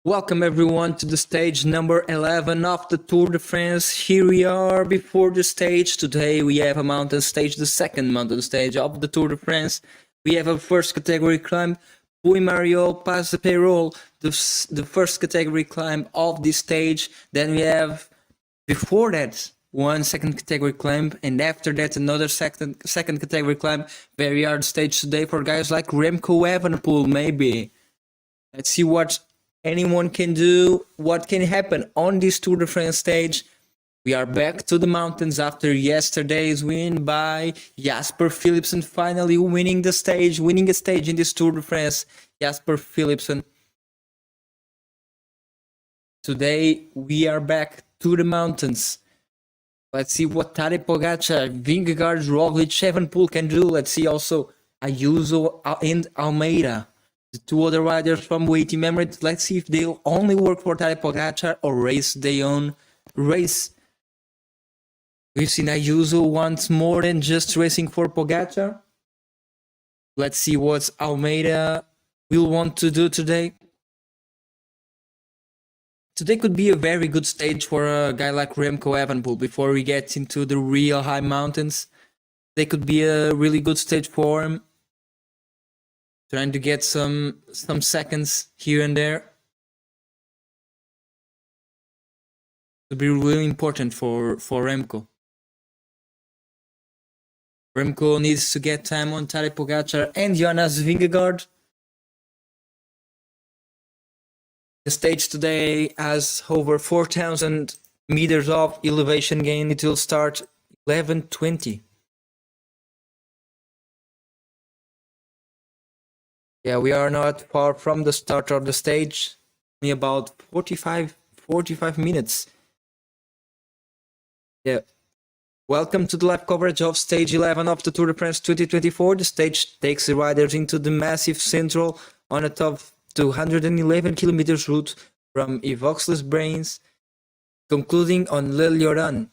Welcome everyone to the stage number 11 of the Tour de France. Here we are before the stage. Today we have a mountain stage, the second mountain stage of the Tour de France. We have a first category climb, Puy Mario Pass the Payroll, the first category climb of this stage. Then we have, before that, one second category climb, and after that another second category climb. Very hard stage today for guys like Remco Evenepoel, maybe. Let's see what anyone can do, what can happen on this Tour de France stage. We are back to the mountains after yesterday's win by Jasper Philipsen, finally winning a stage in this Tour de France. Jasper Philipsen. Today we are back to the mountains. Let's see what Tadej Pogacar, Vingegaard, Roglic, Evenepoel can do. Let's see also Ayuso and Almeida, the two other riders from Team Emirates. Let's see if they'll only work for Tadej Pogacar or race their own race. We've seen Ayuso wants more than just racing for Pogacar. Let's see what Almeida will want to do today. Today could be a very good stage for a guy like Remco Evenepoel before we get into the real high mountains. They could be a really good stage for him, trying to get some seconds here and there. It would be really important for Remco. Remco needs to get time on Tadej Pogacar and Jonas Vingegaard. The stage today has over 4,000 meters of elevation gain. It will start 11:20. Yeah, we are not far from the start of the stage, only about 45 minutes. Yeah. Welcome to the live coverage of stage 11 of the Tour de France 2024. The stage takes the riders into the massive central on a top 211 kilometers route from Yves-Vaux-les-Brains, concluding on Le Lioran.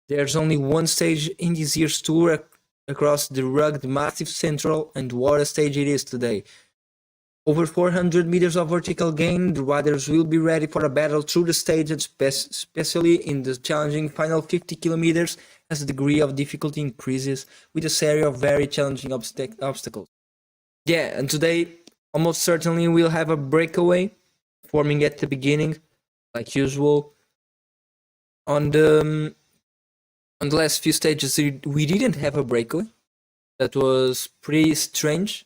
There's only one stage in this year's tour across the rugged massive central, and what a stage it is today. Over 400 meters of vertical gain, the riders will be ready for a battle through the stage, especially in the challenging final 50 kilometers as the degree of difficulty increases with a series of very challenging obstacles. Yeah, and today almost certainly we'll have a breakaway forming at the beginning, like usual. On the last few stages we didn't have a breakaway. That was pretty strange.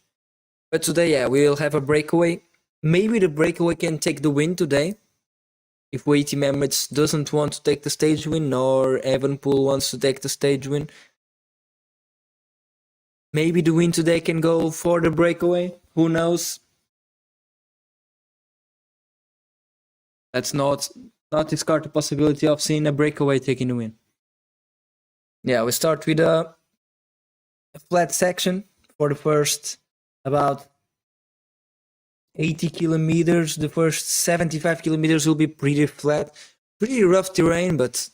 But today, yeah, we'll have a breakaway. Maybe the breakaway can take the win today. If Team Emirates doesn't want to take the stage win, or Evenepoel wants to take the stage win, maybe the win today can go for the breakaway. Who knows? Let's not discard the possibility of seeing a breakaway taking the win. Yeah, we start with a flat section for the first about 80 kilometers. The first 75 kilometers will be pretty flat, pretty rough terrain, but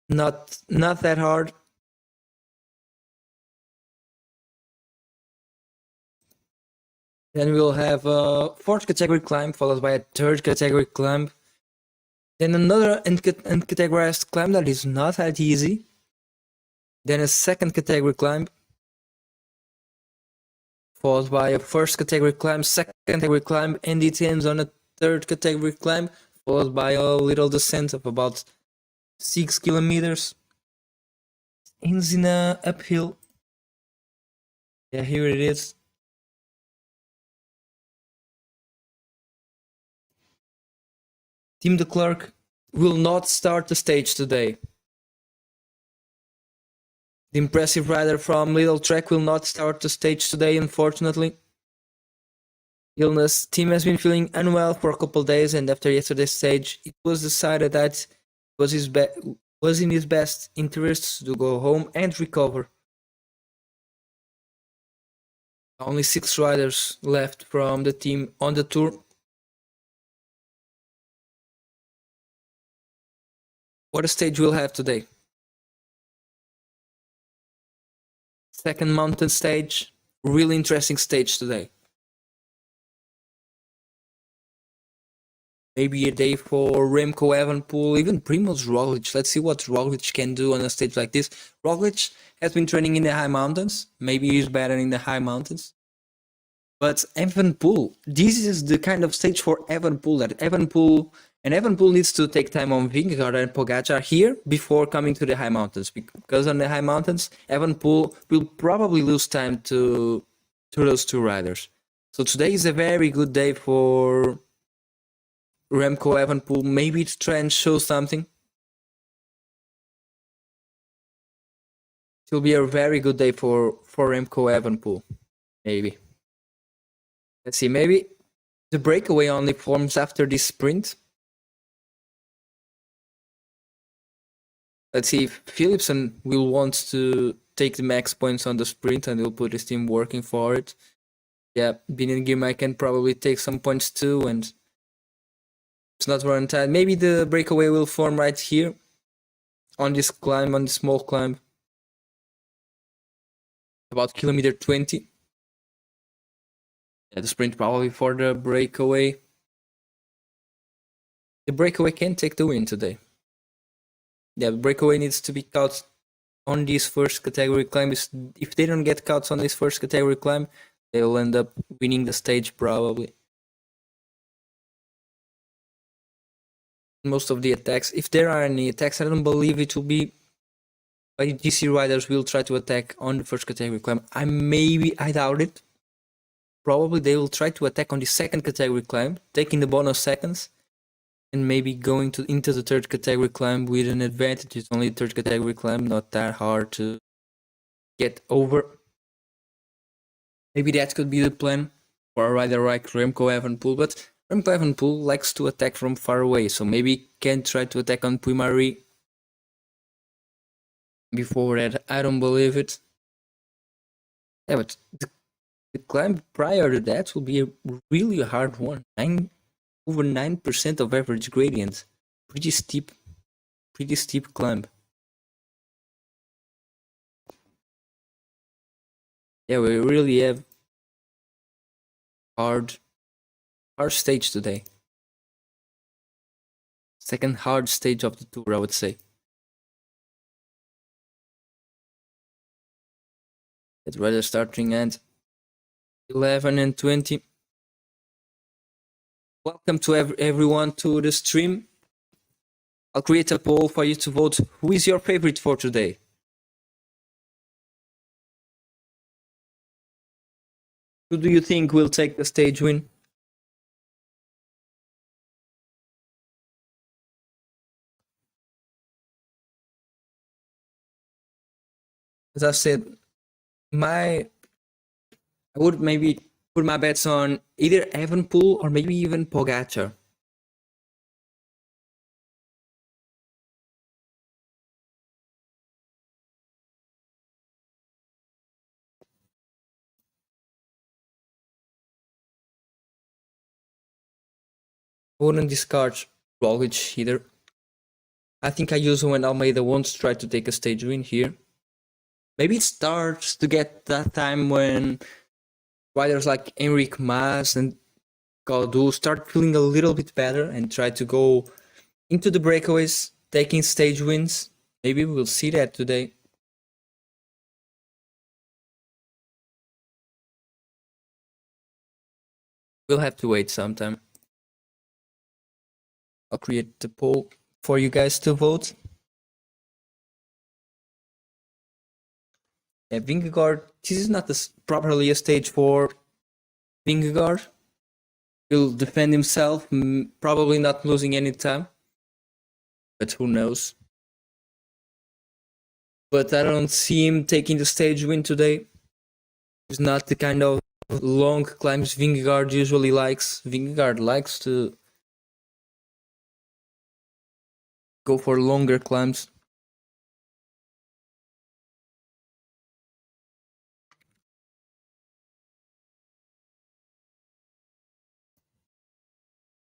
not that hard. Then we'll have a fourth category climb followed by a third category climb. Then another uncategorized climb that is not that easy. Then a second category climb, followed by a first category climb, second category climb, and it ends on a third category climb, followed by a little descent of about 6 kilometers. Ends in a uphill. Yeah, here it is. Tim de Klerk will not start the stage today. The impressive rider from Little Trek will not start the stage today, unfortunately. Illness. Tim has been feeling unwell for a couple of days, and after yesterday's stage, it was decided that it was in his best interests to go home and recover. Only 6 riders left from the team on the tour. What a stage we'll have today. Second mountain stage, really interesting stage today. Maybe a day for Remco Evenepoel, even Primoz Roglic. Let's see what Roglic can do on a stage like this. Roglic has been training in the high mountains. Maybe he's better in the high mountains. But Evenepoel, this is the kind of stage for Evenepoel that Evenepoel needs to take time on Vingegaard and Pogacar here before coming to the high mountains. Because on the high mountains, Evenepoel will probably lose time to those two riders. So today is a very good day for Remco Evenepoel, maybe to try and show something. It will be a very good day for Remco Evenepoel, maybe. Let's see, maybe the breakaway only forms after this sprint. Let's see if Philipsen will want to take the max points on the sprint and he'll put his team working for it. Yeah, Vingegaard can probably take some points too, and it's not run tight. Maybe the breakaway will form right here on this climb, on the small climb. About kilometer 20. Yeah, the sprint probably for the breakaway. The breakaway can take the win today. Yeah, the breakaway needs to be caught on this first category climb. If they don't get caught on this first category climb, they'll end up winning the stage probably. Most of the attacks, if there are any attacks, I don't believe it will be by GC riders will try to attack on the first category climb. I doubt it. Probably they will try to attack on the second category climb, taking the bonus seconds, and maybe going into the third category climb with an advantage. It's only the third category climb, not that hard to get over. Maybe that could be the plan for a rider like Remco Evenepoel, but Remco Evenepoel likes to attack from far away, so maybe can try to attack on Puy-Marie. Before that, I don't believe it. Yeah, but the climb prior to that will be a really hard one. Over 9% of average gradient. Pretty steep climb. Yeah, we really have hard stage today. Second hard stage of the tour, I would say. It's rather starting at 11 and 20. Welcome to everyone to the stream. I'll create a poll for you to vote. Who is your favorite for today? Who do you think will take the stage win? As I said, I would maybe put my bets on either Evenepoel or maybe even Pogacar. I wouldn't discard Roglic either. I think Ayuso and Almeida won't try to take a stage win here. Maybe it starts to get that time when riders like Enric Mas and Gaudu start feeling a little bit better and try to go into the breakaways, taking stage wins. Maybe we'll see that today. We'll have to wait some time. I'll create the poll for you guys to vote. Yeah, Vingegaard, this is not properly a stage for Vingegaard. He'll defend himself, probably not losing any time. But who knows? But I don't see him taking the stage win today. He's not the kind of long climbs Vingegaard usually likes. Vingegaard likes to go for longer climbs.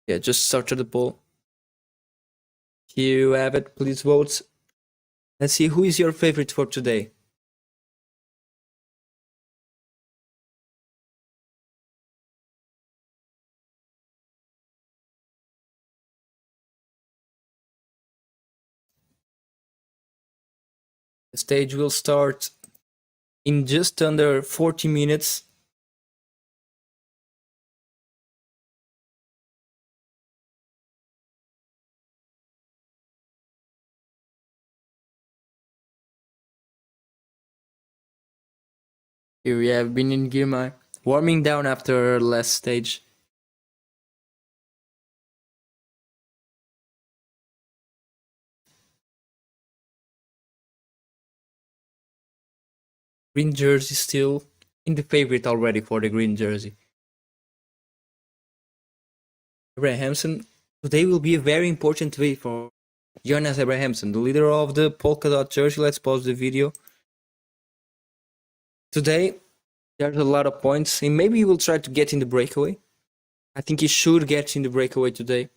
Yeah, just search the poll. Here you have it. Please vote. Let's see who is your favorite for today. The stage will start in just under 40 minutes. Here we have been in Girmay, warming down after last stage. Green jersey still in the favorite already for the green jersey. Abrahamson, today will be a very important day for Jonas Abrahamson, the leader of the polka dot jersey. Let's pause the video. Today, there's a lot of points, and maybe he will try to get in the breakaway. I think he should get in the breakaway today,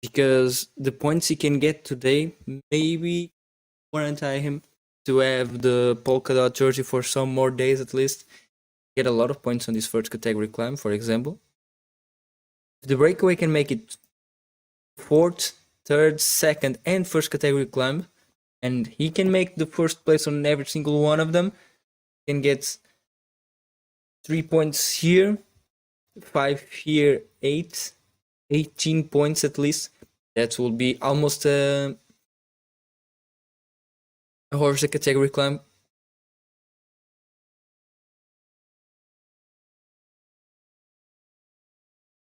because the points he can get today maybe warranty him to have the polka dot jersey for some more days at least. Get a lot of points on this first category climb, for example. If the breakaway can make it fourth, third, second, and first category climb, and he can make the first place on every single one of them, can get 3 points here, 5 here, 8, 18 points at least. That will be almost a horse category climb.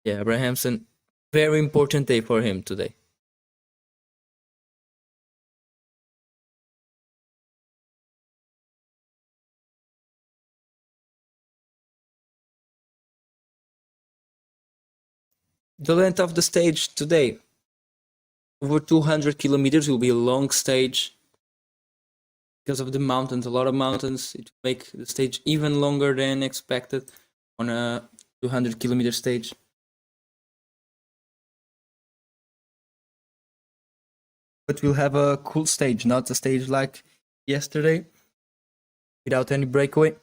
Yeah, Abrahamson, very important day for him today. The length of the stage today, over 200 kilometers, will be a long stage. Because of the mountains, a lot of mountains, it will make the stage even longer than expected on a 200-kilometer stage. But we'll have a cool stage, not a stage like yesterday, without any breakaway.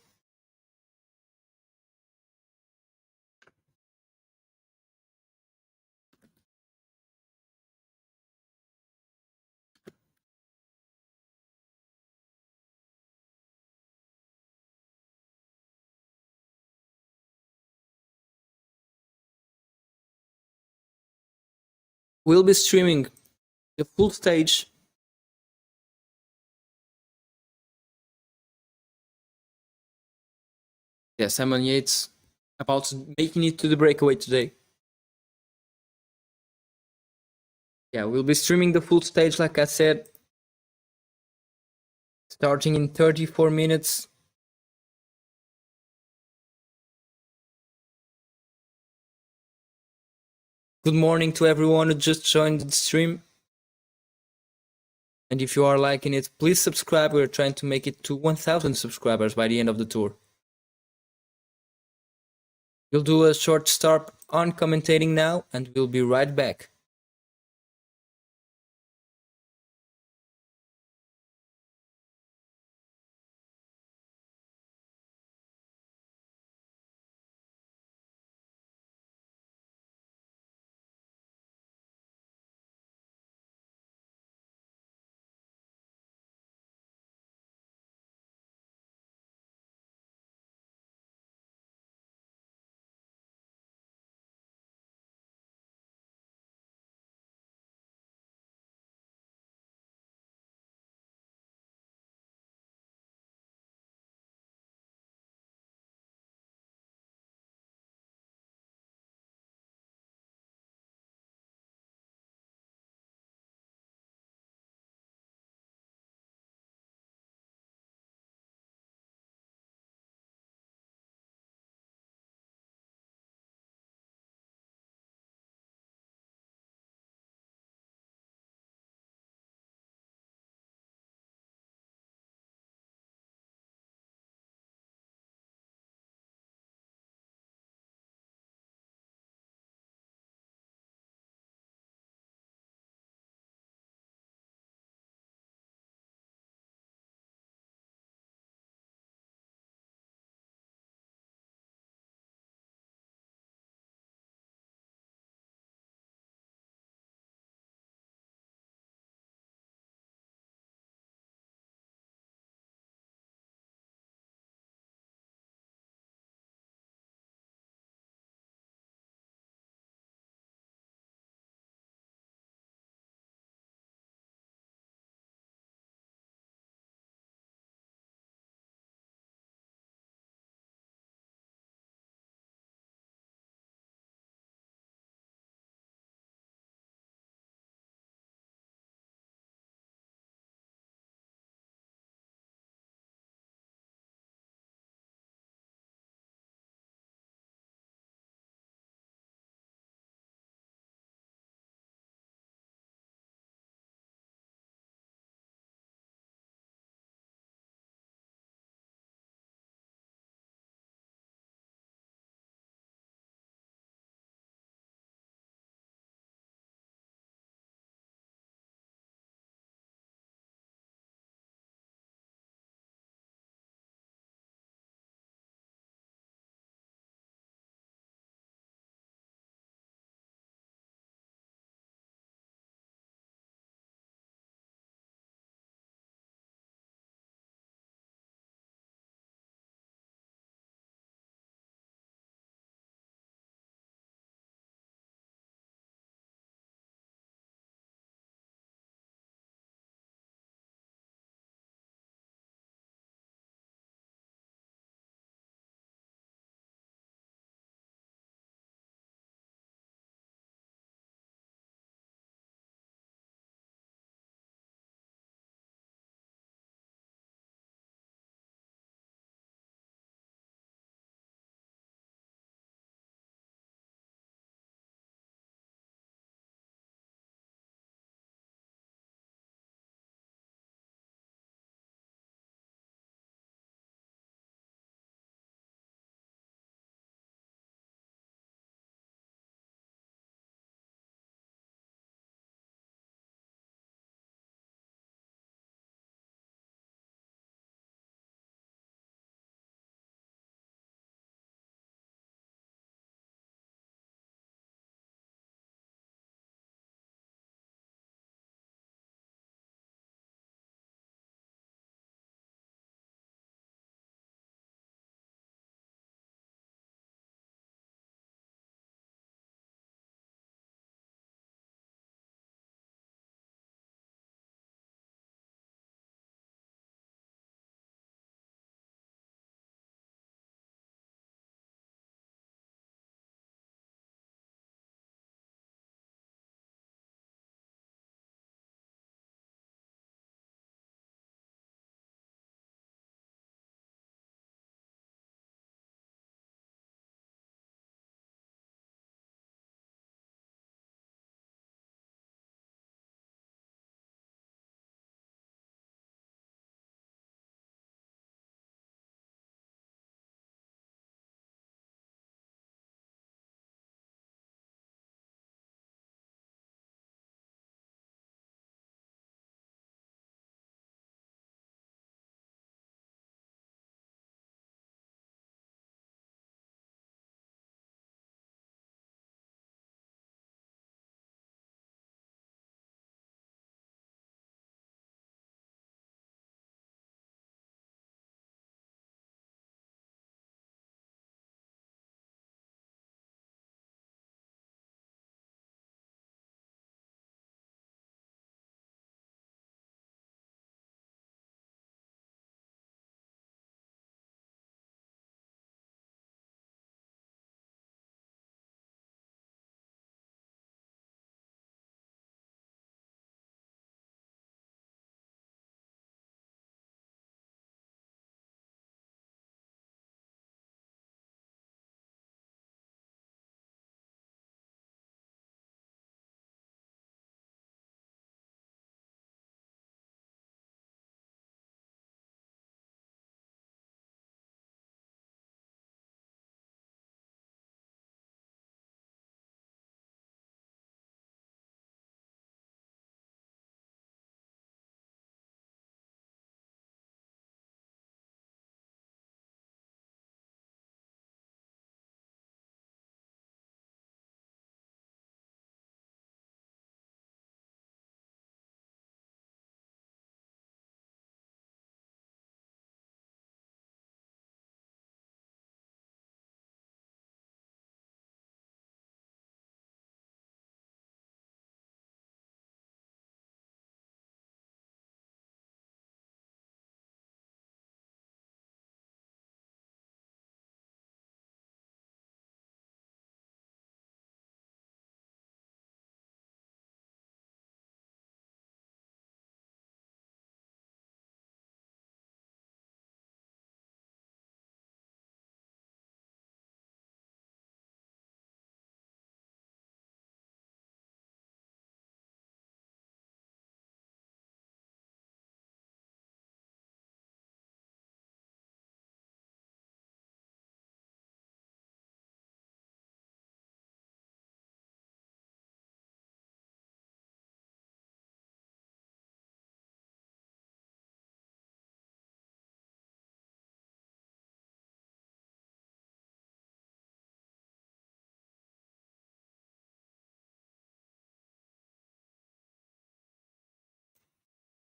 We'll be streaming the full stage. Yeah, Simon Yates about making it to the breakaway today. Yeah, we'll be streaming the full stage, like I said, starting in 34 minutes. Good morning to everyone who just joined the stream. And if you are liking it, please subscribe. We're trying to make it to 1,000 subscribers by the end of the tour. We'll do a short stop on commentating now, and we'll be right back.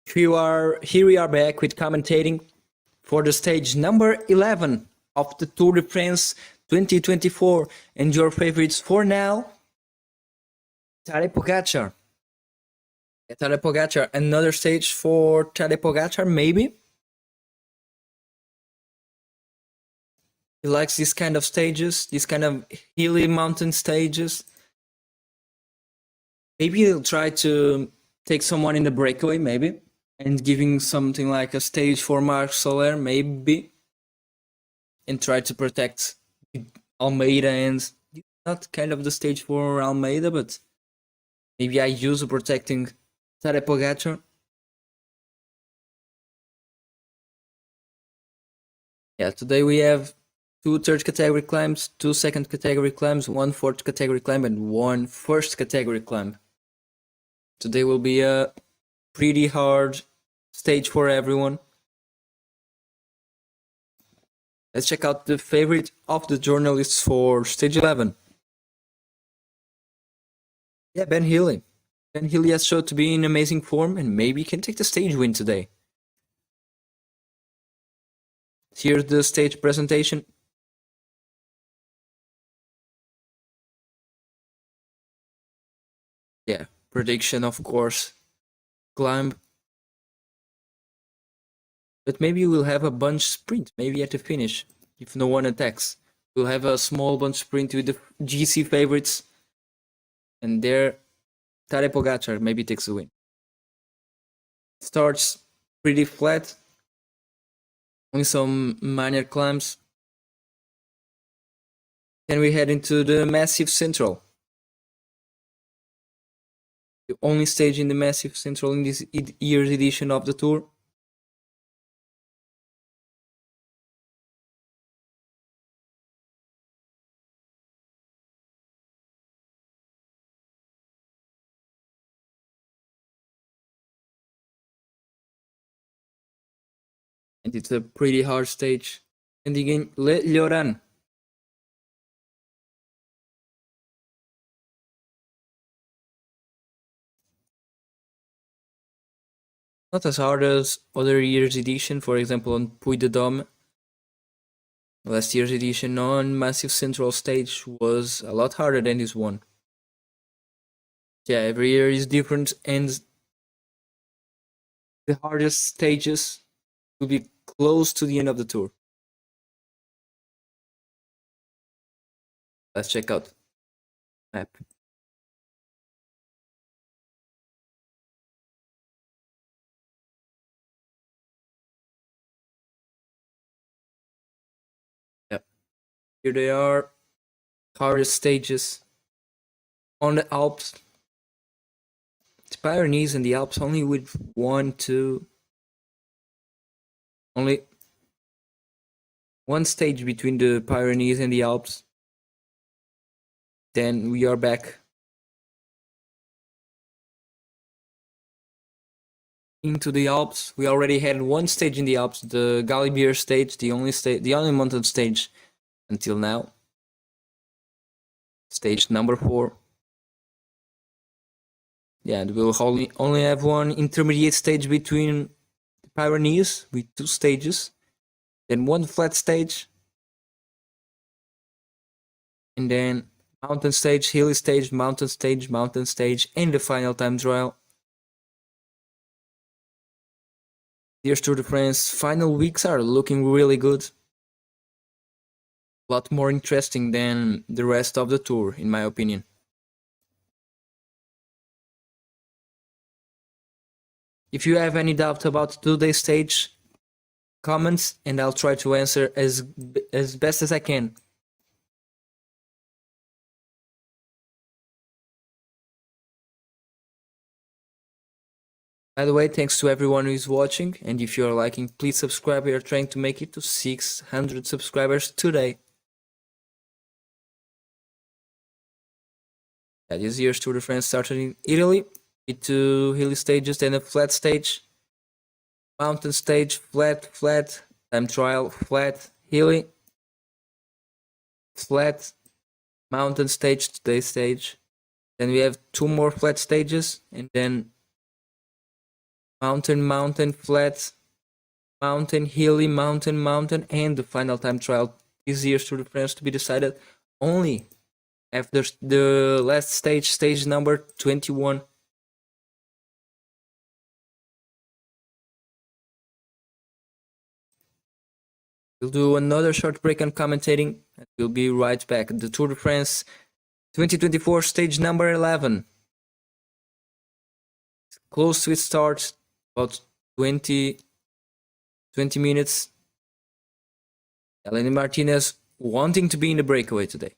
Here we are back with commentating for the stage number 11 of the Tour de France 2024, and your favorites for now, Tadej Pogacar. Tadej Pogacar, another stage for Tadej Pogacar, maybe? He likes this kind of stages, this kind of hilly mountain stages. Maybe he'll try to take someone in the breakaway, maybe, and giving something like a stage for Marc Soler, maybe, and try to protect Almeida. And not kind of the stage for Almeida, but maybe I use protecting Tadej Pogacar. Yeah, today we have 2 third category climbs, 2 second category climbs, 1 fourth category climb, and 1 first category climb. Today will be a pretty hard stage for everyone. Let's check out the favorite of the journalists for stage 11. Yeah, Ben Healy. Ben Healy has showed to be in amazing form and maybe can take the stage win today. Here's the stage presentation. Yeah, prediction, of course. Climb. But maybe we'll have a bunch sprint, maybe at the finish, if no one attacks. We'll have a small bunch sprint with the GC favorites. And there, Tadej Pogacar maybe takes the win. Starts pretty flat. Only some minor climbs. Then we head into the massive central. The only stage in the massive central in this year's edition of the tour. And it's a pretty hard stage. And again, Le Lloran. Not as hard as other year's edition, for example on Puy de Dôme. Last year's edition on Massive Central stage was a lot harder than this one. Yeah, every year is different, and the hardest stages will be close to the end of the tour. Let's check out map. Yep. Here they are. Hardest stages on the Alps. The Pyrenees and the Alps only with only one stage between the Pyrenees and the Alps. Then we are back into the Alps. We already had one stage in the Alps, the Galibier stage, the only mountain stage until now. Stage number 4. Yeah, and we'll only have one intermediate stage between the Pyrenees with 2 stages, then 1 flat stage, and then mountain stage, hilly stage, mountain stage, and the final time trial. Here's Tour de France. Final weeks are looking really good. A lot more interesting than the rest of the tour, in my opinion. If you have any doubt about today's stage, comments and I'll try to answer as best as I can. By the way, thanks to everyone who is watching, and if you are liking, please subscribe. We are trying to make it to 600 subscribers today. Yeah, this year's Tour de France started in Italy with 2 hilly stages, then a flat stage, mountain stage, flat, time trial, flat, hilly, flat, mountain stage, today's stage. Then we have 2 more flat stages, and then mountain, mountain, flat, mountain, hilly, mountain, mountain, and the final time trial this year's Tour de France to be decided only after the last stage, stage number 21. We'll do another short break on commentating, and we'll be right back. The Tour de France 2024 stage number 11. Close to its start, about 20 minutes. Eleni Martinez wanting to be in the breakaway today.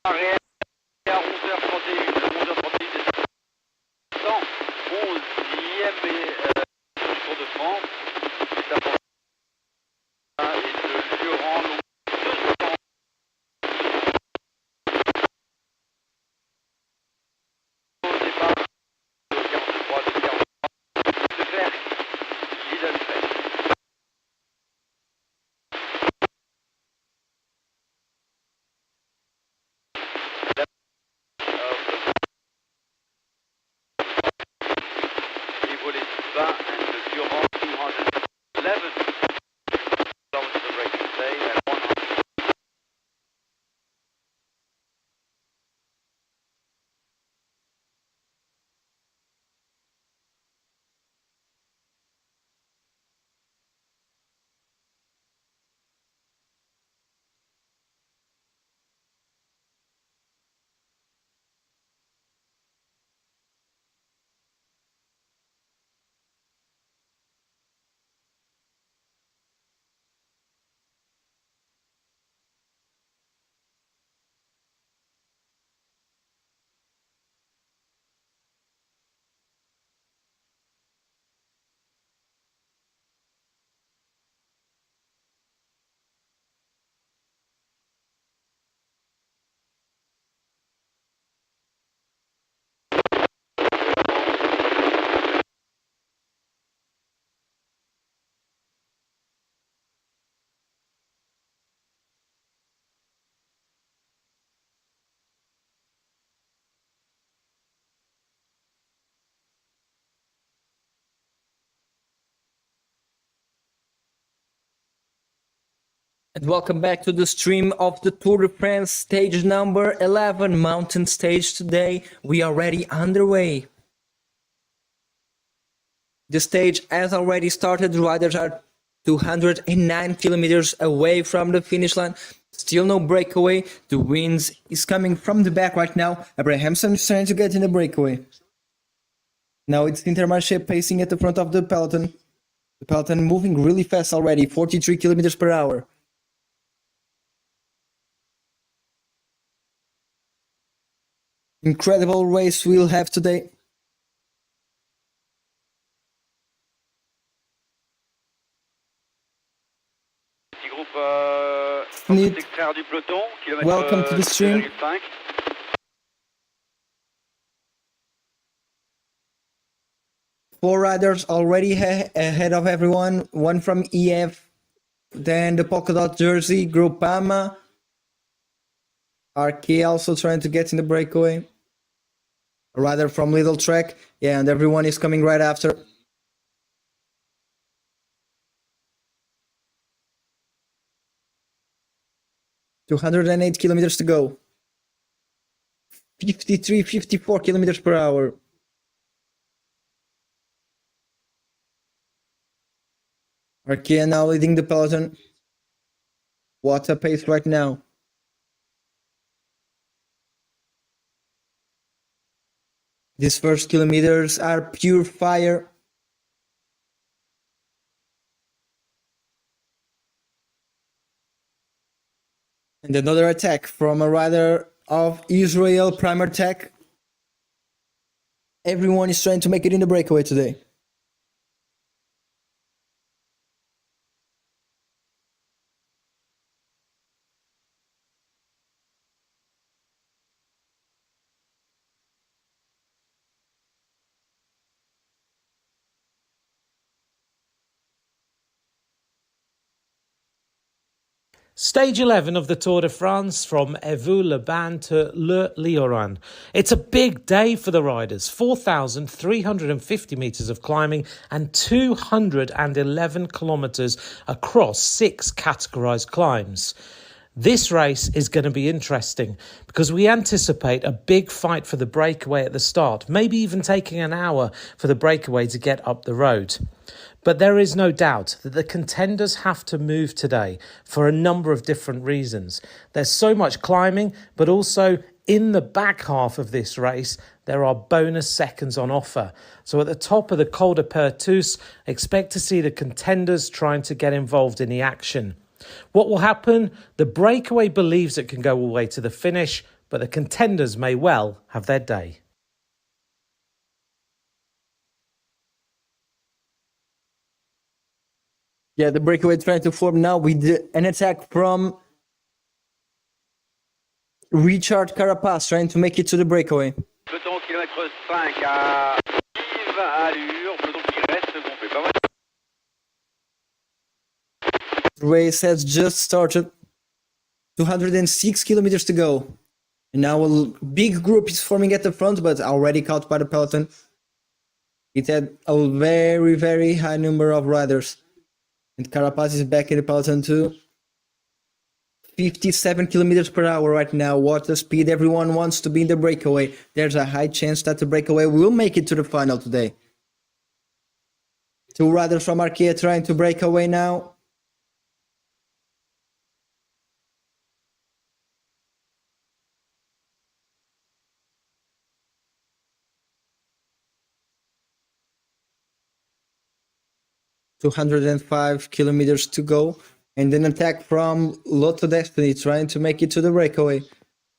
À 11h31, 11h31, 111e Tour de France. Et de Durand, long 200. Au départ, de 43, de 43. De faire Lidl fait. Niveau les bas, and the Durand 211 kilometers the race today at 100. And welcome back to the stream of the Tour de France stage number 11, mountain stage today. We are already underway. The stage has already started. The riders are 209 kilometers away from the finish line. Still no breakaway. The wind is coming from the back right now. Abrahamson is trying to get in the breakaway. Now it's Intermarché pacing at the front of the peloton. The peloton moving really fast already, 43 kilometers per hour. Incredible race we'll have today. Petit groupe extraire du peloton, kilomètre Welcome to the stream. 5. Four riders already ahead of everyone. One from EF, then the polka dot jersey, Groupama. RK also trying to get in the breakaway. A rider from Little Trek. Yeah, and everyone is coming right after. $208 kilometers to go. 53, 54 kilometers per hour. Arkea now leading the peloton. What a pace right now. These first kilometers are pure fire. And another attack from a rider of Israel, Primer Tech. Everyone is trying to make it in the breakaway today. Stage 11 of the Tour de France from Éveux-les-Bains to Le Lioran. It's a big day for the riders. 4,350 metres of climbing and 211 kilometres across 6 categorised climbs. This race is going to be interesting because we anticipate a big fight for the breakaway at the start, maybe even taking an hour for the breakaway to get up the road. But there is no doubt that the contenders have to move today for a number of different reasons. There's so much climbing, but also in the back half of this race, there are bonus seconds on offer. So at the top of the Col de Pertus, expect to see the contenders trying to get involved in the action. What will happen? The breakaway believes it can go all the way to the finish, but the contenders may well have their day. Yeah, the breakaway trying to form now with an attack from Richard Carapaz trying to make it to the breakaway. Peloton kilomètre 5 à vive allure, peloton qui reste complet. Pas mal. The race has just started. 206 kilometers to go. And now a big group is forming at the front, but already caught by the peloton. It had a very, very high number of riders. And Carapaz is back in the peloton too. 57 kilometers per hour right now. What a speed. Everyone wants to be in the breakaway. There's a high chance that the breakaway will make it to the final today. Two riders from Arkea trying to break away now. ...205 kilometers to go. And an attack from Lotto Destiny trying to make it to the breakaway.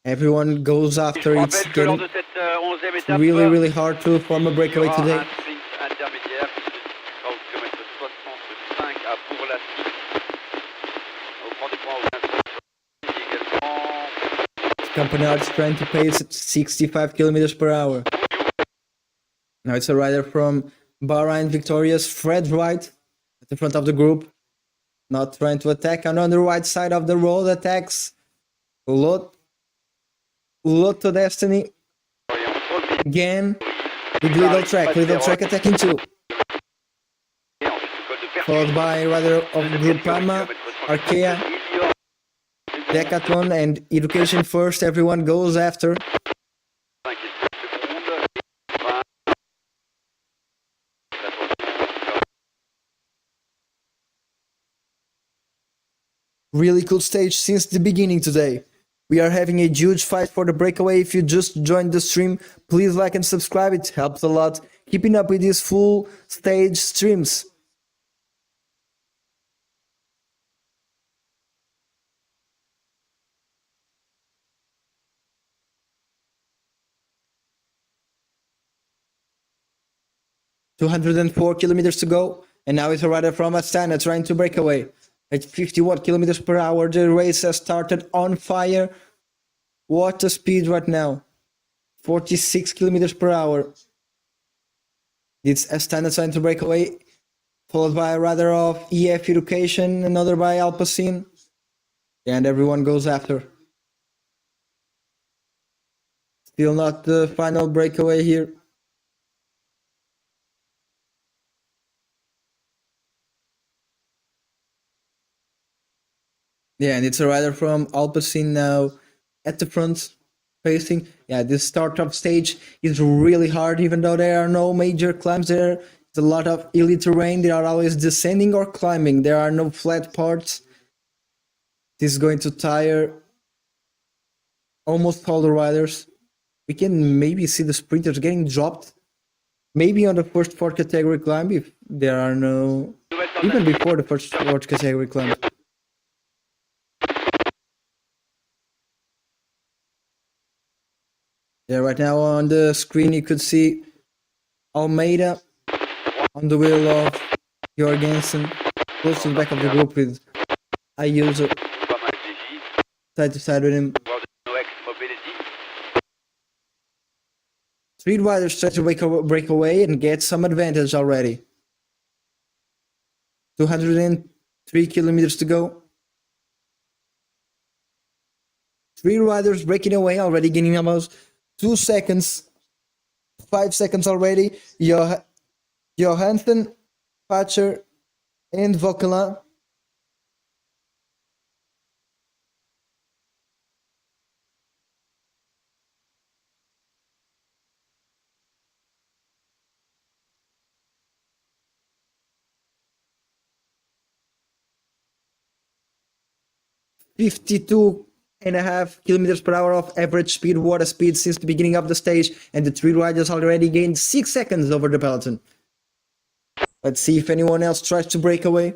Everyone goes after. It's getting really, really hard to form a breakaway today. Campanard is trying to pace at 65 kilometers per hour. Now it's a rider from Bahrain Victorious, Fred Wright, at the front of the group. Not trying to attack. And on the right side of the road attacks Lotto Destiny. Again, with Little Track attacking too. Followed by rider of Groupama, Arkea, Decathlon and Education First. Everyone goes after. Really cool stage since the beginning today. We are having a huge fight for the breakaway. If you just joined the stream, please like and subscribe. It helps a lot. Keeping up with these full stage streams. ...204 kilometers to go. And now it's a rider from Astana trying to break away. At 51 kilometers per hour, the race has started on fire. What a speed right now. 46 kilometers per hour. It's Astana trying to break away. Followed by a rider of EF Education, another by Alpecin. And everyone goes after. Still not the final breakaway here. Yeah, and it's a rider from Alpecin now at the front, pacing. Yeah, this startup stage is really hard, even though there are no major climbs there. It's a lot of hilly terrain. They are always descending or climbing. There are no flat parts. This is going to tire almost all the riders. We can maybe see the sprinters getting dropped. Maybe on the first 4 category climb if there are no... Even before the first 4 category climb. Yeah, right now on the screen you could see Almeida on the wheel of Jorgensen, close to the back of the group with Ayuso side to side with him. 3 riders try to break away and get some advantage already. 203 kilometers to go. 3 riders breaking away, already gaining almost 2 seconds, 5 seconds already. Johansson, Pacher, and Vauquelin. .52.5 kilometers per hour of average speed, water speed since the beginning of the stage, and the 3 riders already gained 6 seconds over the peloton. Let's see if anyone else tries to break away.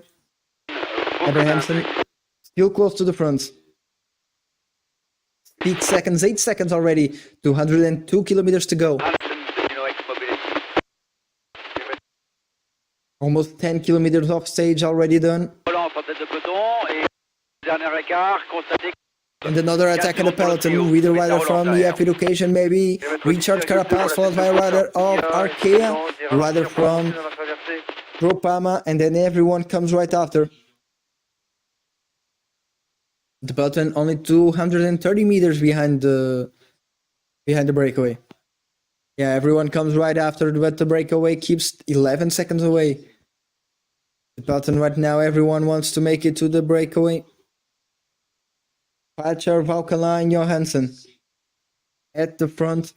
Abrahamson still close to the front. peak seconds, 8 seconds already, 202 kilometers to go. Almost 10 kilometers off stage already done. And another attack on the peloton with a rider from EF Education, maybe Richard Carapaz, followed by a rider of Arkea, a rider from Groupama, and then everyone comes right after. The peloton only 230 meters behind the breakaway. Yeah, everyone comes right after, but the breakaway keeps 11 seconds away. The peloton right now, everyone wants to make it to the breakaway. Pogacar, Valkala, and Johansson at the front.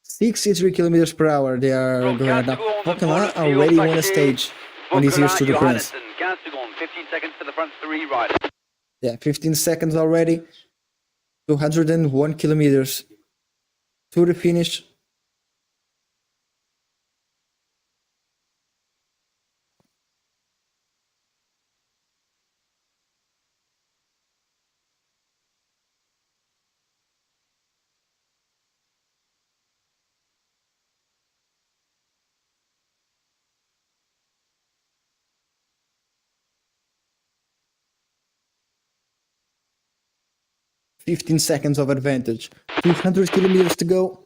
63 kilometers per hour they are going right now. Valkala already won a stage on his years to the Prince. 15 seconds for the front three riders. Yeah, 15 seconds already. 201 kilometers to the finish. Fifteen seconds of advantage. 200 kilometers to go.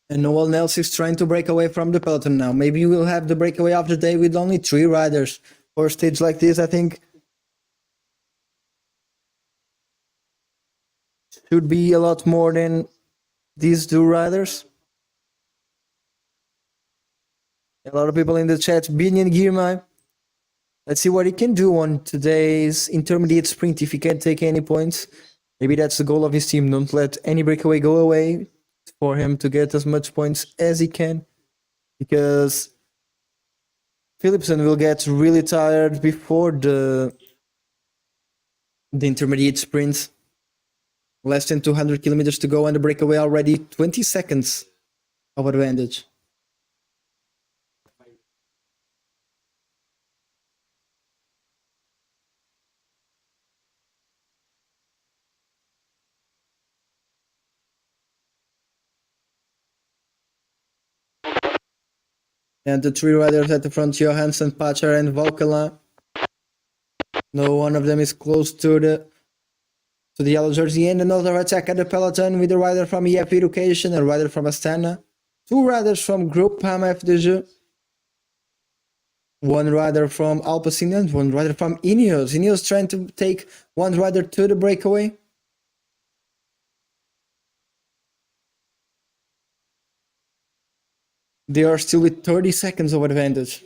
And no one else is trying to break away from the peloton now. Maybe we'll have the breakaway of the day with only 3 riders. For a stage like this, I think should be a lot more than these 2 riders. A lot of people in the chat, Binion Girmay. Let's see what he can do on today's intermediate sprint if he can't take any points. Maybe that's the goal of his team. Don't let any breakaway go away for him to get as much points as he can. Because Philipsen will get really tired before the intermediate sprint. Less than 200 kilometers to go and the breakaway already 20 seconds of advantage. And the 3 riders at the front, Johansson, Pogacar, and Valkala. No one of them is close to the yellow jersey. And another attack at the peloton with a rider from EF Education, a rider from Astana, 2 riders from Groupama FDJ, 1 rider from Alpecin, and 1 rider from Ineos. Ineos trying to take 1 rider to the breakaway. They are still with 30 seconds of advantage.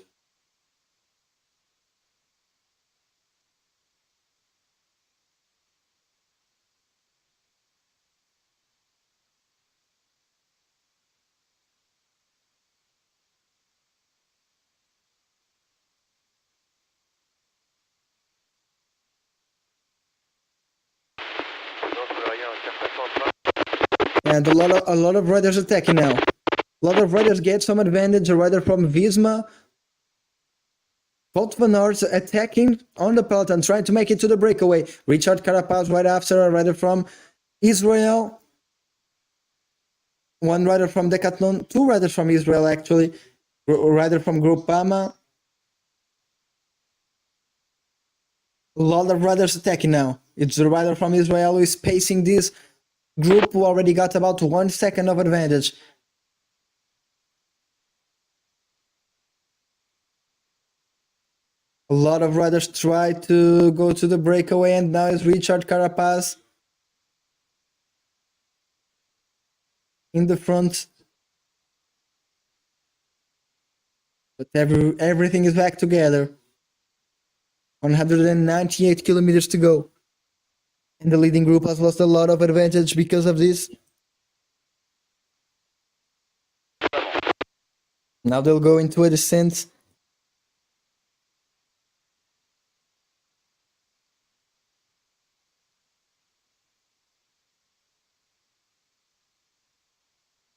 And a lot of riders attacking now. A lot of riders get some advantage. A rider from Visma, Wout van Aert attacking on the peloton, trying to make it to the breakaway. Richard Carapaz right after, a rider from Israel. 1 rider from Decathlon, 2 riders from Israel actually. A rider from Groupama. A lot of riders attacking now. It's the rider from Israel who is pacing this group, who already got about 1 second of advantage. A lot of riders try to go to the breakaway, and now it's Richard Carapaz in the front. But everything is back together. 198 kilometers to go. And the leading group has lost a lot of advantage because of this. Now they'll go into a descent.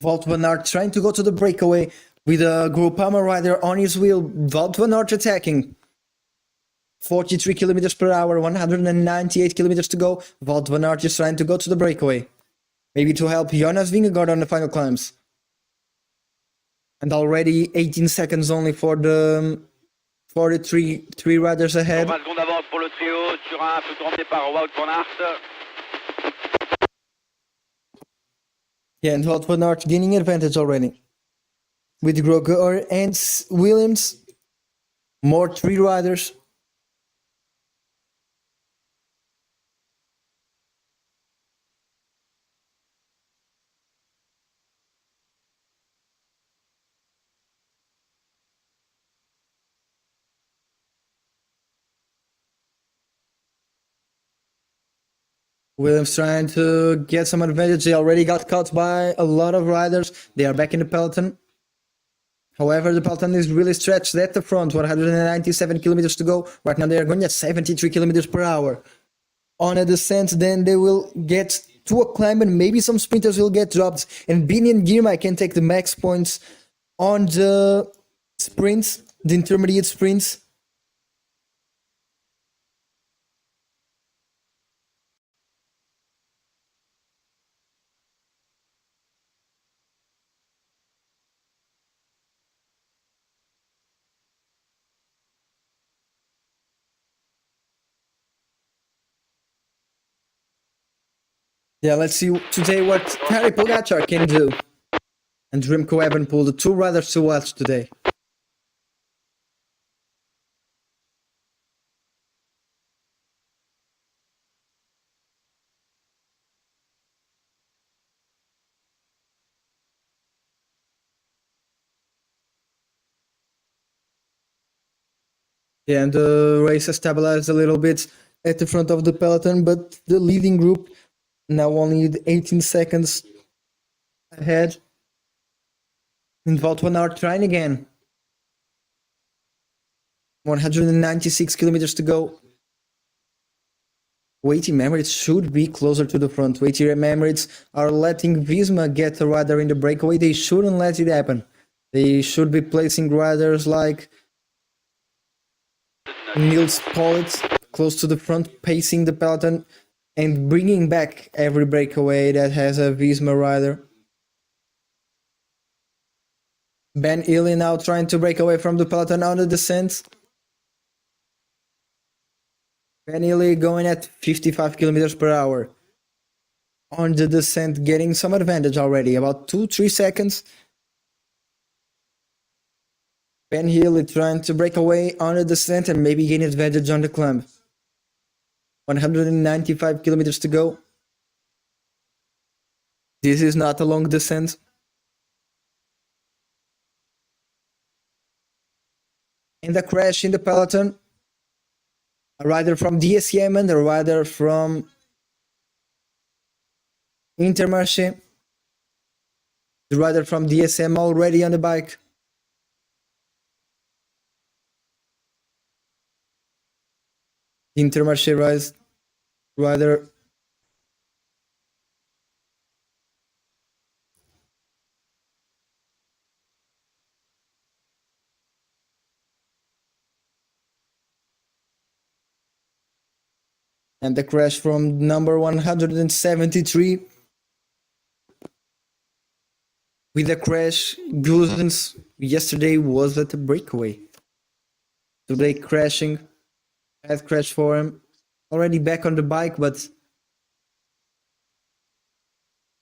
Wout van Aert trying to go to the breakaway with a Groupama rider on his wheel. Wout van Aert attacking. 43 kilometers per hour, 198 kilometers to go. Wout van Aert is trying to go to the breakaway. Maybe to help Jonas Vingegaard on the final climbs. And already 18 seconds only for the 43 riders ahead. 20 secondes d'avance pour le trio. Turin peut emmené par Wout van Aert. Yeah, and Wout van Aert gaining advantage already. With Vingegaard and Williams, more 3 riders. Williams trying to get some advantage. They already got caught by a lot of riders. They are back in the peloton. However, the peloton is really stretched at the front. 197 kilometers to go. Right now they are going at 73 kilometers per hour. On a descent, then they will get to a climb and maybe some sprinters will get dropped. And Bini and Girmay can take the max points on the sprints, the intermediate sprints. Yeah, let's see today what Pogacar can do. And Remco Evenepoel, the 2 riders to watch today. Yeah, and the race has stabilized a little bit at the front of the peloton, but the leading group now only 18 seconds ahead. And Wout van Aert trying again. 196 kilometers to go. Weighty Emirates should be closer to the front. Weighty Emirates are letting Visma get a rider in the breakaway. They shouldn't let it happen. They should be placing riders like Niels Pollitt close to the front, pacing the peloton and bringing back every breakaway that has a Visma rider. Ben Illy now trying to break away from the peloton on the descent. Ben Illy going at 55 kilometers per hour. On the descent, getting some advantage already, about 2-3 seconds. Ben Healy trying to break away on the descent and maybe gain advantage on the climb. 195 kilometers to go. This is not a long descent. And a crash in the peloton. A rider from DSM and a rider from Intermarché. The rider from DSM already on the bike. Intermarché rider. And the crash from number 173. With the crash, Guzens yesterday was at the breakaway. Today crashing. Bad crash for him. Already back on the bike, but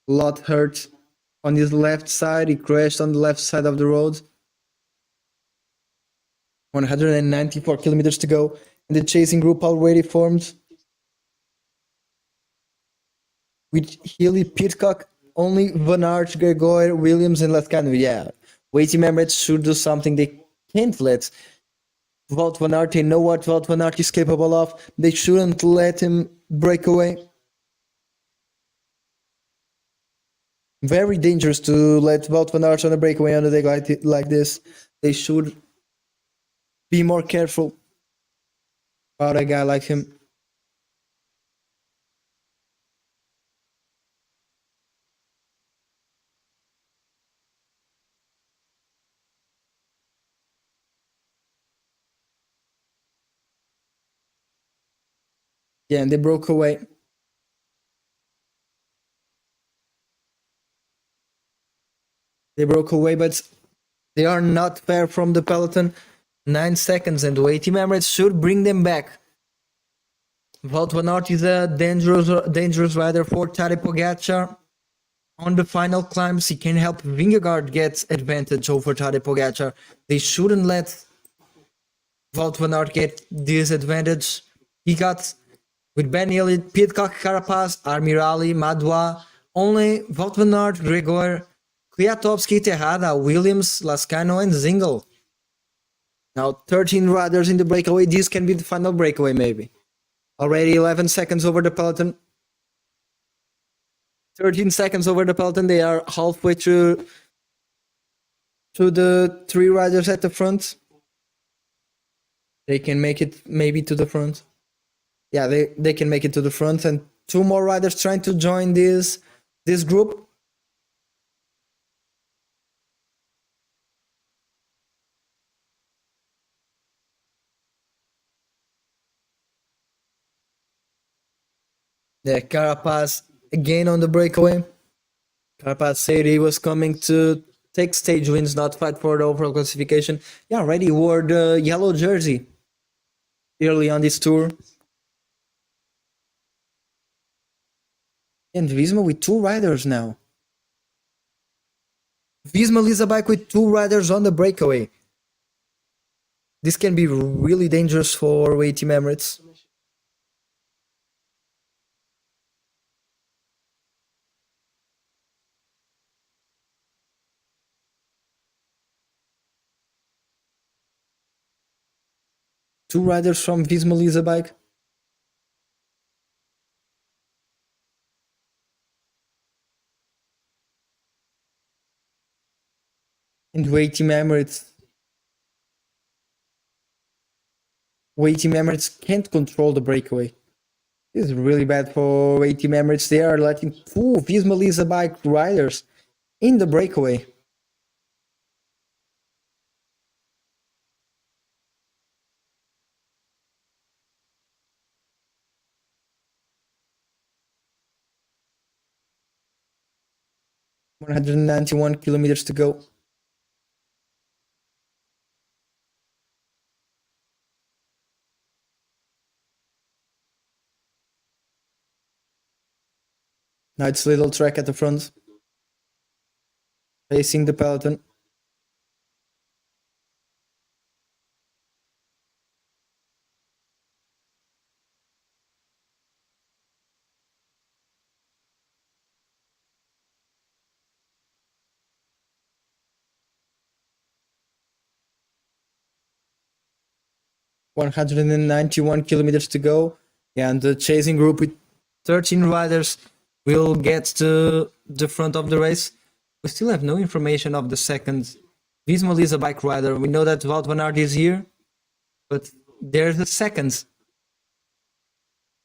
a lot hurt on his left side. He crashed on the left side of the road. 194 kilometers to go. And the chasing group already formed. With Healy, Pidcock, only Van Aert, Gregor, Williams, and Lascano. Yeah, Weighty Emirates should do something. They can't let Wout van Aert. They know what Wout van Aert is capable of. They shouldn't let him break away. Very dangerous to let Wout van Aert on a breakaway on a day like this. They should be more careful about a guy like him. Yeah, and they broke away. They broke away, but they are not far from the peloton. 9 seconds, and the Team Emirates should bring them back. Wout van Aert is a dangerous rider for Tadej Pogacar. On the final climbs, he can help Vingegaard get advantage over Tadej Pogacar. They shouldn't let Wout van Aert get this advantage. He got with Ben Elliott, Pidcock, Carapaz, Armirali, Madua, only Wout van Aert, Gregor, Kwiatkowski, Tejada, Williams, Lascano, and Zingle. Now 13 riders in the breakaway. This can be the final breakaway, maybe. Already 11 seconds over the peloton. 13 seconds over the peloton. They are halfway through to the 3 riders at the front. They can make it maybe to the front. Yeah, they can make it to the front. And 2 more riders trying to join this group. Yeah, Carapaz again on the breakaway. Carapaz said he was coming to take stage wins, not fight for the overall classification. Yeah, already wore the yellow jersey early on this tour. And Visma with 2 riders now. Visma leads a bike with 2 riders on the breakaway. This can be really dangerous for Team Emirates. Two riders from Visma leads a bike. And Team Emirates can't control the breakaway. This is really bad for Team Emirates. They are letting 2 Visma Lisa bike riders in the breakaway. ...191 kilometers to go. Now it's little track at the front. Facing the peloton. ...191 kilometers to go. And the chasing group with 13 riders will get to the front of the race. We still have no information of the second Visma Lisa bike rider. We know that Wout van Aert is here, but there's a second.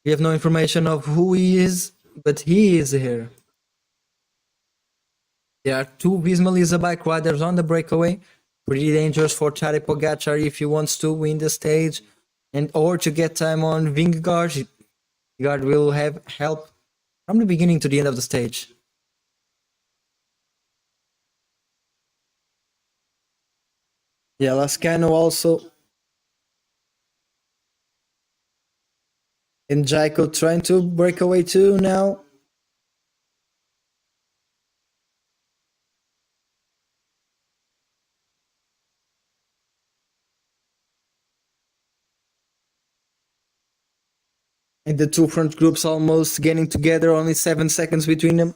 We have no information of who he is, but he is here. There are 2 Visma Lisa bike riders on the breakaway. Pretty dangerous for Tadej Pogacar if he wants to win the stage and or to get time on Vingegaard. Vingegaard will have help from the beginning to the end of the stage. Yeah, Lascano also. And Jaiko trying to break away too now. And the 2 front groups almost getting together, only 7 seconds between them.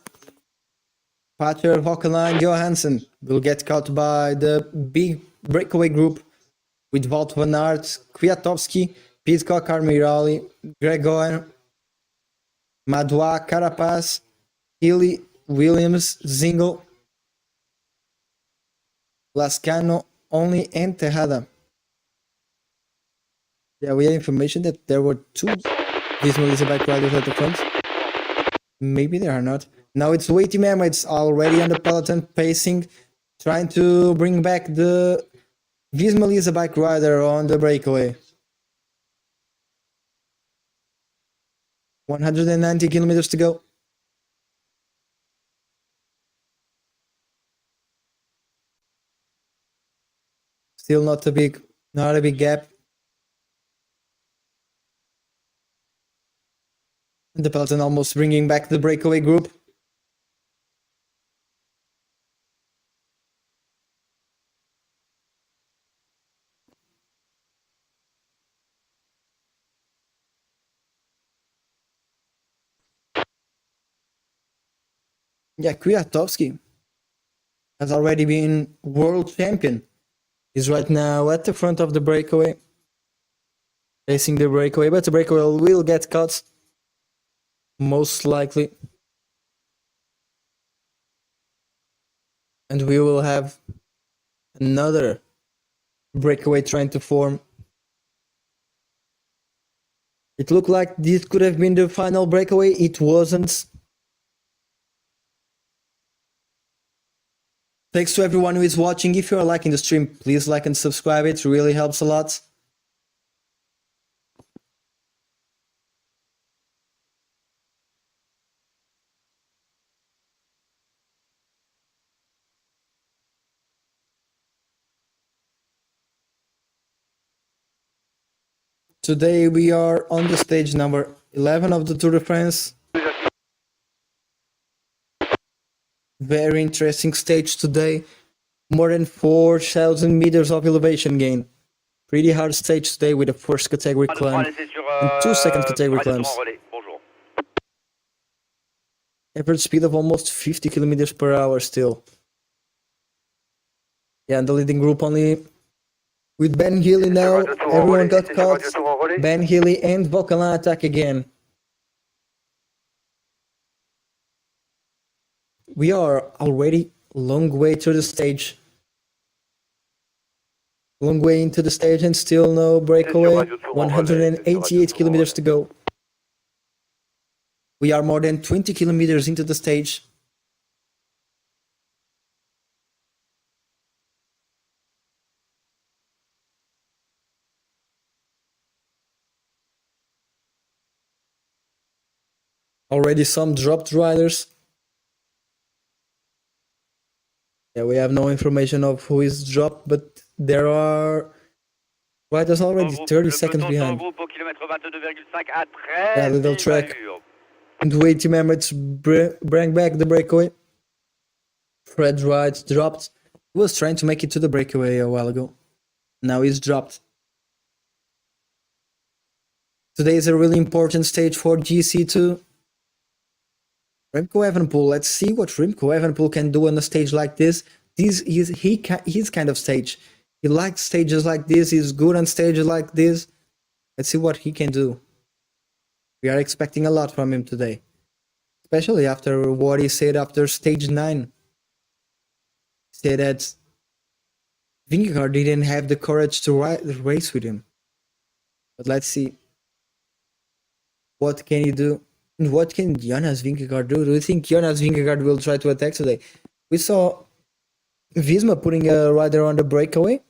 Pater, Hockenheim, Johansson will get caught by the big breakaway group with Wout van Aert, Kwiatkowski, Pidcock, Armirali, Gregor, Madua, Carapaz, Healy, Williams, Zingle, Lascano, only, and Tejada. Yeah, we have information that there were 2 Visma Lisa bike riders at the front. Maybe they are not. Now it's Team Emirates already on the peloton, pacing, trying to bring back the Visma Lisa bike rider on the breakaway. 190 kilometers to go. Still not a big gap. The peloton almost bringing back the breakaway group. Yeah, Kwiatkowski has already been world champion. He's right now at the front of the breakaway, facing the breakaway, but the breakaway will get cut, most likely. And we will have another breakaway trying to form. It looked like this could have been the final breakaway. It wasn't. Thanks to everyone who is watching. If you are liking the stream, please like and subscribe. It really helps a lot. Today we are on the stage number 11 of the Tour de France. Very interesting stage today. More than 4,000 meters of elevation gain. Pretty hard stage today with a first category climb and 2 second category climbs. Average speed of almost 50 kilometers per hour still. Yeah, and the leading group only with Ben Healy now. Everyone got caught. Ben Healy and Volcan attack again. We are already a long way through the stage. Long way into the stage and still no breakaway. 188 kilometers to go. We are more than 20 kilometers into the stage. Already some dropped riders. Yeah, we have no information of who is dropped, but there are riders already 30 seconds behind. Yeah, little track. And wait, team Emirates bring back the breakaway. Fred Wright dropped. He was trying to make it to the breakaway a while ago. Now he's dropped. Today is a really important stage for GC2. Remco Evenepoel. Let's see what Remco Evenepoel can do on a stage like this. This is his kind of stage. He likes stages like this. He's good on stages like this. Let's see what he can do. We are expecting a lot from him today, especially after what he said after stage 9. He said that Vingegaard didn't have the courage to race with him. But let's see. What can he do? And what can Jonas Vingegaard do? Do you think Jonas Vingegaard will try to attack today? We saw Visma putting a rider on the breakaway.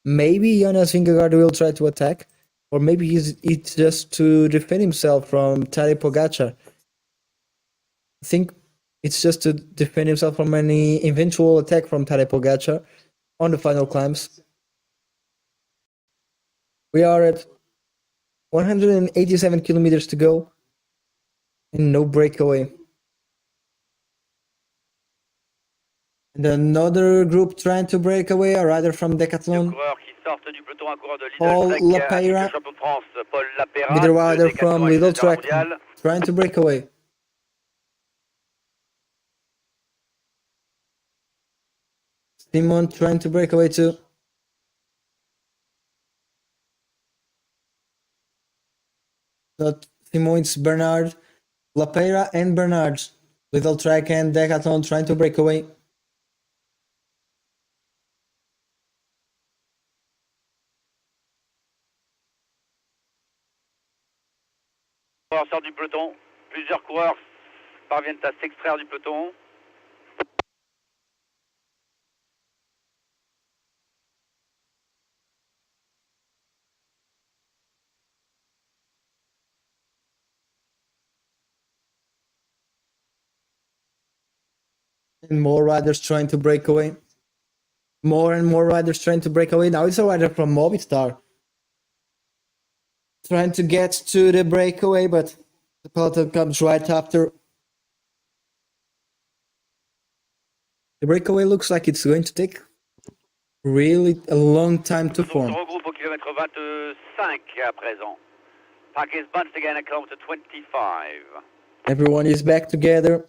Maybe Jonas Vingegaard will try to attack. Or maybe it's just to defend himself from Tadej Pogacar. I think it's just to defend himself from any eventual attack from Tadej Pogacar on the final climbs. We are at 187 kilometers to go. And no breakaway. And another group trying to break away, a rider from Decathlon. Paul Lapeyra, with a rider from Little Track, trying to break away. Simon trying to break away too. Not Simon, it's Bernard. Lapeyra and Bernard. Little Track and Decathlon trying to break away. Sort du peloton. Plusieurs coureurs parviennent à s'extraire du peloton. And more riders trying to break away. More and more riders trying to break away. Now it's a rider from Movistar trying to get to the breakaway, but the peloton comes right after. The breakaway looks like it's going to take really a long time to On se form. regroupe au kilomètre 25 à présent. Pack is bunched again at kilometer 25. Everyone is back together.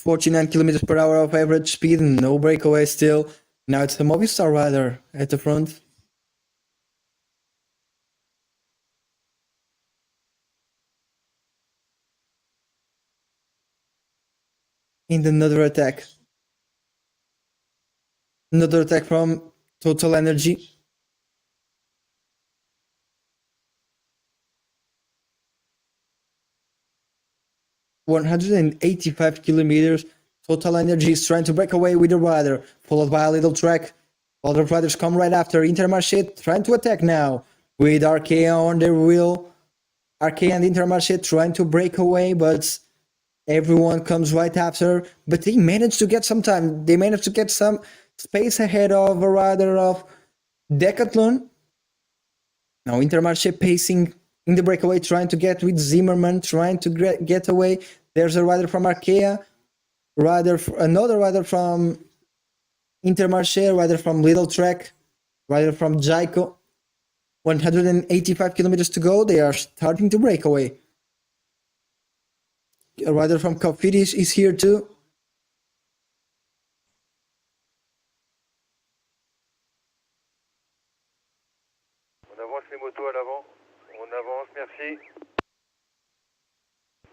(49 km/h) of average speed, no breakaway still. Now it's the Movistar rider at the front. In another attack. Another attack from Total Energy. (185 kilometers). Total Energy is trying to break away with the rider, followed by a little track. Other riders come right after. Intermarché trying to attack now with Arkea on their wheel. Arkea and Intermarché trying to break away, but everyone comes right after. But they managed to get some time. They managed to get some space ahead of a rider of Decathlon. Now Intermarché pacing in the breakaway, trying to get with Zimmerman, trying to get away. There's a rider from Arkea, another rider from Intermarché, rider from Little Trek, rider from Jaico. 185 kilometers to go. They are starting to break away. A rider from Cofidis is here too. On avance les motos à l'avant. On avance, merci.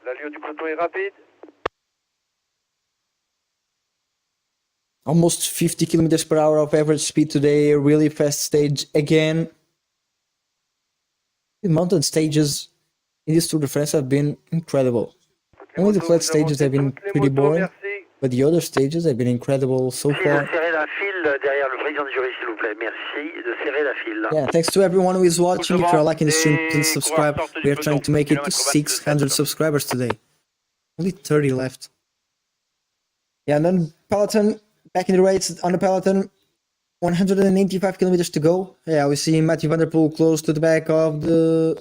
L'allure du peloton est rapide. Almost 50 kilometers per hour of average speed today. A really fast stage again. The mountain stages in this Tour de France have been incredible. Only the flat stages have been pretty boring, but the other stages have been incredible so far. Yeah, thanks to everyone who is watching. If you're liking the stream, please subscribe. We are trying to make it to 600 subscribers today. Only 30 left. Yeah, and then Peloton, back in the race on the Peloton. 185 kilometers to go. Yeah, we see Matthew Van Der Poel close to the back of the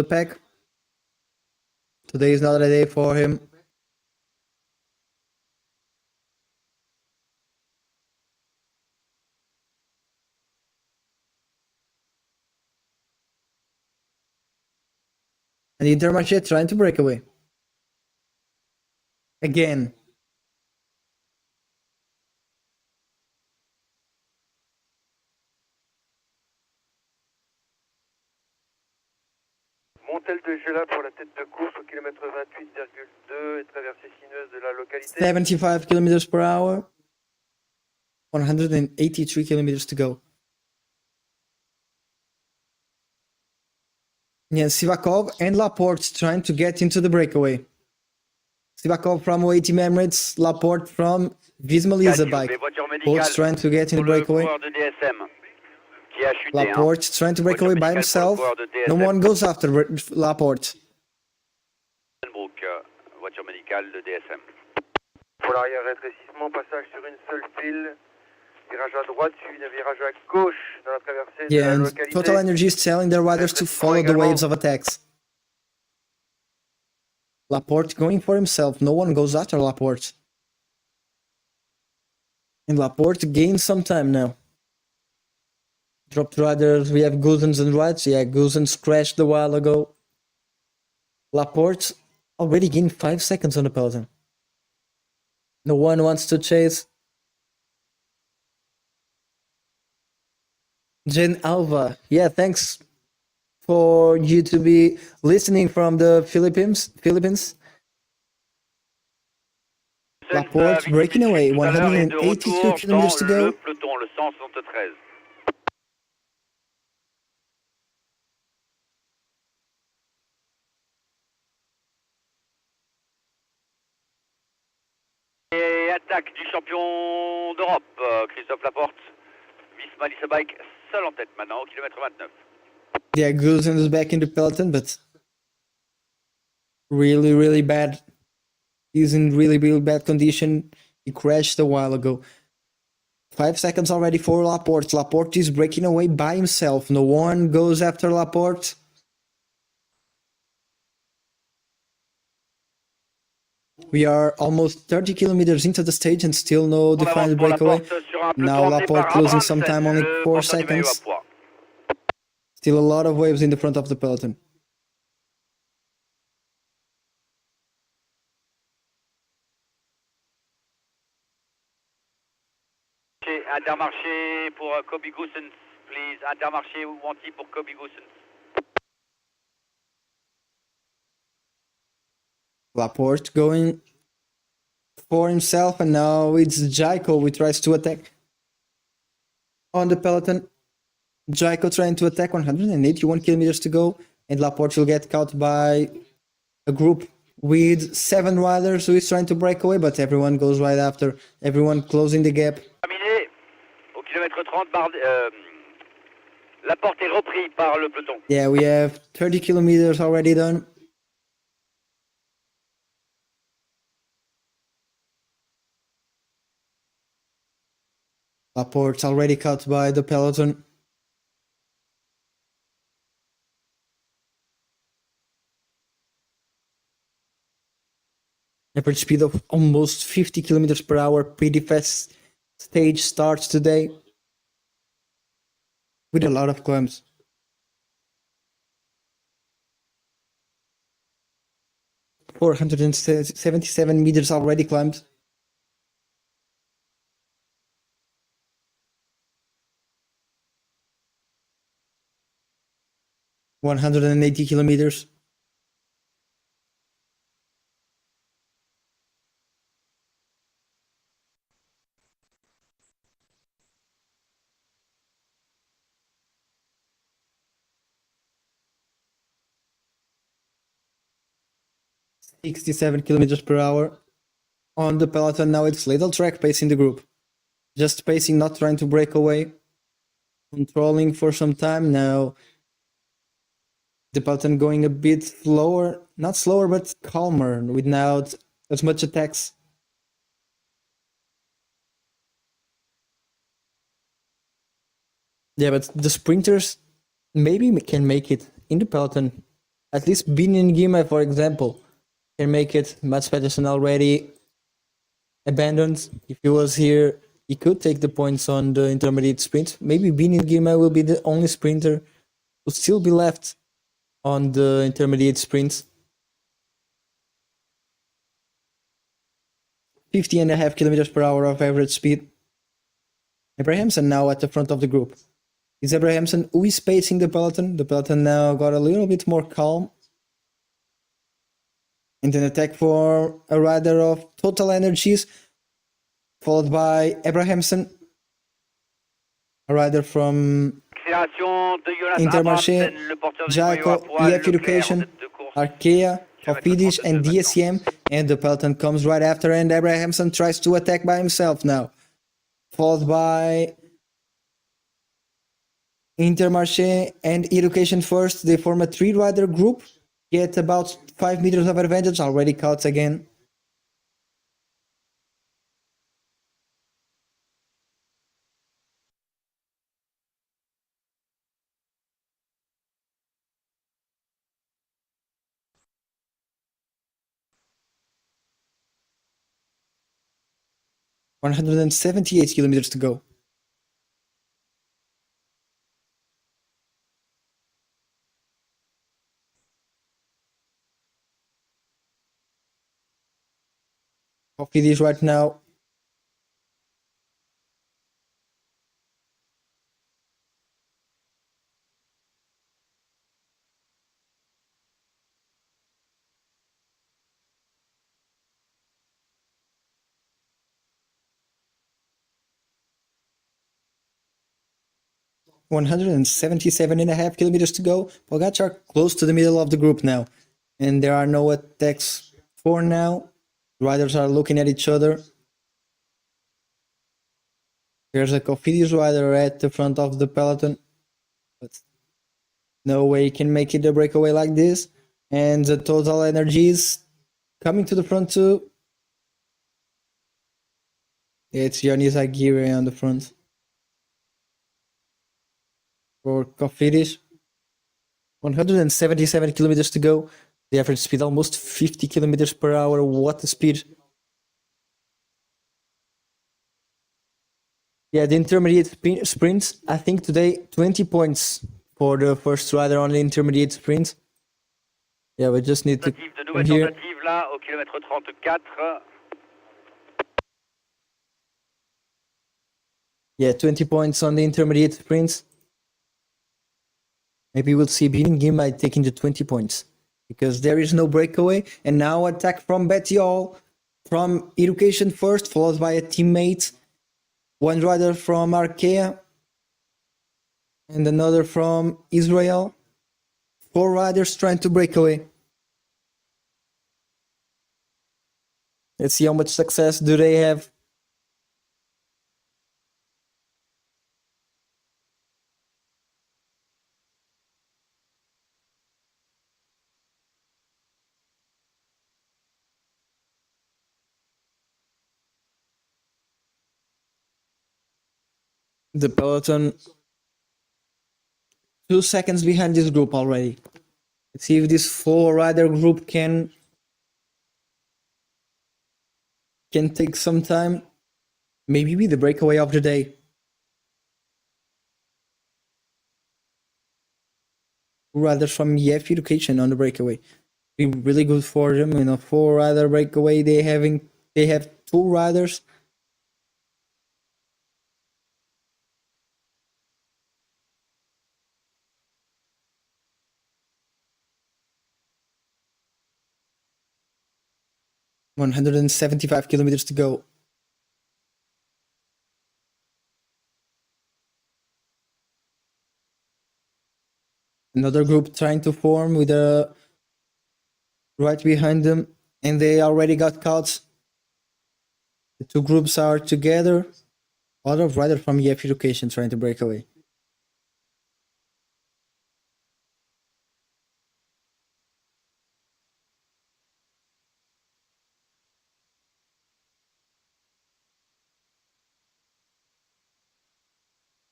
pack. Today is not a day for him. And the Intermarché trying to break away. Again. Montel de Gela pour la tête de course au kilomètre 28,2 et traversée sinueuse de la localité. 75 kilometers per hour. 183 kilometers to go. Yeah, Sivakov and Laporte trying to get into the breakaway. Sivakov from OATM Emirates, Laporte from Visma Lease bike. Both trying to get in the breakaway. Laporte trying to break away by himself. No one goes after Laporte. Voiture médicale de DSM. Pour l'arrière rétrécissement, passage sur une seule file. Virage à droite, suivi d'un virage à gauche dans la traversée de la Yeah, and localité. Total Energy is telling their riders to follow the waves of attacks. Laporte going for himself. No one goes after Laporte. And Laporte gains some time now. Dropped riders. We have Guzens and Rides. Yeah, Guzens crashed a while ago. Laporte already gained 5 seconds on the peloton. No one wants to chase. Jen Alva. Yeah, thanks for you to be listening from the Philippines. Laporte breaking away. 182 kilometers to go. Le peloton, le 173. attaque du champion d'Europe, Christophe Laporte. Visma Lisa Bike, seul en tête maintenant, au kilomètre 29. Yeah, Guzan is back in the peloton, but really bad. He's in really bad condition. He crashed a while ago. 5 seconds already for Laporte. Laporte is breaking away by himself. No one goes after Laporte. We are almost 30 kilometers into the stage and still no defined breakaway. Now Laporte losing some time, only 4 seconds. Still a lot of waves in the front of the peloton. Intermarché pour Kobe Goossens, please. Intermarché Wanty pour Kobe Goossens. Laporte going for himself, and now it's Jaiko who tries to attack on the peloton. Jaiko trying to attack, 181 kilometers to go, and Laporte will get caught by a group with 7 riders who is trying to break away, but everyone goes right after, everyone closing the gap. Terminé, au kilomètre 30, Laporte est repris par le peloton. Yeah, we have 30 kilometers already done. Laporte's already caught by the peloton. Average speed of almost 50 kilometers per hour. Pretty fast stage starts today with a lot of climbs. ...477 meters already climbed. ...180 kilometers. ...67 kilometers per hour on the peloton. Now it's little track pacing the group. Just pacing, not trying to break away. Controlling for some time now. The peloton going a bit slower, not slower, but calmer, without as much attacks. Yeah, but the sprinters maybe can make it in the peloton. At least Binion Gima, for example, can make it. Mats Pedersen already abandoned. If he was here, he could take the points on the intermediate sprint. Maybe Binion Gima will be the only sprinter who still be left on the intermediate sprints. 50.5 kilometers per hour of average speed. Abrahamsen now at the front of the group. Is Abrahamsen who is pacing the peloton? The peloton now got a little bit more calm. And an attack for a rider of Total Energies, followed by Abrahamsen, a rider from Intermarché, Jaiko, EF Education, Arkea, Cofidis, and DSM, and the peloton comes right after, and Abrahamsen tries to attack by himself now, followed by Intermarché and Education first. They form a 3-rider group, get about 5 meters of advantage, already caught again. ...178 kilometers to go. Cofidis right now. ...177.5 kilometers to go. Pogacar close to the middle of the group now. And there are no attacks for now. Riders are looking at each other. There's a Cofidis rider at the front of the peloton, but no way he can make it a breakaway like this. And the total energy is coming to the front too. It's Giannis Aguirre on the front for Cofidis. 177 kilometers to go. The average speed almost 50 kilometers per hour. What a speed! Yeah, the intermediate sprints. I think today 20 points for the first rider on the intermediate sprint. Yeah, we just need to Tentative de come nouvelle here. tentative là, au kilomètre 34. Yeah, 20 points on the intermediate sprints. Maybe we'll see Beating by taking the 20 points because there is no breakaway. And now attack from Bettiol from Education first, followed by a teammate. One rider from Arkea and another from Israel. 4 riders trying to break away. Let's see how much success do they have. The peloton 2 seconds behind this group already. Let's see if this 4 rider group can take some time. Maybe be the breakaway of the day. Riders from EF Education on the breakaway. Be really good for them. 4 rider breakaway. They have 2 riders. $175 kilometers to go. Another group trying to form with a right behind them, and they already got caught. The 2 groups are together. A lot of riders from EF Education trying to break away.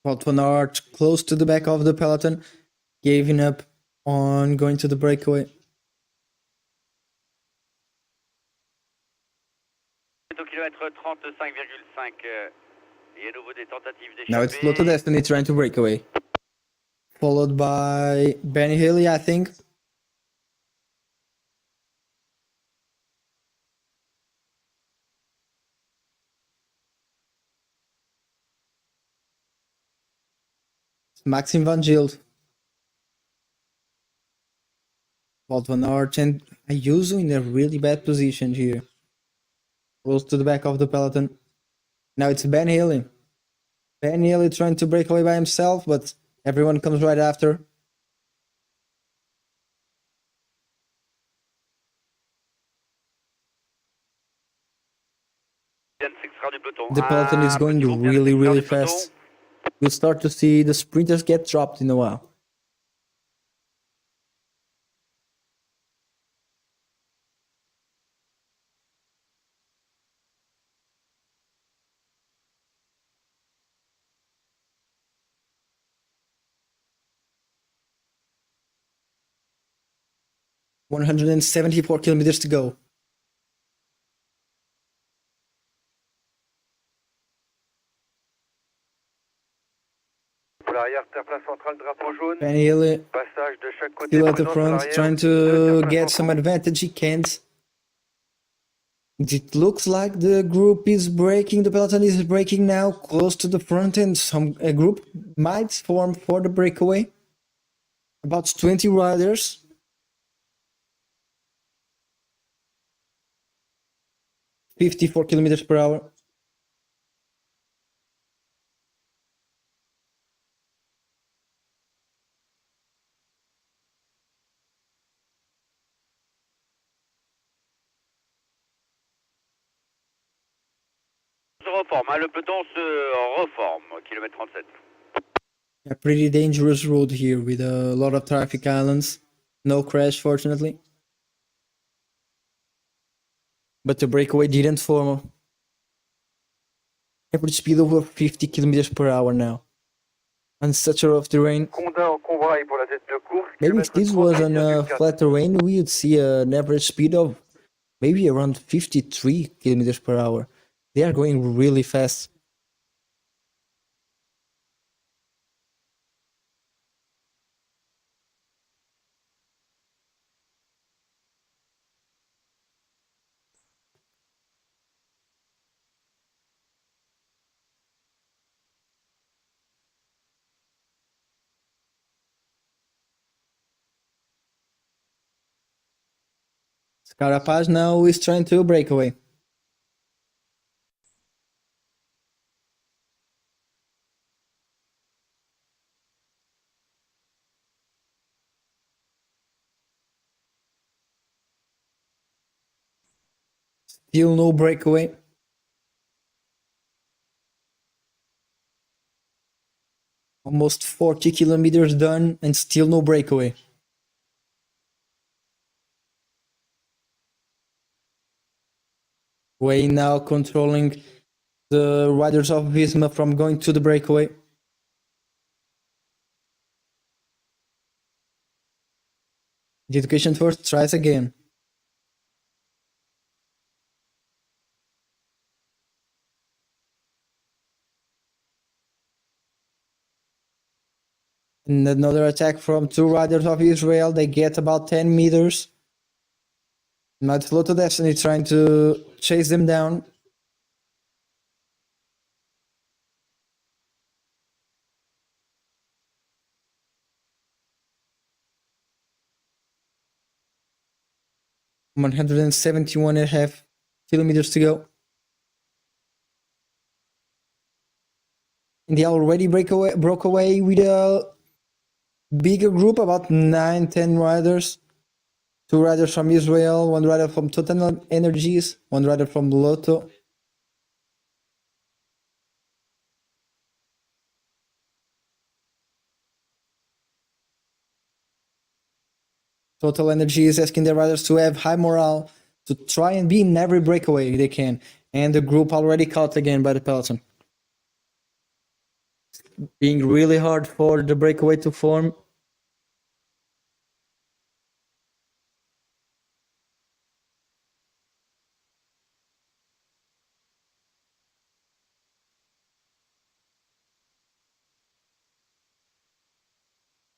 Wout van Aert close to the back of the peloton, giving up on going to the breakaway. Au kilomètre 35,5. Et à nouveau des tentatives d'échapper. Now it's Lotto Destiny trying to break away. Followed by Benny Haley, I think. Maxim van Gilt. Wout van Aert and Ayuso in a really bad position here. Close to the back of the peloton. Now it's Ben Haley. Ben Haley trying to break away by himself, but everyone comes right after. The peloton is going really, really fast. We'll start to see the sprinters get dropped in a while. $174 kilometers to go. Pour l'arrière, terre-plein central, drapeau jaune. Ben Haley Passage de chaque côté. still at the prudence front, sur l'arrière. trying Deux to terre-plein get some centraux. advantage. He can't. It looks like the group is breaking. The peloton is breaking now, close to the front, and a group might form for the breakaway. About 20 riders. $54 kilometers per hour. se reforme, hein. Le peloton se reforme, kilomètre 37. A pretty dangerous road here with a lot of traffic islands. No crash, fortunately. But the breakaway didn't form. Average speed over 50 kilometers per hour now. On such a rough terrain. Condin en convoi pour la tête de course. Maybe if this was on a flat terrain, we would see an average speed of maybe around 53 kilometers per hour. They are going really fast. Carapaz now is trying to break away. Still no breakaway. Almost 40 kilometers done and still no breakaway. Way now controlling the riders of Visma from going to the breakaway. The education first tries again. And another attack from two riders of Israel. They get about 10 meters. Now it's Lotto Destiny trying to chase them down. $171.5 kilometers to go. And they already broke away with a bigger group, about 9-10 riders. Two riders from Israel, one rider from Total Energies, one rider from Lotto. Total Energy is asking the riders to have high morale, to try and be in every breakaway they can. And the group already caught again by the peloton. Being really hard for the breakaway to form.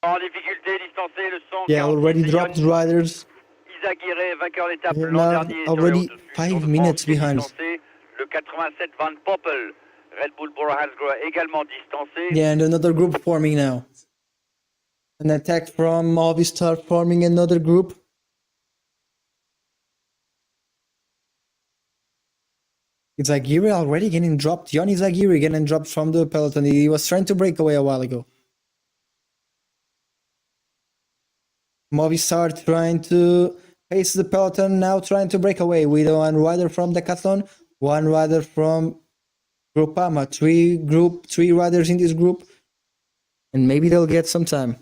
En difficulté, distancé, le 100. Yeah, already dropped riders. Isaac Guiré, vainqueur d'étape They're l'an now dernier. Sur les already hautes du 5 Tour de minutes France, qui est behind. distancé. Le 87 Van Poppel, Red Bull Bora Hansgrohe également distancé. Yeah, and another group forming now. An attack from Movistar forming another group. Izagiri already getting dropped. Yon Izagiri getting dropped from the peloton. He was trying to break away a while ago. Movistar trying to pace the peloton, now trying to break away with one rider from Decathlon, one rider from Groupama, three riders in this group, and maybe they'll get some time.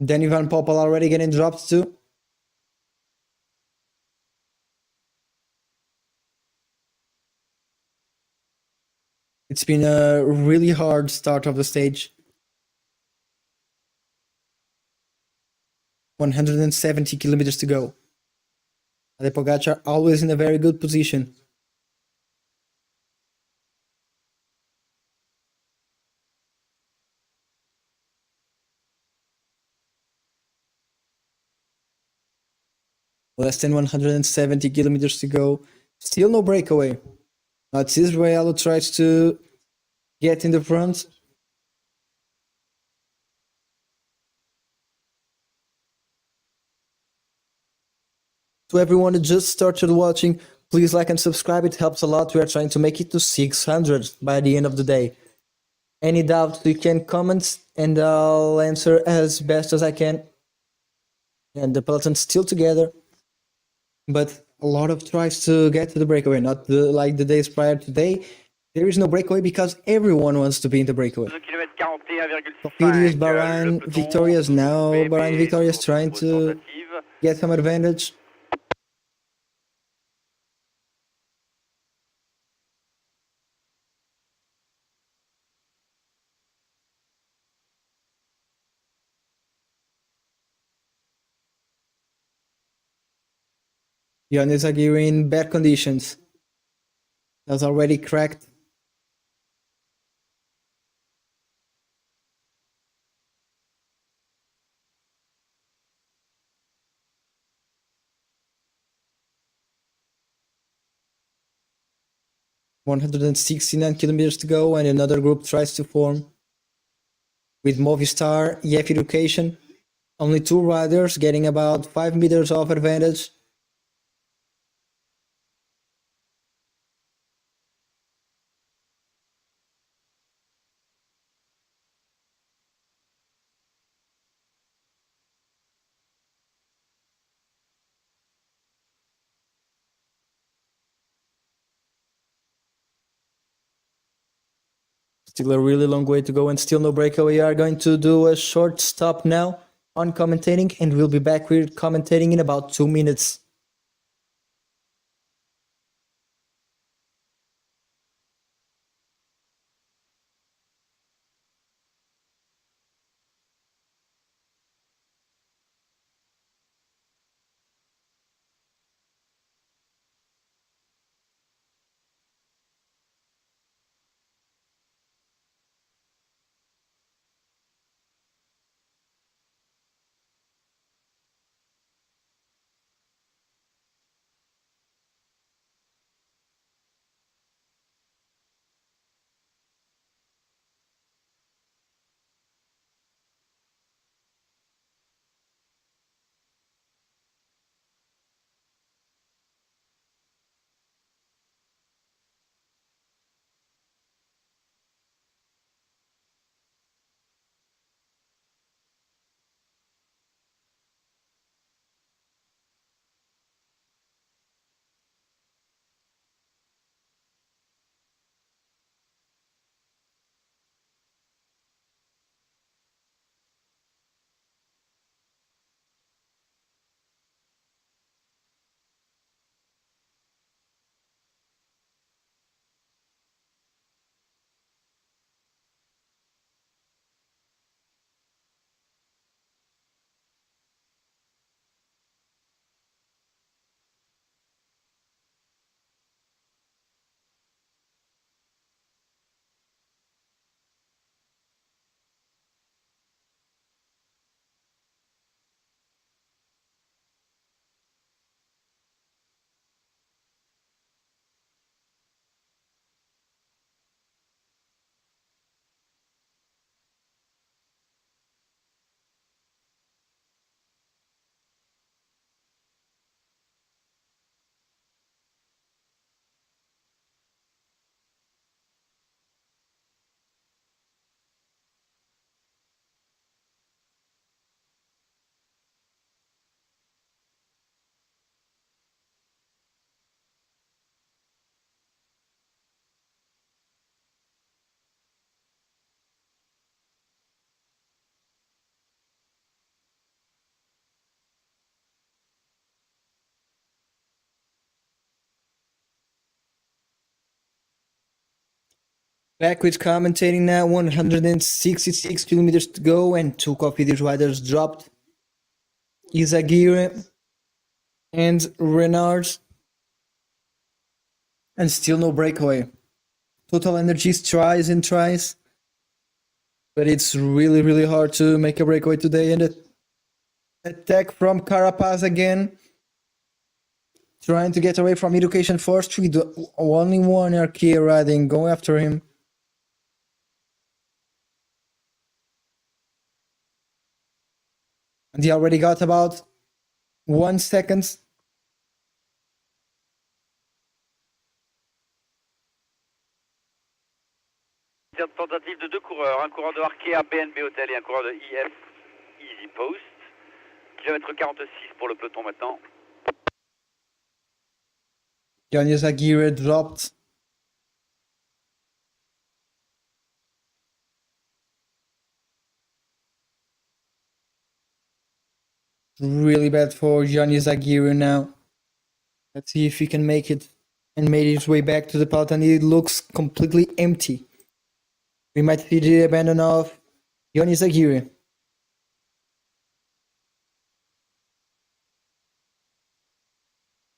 Danny Van Poppel already getting dropped too. It's been a really hard start of the stage. 170 kilometers to go. The Pogacar always in a very good position. Less than 170 kilometers to go. Still no breakaway. Now it's Israel who tries to get in the front. To everyone who just started watching, please like and subscribe. It helps a lot. We are trying to make it to 600 by the end of the day. Any doubts, you can comment and I'll answer as best as I can. And the peloton's still together. But a lot of tries to get to the breakaway, not like the days prior today. There is no breakaway because everyone wants to be in the breakaway. 2 km 41,5. Cofidis, Bahrain, Victorious now. Bahrain Victorious trying to get some advantage. Jonas Aguirre in bad conditions. That's already cracked. .169 kilometers to go, and another group tries to form with Movistar, EF Education. Only 2 riders getting about 5 meters of advantage. Still a really long way to go and still no breakaway. We are going to do a short stop now on commentating, and we'll be back with commentating in about 2 minutes. Back with commentating now, 166 kilometers to go, and 2 Cofidis riders dropped. Izaguirre and Renard. And still no breakaway. Total Energies tries and tries. But it's really, really hard to make a breakaway today. And attack from Carapaz again. Trying to get away from Education Forestry. Only one Archaea riding, going after him. And he already got about 1 second. Tentative de 2 coureurs, un coureur de Arkea BNB Hotel et un coureur de IF Easy Post. Kilomètre 46 pour le peloton maintenant. Jonas Aguirre dropped. Really bad for Jonas Aguirre now. Let's see if he can make it and made his way back to the peloton. It looks completely empty. We might see the abandon of Jonas Aguirre.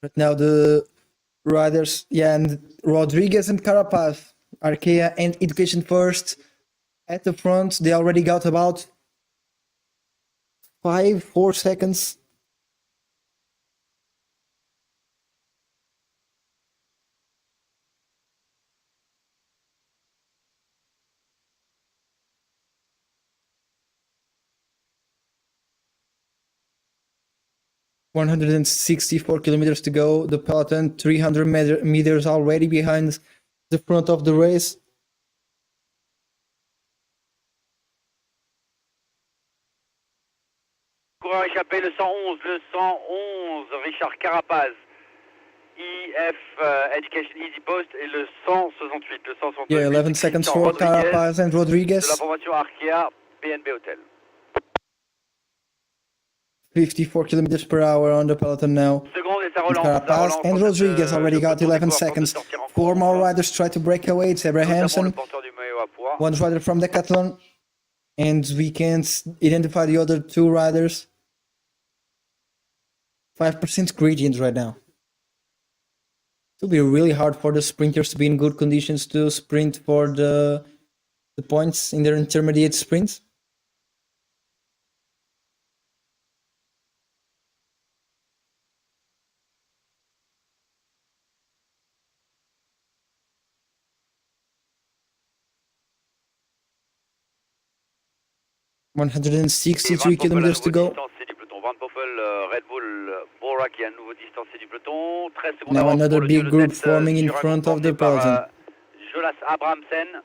But now the riders, and Rodriguez and Carapaz, Arkea and Education First at the front. They already got about 4 seconds. $164 kilometers to go. The peloton 300 meters already behind the front of the race. Coureur échappé, le 111, Richard Carapaz. EF Education Easy Post et le 168. Le 168. Yeah, 11 seconds for Carapaz and Rodriguez. De la formation Arkea, BNB Hotel. 54 kilometers per hour on the peloton now. Seconde et ça And relance. Carapaz and Rodriguez already got 11 seconds. 4 more riders try to break away. It's Abrahamson, one rider from Decathlon, and we can't identify the other 2 riders. 5% gradient right now. It will be really hard for the sprinters to be in good conditions to sprint for the points in their intermediate sprints. $163 kilometers to go. Red Bull, Bora qui est à nouveau distancé du peloton. 13 secondes Now d'avance another pour le big duel group de tête, forming in Jura front of the porté par, peloton. Jonas Abrahamsen.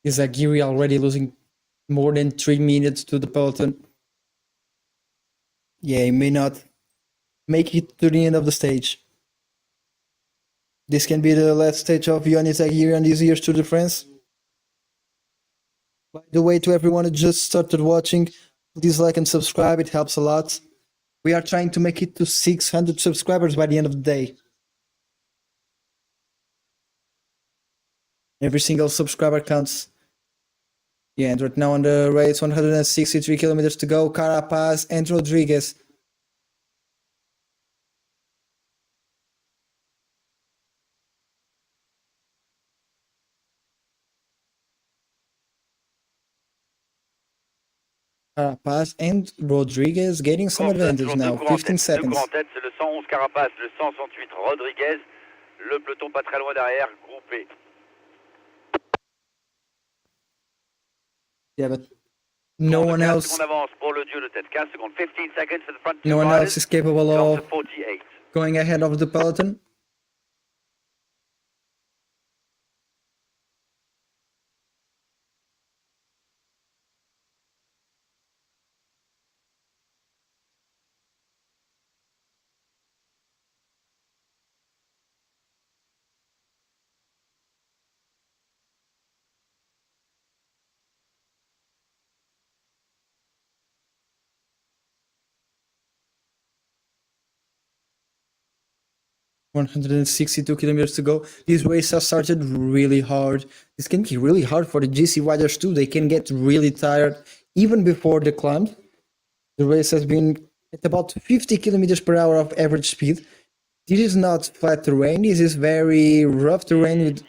Is Aguirre already losing more than 3 minutes to the peloton? Yeah, he may not make it to the end of the stage. This can be the last stage of Jonas Aguirre on this year's Tour de France. By the way, to everyone who just started watching, please like and subscribe, it helps a lot. We are trying to make it to 600 subscribers by the end of the day. Every single subscriber counts. Yeah, and right now on the race, 163 kilometers to go. Carapaz and Rodriguez. Carapaz and Rodriguez getting some advantage now. 15 seconds. En tête, c'est le 111 Carapaz, le 168 Rodriguez. Le peloton pas très loin derrière, groupé. Yeah, but no one 15 else. secondes d'avance pour le duel de tête. 15 secondes. 15 seconds for the front two No one riders. else is capable Down to of 48. going ahead of the peloton. $162 kilometers to go. This race has started really hard. This can be really hard for the GC riders too. They can get really tired even before the climb. The race has been at about 50 kilometers per hour of average speed. This is not flat terrain. This is very rough terrain with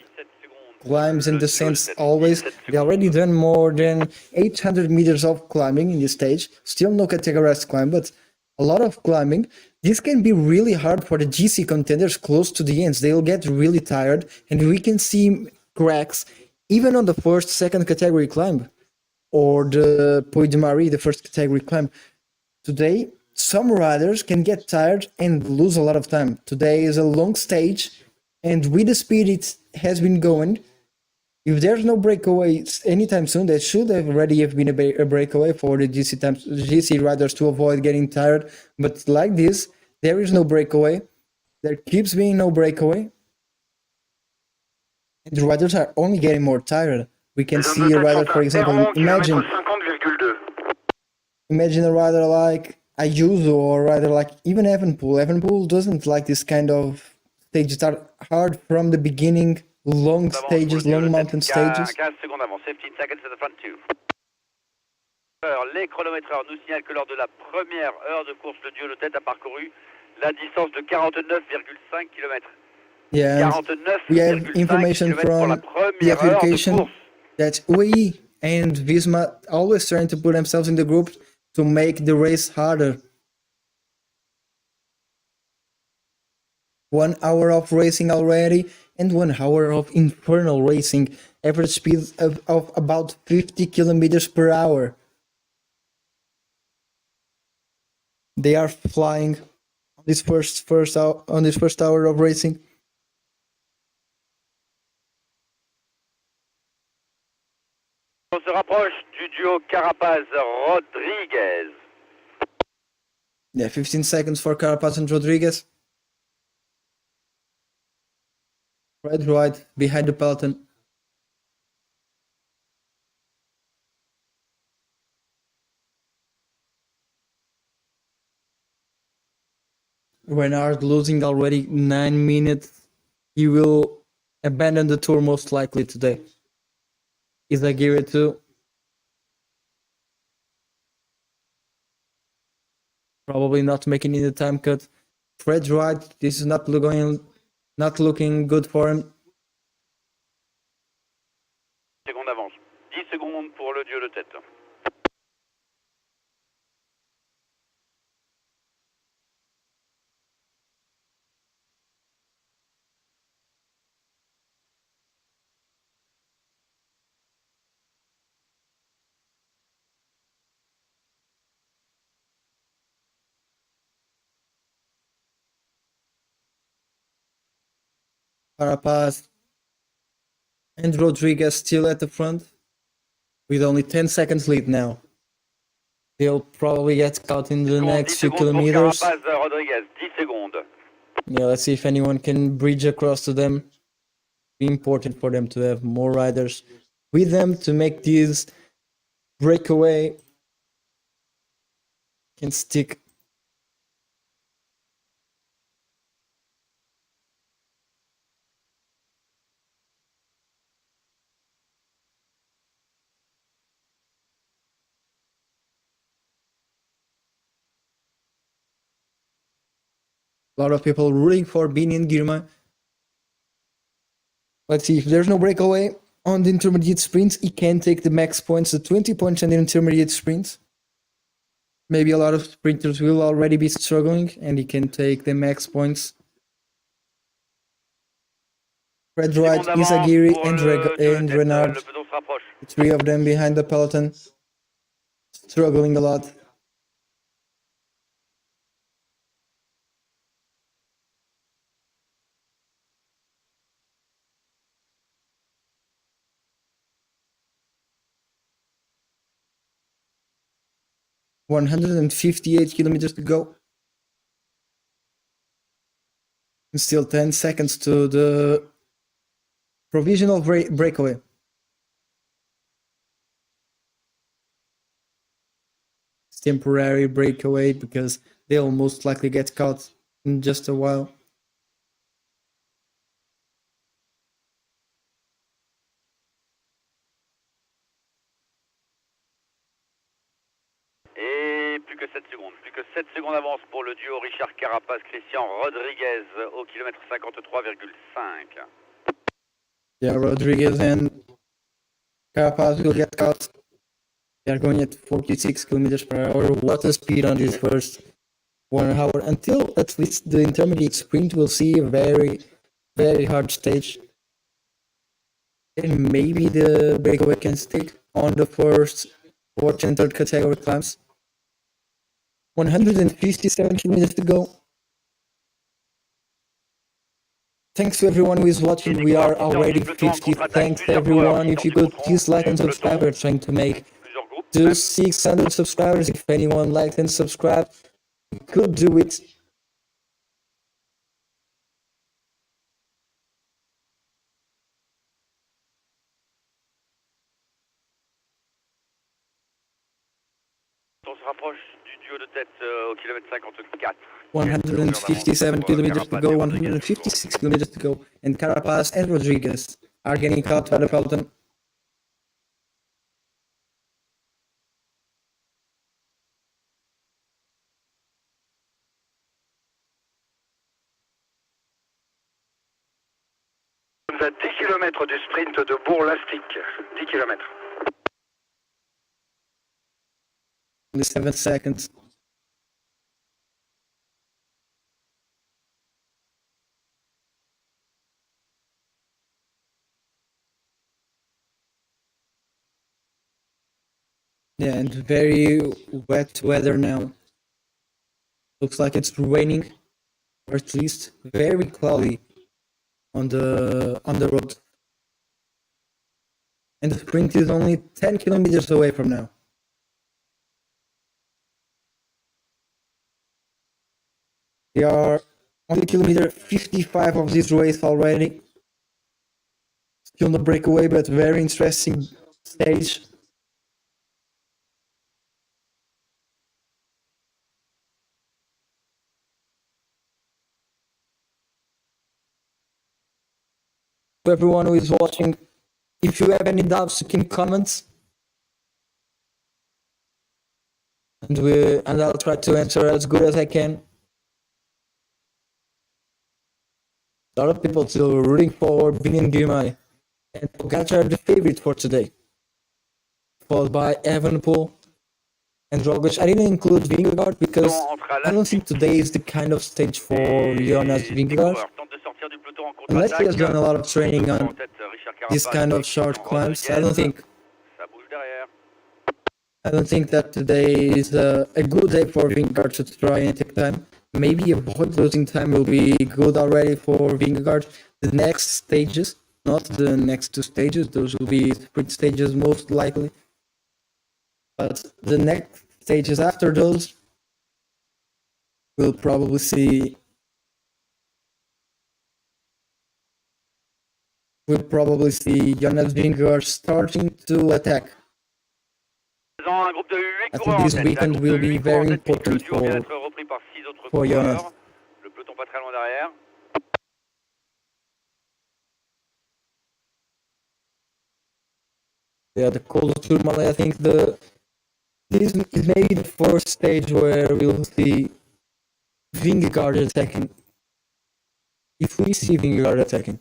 climbs and descents always. They already done more than 800 meters of climbing in this stage. Still no categorized climb, but a lot of climbing. This can be really hard for the GC contenders close to the ends. They'll get really tired, and we can see cracks even on the first, second category climb, or the Puy de Marie, the first category climb. Today, some riders can get tired and lose a lot of time. Today is a long stage, and with the speed it has been going, if there's no breakaway anytime soon, there should have already have been a breakaway for the GC riders to avoid getting tired. But like this, there is no breakaway. There keeps being no breakaway. And the riders are only getting more tired. We can see a rider, for example, imagine a rider like Ayuso or a rider like even Evenepoel. Evenepoel doesn't like this kind of stages that are hard from the beginning. Long stages, long mountain stages. 15 secondes d'avance, 15 seconds to the front two. Les chronométreurs nous signalent que lors de la première heure de course, le duo de tête a parcouru la distance de 49,5 km. Yeah, we have information from the application that UAE and Visma always trying to put themselves in the group to make the race harder. 1 hour of racing already and 1 hour of infernal racing, average speed of about 50 kilometers per hour. They are flying on this first hour of racing. On se rapproche du duo Carapaz-Rodriguez. Yeah, 15 seconds for Carapaz and Rodriguez. Fred Wright behind the peloton. Renard losing already 9 minutes. He will abandon the tour most likely today. Izagirre too. Probably not making it a time cut. Fred Wright, this is not looking good for him. Secondes d'avance. 10 secondes pour le duo de tête. Carapaz and Rodriguez still at the front with only 10 seconds lead now. They'll probably get caught in the next few kilometers. Carapaz-Rodriguez, 10 secondes. Yeah, let's see if anyone can bridge across to them. Be important for them to have more riders with them to make this breakaway can stick. A lot of people rooting for Bini and Girma. Let's see if there's no breakaway on the intermediate sprints. He can take the max points, the 20 points on the intermediate sprints. Maybe a lot of sprinters will already be struggling and he can take the max points. Fred Wright, Izagirre and Renard. The three of them behind the peloton. Struggling a lot. $158 kilometers to go. And still 10 seconds to the provisional breakaway. It's temporary breakaway because they'll most likely get caught in just a while. Et plus que 7 secondes. Plus que 7 secondes d'avance pour le duo Richard Carapaz-Christian Rodriguez au kilomètre 53,5. Yeah, Rodriguez and Carapaz will get caught. They are going at 46 kilometers per hour. What a speed on this first 1 hour. Until at least the intermediate sprint, we'll see a very, very hard stage. And maybe the breakaway can stick on the first, fourth, and third category climbs. 157 kilometers to go. Thanks to everyone who is watching. We are already 50. Thanks everyone. If you could please like and subscribe. We're trying to make to 600 subscribers. If anyone likes and subscribe, we could do it. On se rapproche du duo de tête au kilomètre 54. 157 kilometers to go, 156 kilometers to go, and Carapaz and Rodriguez are getting caught by the peloton. Nous sommes à 10 km du sprint de Bourg-Lastic. 10 km. Only 7 seconds. Yeah, and very wet weather now. Looks like it's raining, or at least very cloudy on the road. And the sprint is only 10 kilometers away from now. We are on the kilometer 55 of this race already. Still no breakaway, but very interesting stage. To everyone who is watching, if you have any doubts, you can comment, and I'll try to answer as good as I can. A lot of people still rooting for Vingegaard and Pogacar are the favorite for today, followed by Evenepoel and Roglic. I didn't include Vingegaard because I don't think today is the kind of stage for Jonas Vingegaard. Unless he has done a lot of training on this kind of short climbs, I don't think that today is a good day for Vingegaard to try and take time. Maybe a board losing time will be good already for Vingegaard. The next stages, not the next 2 stages, those will be sprint stages most likely. But the next stages after those, we'll probably see Jonas Vingegaard starting to attack. I think this weekend will be very important for Jonas. Le peloton pas très loin derrière. Yeah, the Col du Tourmalet, I think this is maybe the first stage where we'll see Vingegaard attacking. If we see Vingegaard attacking.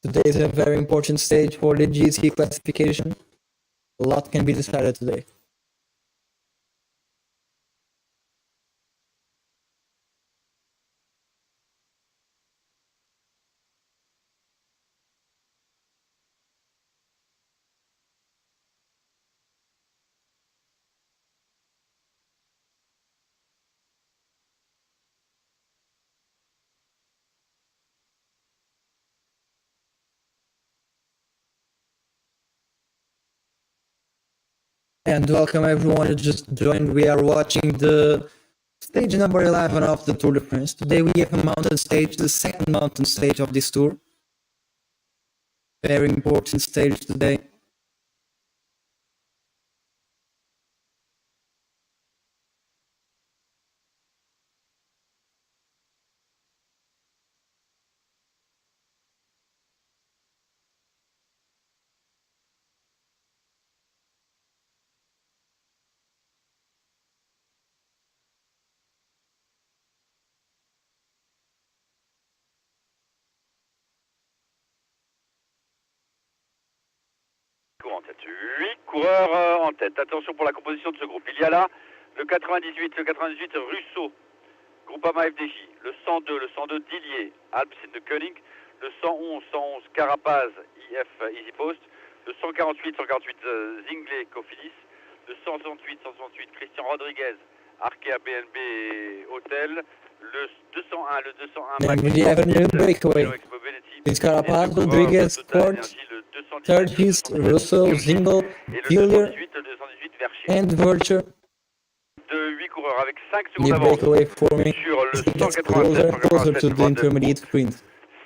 Today is a very important stage for the GC classification. A lot can be decided today. And welcome everyone who just joined. We are watching the stage number 11 of the Tour de France. Today we have a mountain stage, the second mountain stage of this tour. Very important stage today. En tête. 8 coureurs en tête. Attention pour la composition de ce groupe. Il y a là le 98 Russo, Groupama FDJ, le 102 Dillier, Alpecin de Koenig, le 111 Carapaz IF Easy Post, le 148 Zinglé Cofidis, le 168, Christian Rodriguez, Arkea BNB Hotel, le 201, Number 11, Breakaway. It's Carapaz, Rodriguez, Ford. Third is Russell, Zingle, et le Hillier, 218, Vercher. and Virtue. De 8 coureurs avec 5 secondes The d'avance breakaway forming sur le as it gets 187, closer and closer to the 187 intermediate sprint.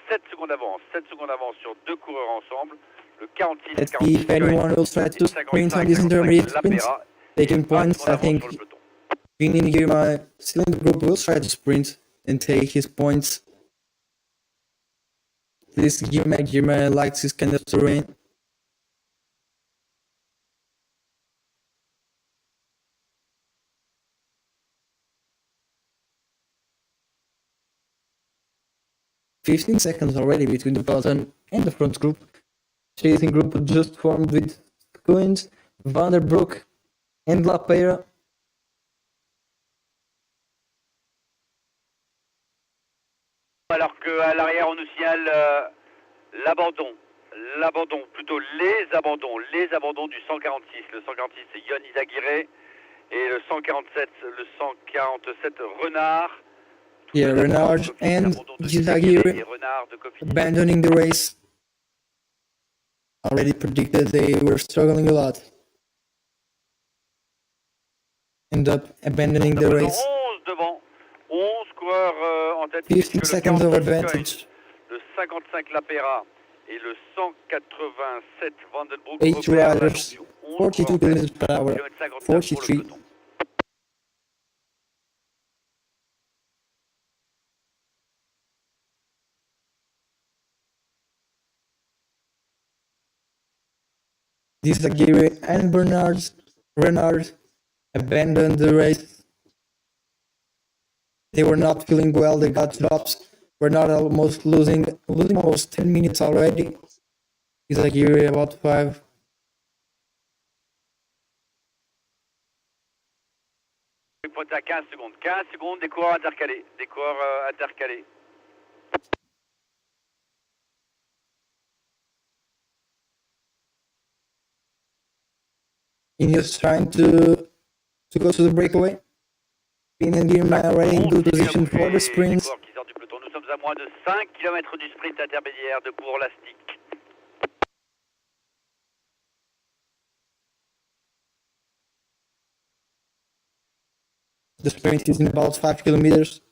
7 secondes d'avance sur 2 coureurs ensemble, le 46, Let's see if anyone will try to sprint on this intermediate sprint. Taking points, I think Vini Girma still in the group will try to sprint and take his points. This Girma likes this kind of terrain. "15 seconds already between the bottom and the front group. Chasing group just formed with Coins, Vanderbroek, and Lapera. Alors qu'à l'arrière, on nous signale l'abandon, plutôt les abandons du 146. Le 146, c'est Yon Izaguirre, et le 147, Renard. Yeah, Renard and Izaguirre abandoning the race. Already predicted they were struggling a lot. End up abandoning the race. 11 devant, 11 coureurs en tête. 15 seconds of advantage. Le 55 Lapera et le 187 Vandenbroek. 8 riders, 42 km per hour, 43. Izaguirre and Renard abandoned the race. They were not feeling well, they got drops. We're not almost losing almost 10 minutes already. Izaguirre about 5. Pointe à 15 secondes. 15 secondes, des coureurs intercalés. Ineos trying to go to the breakaway. Pin and Girma already in good position for the sprints. Nous sommes à moins de 5 km du sprint intermédiaire de Bourg-Lastic. The sprint is in about 5 kilometers.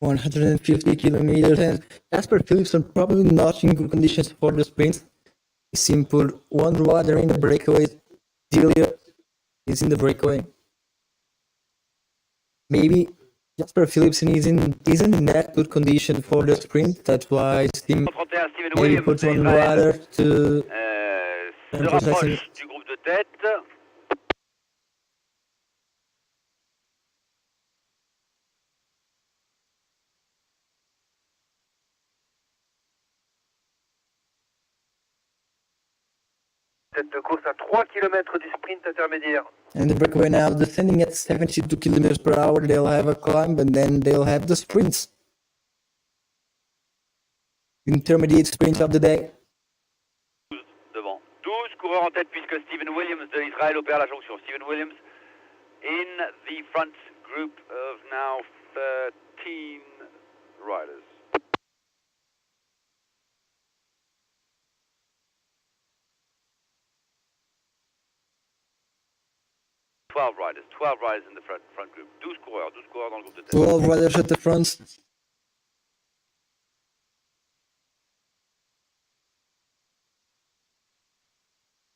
"150 kilometers, and Jasper Philipsen probably not in good conditions for the sprint. He seemed put one rider in the breakaway. Delia is in the breakaway. Maybe Jasper Philipsen isn't in that good condition for the sprint. That's why Steam maybe put one rider to Se rapproche du groupe de tête. Tête de course à 3 km du sprint intermédiaire. And the breakaway now descending at 72 kilometers per hour. They'll have a climb and then they'll have the sprints. Intermediate sprint of the day. Devant. 12 coureurs en tête puisque Steven Williams de Israël opère la jonction. Steven Williams in the front group of now 13 riders. Twelve riders in the front group. 12 coureurs dans le groupe de tête. 12 riders at the front.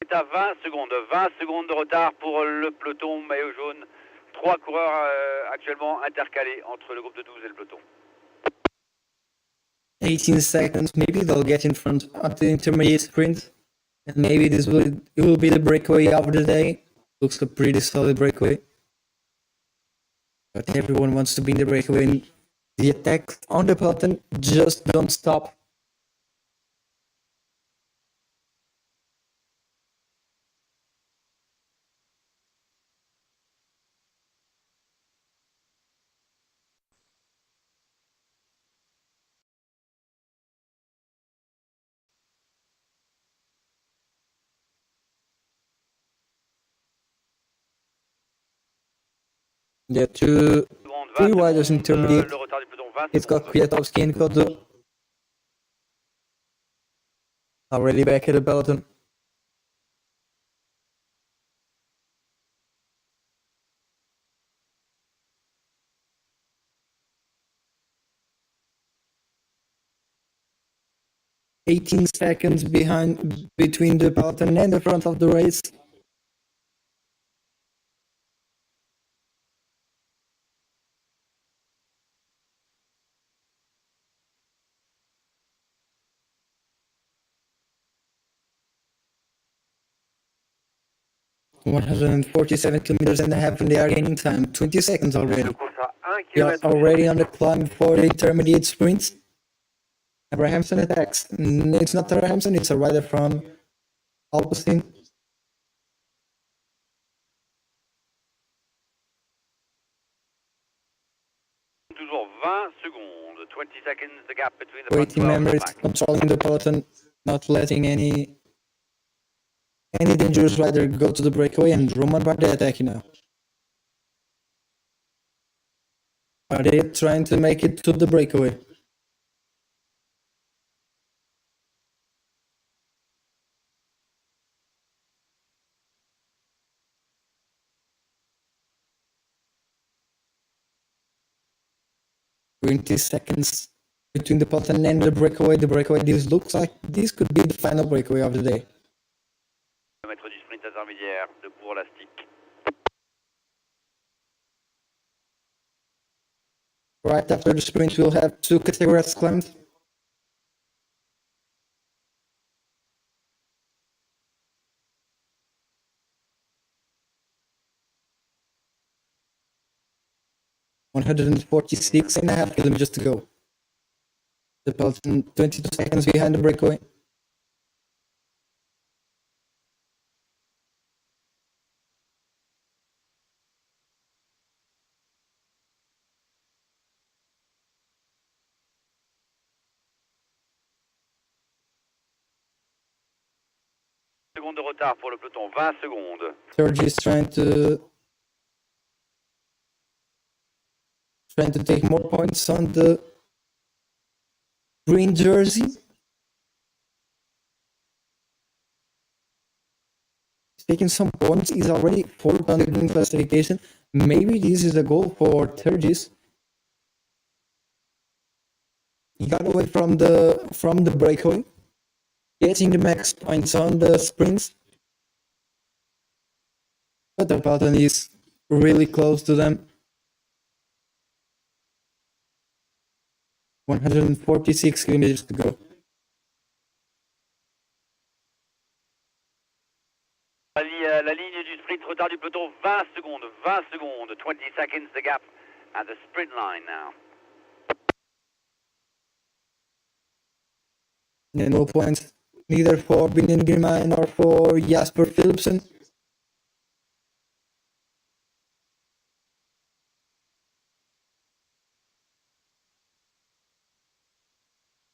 C'est à 20 secondes de retard pour le peloton maillot jaune. 3 coureurs actuellement intercalés entre le groupe de 12 et le peloton. 18 seconds. Maybe they'll get in front of the intermediate sprint. And maybe it will be the breakaway of the day. Looks a pretty solid breakaway. But everyone wants to be in the breakaway. The attacks on the button just don't stop. Yeah, three riders intermediate. Le retard du peloton 20 It's got secondes. Kwiatkowski and Kodu. Already back at the peloton. .18 seconds behind between the peloton and the front of the race. .147 kilometers and a half, and they are gaining time. 20 seconds already. De course à 1 We are km. already on the climb for the intermediate sprints. Abrahamson attacks. It's not Abrahamson, it's a rider from Alpecin. Toujours 20 secondes. 20 seconds the gap between the Great front team car and the members back. controlling the peloton, not letting any dangerous rider go to the breakaway, and Roman Bardet attacking now. Bardet trying to make it to the breakaway. .20 seconds between the peloton and the breakaway. The breakaway, this looks like this could be the final breakaway of the day. Kilomètre du sprint intermédiaire de pour Lastic. Right after the sprint, we'll have two categories climbed. .146.5 kilometers to go. The peloton 22 seconds behind the breakaway. Secondes de retard pour le peloton, 20 secondes. Sergi is trying to take more points on the green jersey. He's taking some points. He's already fourth on the green classification. Maybe this is a goal for Tergis. He got away from the breakaway, getting the max points on the sprints. But the peloton is really close to them. 146 kilometers to go. La ligne du sprint, retard du peloton, 20 secondes, 20 secondes, 20 seconds the gap at the sprint line now. And no points neither for Binion Girmay nor for Jasper Philipsen.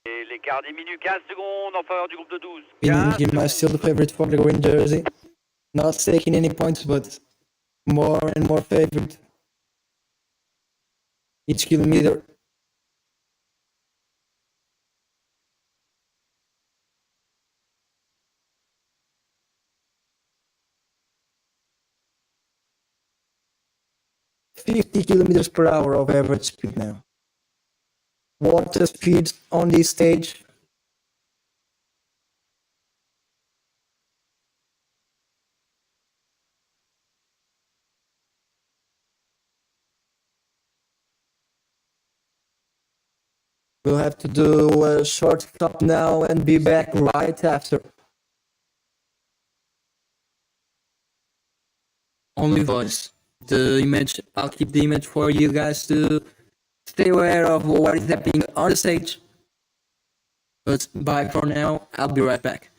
Et l'écart diminue, 15 secondes en faveur du groupe de 12. Binion 15 Girmay still the favorite for the green jersey. Not taking any points, but more and more favored each kilometer. .50 kilometers per hour of average speed now. What a speed on this stage. We'll have to do a short stop now and be back right after. Only voice. The image, I'll keep the image for you guys to stay aware of what is happening on the stage. But bye for now, I'll be right back.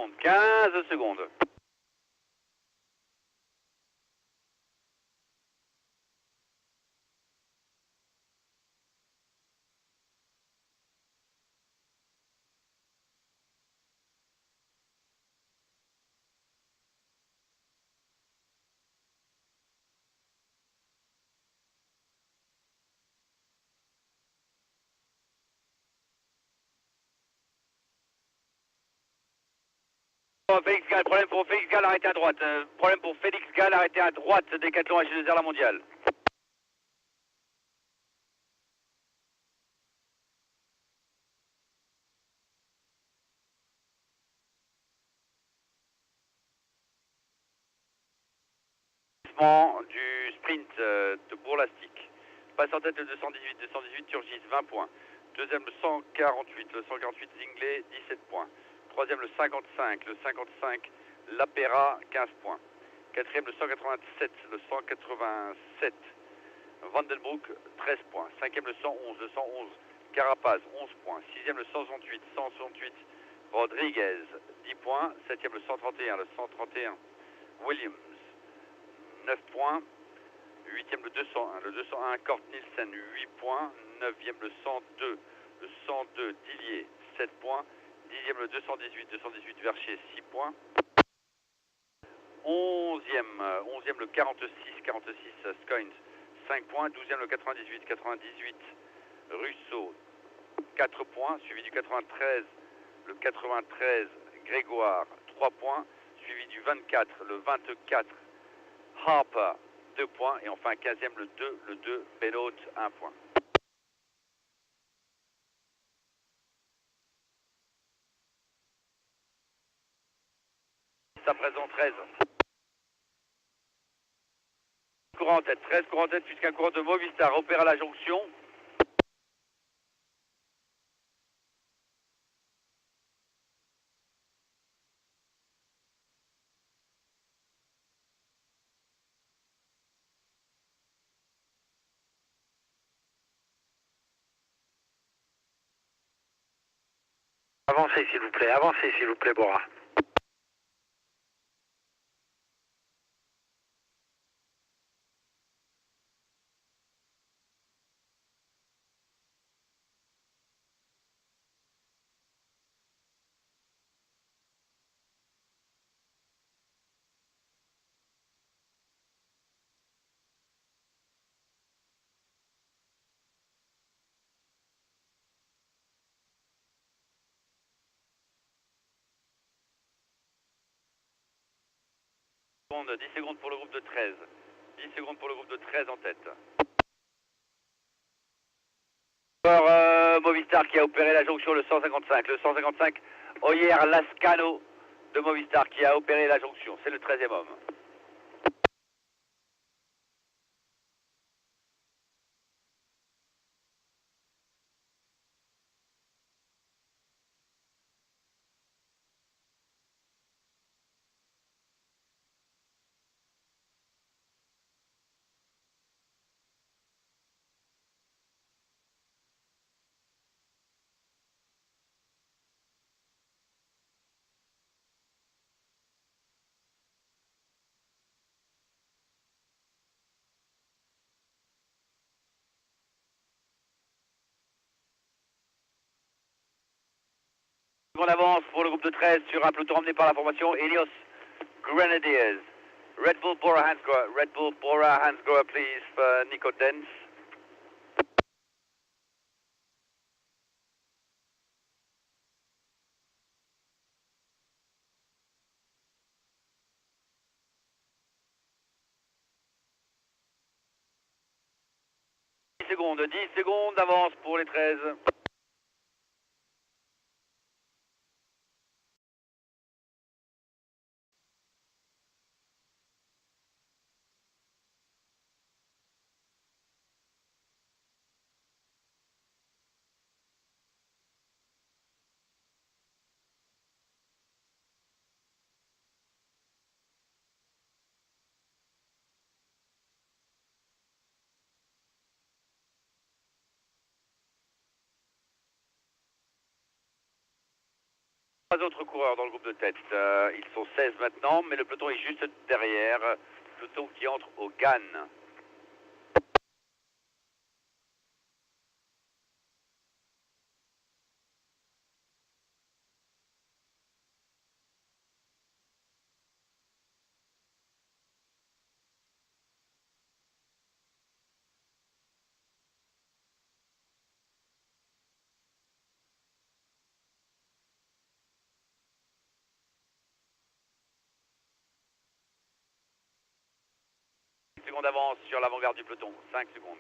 secondes. 15 secondes. Félix Gall, problème pour Félix Gall, arrêté à droite. Problème pour Félix Gall, arrêté à droite. Décathlon H2R la mondiale. Du sprint de Bourg-Lastic. Passe en tête le 218 Turgis, 20 points. Deuxième le 148 Zinglé, 17 points. Troisième le 55 Lapera, 15 points. Quatrième le 187 Vandenbroek, 13 points. Cinquième le 111 Carapaz, 11 points. Sixième le 168 Rodriguez, 10 points. Septième le 131 Williams, 9 points. 8e le 201 Kort Nielsen, 8 points. 9e le 102 Dillier, 7 points. 10e le 218 Vercher, 6 points. 11e le 46 Scoins, 5 points. 12e le 98 Russo, 4 points. Suivi du 93 Grégoire, 3 points. Suivi du 24 le 24 Harper, 2 points. Et enfin 15e le 2 Bellot, 1 point. À présent 13. Courant en tête, 13 courant en tête puisqu'un courant de Movistar opère à la jonction. Avancez s'il vous plaît, Bora. Secondes, 10 secondes pour le groupe de 13. 10 secondes pour le groupe de 13 en tête. Alors, Movistar qui a opéré la jonction, le 155 Oyer Lascano de Movistar qui a opéré la jonction. C'est le 13e homme. On avance pour le groupe de 13 sur un peloton emmené par la formation Helios Grenadiers. Red Bull Bora Hansgrohe, please, for Nico Dens. Dix secondes d'avance pour les 13. Trois autres coureurs dans le groupe de tête. Ils sont 16 maintenant, mais le peloton est juste derrière. Peloton qui entre au GAN. Secondes d'avance sur l'avant-garde du peloton. 5 secondes.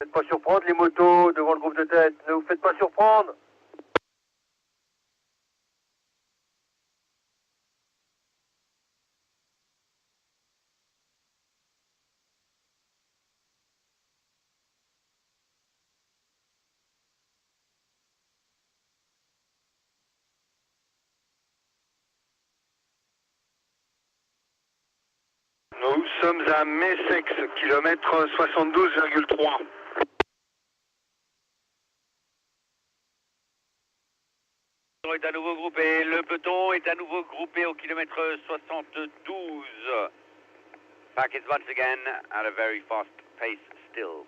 Ne faites pas surprendre les motos devant le groupe de tête. Ne vous faites pas surprendre. Nous sommes à Messex, kilomètre 72,3. Est à nouveau groupé. Le peloton est à nouveau groupé au kilomètre 72. Pack is once again at a very fast pace still.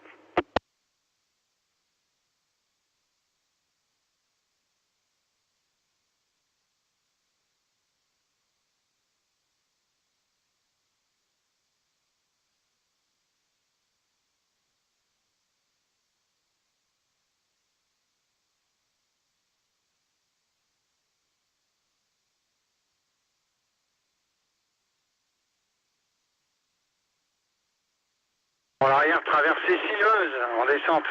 En arrière, traversée sinueuse en descente.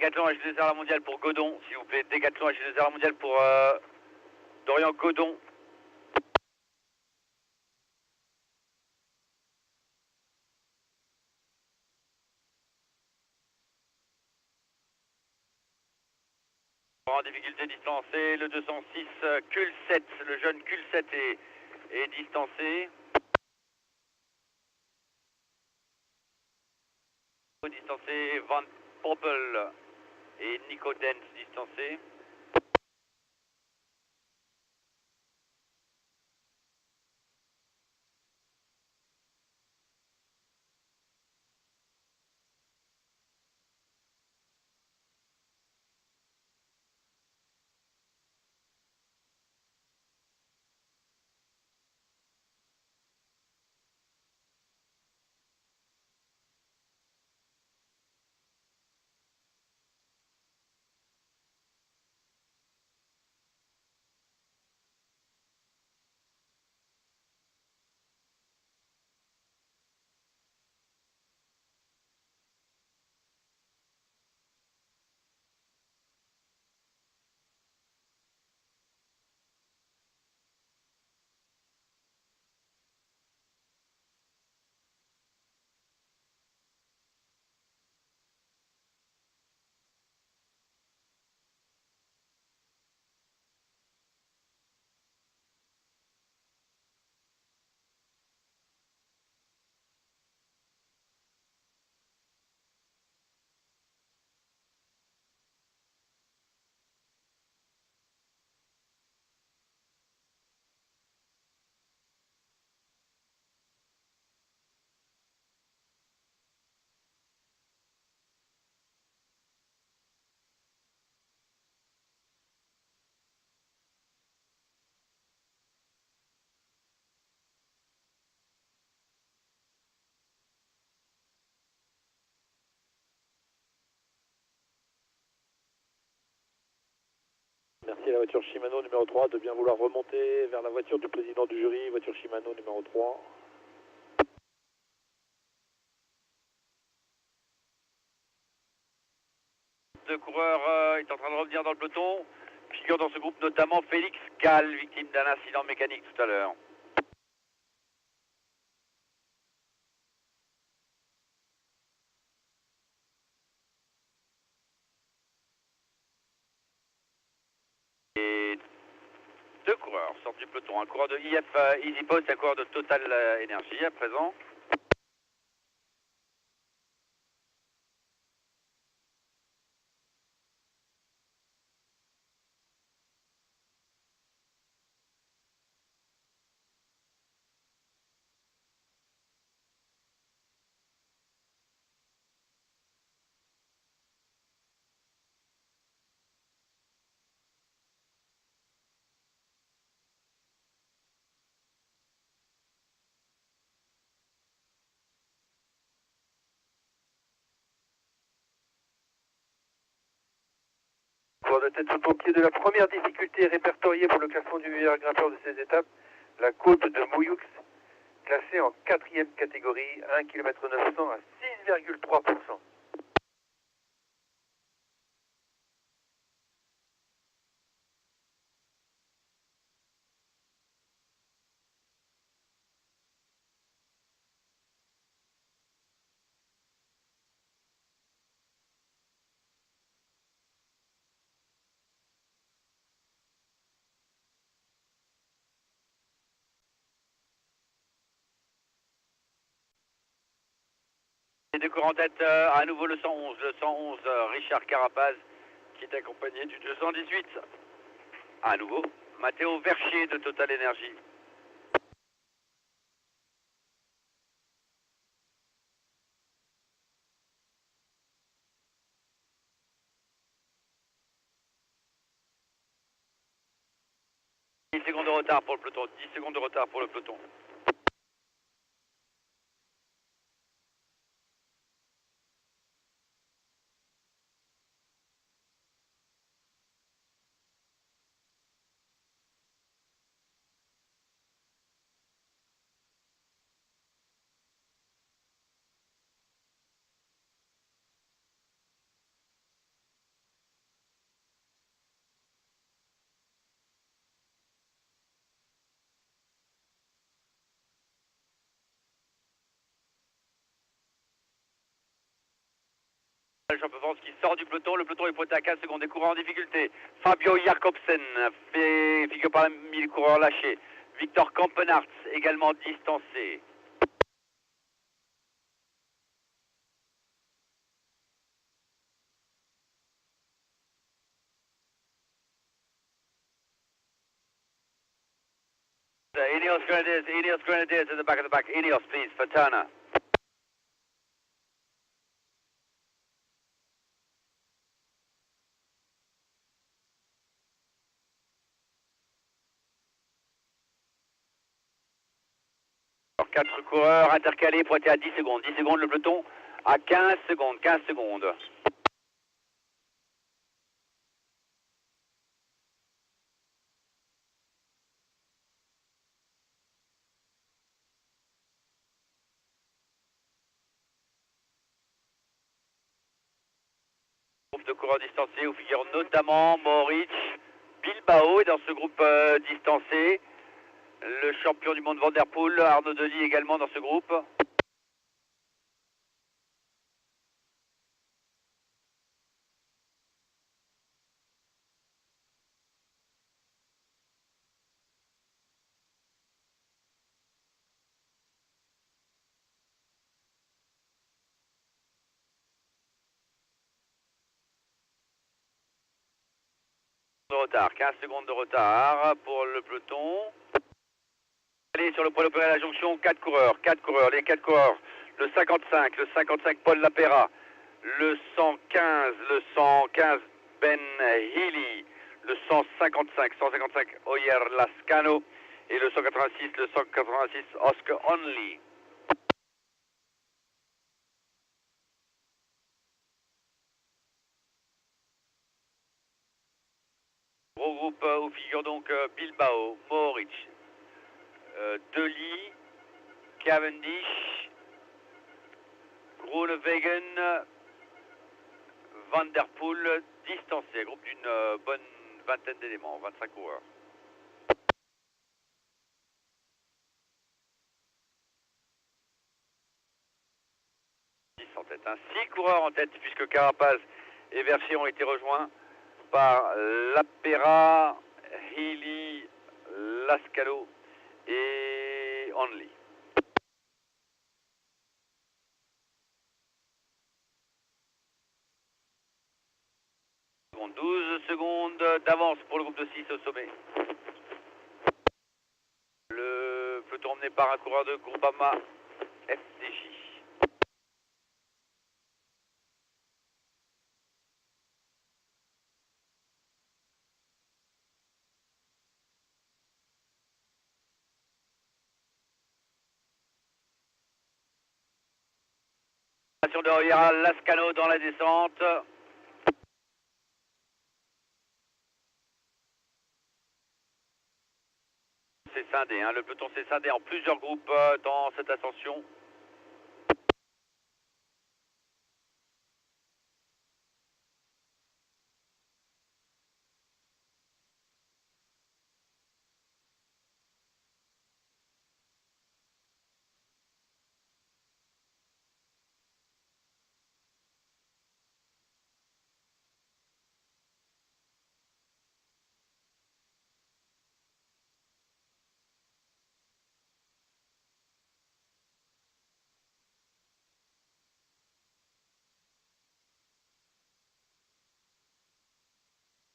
Décathlon H2R la mondiale pour Godon, s'il vous plaît. Décathlon H2R la mondiale pour Dorian Godon. En difficulté distancée, le 206 Culset, le jeune Culset est distancé. Distancé Van Poppel et Nico Dent distancé. la voiture Shimano numéro 3 de bien vouloir remonter vers la voiture du président du jury, voiture Shimano numéro 3. Deux coureurs est en train de revenir dans le peloton. Figure dans ce groupe notamment Félix Gall, victime d'un incident mécanique tout à l'heure. Et deux coureurs sortent du peloton. Un coureur de IF Easy Post et un coureur de Total Energy à présent. Coureur de tête tout au pied de la première difficulté répertoriée pour le classement du meilleur grimpeur de ces étapes, la côte de Moyoux, classée en 4e catégorie, 1 km 900 à 6,3%. Les deux coureurs en tête, à nouveau le 111. Le 111, Richard Carapaz, qui est accompagné du 218. À nouveau, Matteo Verchier de Total Energy. « 10 secondes de retard pour le peloton. 10 secondes de retard pour le peloton. Le champion de France qui sort du peloton. Le peloton est pointé à 15 secondes. Des coureurs en difficulté. Fabio Jakobsen figure parmi les coureurs lâchés. Victor Kampenarts également distancé. Ineos Grenadiers at the back of the back. Ineos, please, for Turner. Alors, 4 coureurs intercalés, pointés à 10 secondes. 10 secondes, le peloton à 15 secondes. 15 secondes. Groupe de coureurs distancés où figurent notamment Moritz, Bilbao est dans ce groupe distancé. Le champion du monde Van der Poel, Arnaud Delis également dans ce groupe. De retard, 15 secondes de retard pour le peloton. Allez, sur le point d'opérer à la jonction, 4 coureurs, les 4 coureurs. Le 55 Paul Lapera. Le 115 Ben Healy. Le 155 Oyer Lascano. Et le 186 Oscar Only. Gros groupe où figure donc Bilbao, Mohoric, Dely, Cavendish, Groenewegen, Van der Poel, distancé, groupe d'une bonne vingtaine d'éléments, 25 coureurs. En tête, hein. 6 coureurs en tête puisque Carapaz et Verchier ont été rejoints par Lapera, Healy, Lascano et Only. 12 secondes d'avance pour le groupe de 6 au sommet. Le peloton emmené par un coureur de Groupama FDJ. De Royal Lascano dans la descente. C'est scindé, hein. Le peloton s'est scindé en plusieurs groupes dans cette ascension.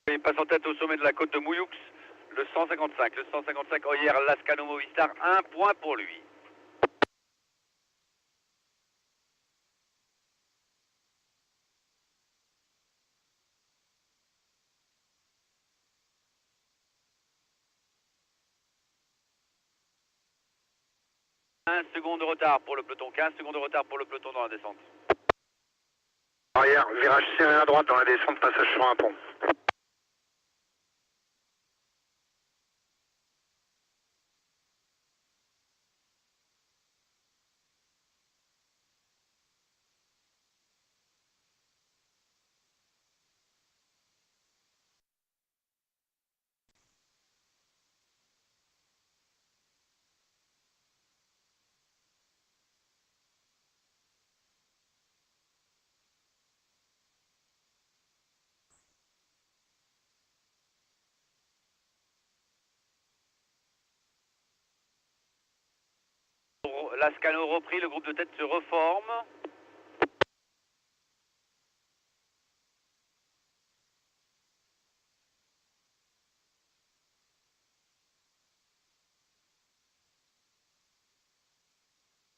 Il passe en tête au sommet de la côte de Mouilloux, le 155. Le 155 Oyer Lascano Movistar, 1 point pour lui. Un second de retard pour le peloton, 15 secondes de retard pour le peloton dans la descente. Arrière, virage serré à droite dans la descente, passage sur un pont. Lascano repris, le groupe de tête se reforme.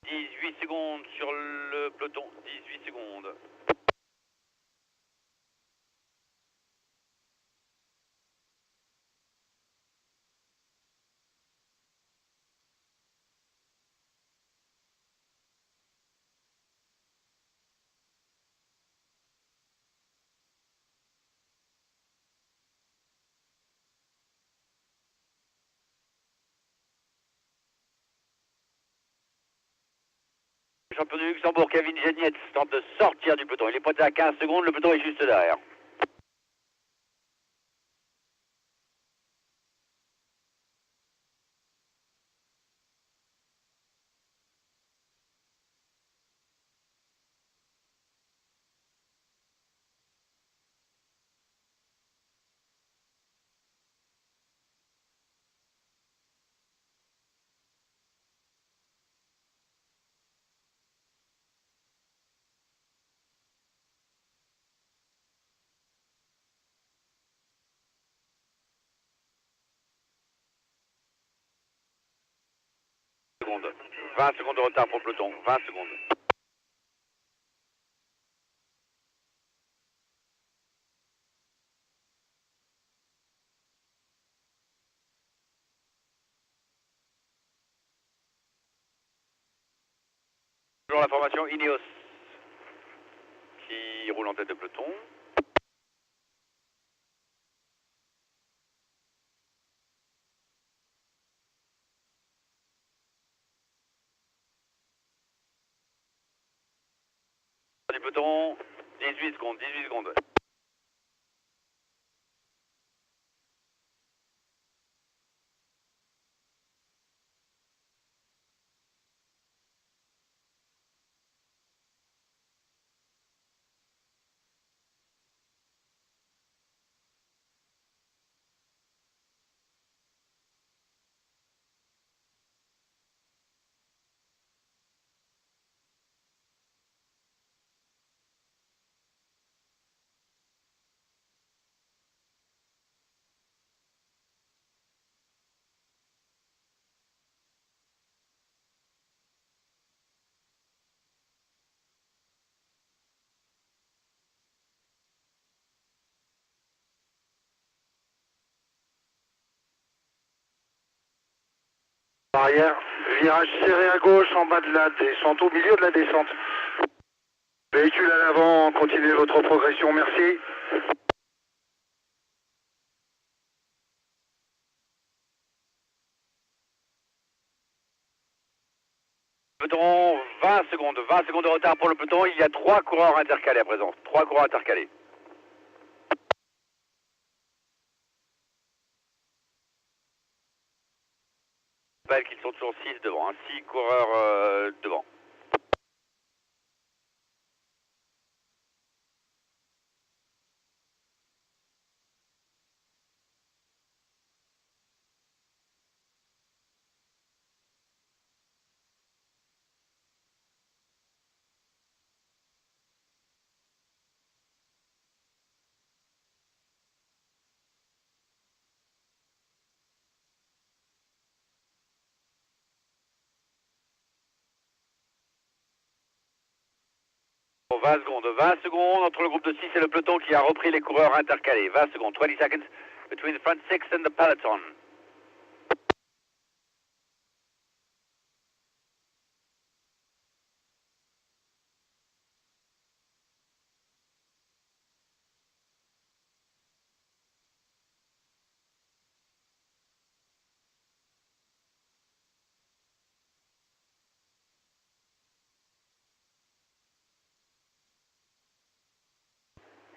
« 18 secondes sur le peloton, 18 secondes. » Le champion du Luxembourg, Kevin Genietz, tente de sortir du peloton. Il est pointé à 15 secondes, le peloton est juste derrière. Secondes. 20 secondes de retard pour le peloton, 20 secondes. Toujours la formation Ineos qui roule en tête de peloton. du peloton. 18 secondes, 18 secondes. Arrière, virage serré à gauche en bas de la descente, au milieu de la descente. Véhicule à l'avant, continuez votre progression, merci. Peloton, 20 secondes de retard pour le peloton. Il y a 3 coureurs intercalés à présent. 3 coureurs intercalés. Je rappelle qu'ils sont toujours 6 devant, 6 coureurs devant. Pour 20 secondes entre le groupe de 6 et le peloton qui a repris les coureurs intercalés. 20 secondes, 20 seconds between the front 6 and the peloton.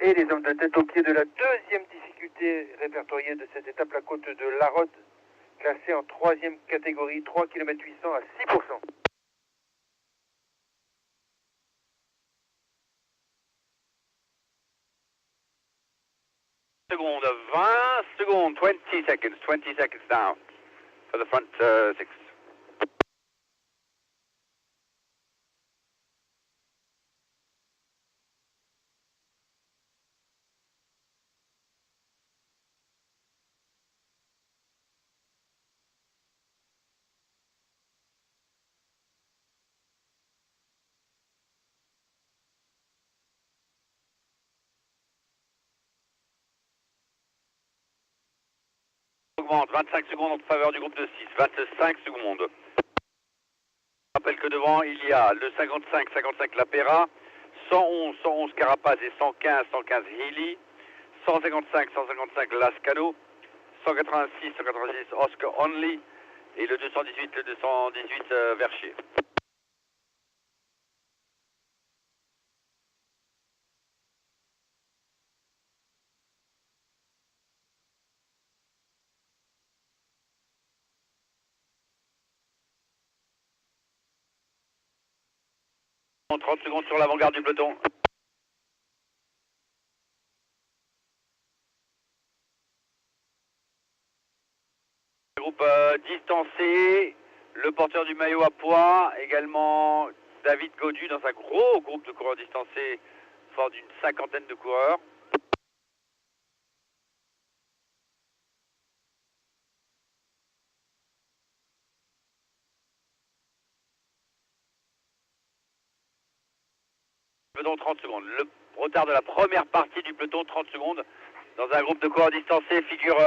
Et les hommes de tête au pied de la deuxième difficulté répertoriée de cette étape, la côte de La Rode, classée en troisième catégorie, 3 km 800 à 6%. Secondes, 20 secondes, 20 seconds now for the front 6. Augmente, 25 secondes en faveur du groupe de 6, 25 secondes. Je rappelle que devant, il y a le 55 La Pera, 111 Carapaz et 115 Healy, 155 Lascano, 186 Oscar Only et le 218 Verchier. En 30 secondes sur l'avant-garde du peloton. Groupe distancé, le porteur du maillot à poids, également David Godu dans un gros groupe de coureurs distancés, fort d'une 50aine de coureurs. Peloton 30 secondes. Le retard de la première partie du peloton 30 secondes. Dans un groupe de coureurs distancés figure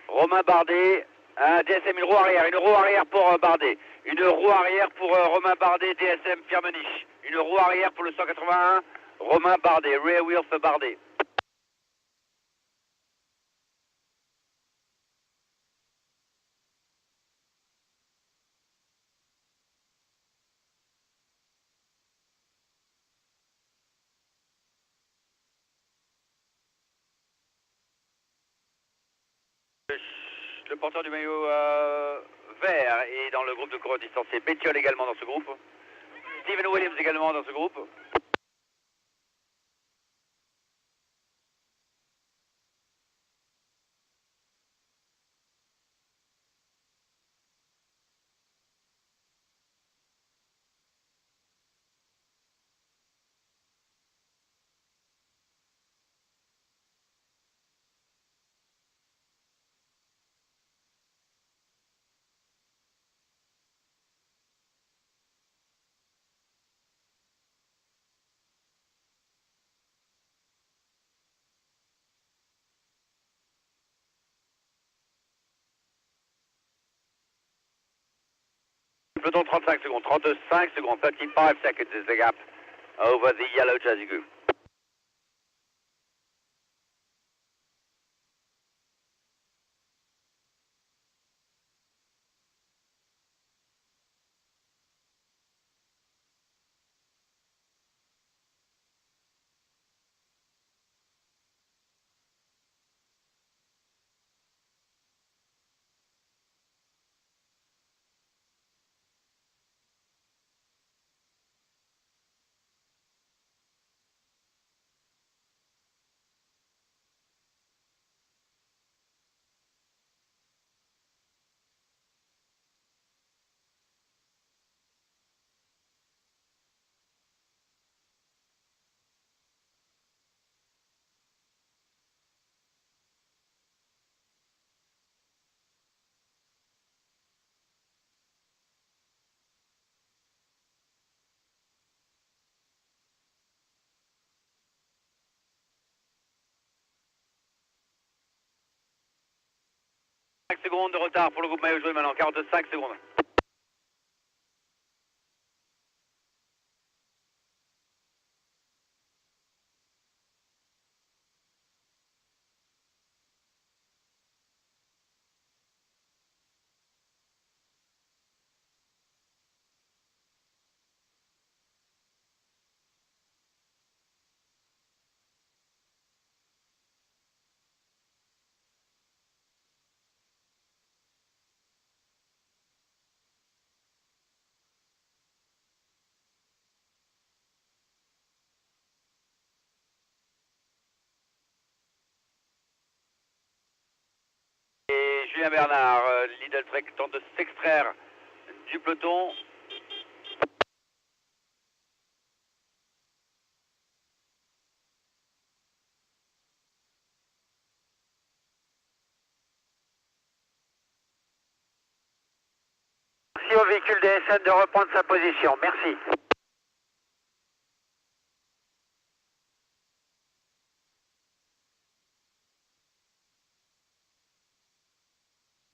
Romain Bardet, un DSM, une roue arrière pour Bardet. Une roue arrière pour Romain Bardet, DSM Firmenich. Une roue arrière pour le 181, Romain Bardet, rear wheel for Bardet. Le porteur du maillot vert est dans le groupe de coureurs distancés. Bettiol également dans ce groupe. Steven Williams également dans ce groupe. Peloton 35 secondes, 35 secondes, 35 seconds is the gap over the yellow jersey group. Secondes de retard pour le groupe maillot jaune maintenant, 45 secondes. Et Julien Bernard, Lidl Trek tente de s'extraire du peloton. Merci au véhicule DSN de reprendre sa position. Merci.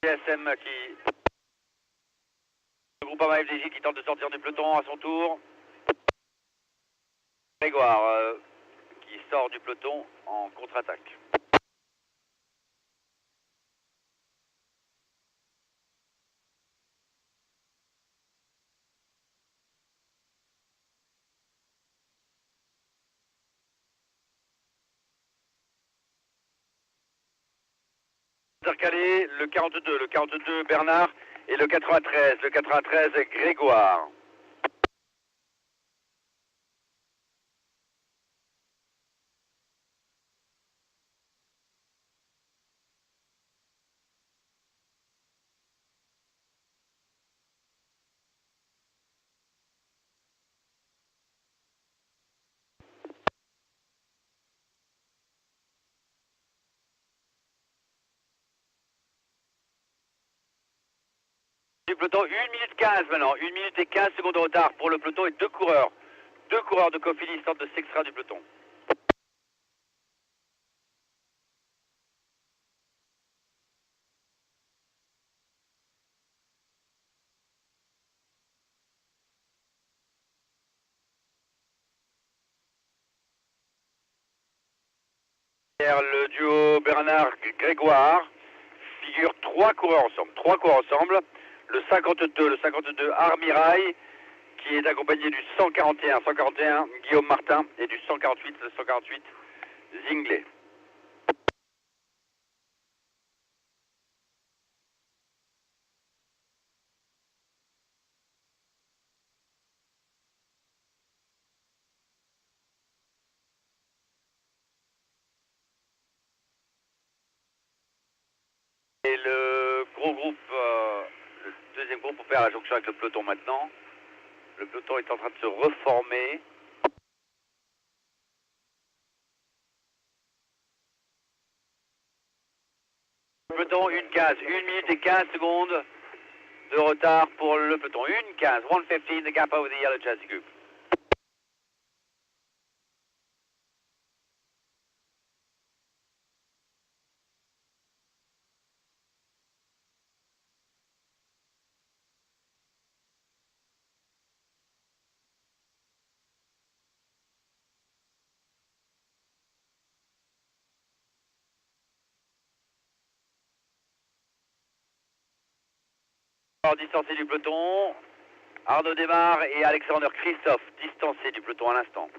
DSM qui... Le groupe FDJ qui tente de sortir du peloton à son tour. Grégoire qui sort du peloton en contre-attaque. Intercalé, le 42 Bernard et le 93 Grégoire. Du peloton, 1 minute 15 maintenant, 1 minute et 15 secondes de retard pour le peloton et deux coureurs. Deux coureurs de Cofidis tentent de s'extraire du peloton. Derrière le duo Bernard-Grégoire figurent trois coureurs ensemble. Le 52 Armirail qui est accompagné du 141 Guillaume Martin et du 148 Zinglet. le gros groupe, le deuxième groupe opère à la jonction avec le peloton maintenant. Le peloton est en train de se reformer. Peloton, 1:15, 1 minute et 15 secondes de retard pour le peloton. 1:15, 1:15, the gap over the yellow jersey group. Distancé du peloton, Arnaud démarre et Alexander Christophe distancé du peloton à l'instant.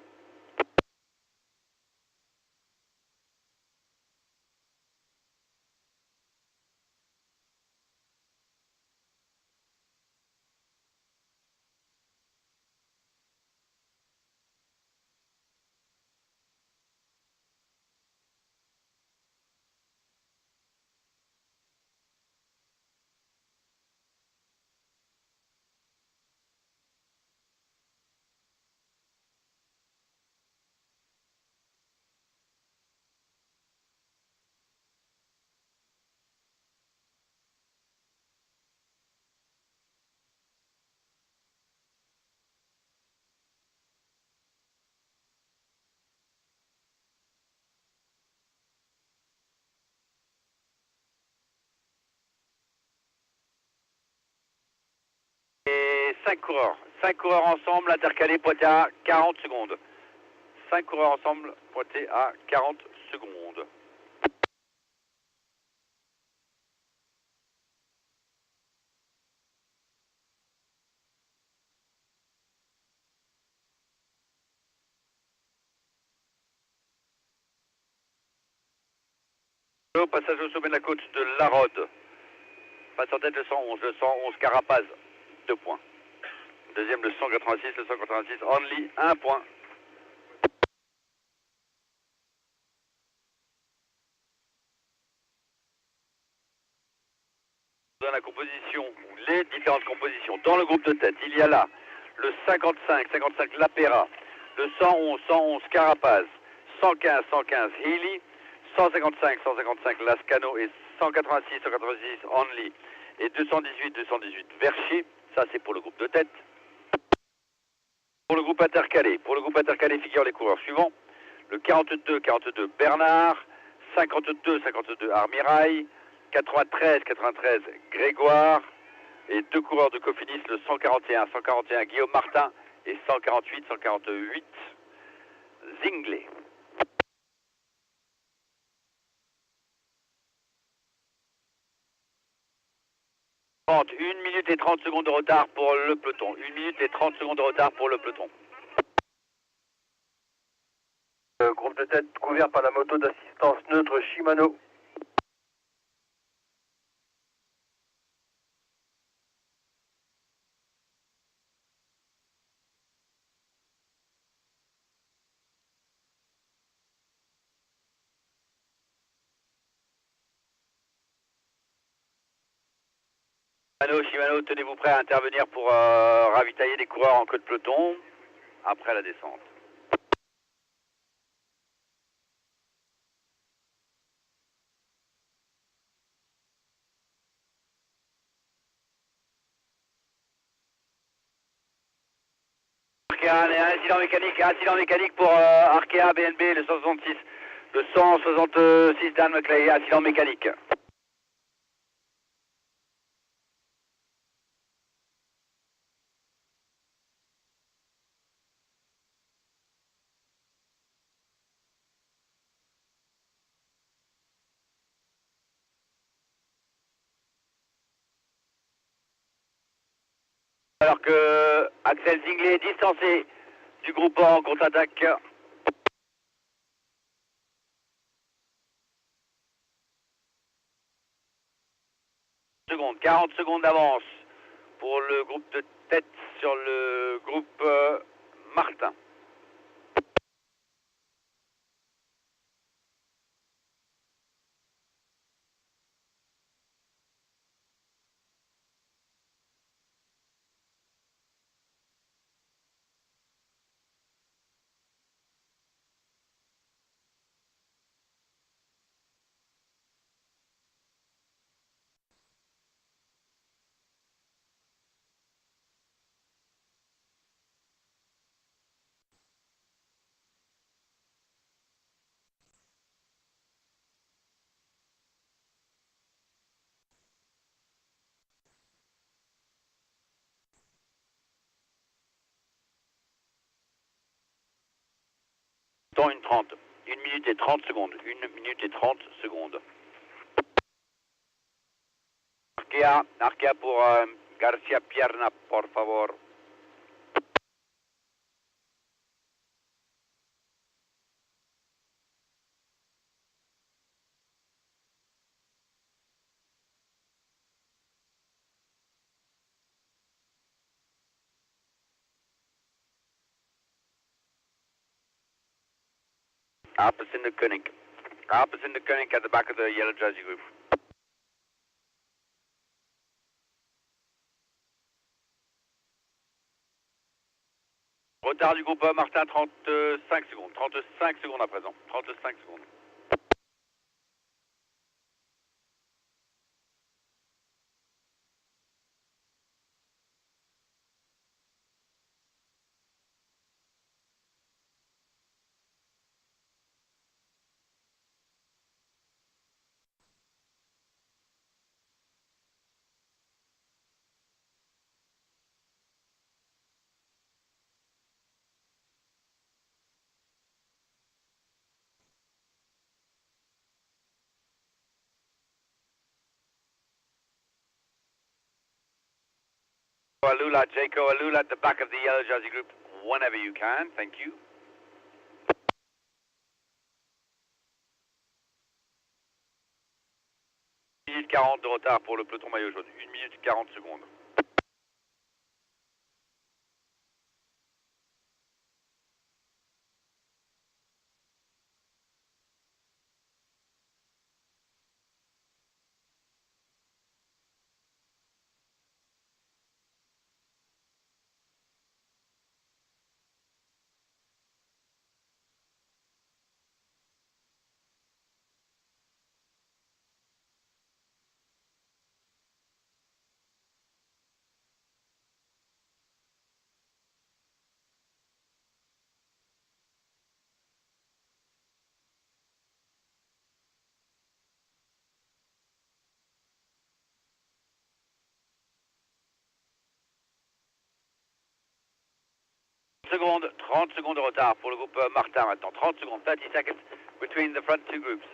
Et 5 coureurs. 5 coureurs ensemble, intercalés, pointés à 40 secondes. 5 coureurs ensemble, pointés à 40 secondes. Au passage au sommet de la côte de Larode. Passe en tête le 111, Carapaz, 2 points. Deuxième le 186, Only, 1 point. Dans la composition, les différentes compositions. Dans le groupe de tête, il y a là le 55 Lapera, le 111 Carapaz, 115 Healy, 155 Lascano et 186 Only et 218 Verchier. Ça c'est pour le groupe de tête. Pour le groupe intercalé, figurent les coureurs suivants. Le 42 Bernard, 52 Armirail, 93 Grégoire et 2 coureurs de Cofidis, le 141 Guillaume Martin et 148 Zingley. « 1 minute et 30 secondes de retard pour le peloton. 1 minute et 30 secondes de retard pour le peloton. Le groupe de tête couvert par la moto d'assistance neutre Shimano. Shimano, tenez-vous prêt à intervenir pour ravitailler des coureurs en queue de peloton après la descente. Un incident mécanique pour Arkea BNB, le 166 Dan McLay, incident mécanique. Alors que Axel Zingley est distancé du groupe en contre-attaque. Secondes, 40 secondes d'avance pour le groupe de tête sur le groupe Martin. Temps 1:30. 1 minute et 30 secondes. 1 minute et 30 secondes. Arkea pour Garcia Pierna, por favor. Alpes in the Koenig. Alpes in the Koenig at the back of the yellow jersey group. Retard du groupe Martin, 35 secondes. 35 secondes à présent. 35 secondes. Alula, Jaco Alula at the back of the yellow jersey group whenever you can. Thank you. Minute 40 de retard pour le peloton maillot jaune. 1 minute 40 secondes. Secondes, 30 secondes de retard pour le groupe Martin maintenant. 30 secondes, 30 seconds between the front two groups.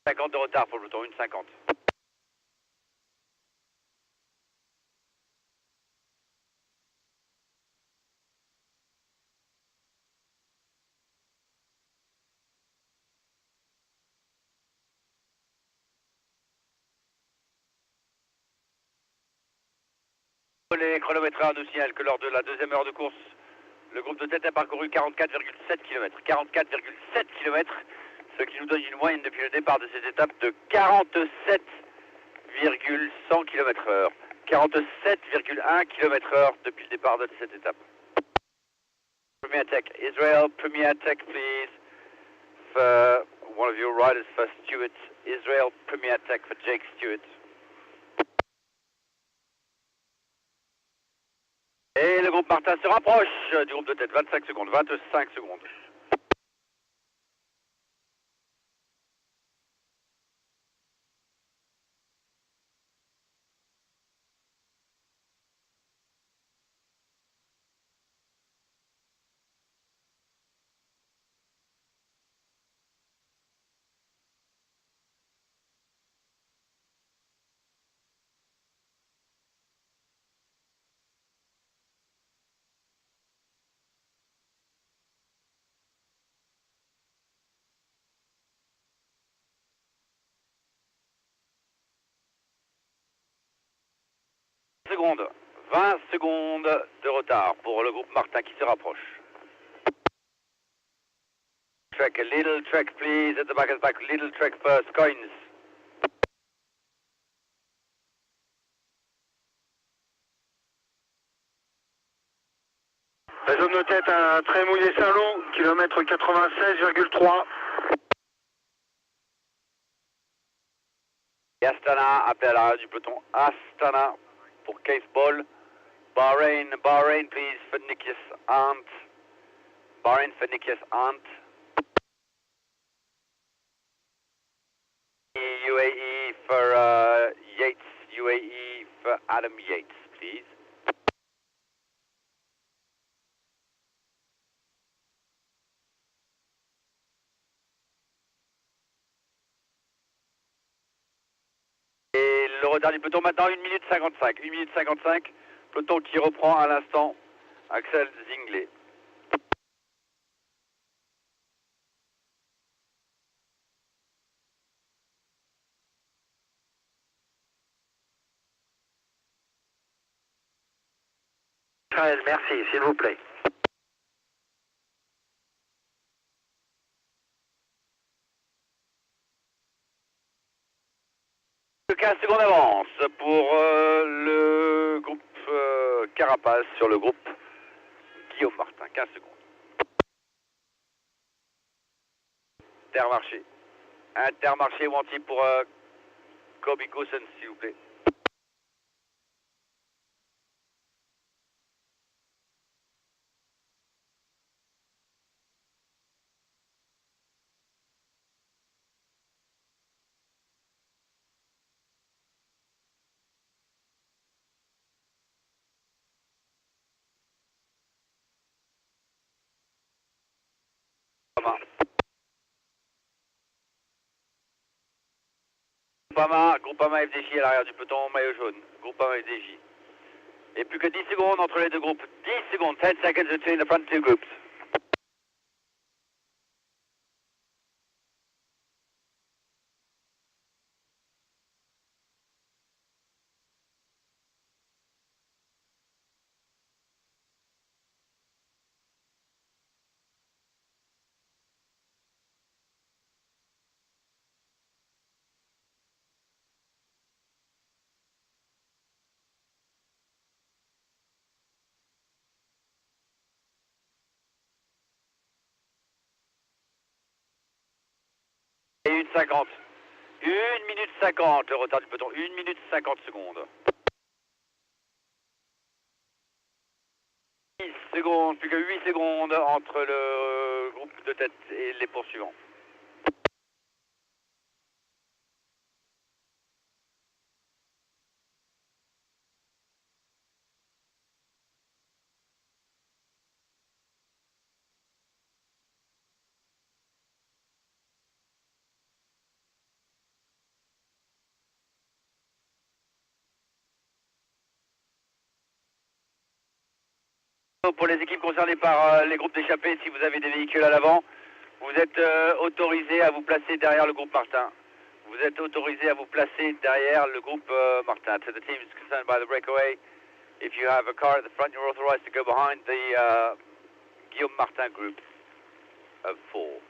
« 50 de retard pour le peloton, 1,50. Les chronométreurs nous signalent que lors de la deuxième heure de course, le groupe de tête a parcouru 44,7 km. 44,7 km, ce qui nous donne une moyenne depuis le départ de cette étape de 47,100 km/h. 47,1 km/h depuis le départ de cette étape. Premier Tech, Israel, Premier Tech, please. For one of your riders, for Stewart. Israel, Premier Tech for Jake Stewart. Et le groupe Martin se rapproche du groupe de tête. 25 secondes, 25 secondes. secondes. 20 secondes de retard pour le groupe Martin qui se rapproche. Trek, a little trek please, at the back, little trek first, coins. La zone de tête à Trémouillé Saint-Loup, kilomètre 96,3. Et Astana, appelé à l'arrière du peloton. Astana pour Case Ball. Bahrain, please, for Nikias Ant. Bahrain for Nikias Ant. UAE for Yates, UAE for Adam Yates, please. Et le retard du peloton maintenant, 1 minute 55. 1 minute 55, peloton qui reprend à l'instant Axel Zinglet. Merci, s'il vous plaît. De 15 secondes d'avance pour le groupe Carapace sur le groupe Guillaume Martin. 15 secondes. Intermarché. Intermarché Wanty pour Kobe Goosen, s'il vous plaît. Groupama FDJ à l'arrière du peloton, maillot jaune. Groupama FDJ. Et plus que 10 secondes entre les deux groupes. 10 secondes, 10 seconds between the front two groups. Et 1 minute 50. 1 minute 50 le retard du peloton. 1 minute 50 secondes. 10 secondes, plus que 8 secondes entre le groupe de tête et les poursuivants. Pour les équipes concernées par les groupes d'échappés, si vous avez des véhicules à l'avant, vous êtes autorisés à vous placer derrière le groupe Martin. Vous êtes autorisés à vous placer derrière le groupe Martin. To the teams concerned by the breakaway, if you have a car at the front, you're authorized to go behind the Guillaume Martin group of 4.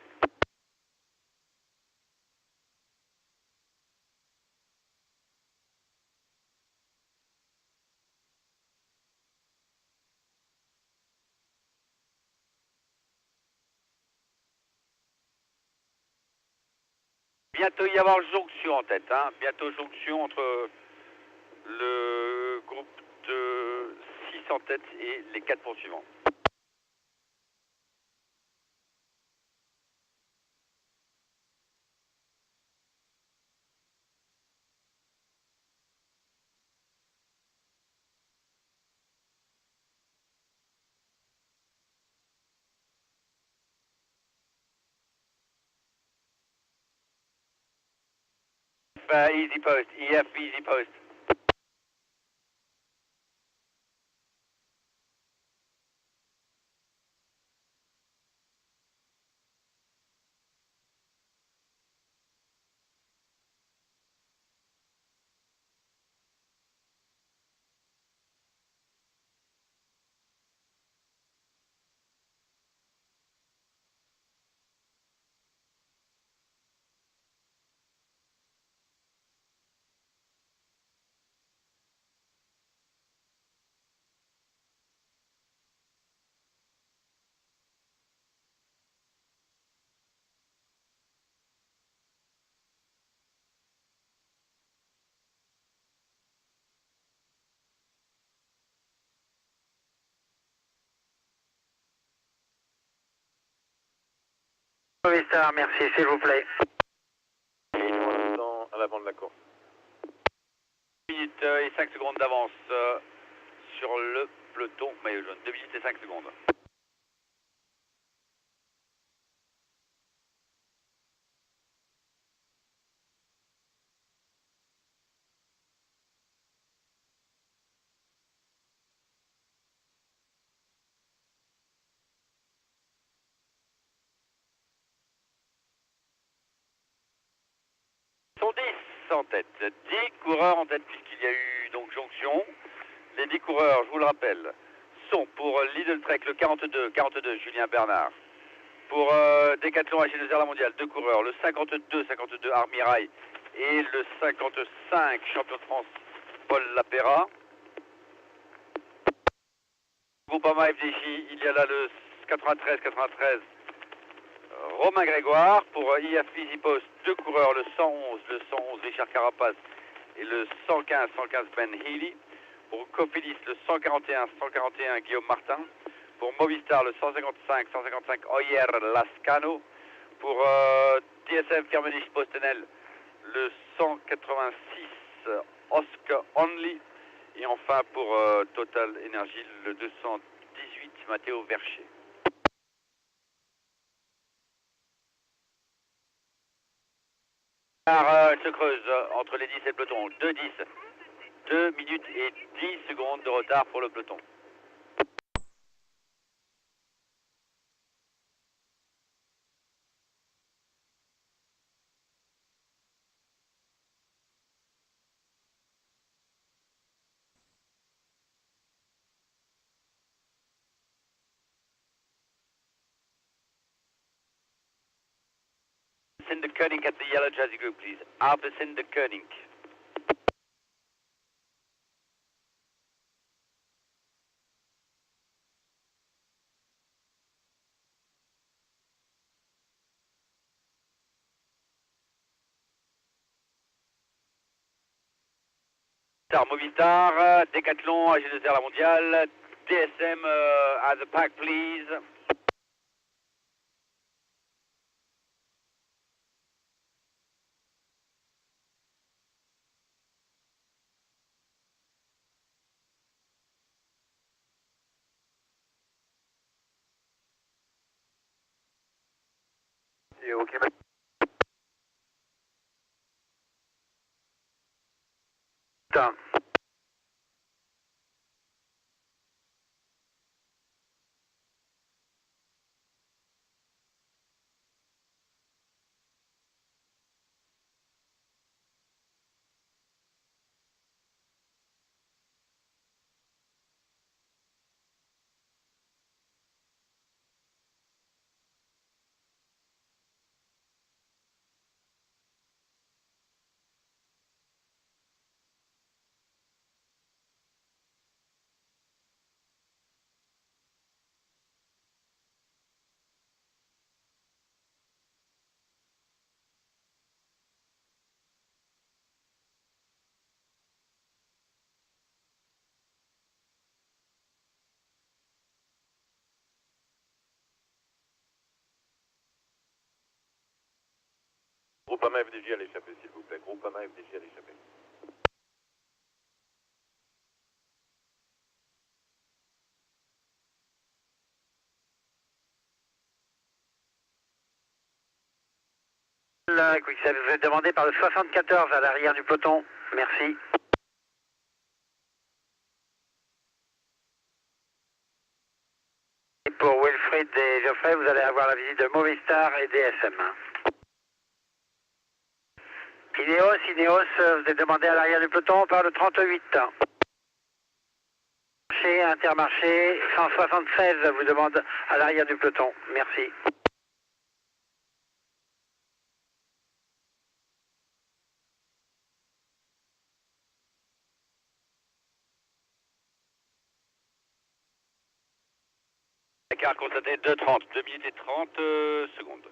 Bientôt y avoir jonction en tête, hein. Bientôt jonction entre le groupe de 6 en tête et les 4 poursuivants. Easy post, EF easy post. Movistar, merci, s'il vous plaît. À l'avant de la course. 2 minutes et 5 secondes d'avance sur le peloton maillot jaune. 2 minutes et 5 secondes. Ils sont 10 en tête. 10 coureurs en tête puisqu'il y a eu donc jonction. Les 10 coureurs, je vous le rappelle, sont pour Lidl Trek le 42 Julien Bernard. Pour Decathlon AG2R la mondiale, 2 coureurs, le 52 Armirail et le 55 champion de France Paul Lapera. Groupama FDJ, il y a là le 93 Romain Grégoire. Pour IF Easy Post, 2 coureurs, le 111 Richard Carapace et le 115 Ben Healy. Pour Cofidis, le 141 Guillaume Martin. Pour Movistar, le 155 Oyer Lascano. Pour DSM Firmenich Postenel, le 186 Oscar Only. Et enfin pour Total Energy, le 218 Matteo Vercher. Elle se creuse entre les 10 et le peloton. 2 minutes et 10 secondes de retard pour le peloton. Send the Koenig at the yellow jersey group, please. Alpha send the Koenig. Movistar, Decathlon, AG2R la mondiale, DSM at the pack, please. Et ok, Putain. Groupama FDJ à l'échappée, s'il vous plaît. Groupama FDJ à l'échappée. Quickstep, vous êtes demandé par le 74 à l'arrière du peloton. Merci. Et pour Wilfried et Geoffrey, vous allez avoir la visite de Movistar et DSM. Ineos, vous êtes demandé à l'arrière du peloton par le 38. Marché, Intermarché, 176 vous demande à l'arrière du peloton. Merci. Écart constaté 2,30, 2 minutes et 30 secondes.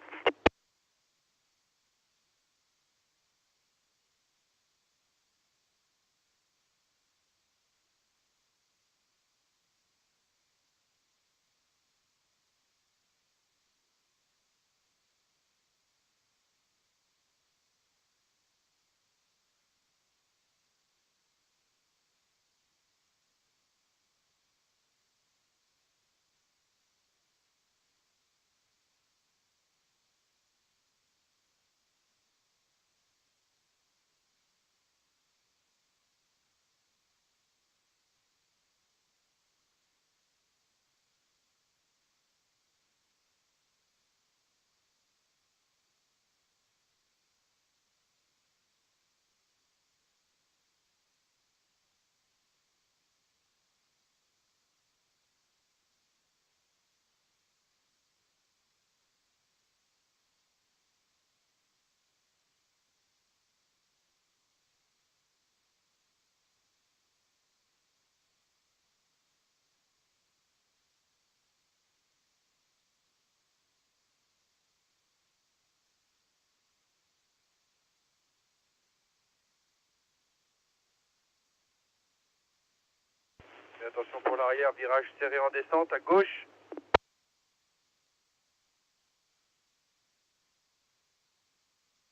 Et attention pour l'arrière, virage serré en descente à gauche.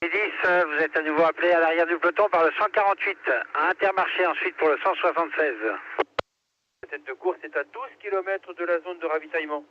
Et 10, vous êtes à nouveau appelé à l'arrière du peloton par le 148, à Intermarché ensuite pour le 176. La tête de course est à 12 km de la zone de ravitaillement.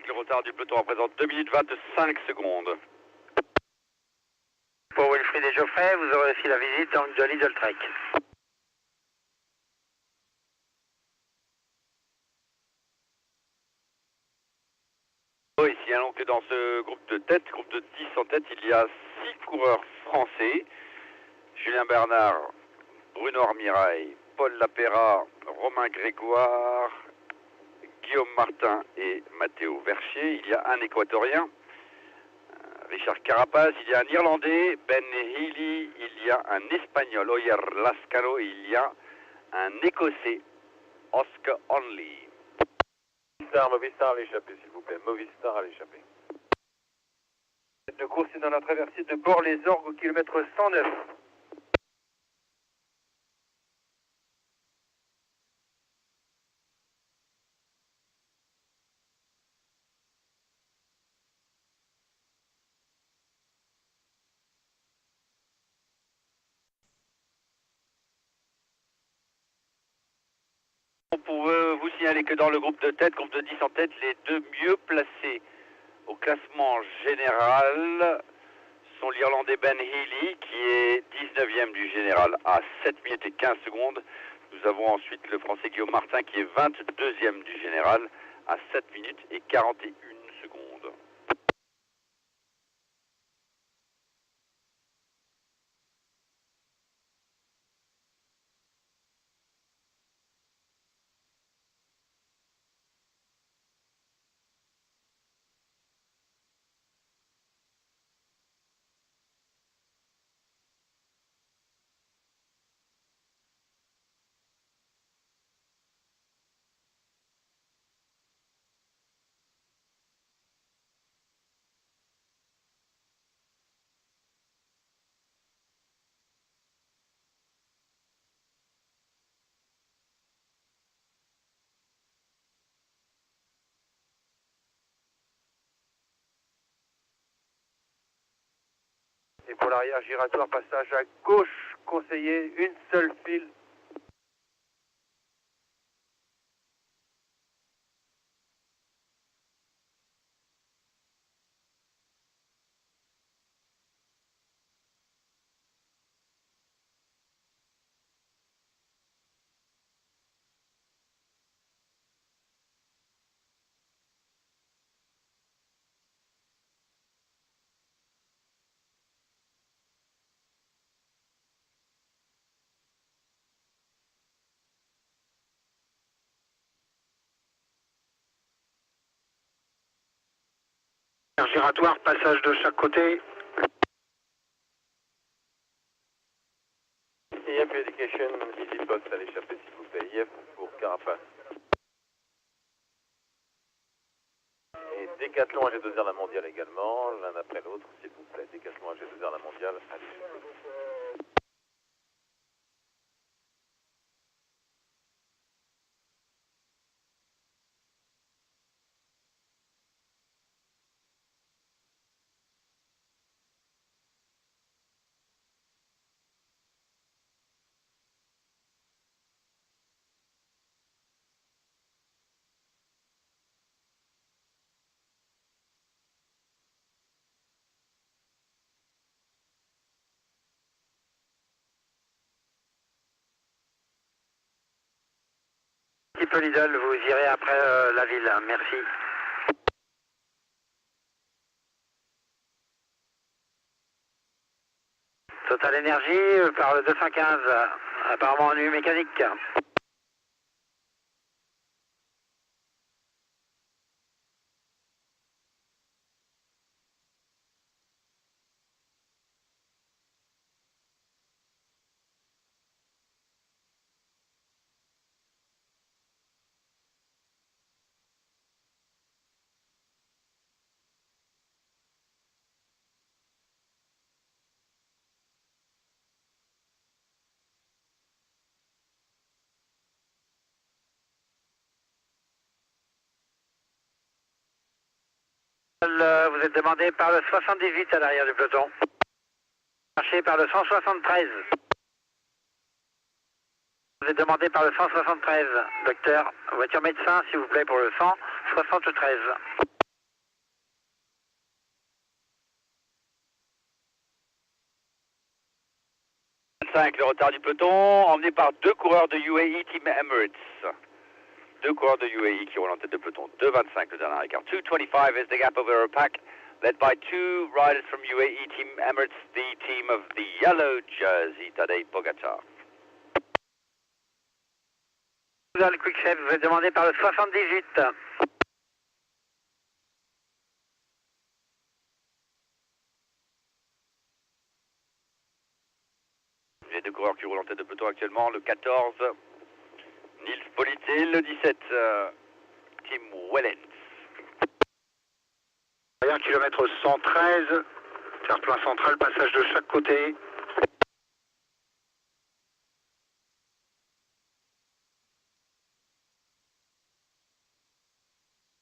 Le retard du peloton représente 2 minutes 25 secondes. Pour Wilfried et Geoffrey, vous aurez aussi la visite donc de Lidl Trek. Ici, donc dans ce groupe de tête, groupe de 10 en tête, il y a 6 coureurs français. Julien Bernard, Bruno Armirail, Paul Lapéra, Romain Grégoire, Guillaume Martin et Matteo Verchier. Il y a un équatorien, Richard Carapaz, il y a un Irlandais, Ben Healy, il y a un Espagnol, Oyer Lascano, et il y a un Écossais, Oscar Onley. Movistar à l'échappée, s'il vous plaît. Movistar à l'échappée. La tête de course est dans la traversée de Bord-les-Orgues au kilomètre 109. On peut vous signaler que dans le groupe de tête, groupe de 10 en tête, les deux mieux placés au classement général sont l'Irlandais Ben Healy qui est 19e du général à 7 minutes et 15 secondes. Nous avons ensuite le Français Guillaume Martin qui est 22e du général à 7 minutes et 41 secondes. Et pour l'arrière giratoire, passage à gauche conseillé, une seule file. Giratoire, passage de chaque côté. IF Education, Easy Box à l'échappée, s'il vous plaît. IF pour Carapace. Et Décathlon AG2R la mondiale également, l'un après l'autre, s'il vous plaît. Décathlon AG2R la mondiale à l'échappée. Petit peu Lidl, vous irez après la ville. Merci. Total Énergie par le 215 apparemment ennui mécanique. Vous êtes demandé par le 78 à l'arrière du peloton. Marché par le 173. Vous êtes demandé par le 173. Docteur, voiture médecin, s'il vous plaît, pour le 173. 5, le retard du peloton, emmené par deux coureurs de UAE Team Emirates. Deux coureurs de UAE qui roulent en tête de peloton. 2,25 le dernier écart. 2,25 is the gap over our pack, led by two riders from UAE Team Emirates, the team of the yellow jersey, Tadej Pogacar. Dans le quick step, vous êtes demandé par le 78. Les deux coureurs qui roulent en tête de peloton actuellement, le 14, Nils Politz, et le 17, Tim Wellens. 1 km 113, terre-plein central, passage de chaque côté.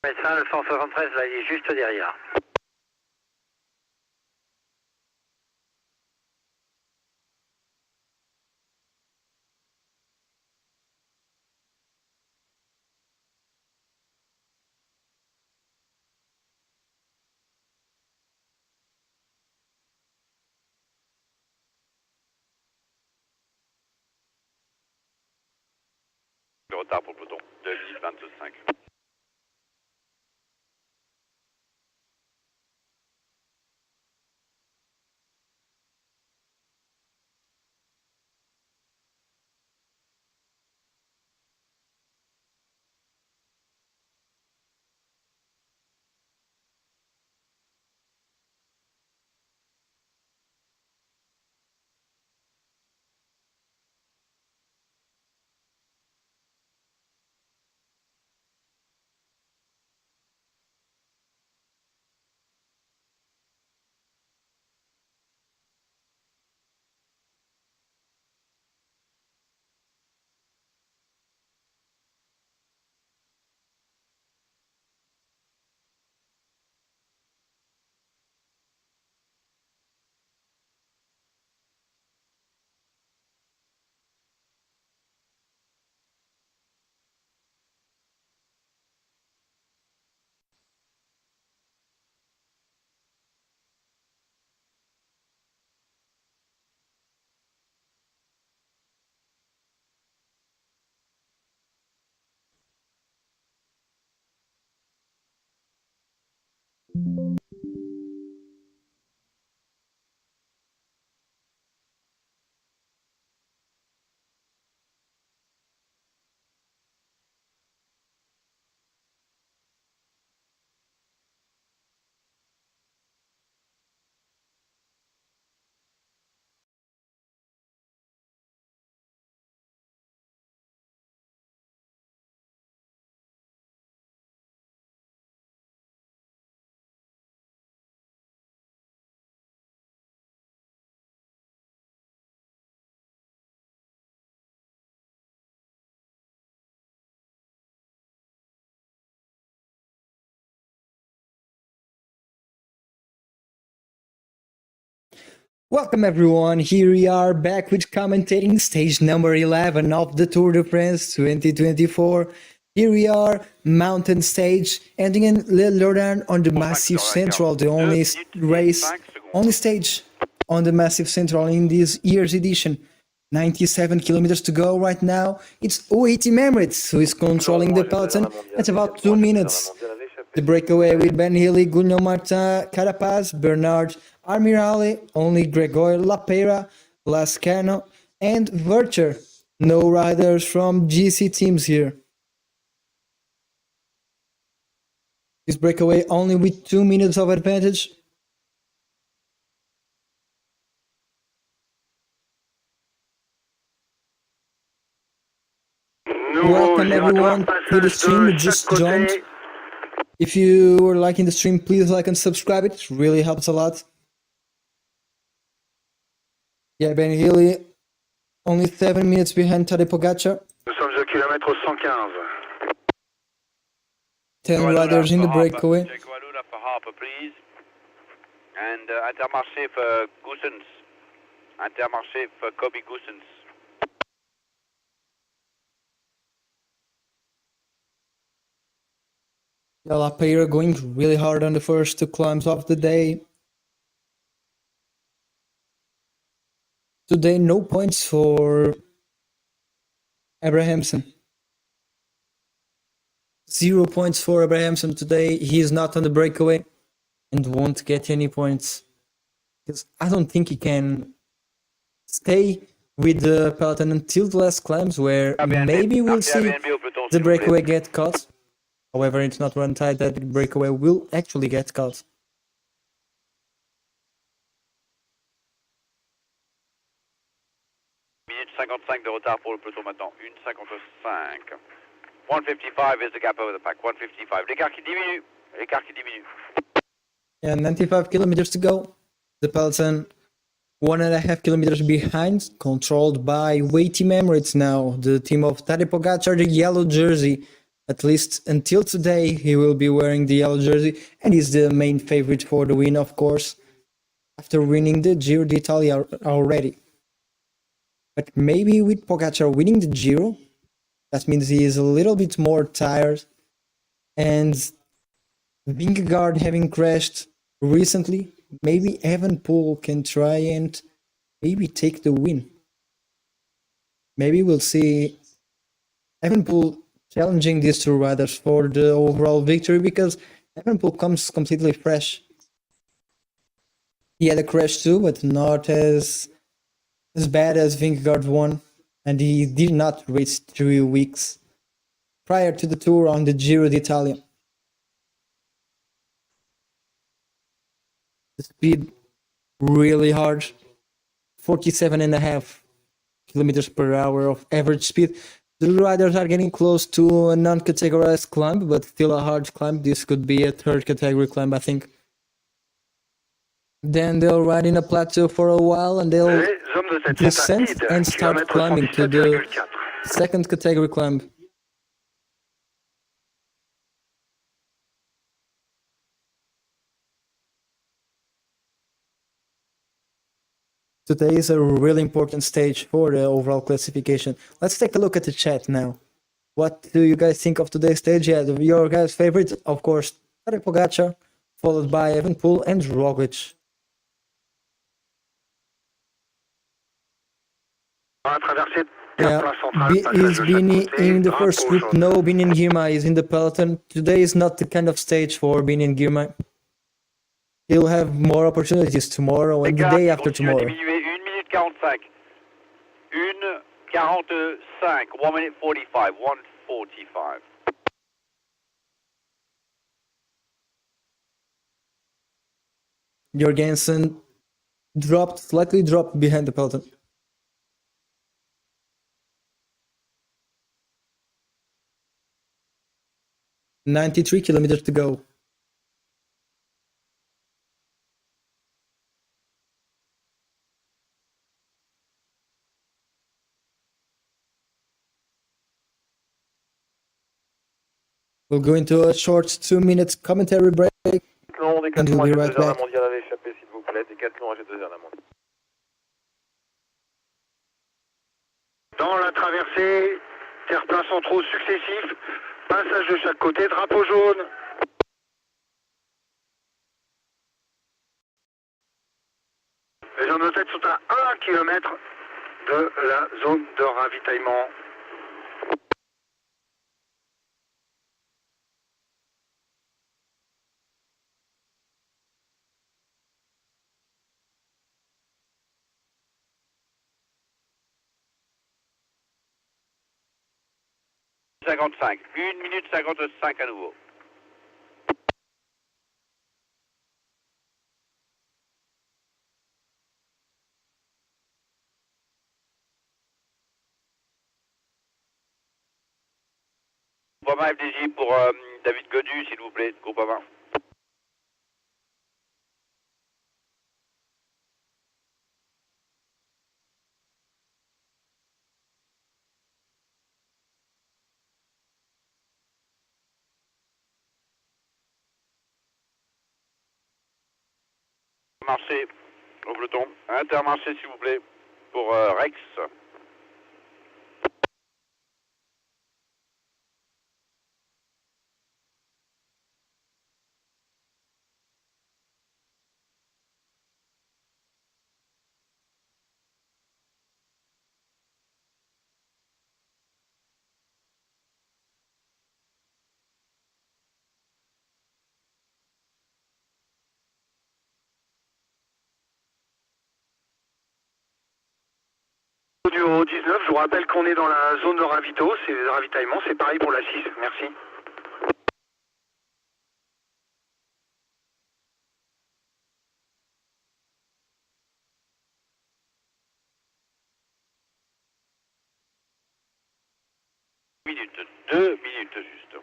Médecin, le 173, là, il est juste derrière. Le retard pour le peloton, 2 minutes 25. Welcome everyone, here we are back with commentating stage number 11 of the Tour de France 2024. Here we are, mountain stage, ending in L'Orient on the Massive Central, the only stage on the Massive Central in this year's edition. 97 kilometers to go right now. It's UAE Team Emirates who is controlling the peloton at about 2 minutes. The breakaway with Ben Healy, Guillaume Martin, Carapaz, Bernard, Armirale, only Gregor Lapera, Lascano, and Vircher No riders from GC teams here. This breakaway only with 2 minutes of advantage. Welcome everyone to the stream who just joined. If you were liking the stream, please like and subscribe. It really helps a lot. Yeah, Ben Healy only 7 minutes behind Tadej Pogacar. Nous sommes au kilomètre 115. 10 riders in the breakaway. Check Walula for Harper, please. And Intermarché for Goossens. Intermarché for Kobe Goossens. Yeah, Lapeira going really hard on the first 2 climbs of the day. Today, no points for Abrahamson. 0 points for Abrahamson today. He is not on the breakaway and won't get any points. Because I don't think he can stay with the peloton until the last climbs, where maybe we'll see the breakaway get caught. However, it's not one tight that the breakaway will actually get caught. Minute 55 de retard pour le peloton maintenant. 1:55. 1:55 is the gap over the pack. 1:55. L'écart qui diminue. L'écart qui diminue. Yeah, 95 kilometers to go. The peloton 1.5 kilometers behind, controlled by Way Team Emirates now. The team of Tadej Pogacar, the yellow jersey. At least until today, he will be wearing the yellow jersey, and he's the main favorite for the win, of course, after winning the Giro d'Italia already. But maybe with Pogacar winning the Giro, that means he is a little bit more tired, and Vingegaard having crashed recently, maybe Evenepoel can try and maybe take the win. Maybe we'll see Evenepoel challenging these 2 riders for the overall victory, because Evenepoel comes completely fresh. He had a crash too, but not as bad as Vingegaard won, and he did not race 3 weeks prior to the tour on the Giro d'Italia. The speed really hard, 47.5 kilometers per hour of average speed. The riders are getting close to a non-categorized climb, but still a hard climb. This could be a 3rd category climb, I think. Then they'll ride in a plateau for a while, and they'll descend and start climbing to the 2nd category climb. Today is a really important stage for the overall classification. Let's take a look at the chat now. What do you guys think of today's stage? Yeah, your guys' favorite, of course, Tadej Pogacar, followed by Evenepoel and Roglic. Yeah, is Bini in the first group? No, Bini and Girma is in the peloton. Today is not the kind of stage for Bini and Girma. He'll have more opportunities tomorrow and the day after tomorrow. 1:45. 1:45. 1:45. 1:45. Jorgensen slightly dropped behind the peloton. "93 kilometers to go." We'll go into a short 2 minutes commentary break, and we'll be right back. Dans la traversée, terre-plein centraux successifs, passage de chaque côté, drapeau jaune. Les hommes de tête sont à 1 km de la zone de ravitaillement. 55. 1 minute 55 à nouveau. Groupama FDJ pour David Godu, s'il vous plaît, Groupama. Marché au peloton. Intermarché, s'il vous plaît, pour Rex. Numéro 19, je vous rappelle qu'on est dans la zone de ravitaillement, c'est pareil pour la 6, merci. Minutes, 2 minutes juste.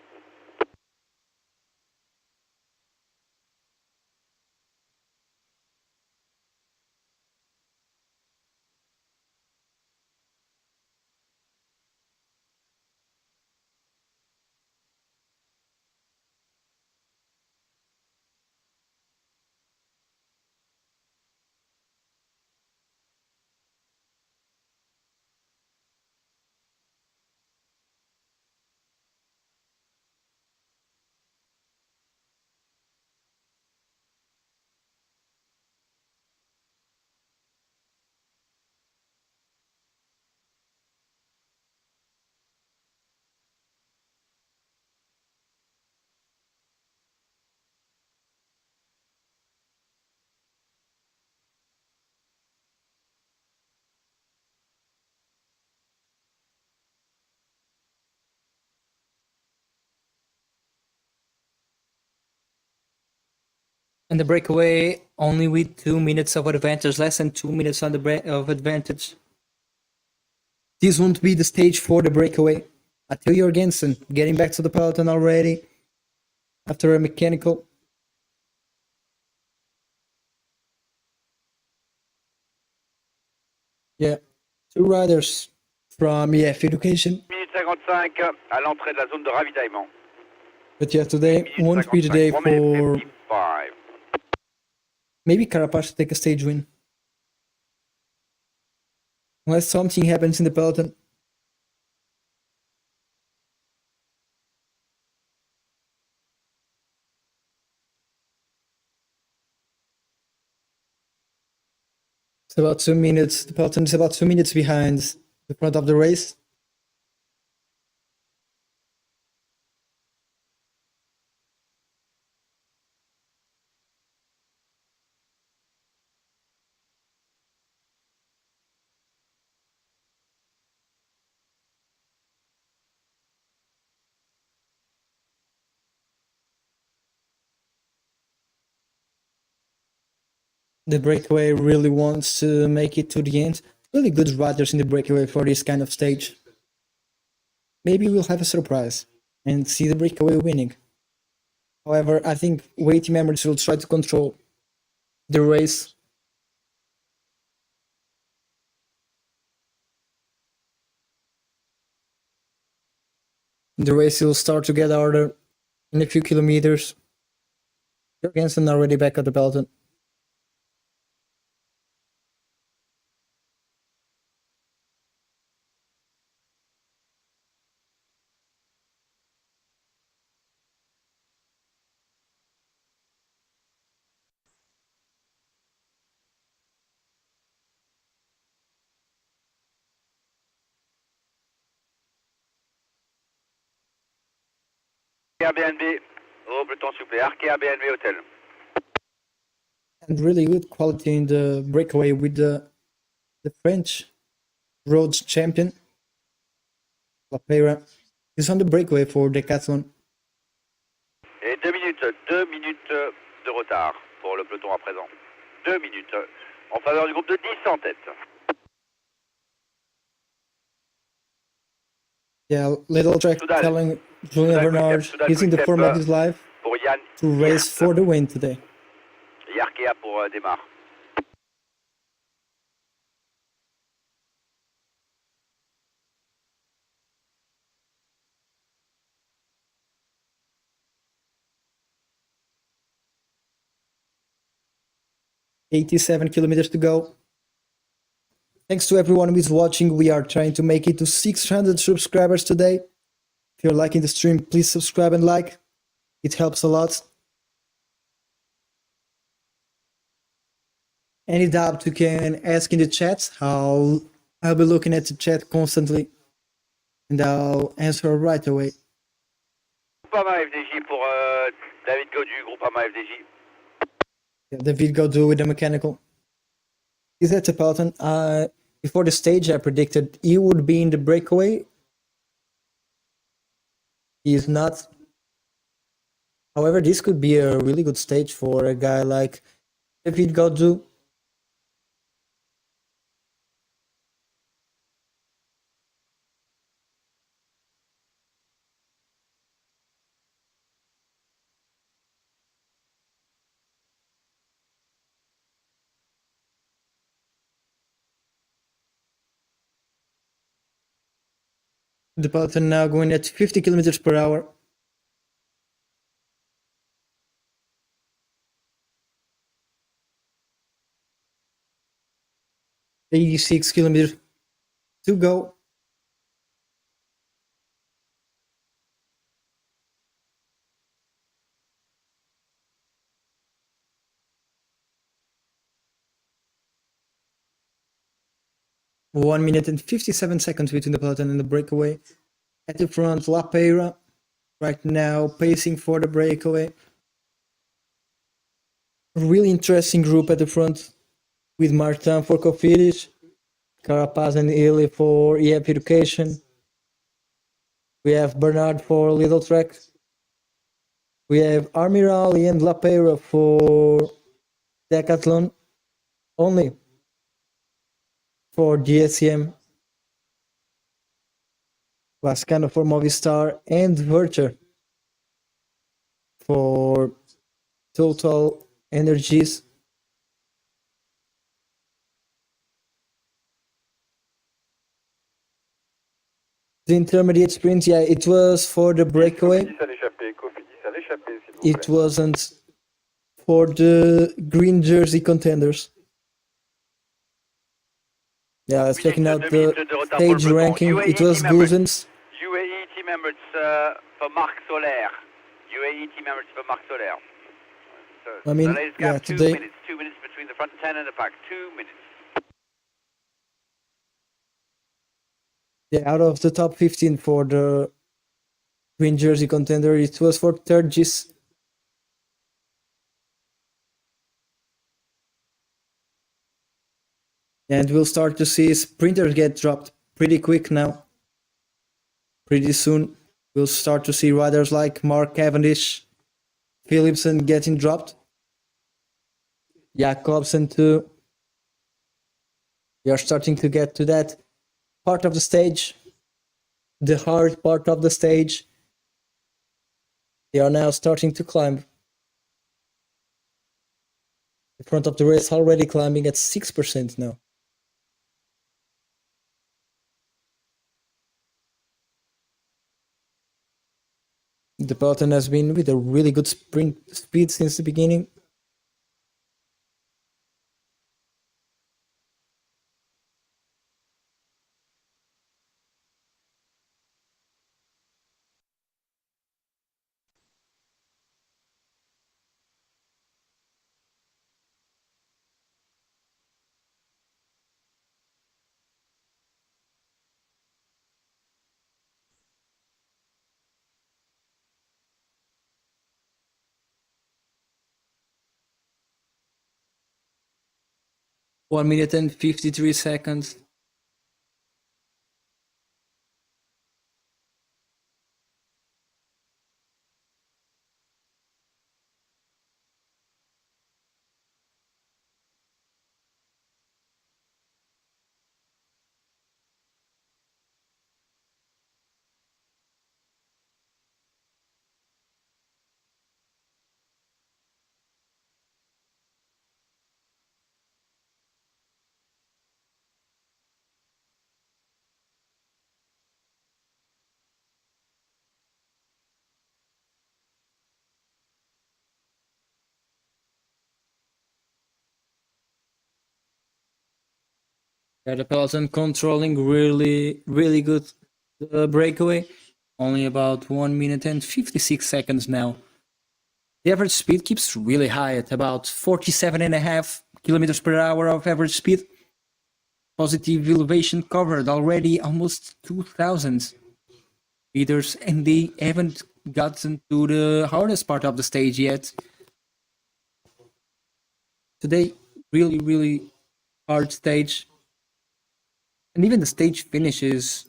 And the breakaway only with 2 minutes of advantage, less than 2 minutes on the of advantage. This won't be the stage for the breakaway. Matteo Jorgensen getting back to the peloton already after a mechanical. Yeah, two riders from EF Education. 1 minute 55 à l'entrée de la zone de ravitaillement. But yeah, today won't be the day 1 minute for 55. maybe Carapaz to take a stage win. Unless something happens in the peloton. It's about 2 minutes. The peloton is about 2 minutes behind the front of the race. The breakaway really wants to make it to the end. Really good riders in the breakaway for this kind of stage. Maybe we'll have a surprise and see the breakaway winning. However, I think weighty members will try to control the race. The race will start to get harder in a few kilometers. Jorgensen already back at the peloton. Airbnb au peloton, s'il vous plaît. Arc Airbnb Hôtel. And really good quality in the breakaway with the French road champion, La Peyra, He's on the breakaway for Decathlon. Et 2 minutes de retard pour le peloton à présent. 2 minutes en faveur du groupe de 10 en tête. Yeah, little track Soudal. telling Julian Soudal Bernard Quick-Step, he's in the Soudal form of Quick-Step, his life Pour Yann to race Hirt. for the win today. Yarkea pour démarre. $87 kilometers to go. Thanks to everyone who is watching. We are trying to make it to 600 subscribers today. If you're liking the stream, please subscribe and like. It helps a lot. Any doubt you can ask in the chat. I'll be looking at the chat constantly and I'll answer right away. Groupama FDJ pour David Godu, Groupama FDJ. Yeah, David Godu with the mechanical. Is that a Pelton? Before the stage, I predicted he would be in the breakaway. He is not. However, this could be a really good stage for a guy like David Godu. The Pelton now going at 50 kilometers per hour. $86 kilometers to go. One minute and 57 seconds between the Pelton and the breakaway. At the front, La Peira right now pacing for the breakaway. Really interesting group at the front with Martin for Cofidis, Carapaz and Illy for EF Education. We have Bernard for Little Trek. We have Armirali and La Peira for Decathlon. Only for GSM. Vascano for Movistar and Vircher for Total Energies. The intermediate sprint, yeah, it was for the breakaway. It wasn't for the green jersey contenders. Yeah, let's checking out the stage ranking. It was Guzens. UAE team members for Marc Soler. UAE team members for Marc Soler. So I mean, the latest gap, yeah, 2 today. minutes. 2 minutes between the front 10 and the back. 2 minutes. Yeah, out of the top 15 for the green jersey contender, it was for Turgis. And we'll start to see sprinters get dropped pretty quick now. Pretty soon, we'll start to see riders like Mark Cavendish, Philipsen getting dropped. Jacobsen too. We are starting to get to that part of the stage, the hard part of the stage. They are now starting to climb. The front of the race already climbing at 6% now. The peloton has been with a really good sprint speed since the beginning. One minute and 53 seconds. Yeah, the peloton controlling really good breakaway. Only about 1 minute and 56 seconds now. The average speed keeps really high at about 47.5 kilometers per hour of average speed. Positive elevation covered already almost 2,000 meters, and they haven't gotten to the hardest part of the stage yet. Today, really hard stage. And even the stage finish is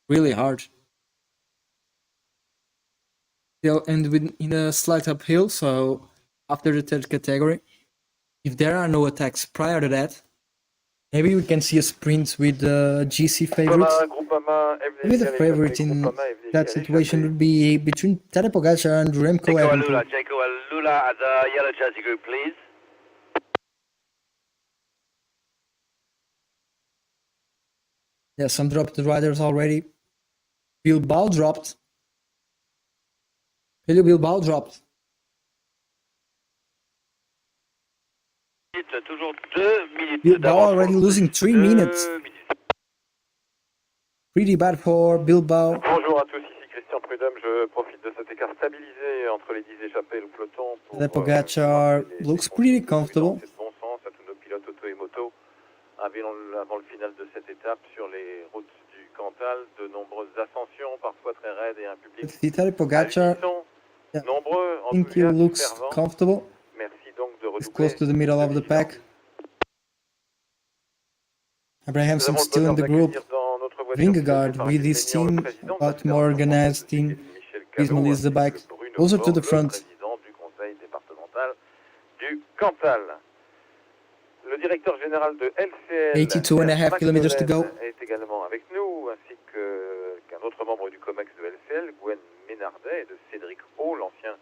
really hard. They'll end in a slight uphill, so after the third category, if there are no attacks prior to that, maybe we can see a sprint with the GC favorites. Maybe the favorite in that situation would be between Tadej Pogacar and Remco Evenepoel. Jaco Alula at the yellow jersey group, please. Yeah, some dropped the riders already. Bilbao dropped. Bilbao dropped. Toujours 2 minutes. Bilbao already losing 3 minutes. Pretty bad for Bilbao. Bonjour à tous, ici Christian Prudhomme. Je profite de cet écart stabilisé entre les 10 échappés et le peloton pour The Pogacar looks pretty comfortable. de bon sens à tous nos pilotes auto et moto. Avant le final de cette étape sur les routes du Cantal, de nombreuses ascensions, parfois très raides et un public Tadej Pogacar, hallucinant, nombreux, I think he looks enthousiastes, fervents. comfortable. Merci donc de He's redoubler. close to the middle of the pack. Abrahamson still in the group. Vingegaard with his team, but more organized team. He's moves the bike closer to the front. Président du conseil départemental du Cantal. Le directeur général de LCL, 82.5 kilometers to go. est également avec nous, ainsi qu'un autre membre du COMEX de LCL, Gwen Ménardet, et de Cédric Haut, l'ancien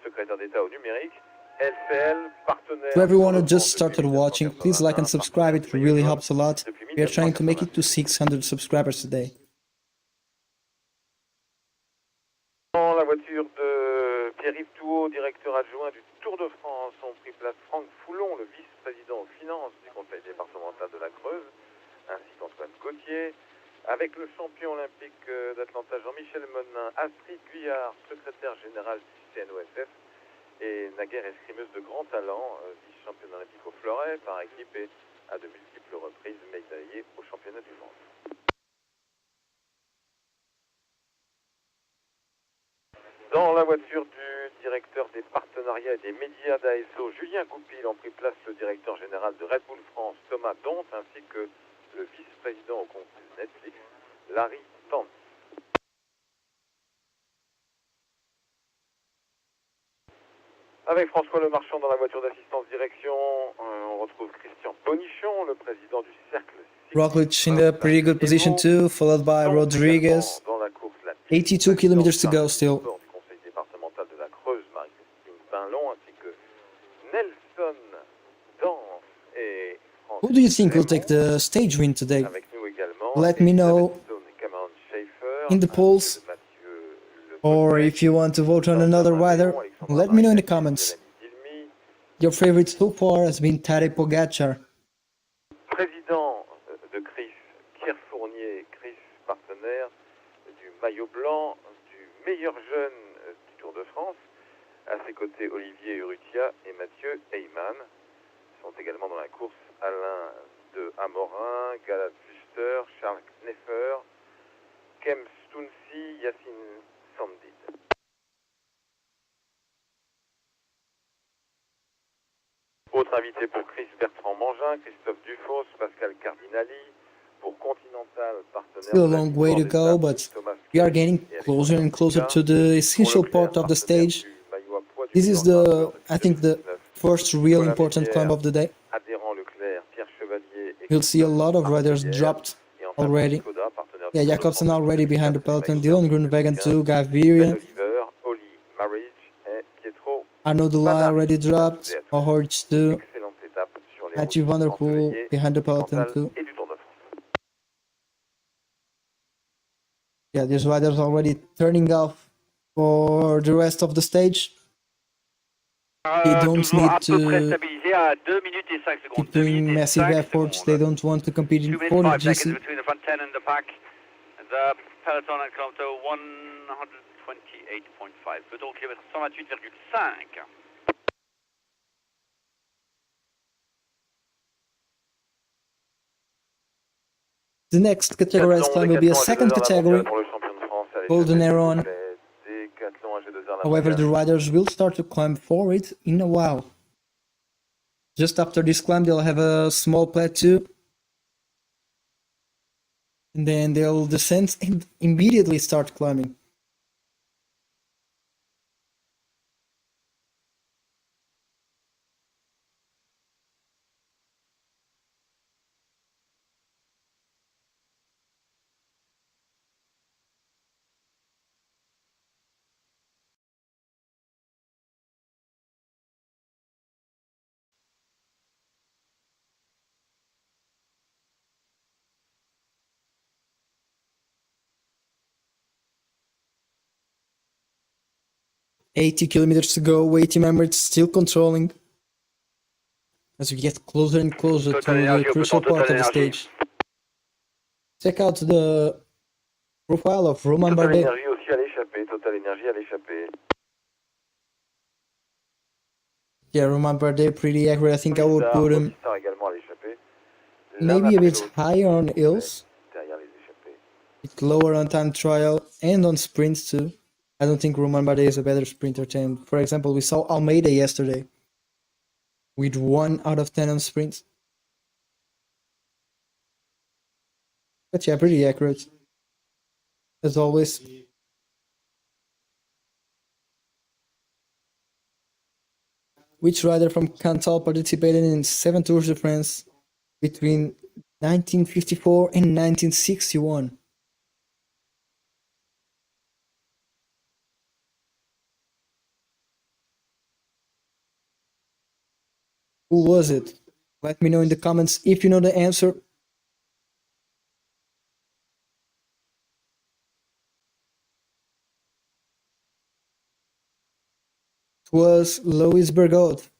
secrétaire d'État au numérique. LCL, partenaire... To everyone who just started watching, please like and subscribe, it really helps a lot. We are trying to make it to 600 subscribers today. Dans la voiture de Pierre-Yves Touot, directeur adjoint du Tour de France, ont pris place Franck Foulon, le vice-président aux finances du conseil départemental de la Creuse, ainsi qu'Antoine Gauthier, avec le champion olympique d'Atlanta Jean-Michel Monin, Astrid Guyard, secrétaire générale du CNOSF, et naguère escrimeuse de grand talent, vice-championne olympique au fleuret par équipe et à de multiples reprises médaillée au championnat du monde. Dans la voiture du directeur des partenariats et des médias d'ASO, Julien Goupil, ont pris place le directeur général de Red Bull France, Thomas Dont, ainsi que le vice-président au conseil Netflix, Larry Tantz. Avec François Lemarchand dans la voiture d'assistance direction, on retrouve Christian Bonichon, le président du cercle. Roglic in a pretty good position too, followed by Rodriguez. 82 kilometers to go still. Who do you think will take the stage win today? Let me know in the polls, or if you want to vote on another rider, let me know in the comments. Your favorite so far has been Tadej Pogacar. Président de Chris, Pierre Fournier, Chris partenaire du maillot blanc, du meilleur jeune du Tour de France. À ses côtés, Olivier Urrutia et Mathieu Heyman sont également dans la course. Alain de Amorin, Galad Fuster, Charles Kneffer, Kem Stounsi, Yacine Sandid. Autre invité pour Chris Bertrand Mangin, Christophe Dufos, Pascal Cardinali. Pour Continental, partenaire. Still a long way to go, but we are getting closer and closer to the essential part of the stage. This is I think the first real important climb of the day. We'll see a lot of riders dropped already. Yeah, Jakobsen already behind the peloton, Dylan Groenewegen too, Gaviria. Arnaud Delay already dropped, Mohoric too. Mathieu Van Der Poel behind the peloton too. Yeah, these riders already turning off for the rest of the stage. They don't need to terminé à 2 minutes et 5 secondes. keep 2 minutes doing et massive 5 efforts. secondes. They don't want to compete 2 in minutes 40 5 seconds GC. between the front 10 and the pack. The peloton at kilometer 128.5. Peloton au kilomètre 128,5. The next categorized climb will be a second category, pour le champion de France. Allez, Golden s'il vous Aeron. plaît. Décathlon AG2R, la However, the mondiale. riders will start to climb for it in a while. Just after this climb, they'll have a small plateau. And then they'll descend and immediately start climbing. "80 kilometers to go, waiting members still controlling as we get closer and closer to the crucial part of the stage." Check out the profile of Romain Total Bardet. Énergie aussi à l'échappée. Total Énergie à l'échappée. Yeah, Romain Bardet, pretty accurate. I think I would put him Movistar également à l'échappée. maybe a bit higher on hills, Derrière les échappées. bit lower on time trial and on sprints too. I don't think Romain Bardet is a better sprinter than, for example, we saw Almeida yesterday with 1 out of 10 on sprints. But yeah, pretty accurate. As always. Which rider from Cantal participated in 7 Tours de France between 1954 and 1961? Who was it? Let me know in the comments if you know the answer. It was Louis Bergaud.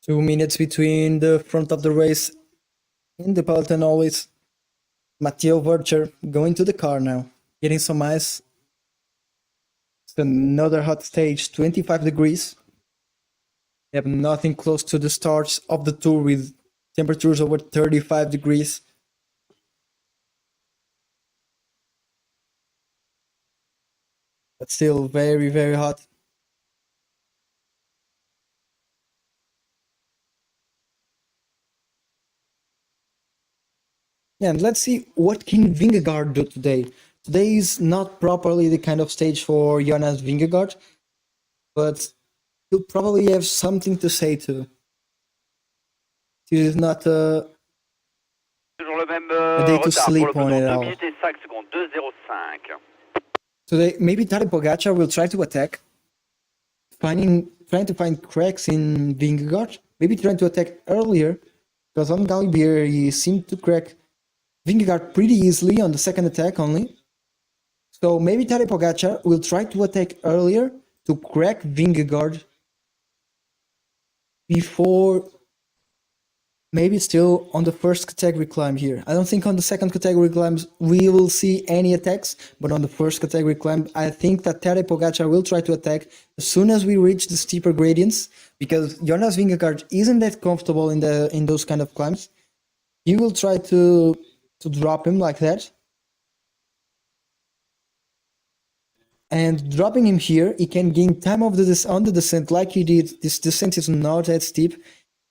Two minutes between the front of the race and the peloton always. Matteo Vercher going to the car now, getting some ice. It's another hot stage, 25 degrees. We have nothing close to the starts of the tour with temperatures over 35 degrees. But still very, very hot. Yeah, and let's see what can Vingegaard do today. Today is not properly the kind of stage for Jonas Vingegaard, but he'll probably have something to say too. This is not a Toujours le même day to retard pour sleep le on peloton. it 2 all. minutes et 5 secondes. 2,05. Today, maybe Tadej Pogacar will try to attack, trying to find cracks in Vingegaard. Maybe trying to attack earlier, because on Galibier he seemed to crack Vingegaard pretty easily on the second attack only. So maybe Tadej Pogacar will try to attack earlier to crack Vingegaard before maybe still on the first category climb here. I don't think on the second category climbs we will see any attacks, but on the first category climb, I think that Tadej Pogacar will try to attack as soon as we reach the steeper gradients, because Jonas Vingegaard isn't that comfortable in those kind of climbs. He will try to drop him like that. And dropping him here, he can gain time on the descent like he did. This descent is not that steep.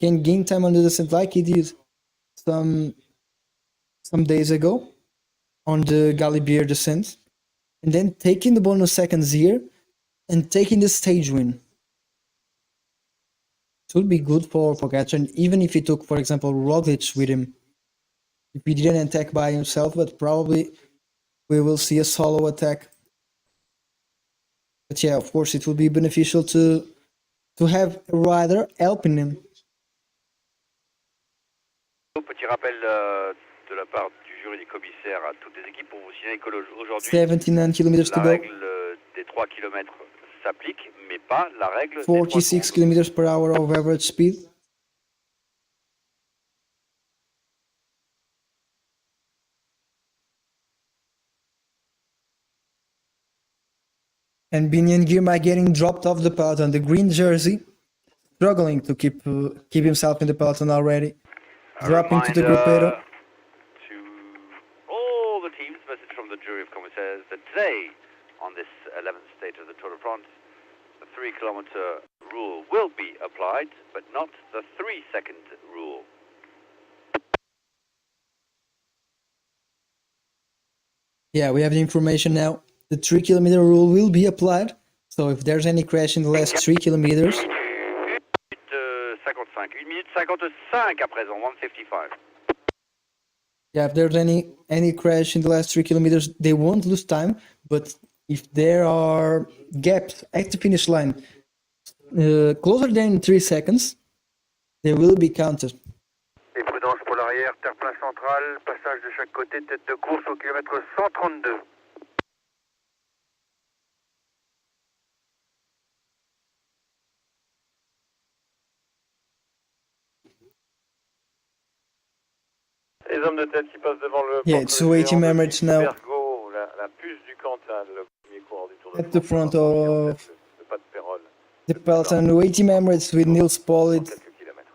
Can gain time on the descent like he did some days ago on the Galibier descent, and then taking the bonus seconds here and taking the stage win. It would be good for Pogacar, and even if he took, for example, Roglic with him, if he didn't attack by himself, but probably we will see a solo attack. But yeah, of course, it will be beneficial to to have a rider helping him. Petit rappel de la part du jury des commissaires à toutes les équipes pour vous signaler qu'aujourd'hui, 79 kilometers to la go. règle des 3 km s'applique, mais pas la règle des 3 46 secondes. kilometers per hour of average speed. And Vingegaard getting dropped off the peloton. The green jersey, struggling to keep himself in the peloton already. Dropping to the Gruppetto. To all the teams, message from the jury of commissaires that today, on this 11th stage of the Tour de France, the 3-kilometer rule will be applied, but not the 3-second rule. Yeah, we have the information now. The 3-kilometer rule will be applied. So if there's any crash in the last 3 kilometers, 1 minute 55 à présent, 1:55. yeah, if there's any crash in the last 3 kilometers, they won't lose time. But if there are gaps at the finish line closer than 3 seconds, they will be counted. Et prudence pour l'arrière, terre-plein central, passage de chaque côté, tête de course au kilomètre 132. Les hommes de tête qui passent devant le Yeah, it's 280 minutes now. Bergo, la puce du Cantal, le premier coureur du Tour de At the France. front of Le pas de Pérol, the peloton, 80 Emirates with Nils Pollitt. quelques kilomètres.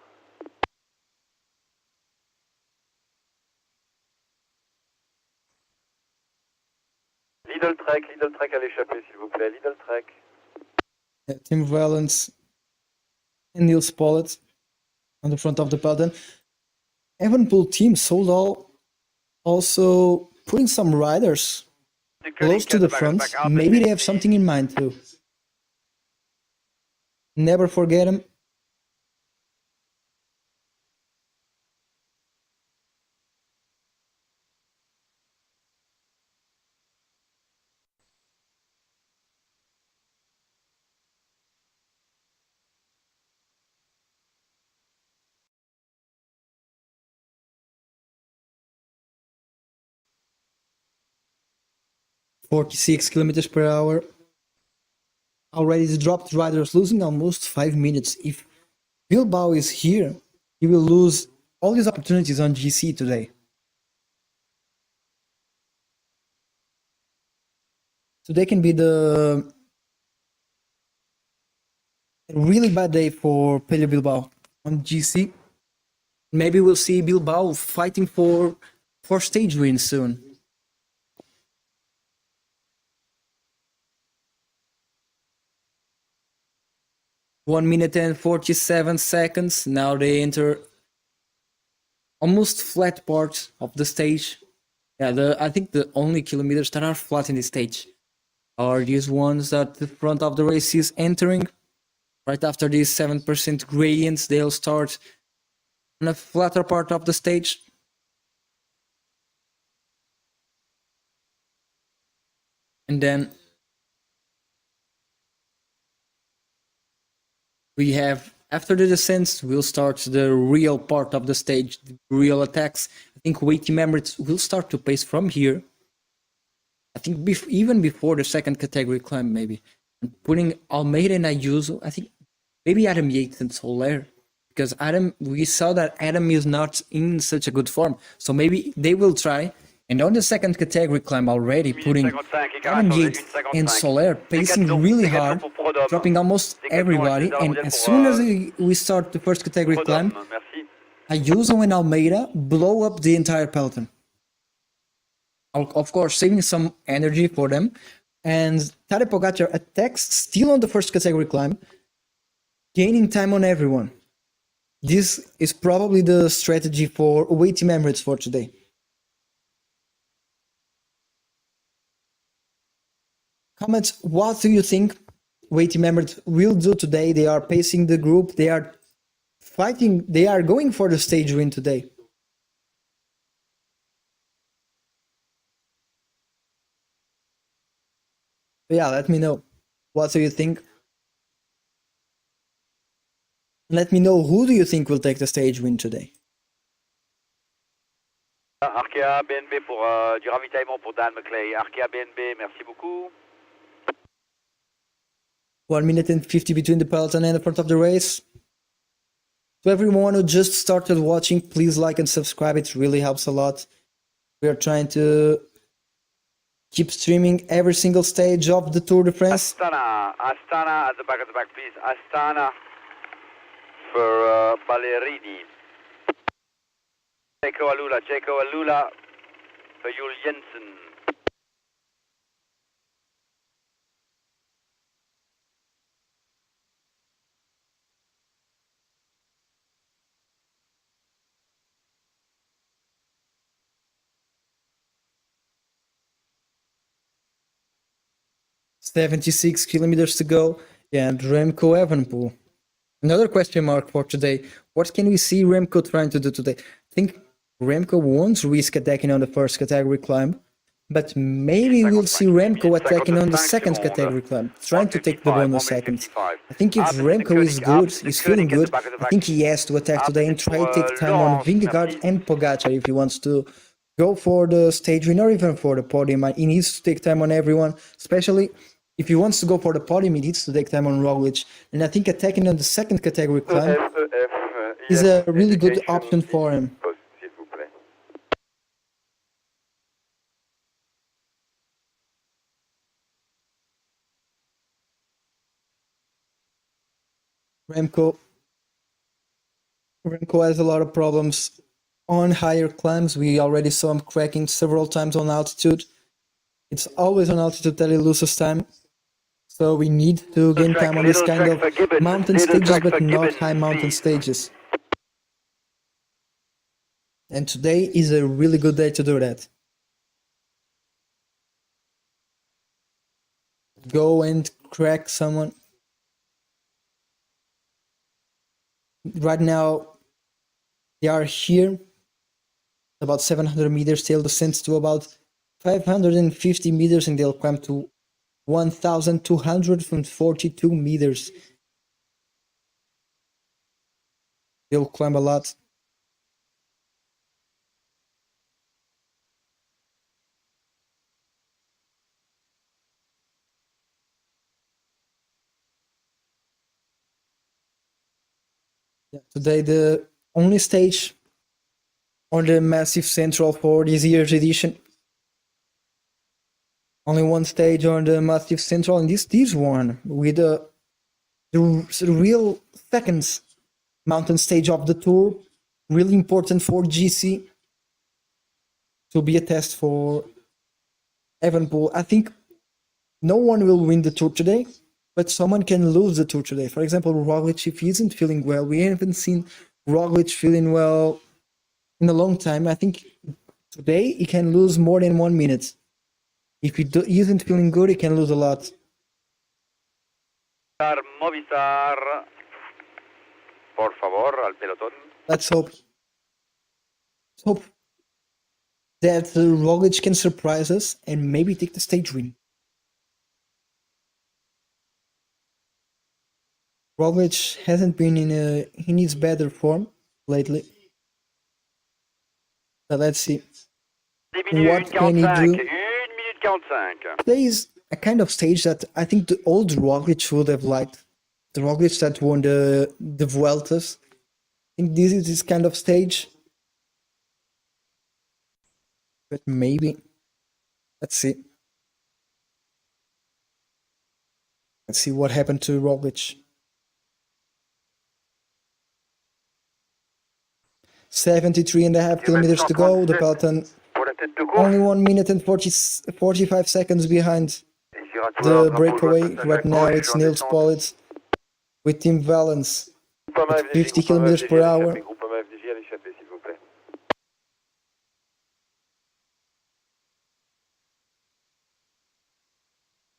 Lidl Trek à l'échappée, s'il vous plaît. Lidl Trek. Tim Valens and Nils Pollitt on the front of the peloton. Evenpool team Soldal also putting some riders close to the front. Maybe they have something in mind too. Never forget them. .46 kilometers per hour. Already the dropped riders losing almost 5 minutes. If Bilbao is here, he will lose all these opportunities on GC today. Today can be the really bad day for Pello Bilbao on GC. Maybe we'll see Bilbao fighting for stage wins soon. One minute and 47 seconds. Now they enter almost flat part of the stage. Yeah, I think the only kilometers that are flat in the stage are these ones that the front of the race is entering. Right after these 7% gradients, they'll start on a flatter part of the stage. And then we have, after the descents, we'll start the real part of the stage, the real attacks. I think weighty members will start to pace from here. I think even before the second category climb, maybe. And putting Almeida and Ayuso, I think maybe Adam Yates and Soler. Because we saw that Adam is not in such a good form. So maybe they will try. And on the second category climb already, putting Adam Yates and Soler pacing really hard, dropping almost everybody. And as soon as we start the first category climb, Ayuso and Almeida blow up the entire peloton. Of course, saving some energy for them. And Tadej Pogacar attacks still on the first category climb, gaining time on everyone. This is probably the strategy for weighty Emirates for today. Comments, what do you think weighty Emirates will do today? They are pacing the group, they are fighting, they are going for the stage win today. Yeah, let me know. What do you think? Let me know, who do you think will take the stage win today? Arkea, BNB pour du ravitaillement pour Dan McClay. Arkea, BNB, merci beaucoup. 1 minute and 50 between the peloton and the front of the race. To everyone who just started watching, please like and subscribe. It really helps a lot. We are trying to keep streaming every single stage of the Tour de France. Astana at the back, please. Astana for Ballerini. Checo Alula for Jul Jensen. .76 kilometers to go, and Remco Evenepoel. Another question mark for today. What can we see Remco trying to do today? I think Remco won't risk attacking on the first category climb, but maybe we'll see Remco attacking on the second category climb, trying to take the bonus seconds. I think if Remco is good, is feeling good, I think he has to attack today and try to take time on Vingegaard and Pogacar if he wants to go for the stage win or even for the podium. He needs to take time on everyone, especially if he wants to go for the podium, he needs to take time on Roglic. And I think attacking on the second category climb is a really good option for him. Remco has a lot of problems on higher climbs. We already saw him cracking several times on altitude. It's always on altitude that he loses time. So we need to gain time on this kind of mountain stages, but not high mountain stages. And today is a really good day to do that. Go and crack someone. Right now, they are here, about 700 meters, they'll descend to about 550 meters and they'll climb to 1,242 meters. They'll climb a lot. Yeah, today the only stage on the massive central for this year's edition. Only one stage on the massive central, and this one with the real second mountain stage of the tour, really important for GC to be a test for Evenepoel. I think no one will win the tour today, but someone can lose the tour today. For example, Roglic, if he isn't feeling well, we haven't seen Roglic feeling well in a long time. I think today he can lose more than 1 minute. If he isn't feeling good, he can lose a lot. Movistar, por favor, al pelotón. Let's hope. Let's hope that Roglic can surprise us and maybe take the stage win. Roglic hasn't been he needs better form lately. But let's see. What can he do? Today is a kind of stage that I think the old Roglic would have liked. The Roglic that won the Vueltas. I think this is this kind of stage. But maybe. Let's see. Let's see what happened to Roglic. 73.5 kilometers to go. The peloton only 1 minute and 45 seconds behind the breakaway. Right now it's Nils Pollitt with Tim Valens at 50 kilometers per hour.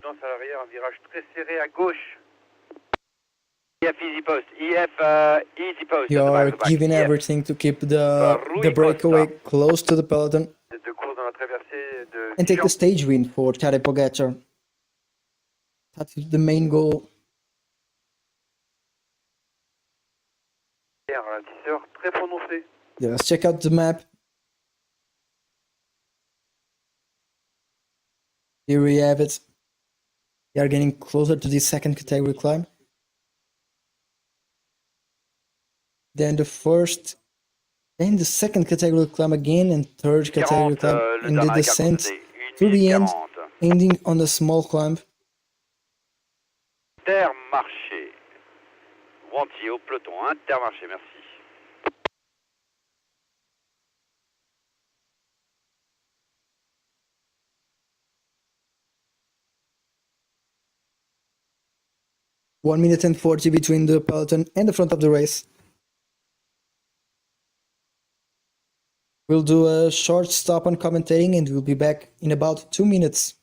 À l'arrière, un virage très serré à gauche. EF easy post. EF easy post. You are giving everything to keep the breakaway close to the peloton and take the stage win for Tadej Pogacar. That's the main goal. ralentisseur très prononcé. Yeah, let's check out the map. Here we have it. We are getting closer to the second category climb. Then the first, then the second category climb again, and third category 40, climb, le and the dernier quart descent constaté. 1 to the minute end, 40. ending on a small climb. Intermarché. Wanty au peloton. Intermarché, merci. One minute and 40 between the peloton and the front of the race. We'll do a short stop on commentating and we'll be back in about 2 minutes.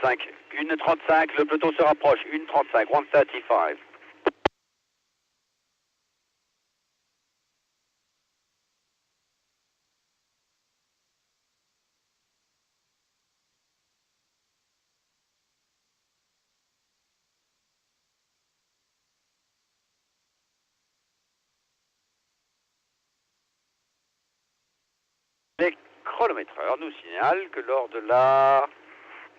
Cinq. 1:35, le peloton se rapproche. 1:35, 1:35. Les chronométreurs nous signalent que lors de la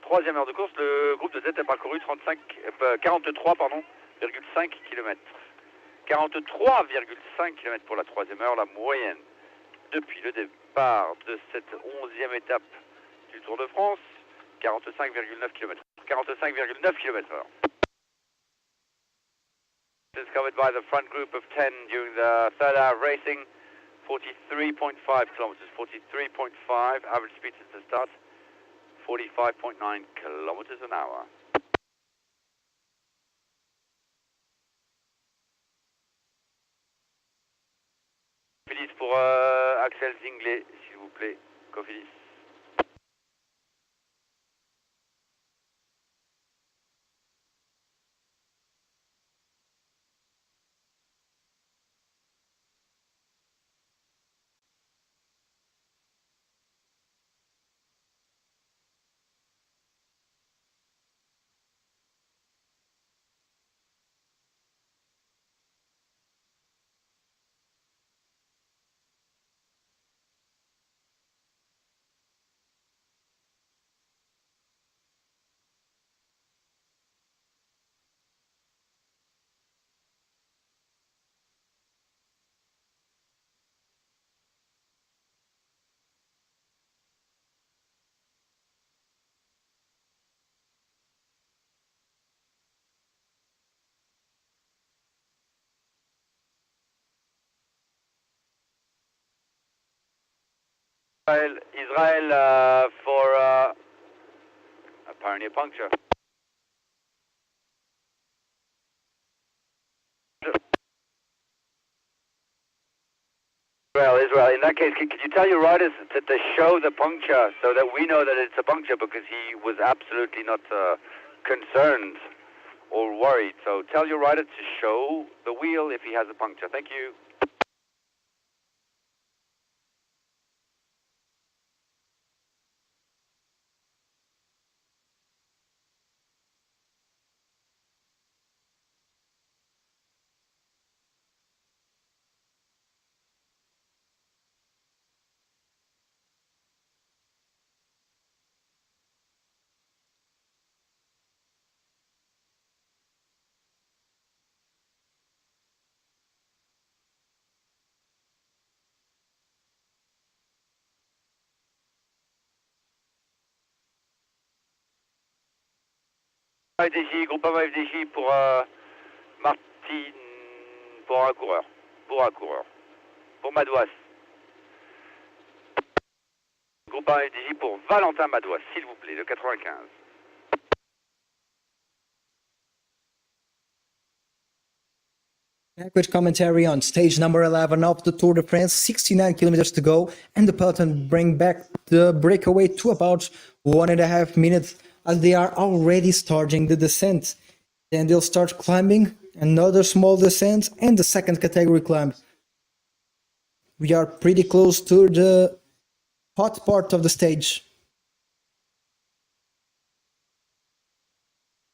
troisième heure de course, le groupe de tête a parcouru 43,5 km. 43,5 km pour la troisième heure, la moyenne depuis le départ de cette 11e étape du Tour de France, 45,9 km. 45,9 km/h. Discovered by the front group of 10 during the third hour of racing, 43.5 kilometers, 43.5, average speed since the start, 45.9 kilometers an hour. Cofidis pour Axel Zinglet, s'il vous plaît. Cofidis. Israel for apparently a puncture. Israel. In that case, could you tell your riders to show the puncture so that we know that it's a puncture, because he was absolutely not concerned or worried. So tell your rider to show the wheel if he has a puncture. Thank you. FDJ, Groupama FDJ pour Martin, pour un coureur. Pour Madouas. Groupama FDJ pour Valentin Madouas, s'il vous plaît, le 95. Back with commentary on stage number 11 of the Tour de France, 69 kilometers to go, and the peloton bring back the breakaway to about 1.5 minutes as they are already starting the descent. Then they'll start climbing, another small descent, and the second category climb. We are pretty close to the hot part of the stage.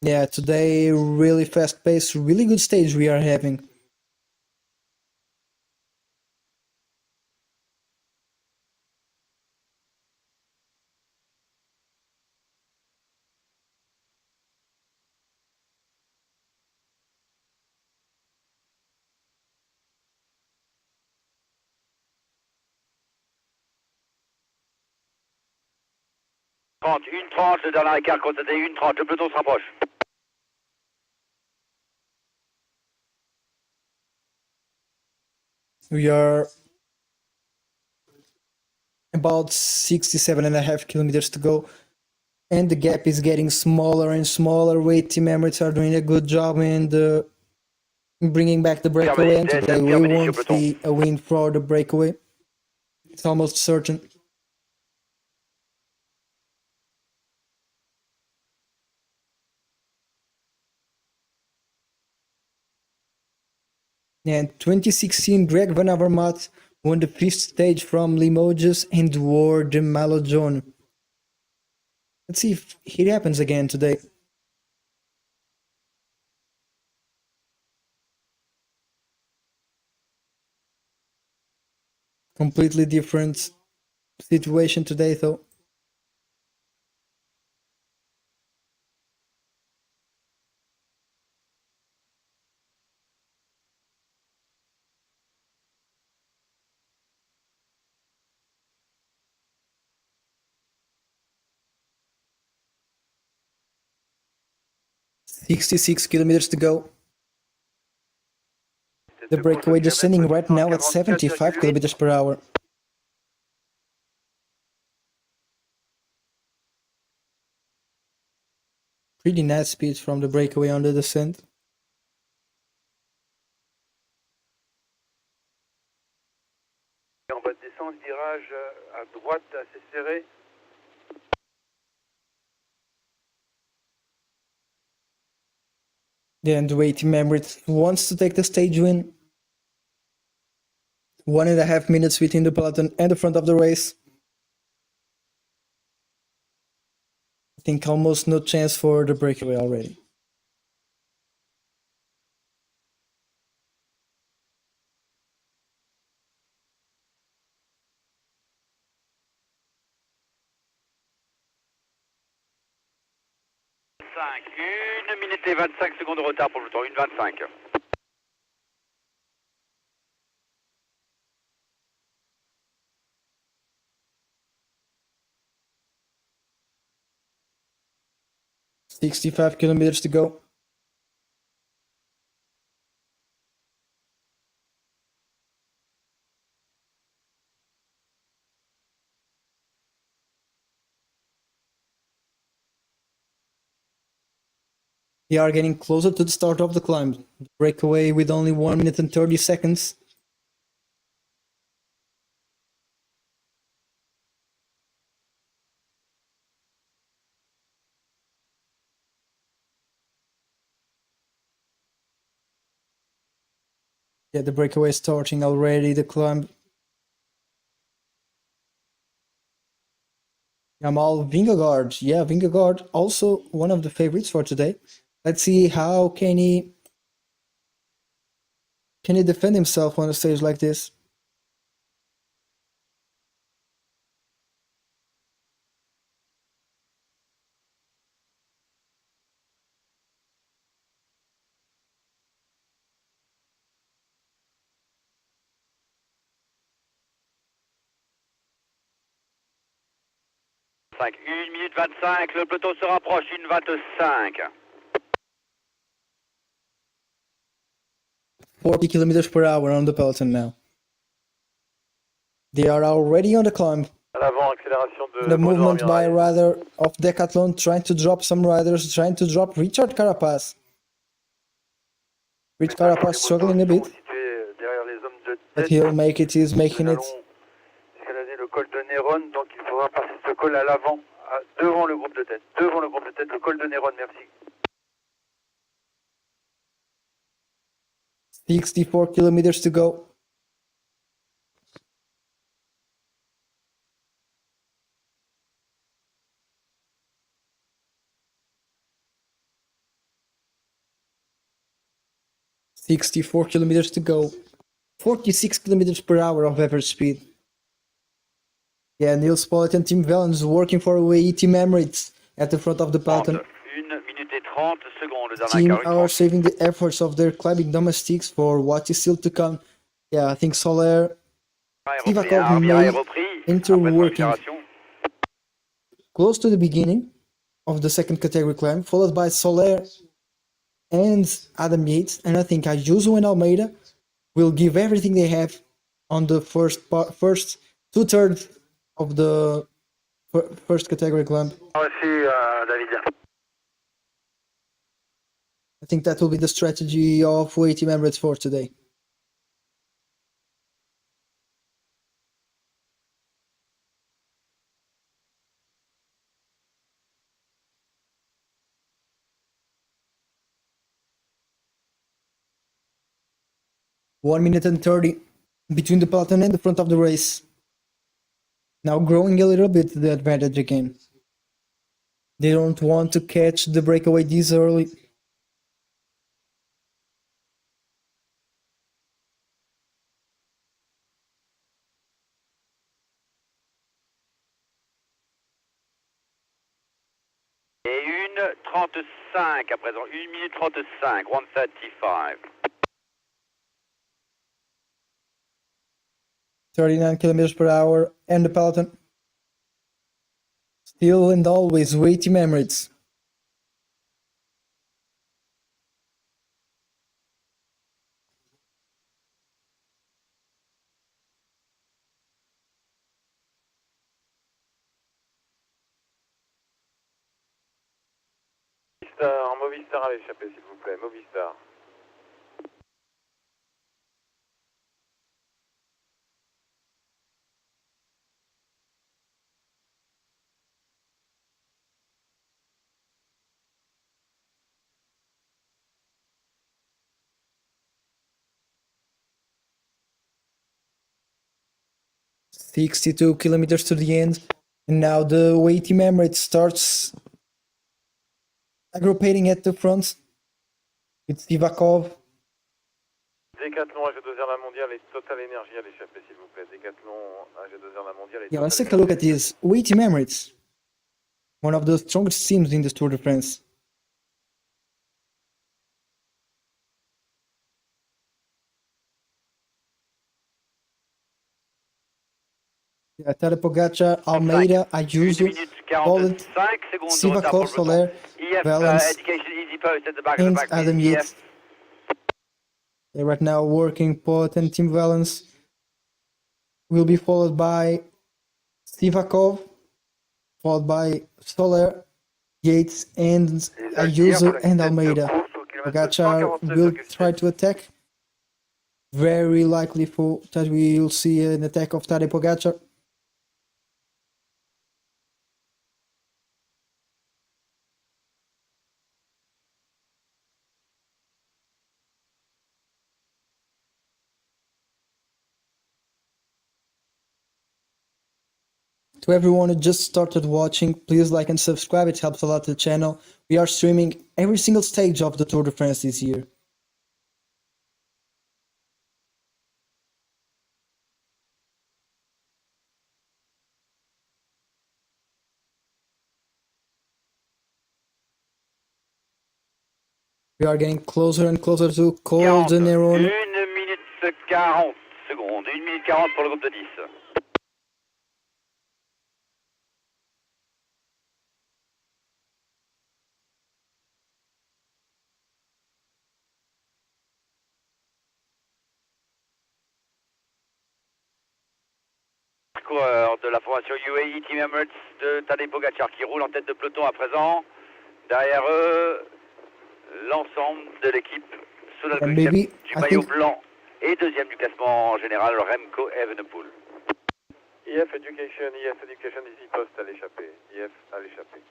Yeah, today really fast pace, really good stage we are having. Une 30, le dernier écart constaté, 1,30, le peloton se rapproche. We are about 67.5 kilometers to go, and the gap is getting smaller and smaller. Wait, Team Emirates are doing a good job in bringing back the breakaway, and today we won't see a win for the breakaway. It's almost certain. And 2016, Greg Van Avermaet won the 5th stage from Limoges and wore the Maillot jaune. Let's see if it happens again today. Completely different situation today, though. "66 kilometers to go. The breakaway descending right now at 75 kilometers per hour. Pretty nice speed from the breakaway on the descent. En bas de descente, virage à droite assez serré. Then the Team Emirates wants to take the stage win. 1.5 minutes between the peloton and the front of the race. I think almost no chance for the breakaway already. Une minute et 25 secondes de retard pour le peloton, 1,25. "65 kilometers to go. They are getting closer to the start of the climb. The breakaway with only 1 minute and 30 seconds. Yeah, the breakaway is starting already the climb. Jamal Vingegaard. Yeah, Vingegaard also one of the favorites for today. Let's see how can he defend himself on a stage like this. Une minute 25, le peloton se rapproche, 1,25. 40 kilometers per hour on the peloton now. They are already on the climb. À l'avant, accélération de The movement Benoît by Mirail. rider of Decathlon trying to drop some riders, trying to drop Richard Carapaz. Rich Carapaz struggling a bit, Situé derrière les hommes de but tête. he'll make it. He's making Nous it. allons escalader le col de Néron, donc il faudra passer ce col à l'avant, devant le groupe de tête. Devant le groupe de tête, le col de Néron, merci. 64 kilometers to go. "64 kilometers to go. 46 kilometers per hour of average speed." Yeah, Niels Pollitt and Tim Wellens working for away Team Emirates at the front of the peloton. 1 minute et 30 secondes. Le Team dernier are saving the efforts of their climbing domestics for what is still to come. Yeah, I think Soler, Sivakov may enter working close to the beginning of the second category climb, followed by Soler and Adam Yates, and I think Ayuso and Almeida will give everything they have on the first 2/3 of the first category climb. Reçu, David. I think that will be the strategy of Way Team Emirates for today. One minute and 30 between the peloton and the front of the race. Now growing a little bit the advantage again. They don't want to catch the breakaway this early. Et 1:35 à présent. 1 minute 35. 1:35. 39 kilometers per hour and the peloton. Still and always Way Team Emirates. Movistar à l'échappée, s'il vous plaît. Movistar. "62 kilometers to the end, and now the Way Team Emirates starts aggropating at the front with Sivakov. Décathlon AG2R la mondiale et Total Énergie à l'échappée, s'il vous plaît. Décathlon AG2R la mondiale et Yeah, Total let's take a look at this. Way Team Emirates, one of the strongest teams in the Tour de France. Yeah, Tadej Pogacar, Almeida, Ayuso, 1 minute Pollitt, 45 secondes de retard pour Sivakov, le Soler, peloton. EF Wellens, Education Easy Post at the back of the and back. Adam please, Yates. They're right now working. Pollitt and Tim Wellens will be followed by Sivakov, followed by Soler, Yates, and Ayuso and Almeida. Pogacar will try to attack. Very likely for that we will see an attack of Tadej Pogacar. To everyone who just started watching, please like and subscribe, it helps a lot to the channel. We are streaming every single stage of the Tour de France this year. We are getting closer and closer to Col de 40. Néron. 1 minute 40 secondes. 1 minute 40 pour le groupe de 10. Coureur de la formation UAE Team Emirates de Tadej Pogacar qui roule en tête de peloton à présent. Derrière eux, l'ensemble de l'équipe dessous de la And maybe, du I maillot think, blanc et deuxième du classement général, Remco Evenepoel. IF Education ici poste à l'échappée. IF à l'échappée.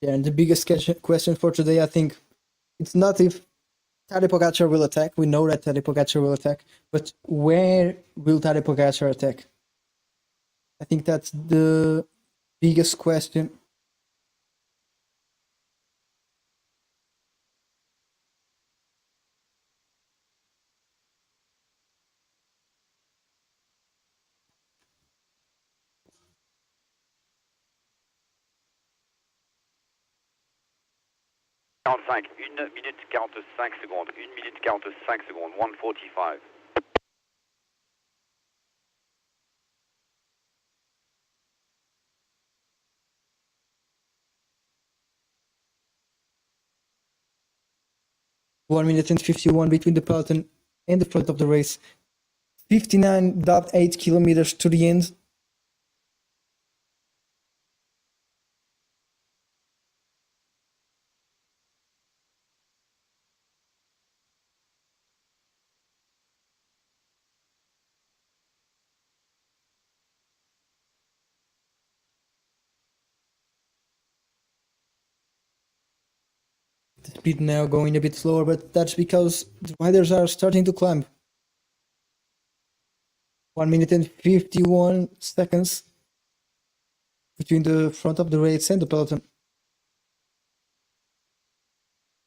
yeah, and the biggest question for today, I think, it's not if Tadej Pogacar will attack. We know that Tadej Pogacar will attack, but where will Tadej Pogacar attack? I think that's the biggest question. « 45, 1 minute 45 secondes, 1 minute 45 secondes, 1:45. One minute and 51 between the peloton and the front of the race. 59.8 kilometers to the end. The speed now going a bit slower, but that's because the riders are starting to climb. 1 minute and 51 seconds between the front of the race and the peloton.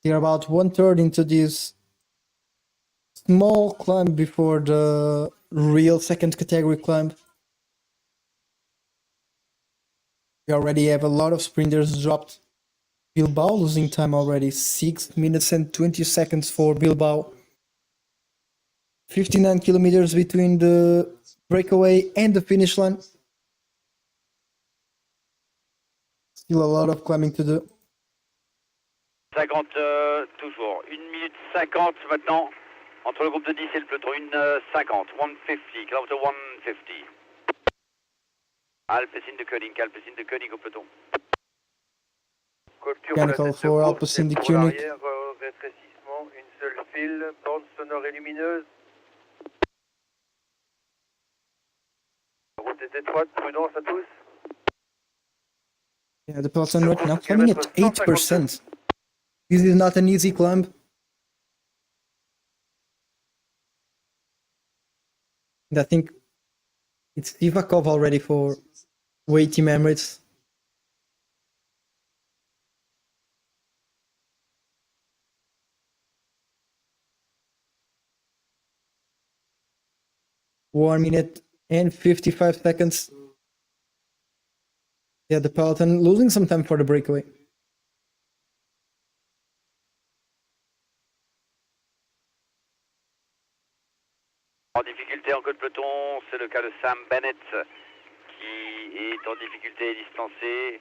They're about 1/3 into this small climb before the real second category climb. We already have a lot of sprinters dropped. Bilbao losing time already, 6 minutes and 20 seconds for Bilbao. 59 kilometers between the breakaway and the finish line. Still a lot of climbing to do. 50, toujours. 1 minute 50 maintenant, entre le groupe de 10 et le peloton. 1:50, 1:50, kilometer 1:50. Alpecin de Koenig au peloton. Colture pour la Mechanical tête de for course, Alpecin de pour Koenig. l'arrière, rétrécissement, une seule file, bande sonore et lumineuse. La route est étroite, prudence à tous. Yeah, the peloton right now climbing at 8%. This is not an easy climb. And I think it's Ivakov already for Way Team Emirates. One minute and 55 seconds. Yeah, the peloton losing some time for the breakaway. En difficulté en queue de peloton, c'est le cas de Sam Bennett qui est en difficulté et distancé.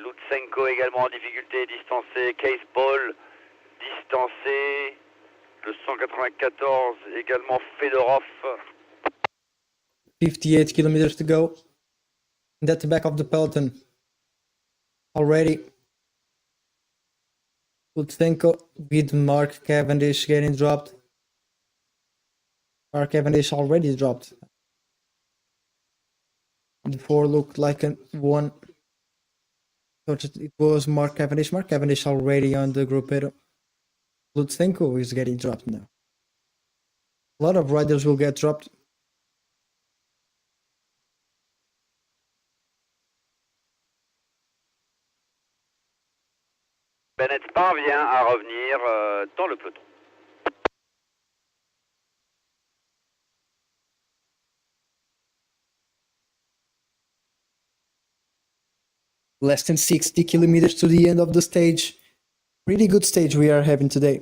Lutsenko également en difficulté et distancé. Case Ball distancé. Le 194 également Fedorov. 58 kilometers to go. And at the back of the peloton. Already. Lutsenko with Mark Cavendish getting dropped. Mark Cavendish already dropped. The 4 looked like a 1. Thought it was Mark Cavendish. Mark Cavendish already on the Gruppetto. Lutsenko is getting dropped now. A lot of riders will get dropped. Bennett parvient à revenir dans le peloton. Less than 60 kilometers to the end of the stage. Pretty good stage we are having today. «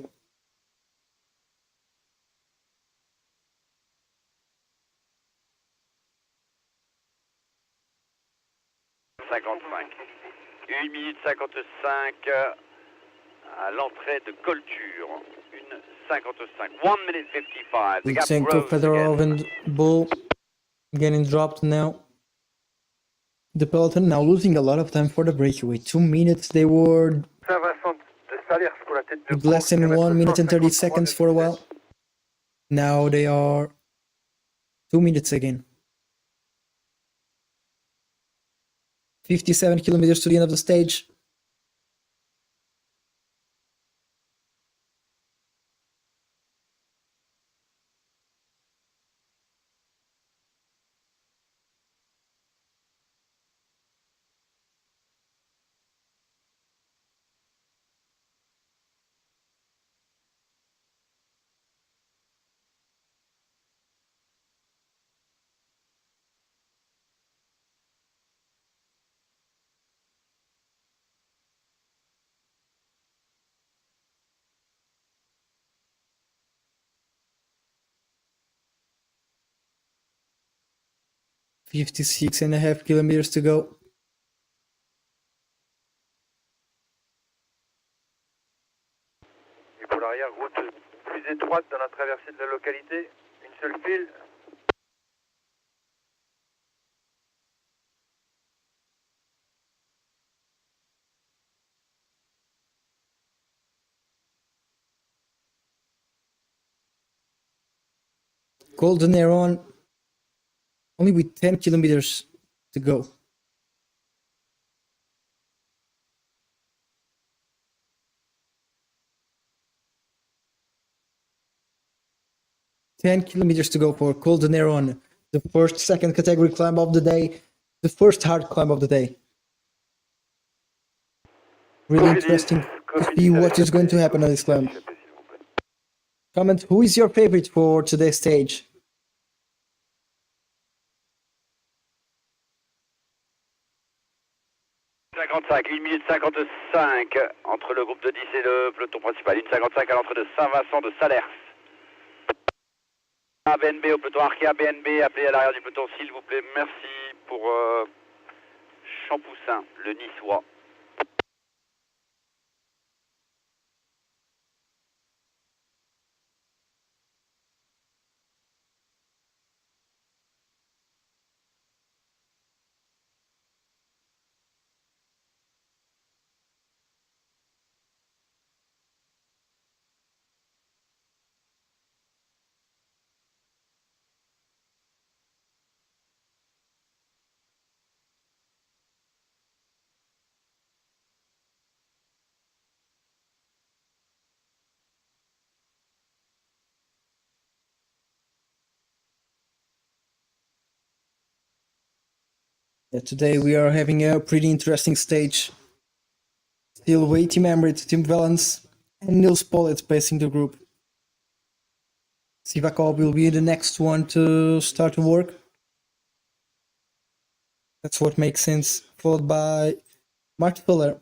1 minute 55 à l'entrée de Colture. 1:55. 1 minute 55. The gap Lutsenko, grows Fedorov again. and Bull getting dropped now. the peloton now losing a lot of time for the breakaway. 2 minutes, they were Saint-Vincent de Salers pour la tête de with less than 1 minute and 30 seconds for a while. Now they are 2 minutes again. 57 kilometers to the end of the stage. $56.5 kilometers to go. Et pour l'arrière, route plus étroite dans la traversée de la localité. Une seule file. Golden Aeron only with 10 kilometers to go. "10 kilometers to go for Golden Aeron, the first second category climb of the day, the first hard climb of the day. Really interesting to see what is going to happen on this climb. Comment, who is your favorite for today's stage? « 55, 1 minute 55 entre le groupe de 10 et le peloton principal. 1,55 à l'entrée de Saint-Vincent de Salers. ABNB au peloton arqué, ABNB, appelez à l'arrière du peloton s'il vous plaît. Merci pour Champoussin, le niçois. Yeah, today we are having a pretty interesting stage. Still with Team Emirates, Team Valence, and Nils Pollitt pacing the group. Sivakov will be the next one to start to work. That's what makes sense. Followed by Mark Fuller.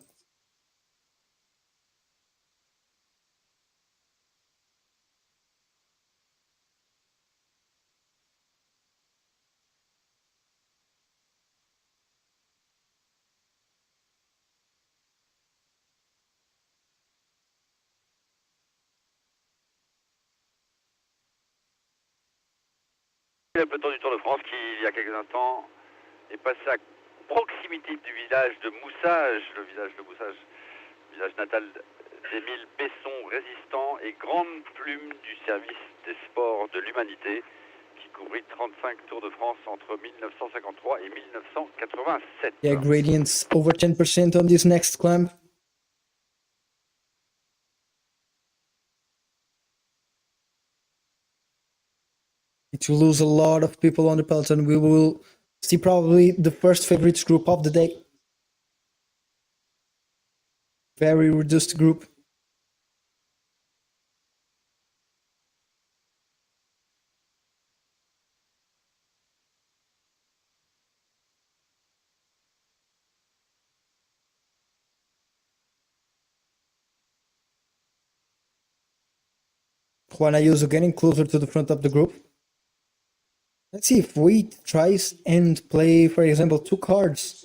Le peloton du Tour de France qui, il y a quelques instants, est passé à proximité du village de Moussage, le village natal d'Émile Besson, résistant et grande plume du service des sports de l'humanité, qui couvrit 35 Tours de France entre 1953 et 1987. Yeah, gradients over 10% on this next climb. It will lose a lot of people on the peloton. We will see probably the first favorites group of the day. Very reduced group. Juan Ayuso getting closer to the front of the group. Let's see if Wade tries and play, for example, two cards.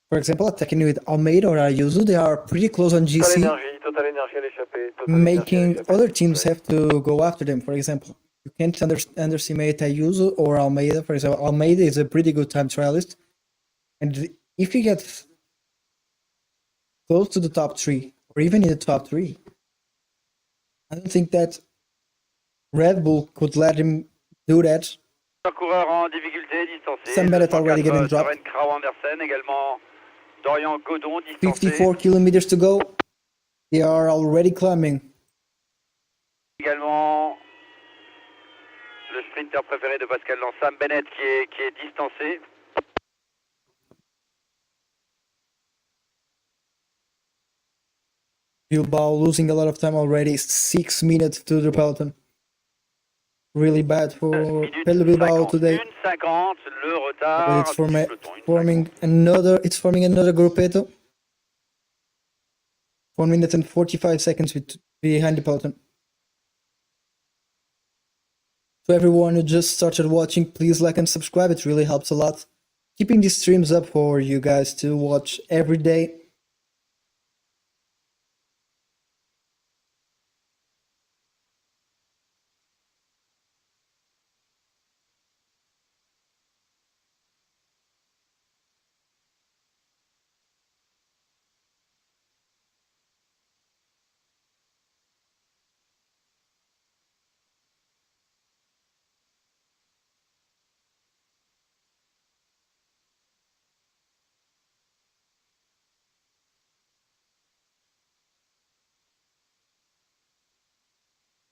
For example, attacking with Almeida or Ayuso. They are pretty close on GC, Total énergie à l'échappée. making other teams have to go after them. For example, you can't underestimate Ayuso or Almeida. For example, Almeida is a pretty good time trialist. And if he gets close to the top three, or even in the top three, I don't think that Red Bull could let him do that. Un coureur en difficulté, distancé. Sam Bennett already getting dropped. Søren Kragh Andersen, également Dorian Godon, distancé. 54 kilometers to go. They are already climbing. Également le sprinter préféré de Pascal Lans, Sam Bennett, qui est distancé. Bilbao losing a lot of time already. 6 minutes to the peloton. Really bad for Pello Bilbao today. 1:50, le retard. But it's forming another gruppetto. 1 minute and 45 seconds behind the peloton. To everyone who just started watching, please like and subscribe. It really helps a lot. Keeping these streams up for you guys to watch every day.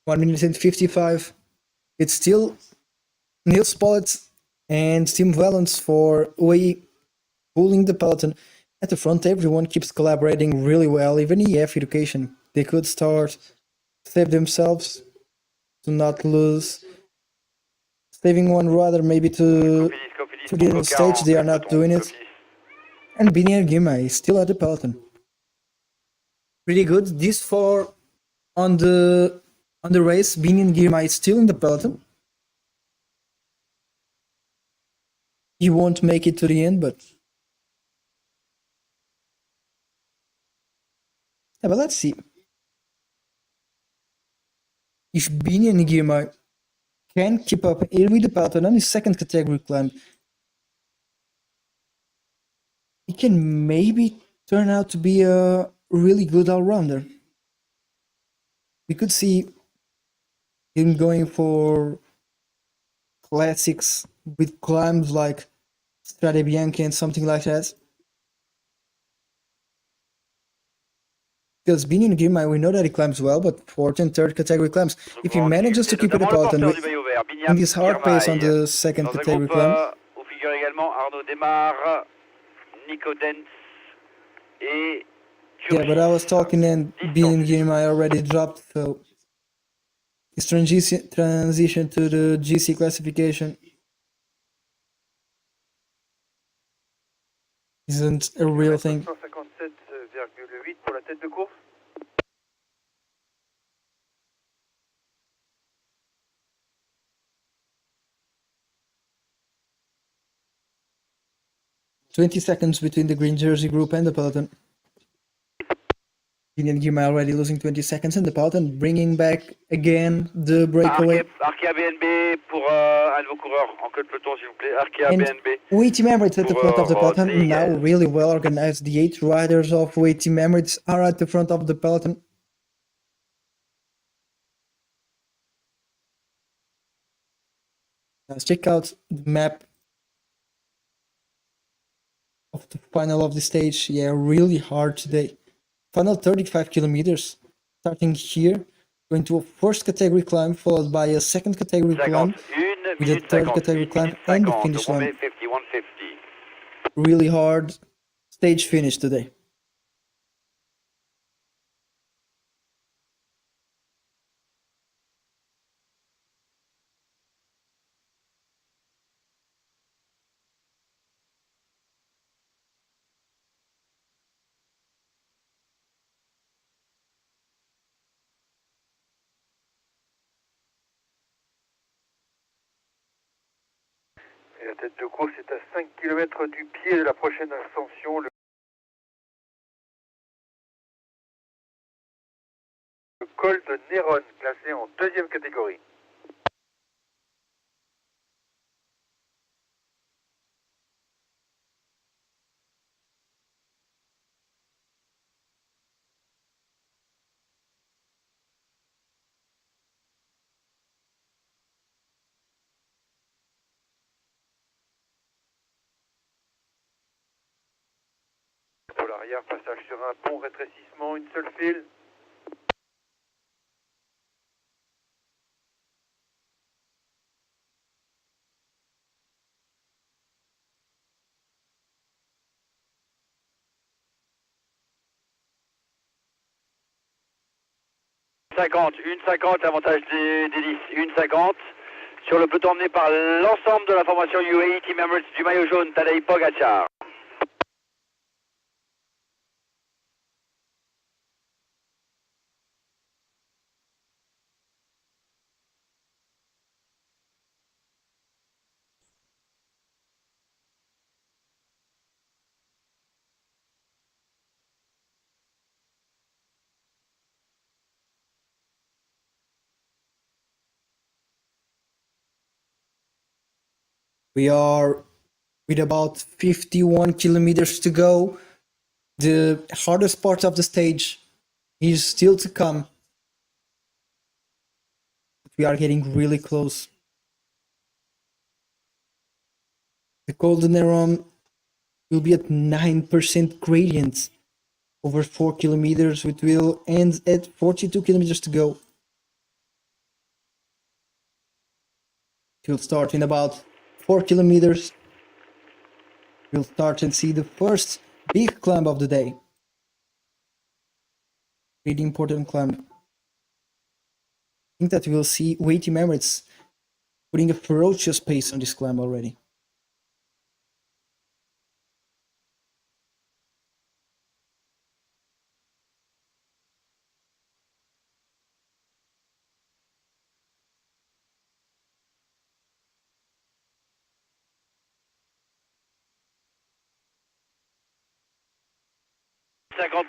One minute and 55. It's still Niels Pollitt and Tim Wellens for UAE pulling the peloton at the front. Everyone keeps collaborating really well. Even EF Education, they could start save themselves to not lose. Saving one rather maybe to the end of the stage. They are not doing it. And Bini and Gima is still at the peloton. Pretty good. These four on the race. Bini and Gima is still in the peloton. He won't make it to the end, but yeah, but let's see if Bini and Gima can keep up with the peloton on his second category climb. He can maybe turn out to be a really good all-rounder. We could see him going for classics with climbs like Strade Bianche and something like that. Because Bini and Girmay, we know that he climbs well, but fourth and third category climbs. If he manages to keep it apart and in this hard pace on the second category climb. Où figure également Arnaud Desmar, Nico Dens et Yeah, but I was talking and Bini and Girmay already dropped, so his transition to the GC classification isn't a real thing. 157,8 pour la tête de course. "20 seconds between the green jersey group and the peloton. Bini and Girmay already losing 20 seconds, and the peloton bringing back again the breakaway. Arkea BNB pour un de vos coureurs en queue de peloton, s'il vous plaît. Arkea And BNB. UAE Team Emirates at the front of the peloton, Rodriguez. now really well organized. The 8 riders of UAE Team Emirates are at the front of the peloton. Let's check out the map of the final of the stage. Yeah, really hard today. Final 35 kilometers, starting here, going to a first category climb, followed by a second category climb, 51 with a minutes third 58, category climb and the finish line. 51:50. Really hard stage finish today. Et la tête de course est à 5 km du pied de la prochaine ascension. Le col de Néron, classé en deuxième catégorie. Pour l'arrière, passage sur un pont, rétrécissement, une seule file. Une 50, l'avantage des 10, une 50. Sur le peloton emmené par l'ensemble de la formation UAE Team Emirates du maillot jaune, Tadej Pogacar. We are with about 51 kilometers to go. The hardest part of the stage is still to come. We are getting really close. The golden arrow will be at 9% gradient over 4 kilometers, which will end at 42 kilometers to go. It will start in about 4 kilometers. We'll start and see the first big climb of the day. Really important climb. I think that we'll see UAE Team Emirates putting a ferocious pace on this climb already.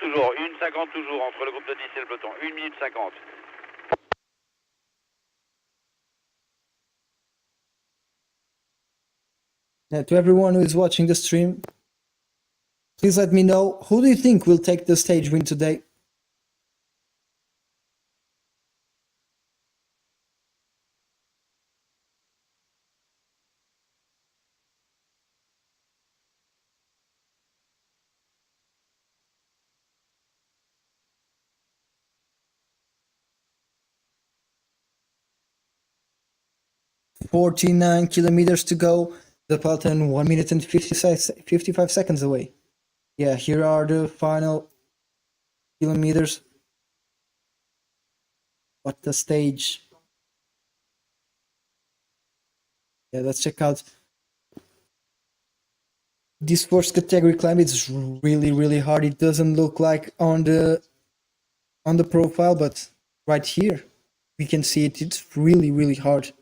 Toujours, une 50 toujours entre le groupe de 10 et le peloton, 1 minute 50. To everyone who is watching the stream, please let me know, who do you think will take the stage win today? "49 kilometers to go. The peloton 1 minute and 55 seconds away." Yeah, here are the final kilometers. What a stage. Yeah, let's check out this first category climb. It's really hard. It doesn't look like on the profile, but right here we can see it. It's really hard.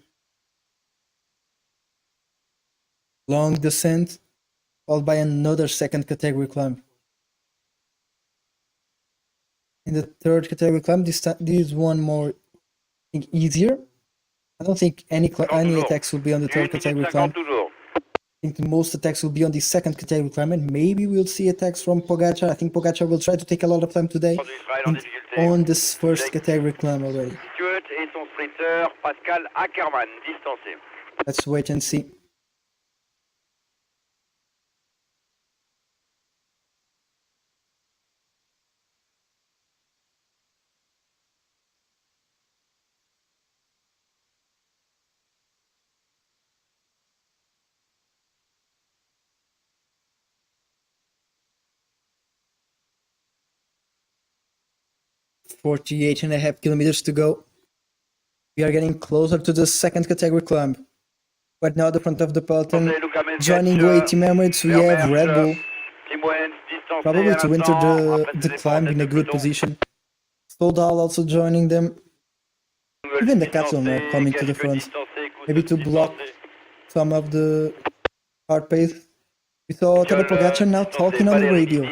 Long descent, followed by another second category climb. In the third category climb, this is one more, I think, easier. I don't think any attacks will be on the third category climb. I think the most attacks will be on the second category climb, and maybe we'll see attacks from Pogacar. I think Pogacar will try to take a lot of time today on this first category climb already. Et son sprinter Pascal Ackermann, distancé. Let's wait and see. "48.5 kilometers to go. We are getting closer to the second category climb. Right now, at the front of the peloton, joining UAE Team Emirates, we have Red Bull, probably to enter the climb in a good position. Soldal also joining them. Even the Capsule are coming to the front, maybe to block some of the hard pace. We saw Tadej Pogacar now talking on the radio.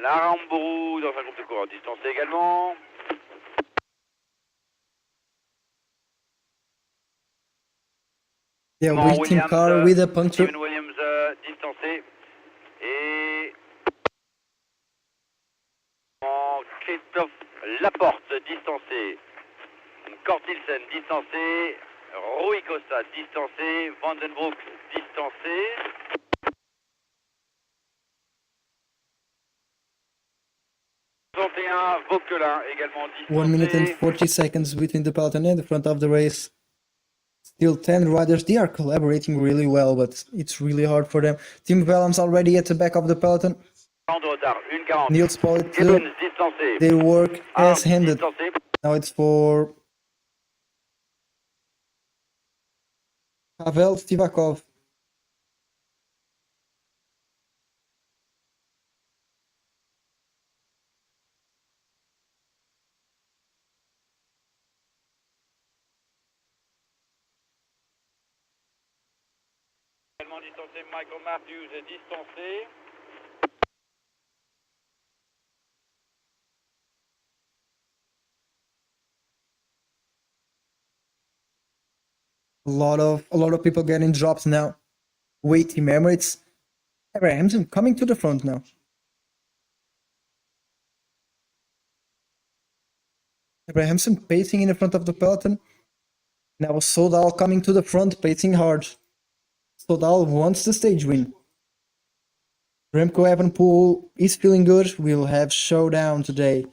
Larambourou dans un groupe de coureurs distancés également. Yeah, waiting car with a puncture. Steven Williams distancé. Et Christophe Laporte distancé. Kortilsen distancé. Rui Costa distancé. Vandenbroek distancé. bien. Vauquelin également 1 minute and distancé. 40 seconds between the peloton and the front of the race. Still 10 riders. They are collaborating really well, but it's really hard for them. Tim Willems already at the back of the peloton. Temps de retard, 1,40. Niels Pollitt, Gibbons distancé. their work as Arndt handed. distancé. Now it's for Pavel Stivakov. Également distancé, Michael Matthews est distancé. A lot of people getting dropped now. Wait, Team Emirates. Abrahamson coming to the front now. Abrahamson pacing in the front of the peloton. Now Sodal coming to the front, pacing hard. Sodal wants the stage win. Remco Evenepoel is feeling good. We'll have showdown today.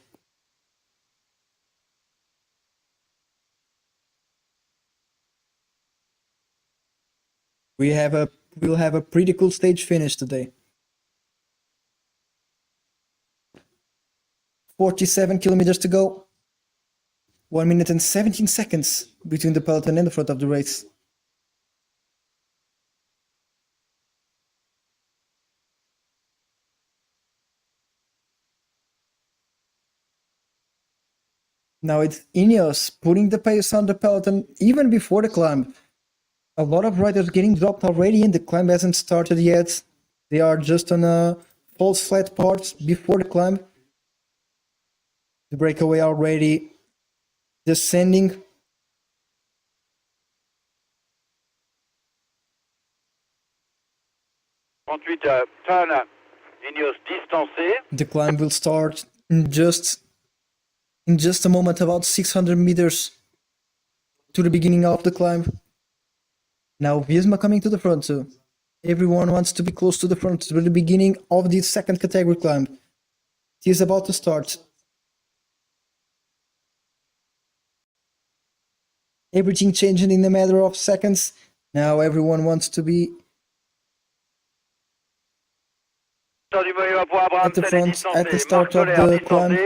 We'll have a pretty cool stage finish today. 47 kilometers to go. 1 minute and 17 seconds between the peloton and the front of the race. Now it's Ineos putting the pace on the peloton even before the climb. A lot of riders getting dropped already and the climb hasn't started yet. They are just on a false flat part before the climb. The breakaway already descending. Turn, Ineos distancé. The climb will start in just a moment, about 600 meters to the beginning of the climb. Now Visma coming to the front too. Everyone wants to be close to the front to the beginning of the second category climb. It is about to start. Everything changing in a matter of seconds. Now everyone wants to be at the front at the start of the climb.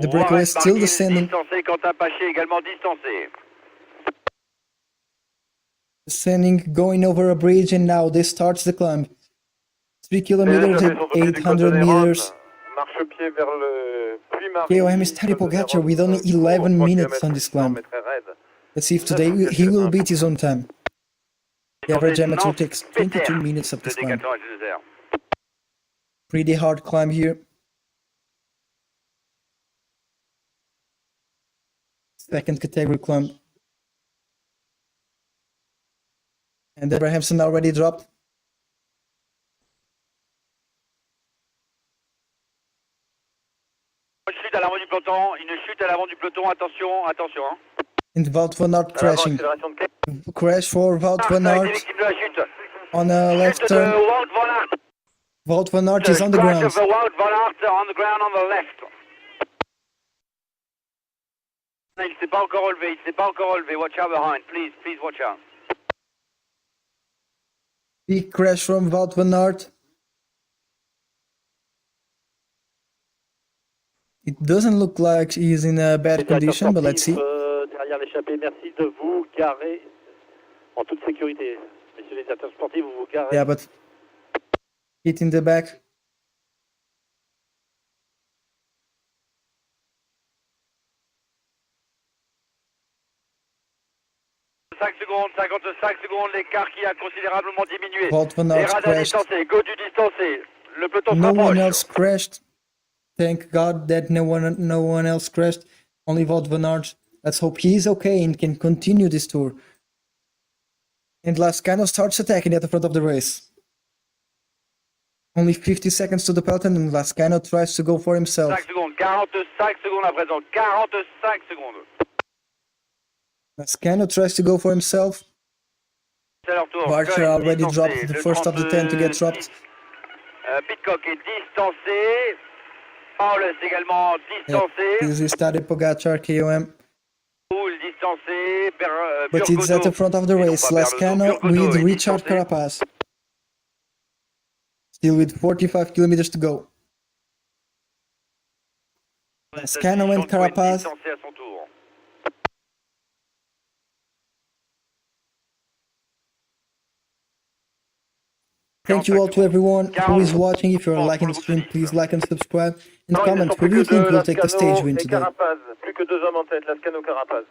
The breakaway is still descending. Descending, going over a bridge, and now this starts the climb. 3 kilometers and 800 meters. KOM is Tadej Pogacar with only 11 minutes on this climb. Let's see if today he will beat his own time. The average amateur takes 22 minutes of this climb. Pretty hard climb here. Second category climb. And Abrahamson already dropped. Une chute à l'avant du peloton, une chute à l'avant du peloton, attention, attention. Hein. And Wout van Aert crashing. Crash for Wout van Aert on a left turn. Wout van Aert is on the ground. Wout van Aert on the ground on the left. Il s'est pas encore relevé, il s'est pas encore relevé. Watch out behind, please, please watch out. Big crash from Wout van Aert. It doesn't look like he's in a bad condition, but let's see. Derrière l'échappée, merci de vous garer en toute sécurité. Messieurs les acteurs sportifs, vous vous garez. Yeah, but hit in the back. Secondes, 55 secondes, l'écart qui a considérablement diminué. Wout van Les Aert radars crashed. distancés, go du distancé. Le peloton No one s'approche. else crashed. Thank God that no one else crashed. Only Wout van Aert. Let's hope he's okay and can continue this tour. And Lascano starts attacking at the front of the race. Only 50 seconds to the peloton and Lascano tries to go for himself. 5 secondes, 45 secondes à présent, 45 secondes. Lascano tries to go for himself. C'est leur tour. Barcher Cohen already distancé. dropped the Le first of the 10 to get 36. dropped. Pitcock est distancé. Paulus également distancé. This is Tadej Pogacar, KOM. Poul distancé. But it's at the front of the race. Lascano with Richard Carapaz. Still with 45 kilometers to go. Lascano and Carapaz. Distancé à son tour. Thank you all to everyone who is watching. If you're liking the stream, please like and subscribe. And comment who do you think will take the stage win today. Carapaz. Plus que 2 hommes en tête, Lascano, Carapaz.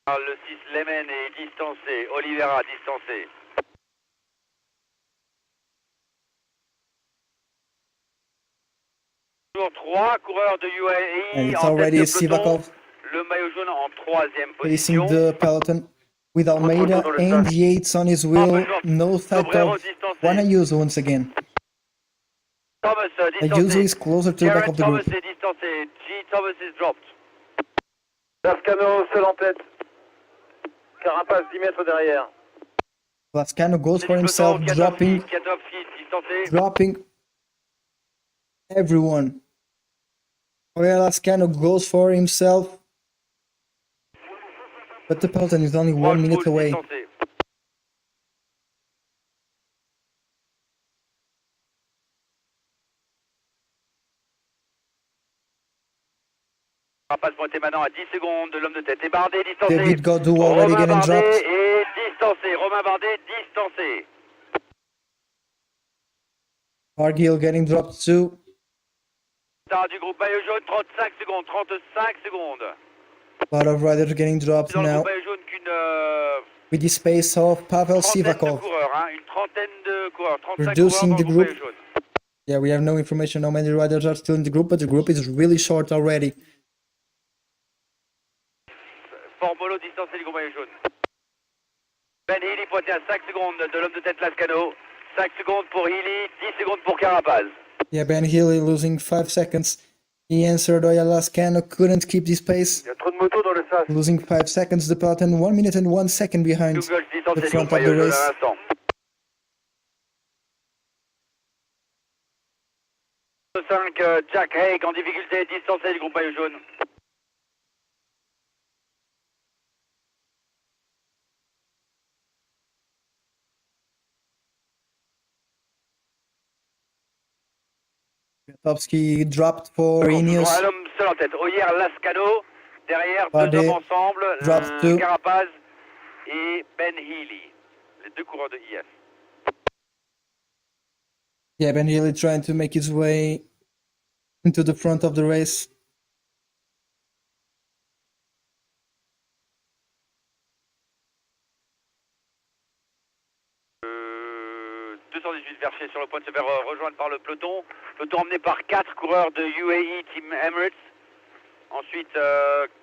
Le 6 Lemen est distancé. Oliveira distancé. Toujours 3 coureurs de UAE. And it's en already tête de peloton. Sivakov Le maillot jaune en 3e facing position. the peloton with Almeida and Yates on his wheel. No threat of Juan Ayuso once again. Thomas Ayuso distancé. is closer to the back Garrett of the Thomas group. est distancé. G. Thomas is dropped. Lascano, seul en tête. Carapaz, 10 mètres derrière. Lascano goes for himself, dropping everyone. Where Lascano goes for himself, but the peloton is only 1 minute away. Passe pointé maintenant à 10 secondes de l'homme de tête. Et Bardet distancé. David Gaudu already Romain getting Bardet dropped. est distancé. Romain Bardet distancé. Argyle getting dropped too. Start du groupe maillot jaune, 35 secondes. 35 secondes. A lot of riders getting dropped Dans le now. groupe maillot jaune qu'une With the space of Pavel trentaine de Sivakov. coureurs. Hein, une trentaine de coureurs. 35 Reducing coureurs the dans le groupe group. maillot jaune. Yeah, we have no information how many riders are still in the group, but the group is really short already. Formolo distancé du groupe maillot jaune. Ben Healy pointé à 5 secondes de l'homme de tête Lascano. 5 secondes pour Healy, 10 secondes pour Carapaz. Yeah, Ben Healy losing 5 seconds. He answered Oya Lascano, couldn't keep this pace. Il y a trop de motos dans le sas. Losing 5 seconds, the peloton 1 minute and 1 second behind Douglas distancé the du front groupe of the maillot jaune race. à l'instant. 5, Jack Haig en difficulté, distancé du groupe maillot jaune. Topsky dropped for Ineos. Un homme seul en tête. Oyer Lascano, derrière Bardet deux hommes ensemble, drops two. Carapaz et Ben Healy, les deux coureurs de IF. Yeah, Ben Healy trying to make his way into the front of the race. Euh, 218 Vercher sur le point de se faire rejoindre par le peloton. Peloton emmené par 4 coureurs de UAE Team Emirates. Ensuite,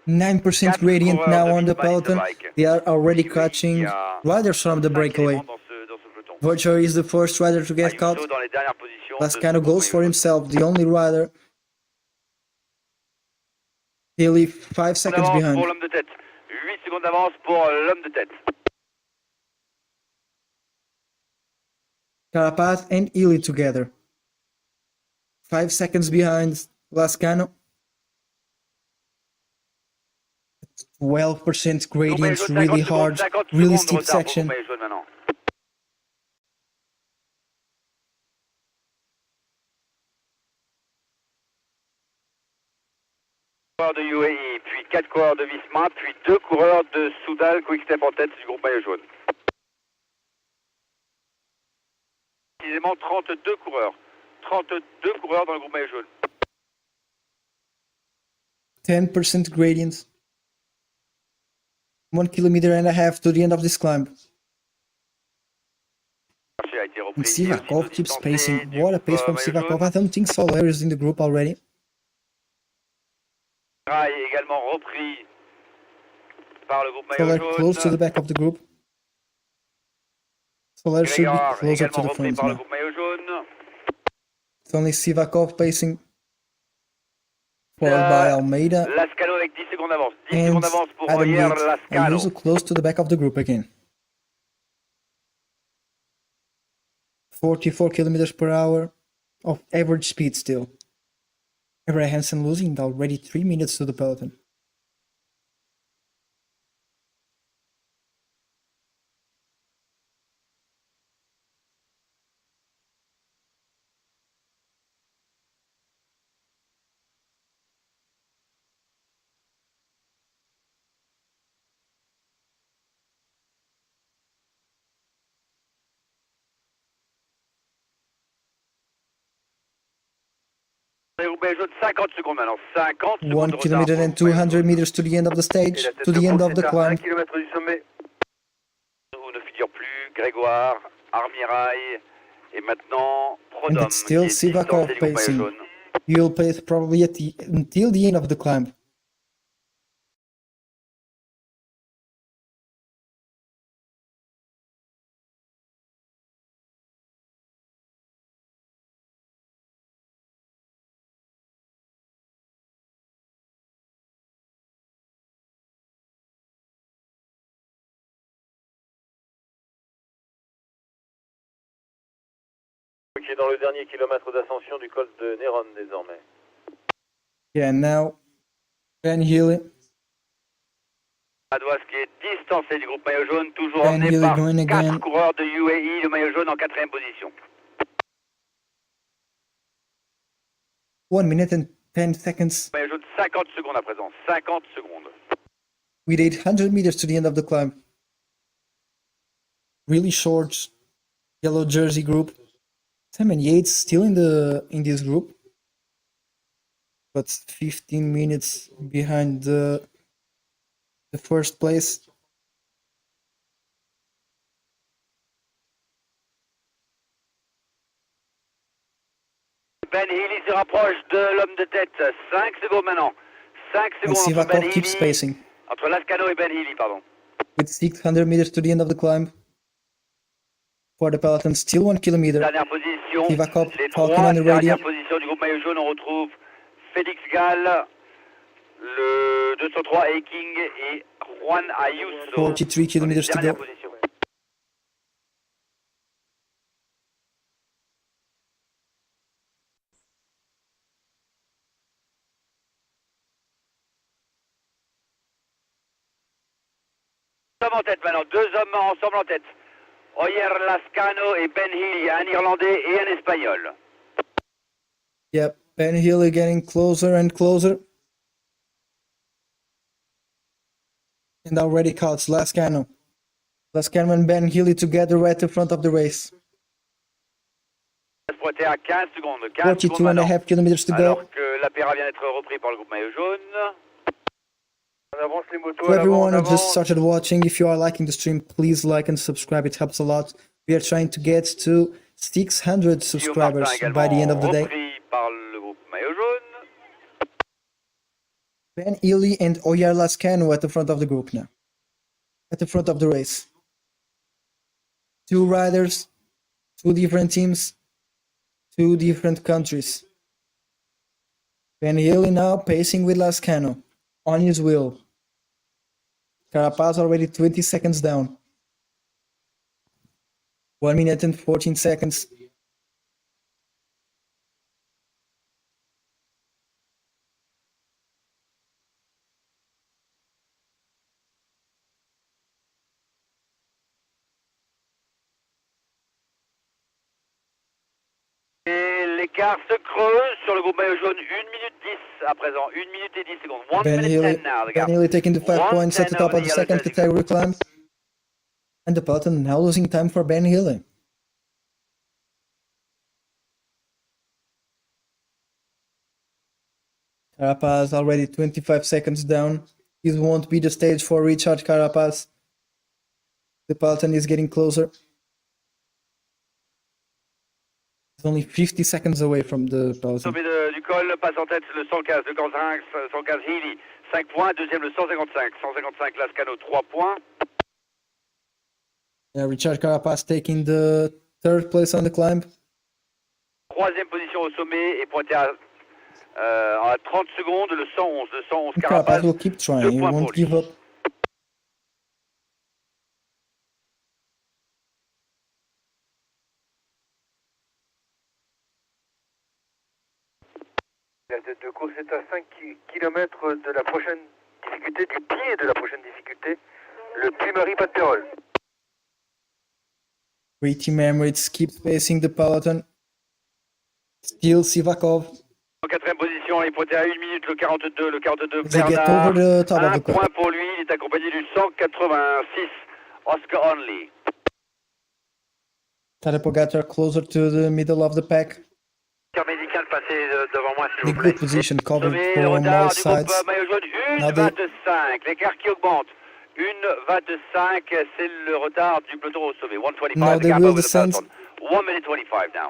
9% gradient now on the peloton. They are already catching riders from the breakaway. dans ce peloton. Voiture is the first rider to get caught. Ayuso dans les dernières positions. Lascano goes for himself, the only rider. Healy 5 seconds Pour behind. l'homme de tête. 8 secondes d'avance pour l'homme de tête. Carapaz and Healy together. 5 seconds behind Lascano. 12% gradients, really hard, really steep section. Coureurs de UAE, puis 4 coureurs de Visma, puis 2 coureurs de Soudal, Quick-Step en tête du groupe maillot jaune. Précisément 32 coureurs. 32 coureurs dans le groupe maillot jaune. 10% gradients. 1.5 km to the end of this climb. And Sivakov keeps pacing. What a pace from Sivakov. I don't think Soler is in the group already. Est également repris par le groupe maillot Soler jaune. close to the back of the group. Soler should be Vingegaard closer to également the repris front par le now. groupe maillot jaune. It's only Sivakov pacing. Followed by Almeida. Lascano avec 10 secondes d'avance. 10 And seconds d'avance pour Adam Oyer Yates. Lascano. Ayuso close to the back of the group again. 44 kilometers per hour of average speed still. Everett Hansen losing already 3 minutes to the peloton. Les groupes maillot jaune, 50 secondes maintenant. 50 secondes 1 de retard kilometer pour le and groupe maillot 200 jaune. meters to the end of the Et stage, la tête to the de end course of the est à 1 climb. km du sommet. Où ne figure plus Grégoire, Armirail et maintenant And Prodhomme it's qui still est distancé Sivakov du groupe maillot pacing. jaune. You'll pace probably until the end of the climb. Qui est dans le dernier kilomètre d'ascension du col de Néron désormais. Yeah, now Ben Healy. Adoise qui est distancé du groupe maillot jaune, toujours Ben emmené Healy par going 4 again. coureurs de UAE, le maillot jaune en 4e position. 1 minute and 10 seconds Maillot jaune, 50 secondes à présent, 50 secondes. with 800 meters to the end of the climb. Really short yellow jersey group. Simon Yates still in this group, but 15 minutes behind the first place. Ben Healy se rapproche de l'homme de tête, 5 secondes maintenant. 5 And secondes entre Ben Sivakov keeps Healy, pacing entre Lascano et Ben Healy, pardon. with 600 meters to the end of the climb. For the peloton, still 1 kilometer. Dernière position, Sivakov les talking trois on the radio. dernières positions du groupe maillot jaune, on retrouve Félix Gall, le 203 Eiking et Juan Ayuso. 43 kilometers to Dernière go. position. Deux hommes en tête maintenant, deux hommes ensemble en tête. Oyer Lascano et Ben Healy, un Irlandais et un Espagnol. Yep, Ben Healy getting closer and closer. And already caught Lascano. Lascano and Ben Healy together right in front of the race. Pointé à 15 secondes, 15 42 secondes and a maintenant. half kilometers to go. Alors que l'apéra vient d'être repris par le groupe maillot jaune. On avance les motos To à l'avant, everyone en who just avant. started watching, if you are liking the stream, please like and subscribe. It helps a lot. We are trying to get to 600 Guillaume subscribers Martin by the end également of the day. repris par le groupe maillot jaune. Ben Healy and Oyer Lascano at the front of the group now. At the front of the race. Two riders, two different teams, two different countries. Ben Healy now pacing with Lascano on his wheel. Carapaz already 20 seconds down. 1 minute and 14 seconds. Et l'écart se creuse sur le groupe maillot jaune. 1 minute 10 à présent. 1 minute et 10 secondes. 1 Ben minute Healy, 10 now, the Ben gap. Healy taking the 5 points at the 1:10 top of over the the second yellow jersey. category climb. And the peloton now losing time for Ben Healy. Carapaz already 25 seconds down. This won't be the stage for Richard Carapaz. The peloton is getting closer. He's only 50 seconds away from the peloton. Sommet du col, passe en tête le 115, le 115 Healy, 5 points. Deuxième le 155, 155 Lascano, 3 points. Yeah, Richard Carapaz taking the third place on the climb. Troisième position au sommet et pointé à 30 secondes, le 111, Carapaz Carapaz. will keep trying. 2 He points won't pour lui. give up. 5 km de la prochaine difficulté, du pied de la prochaine difficulté, le Puy-Marie-Pas-de-Pérol. Three team Emirates keep pacing the peloton. Still Sivakov. En quatrième position, il pointait à 1 minute le 42, They get Bernard. over the top of Un the point crowd. pour lui, il est accompagné du 186, Oscar Only. Tadej Pogacar closer to the middle of the pack. Médical, passez devant moi, s'il In vous a plaît. good position, covered Sommet, le from retard all du groupe sides. maillot jaune, Now they- 1,25. L'écart qui augmente. 1,25, c'est le retard du peloton au sommet. 125, Now the they gap will over the descend. peloton. 1 minute 25 now.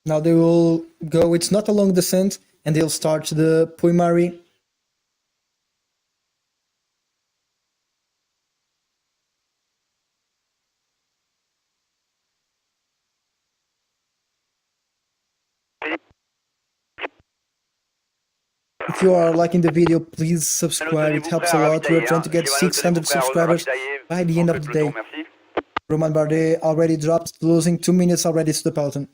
Now they will go, it's not a long descent, and they'll start the Puy-Marie. If you are liking the video, please subscribe, it helps a lot. We're trying to get 600 subscribers by the end of the day. Merci. Roman Bardet already dropped, losing 2 minutes already to the peloton.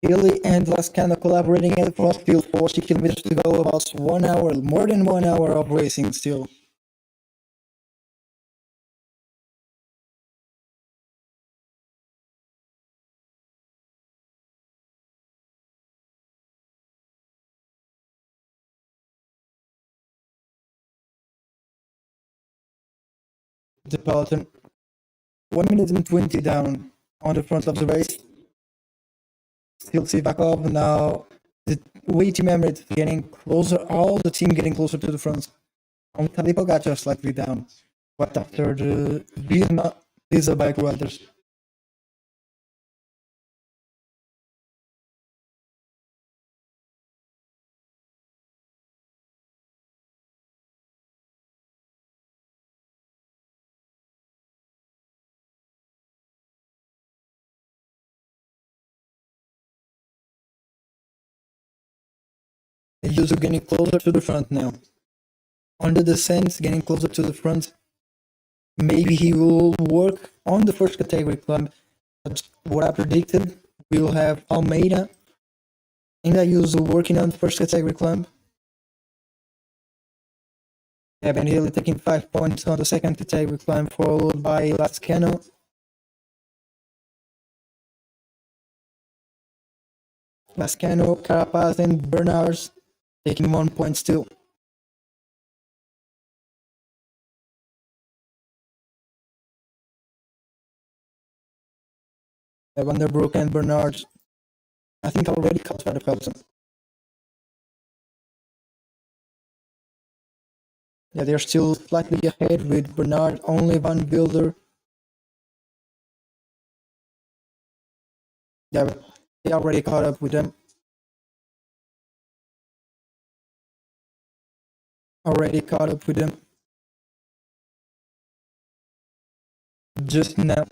Billy and Lascano collaborating at the front field, 40 kilometers to go, about 1 hour, more than 1 hour of racing still. The peloton, 1 minute and 20 down on the front of the race. Still Sivakov now. The way Team Emirates getting closer, all the team getting closer to the front. On Tadej Pogacar slightly down. But after the Visa bike riders. Yuzu getting closer to the front now. On the descent, getting closer to the front. Maybe he will work on the first category climb. But what I predicted, we'll have Almeida and Ayuso working on the first category climb. Evan Hill taking 5 points on the second category climb, followed by Lascano. Lascano, Carapaz, and Bernards taking 1 point still. Van der Broek and Bernard, I think already caught by the peloton. Yeah, they're still slightly ahead with Bernard, only Van Wilder. Yeah, they already caught up with them. Already caught up with them. Just now.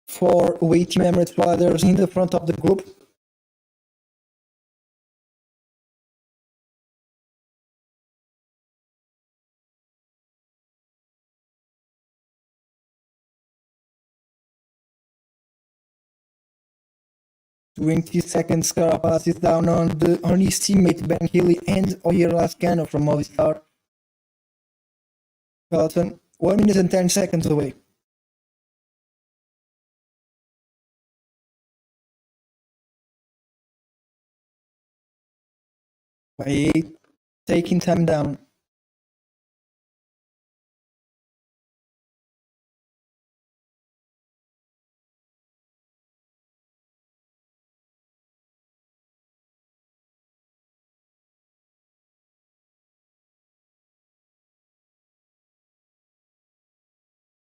Four away Team Emirates riders in the front of the group. "20 seconds, Carapaz is down on his teammate Ben Healy and Oyer Lascano from Movistar. Peloton, 1 minute and 10 seconds away. Wait, taking time down.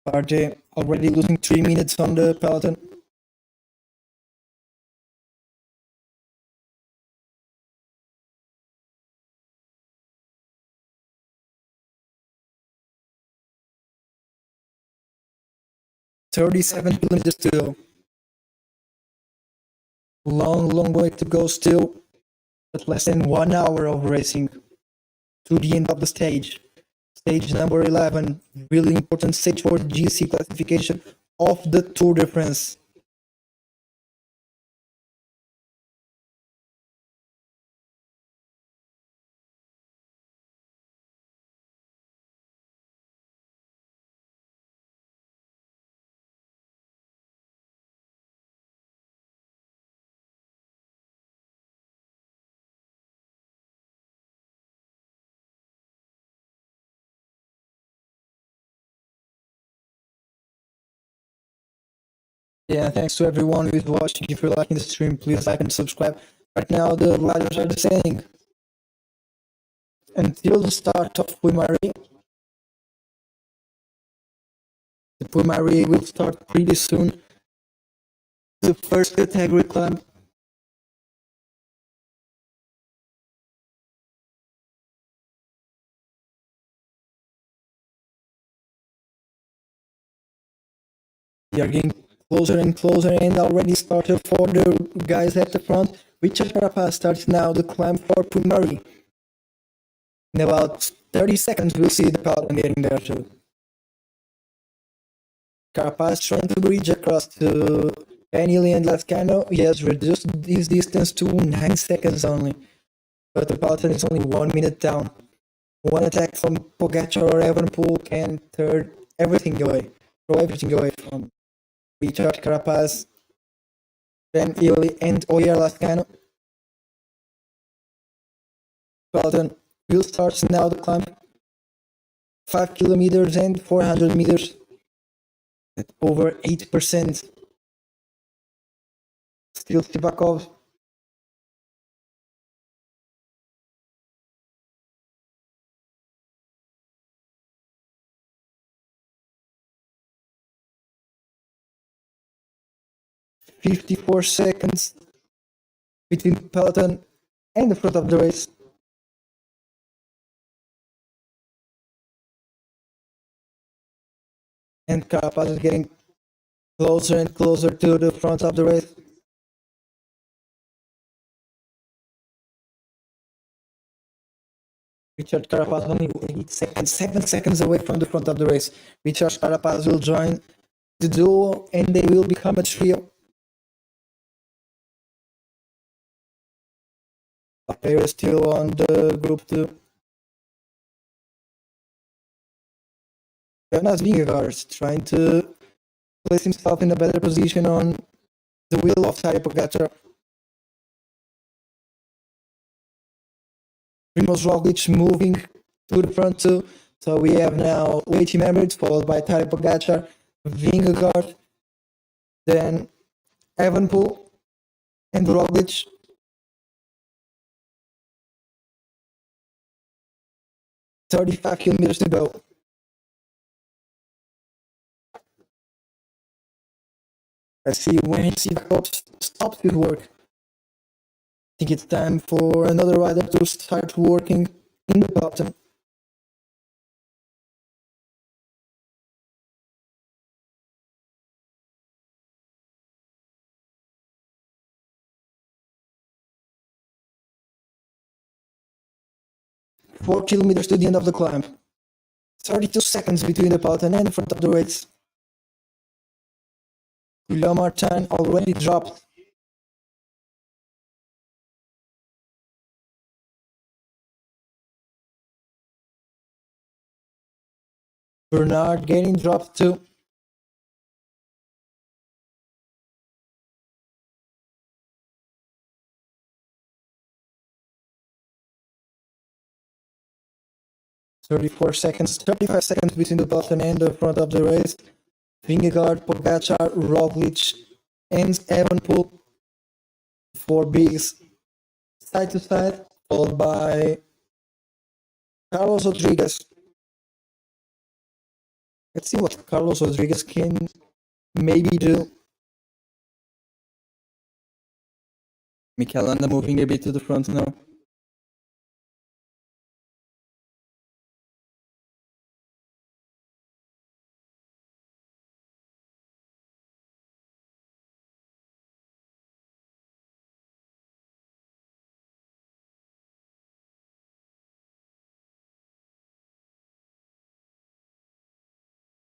RJ already losing 3 minutes on the peloton. "37 kilometers to go. Long way to go still, but less than 1 hour of racing to the end of the stage. Stage number 11, really important stage for the GC classification of the Tour de France. Yeah, thanks to everyone who's watching. If you're liking the stream, please like and subscribe. Right now, the riders are descending until the start of Puy-Marie. The Puy-Marie will start pretty soon. The first category climb. We are getting closer and closer, and already started for the guys at the front. Richard Carapaz starts now the climb for Puy-Marie. In about 30 seconds, we'll see the peloton getting there too. Carapaz trying to bridge across to Penny and Lascano. He has reduced this distance to 9 seconds only, but the peloton is only 1 minute down. One attack from Pogacar or Evenepoel can throw everything away from Richard Carapaz, Ben Ely, and Oyer Lascano. Peloton will start now the climb. 5 kilometers and 400 meters at over 8%. Still Sivakov. "54 seconds between peloton and the front of the race. And Carapaz is getting closer and closer to the front of the race. Richard Carapaz only 7 seconds away from the front of the race. Richard Carapaz will join the duel, and they will become a trio. Player is still on the group 2. Jonas Vingegaard is trying to place himself in a better position on the wheel of Tadej Pogacar. Primož Roglic moving to the front too. So we have now Weighty Members, followed by Tadej Pogacar, Vingegaard, then Evenepoel, and Roglic. "35 kilometers to go. Let's see when Sivakov stops his work. I think it's time for another rider to start working in the bottom. "4 kilometers to the end of the climb. 32 seconds between the peloton and the front of the race. Guillaume Martin already dropped. Bernard getting dropped too. "34 seconds, 35 seconds between the peloton and the front of the race. Vingegaard, Pogacar, Roglic, and Evenepoel. 4 bigs side to side, followed by Carlos Rodriguez. Let's see what Carlos Rodriguez can maybe do. Mikel Landa moving a bit to the front now.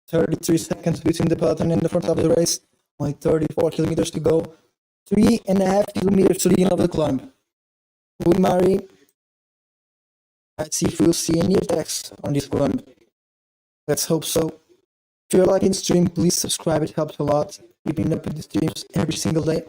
"33 seconds between the peloton and the front of the race. Only 34 kilometers to go. 3.5 kilometers to the end of the climb. Will Mari. Let's see if we'll see any attacks on this climb. Let's hope so. If you're liking the stream, please subscribe. It helps a lot. Keeping up with the streams every single day.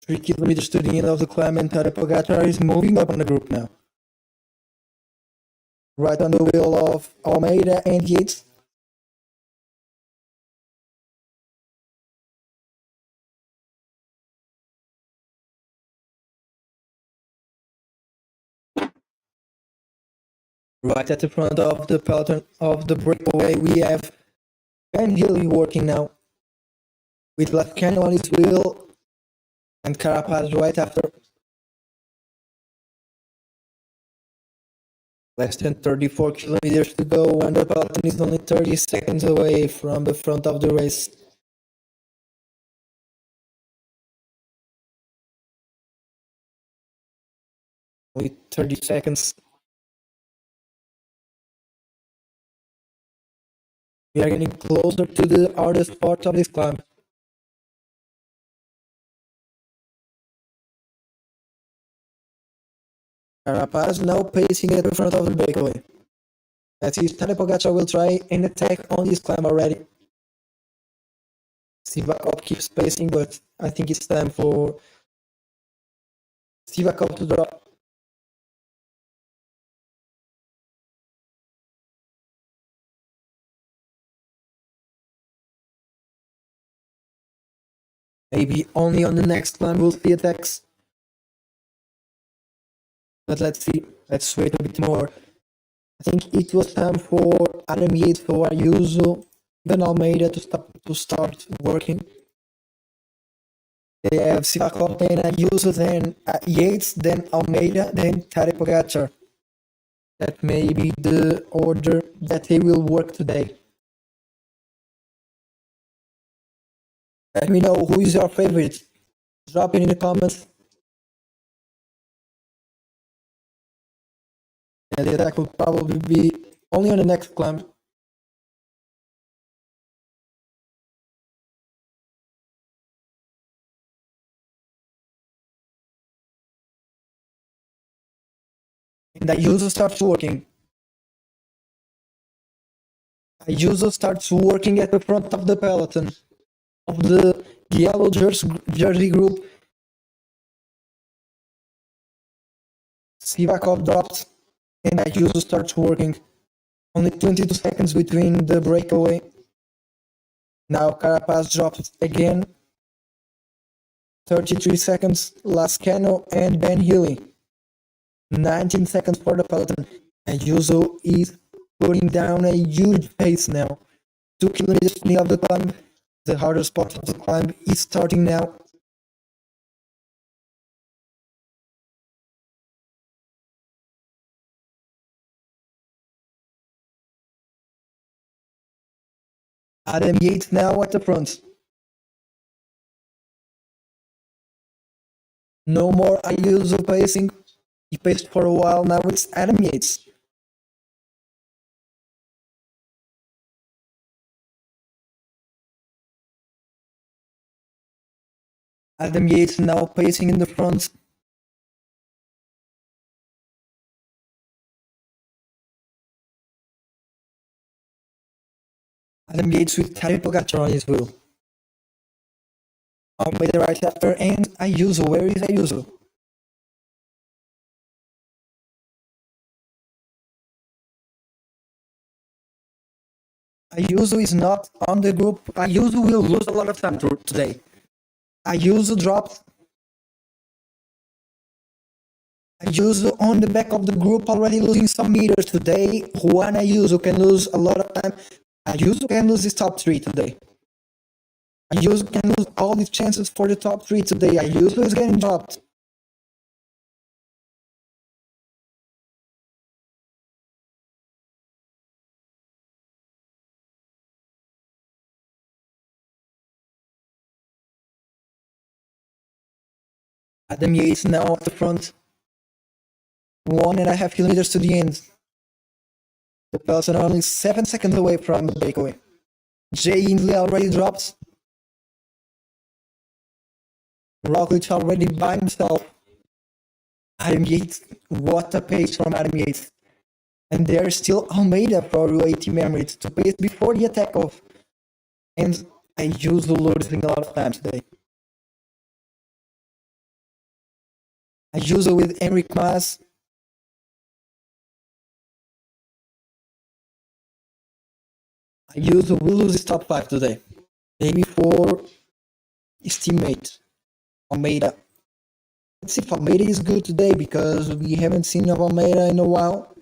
Three kilometers to the end of the climb, and Tadej Pogacar is moving up on the group now. Right on the wheel of Almeida and Yates. Right at the front of the peloton of the breakaway, we have Ben Healy working now, with Lafcano on his wheel, and Carapaz right after. Less than 34 kilometers to go, and the peloton is only 30 seconds away from the front of the race. Only 30 seconds. We are getting closer to the hardest part of this climb. Carapaz now pacing at the front of the breakaway. Let's see if Tadej Pogacar will try an attack on this climb already. Sivakov keeps pacing, but I think it's time for Sivakov to drop. Maybe only on the next climb we'll see attacks. But let's see. Let's wait a bit more. I think it was time for Adam Yates, for Ayuso, then Almeida to start working. They have Sivakov, then Ayuso, then Yates, then Almeida, then Tadej Pogacar. That may be the order that they will work today. Let me know who is your favorite. Drop it in the comments. And the attack will probably be only on the next climb. And Ayuso starts working. Ayuso starts working at the front of the peloton of the yellow jersey group. Sivakov drops, and Ayuso starts working. Only 22 seconds between the breakaway. Now Carapaz drops again. 33 seconds, Lascano and Ben Healy. 19 seconds for the peloton. Ayuso is putting down a huge pace now. 2 kilometers to the end of the climb. The hardest part of the climb is starting now. Adam Yates now at the front. No more Ayuso pacing. He paced for a while, now it's Adam Yates. Adam Yates now pacing in the front. Adam Yates with Tadej Pogacar on his wheel. Almeida right after, and Ayuso. Where is Ayuso? Ayuso is not on the group. Ayuso will lose a lot of time today. Ayuso dropped. Ayuso on the back of the group already losing some meters today. Juan Ayuso can lose a lot of time. Ayuso can lose his top 3 today. Ayuso can lose all his chances for the top 3 today. Ayuso is getting dropped. Adam Yates now at the front. 1.5 kilometers to the end. The person only 7 seconds away from the breakaway. Jay Hindley already dropped. Roglic already by himself. Adam Yates, what a pace from Adam Yates. And there's still Almeida for UAE Team Emirates to pace before the attack off. And Ayuso losing a lot of time today. Ayuso with Enric Mas. Ayuso will lose his top 5 today. Maybe for his teammate, Almeida. Let's see if Almeida is good today because we haven't seen of Almeida in a while.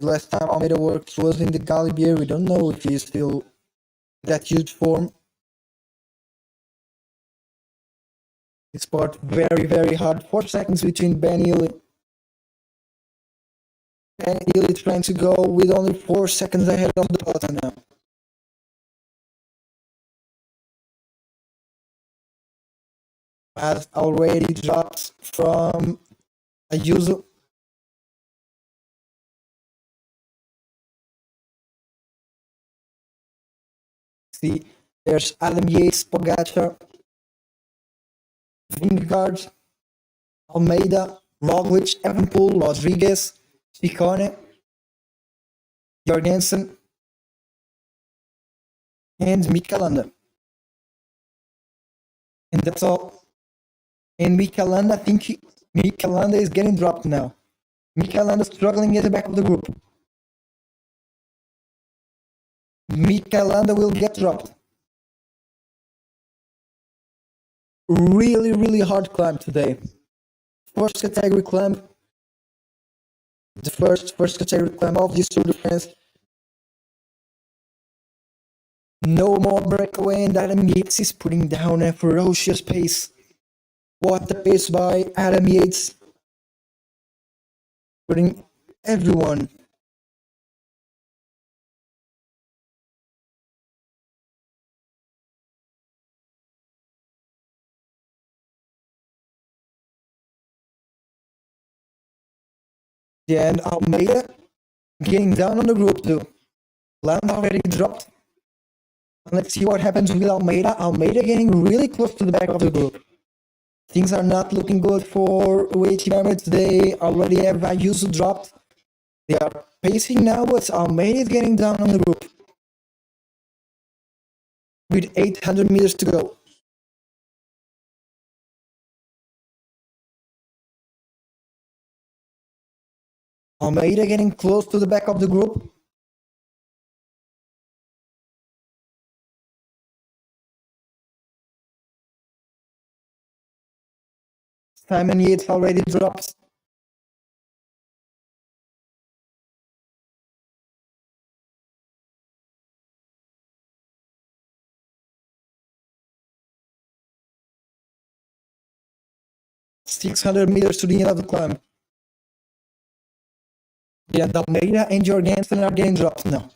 Last time Almeida worked was in the Galibier. We don't know if he's still in that huge form. It's part very, very hard. 4 seconds between Ben Healy. Ben Healy trying to go with only 4 seconds ahead of the button now. Has already dropped from Ayuso. See, there's Adam Yates, Pogacar, Vingegaard, Almeida, Roglic, Evenepoel, Rodriguez, Ciccone, Jorgensen, and Mikel Landa. And that's all. And Mikel Landa, I think Mikel Landa is getting dropped now. Mikel Landa struggling at the back of the group. Mikel Landa will get dropped. Really, really hard climb today. First category climb. The first category climb of this Tour de France. No more breakaway, and Adam Yates is putting down a ferocious pace. What a pace by Adam Yates. Putting everyone. Yeah, and Almeida getting down on the group too. Landa already dropped. Let's see what happens with Almeida. Almeida getting really close to the back of the group. Things are not looking good for UAE Team Emirates. They already have Ayuso dropped. They are pacing now, but Almeida is getting down on the group. With 800 meters to go. Almeida getting close to the back of the group. Simon Yates already dropped. .600 meters to the end of the climb. Yeah, Almeida and Jorgensen are getting dropped now.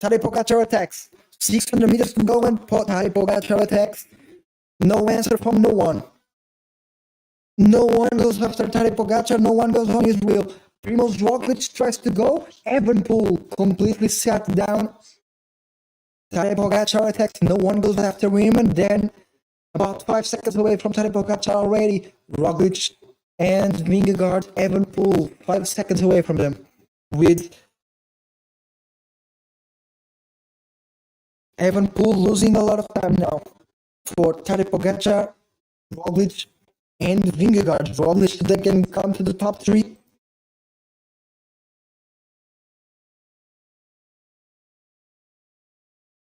Tadej Pogacar attacks. 600 meters to go and Tadej Pogacar attacks. No answer from no one. No one goes after Tadej Pogacar. No one goes on his wheel. Primož Roglic tries to go. Evenepoel completely sat down. Tadej Pogacar attacks. No one goes after him. And then, about 5 seconds away from Tadej Pogacar already, Roglic and Vingegaard, Evenepoel, 5 seconds away from them. With Evenepoel losing a lot of time now for Tadej Pogacar, Roglic, and Vingegaard. Roglic that can come to the top 3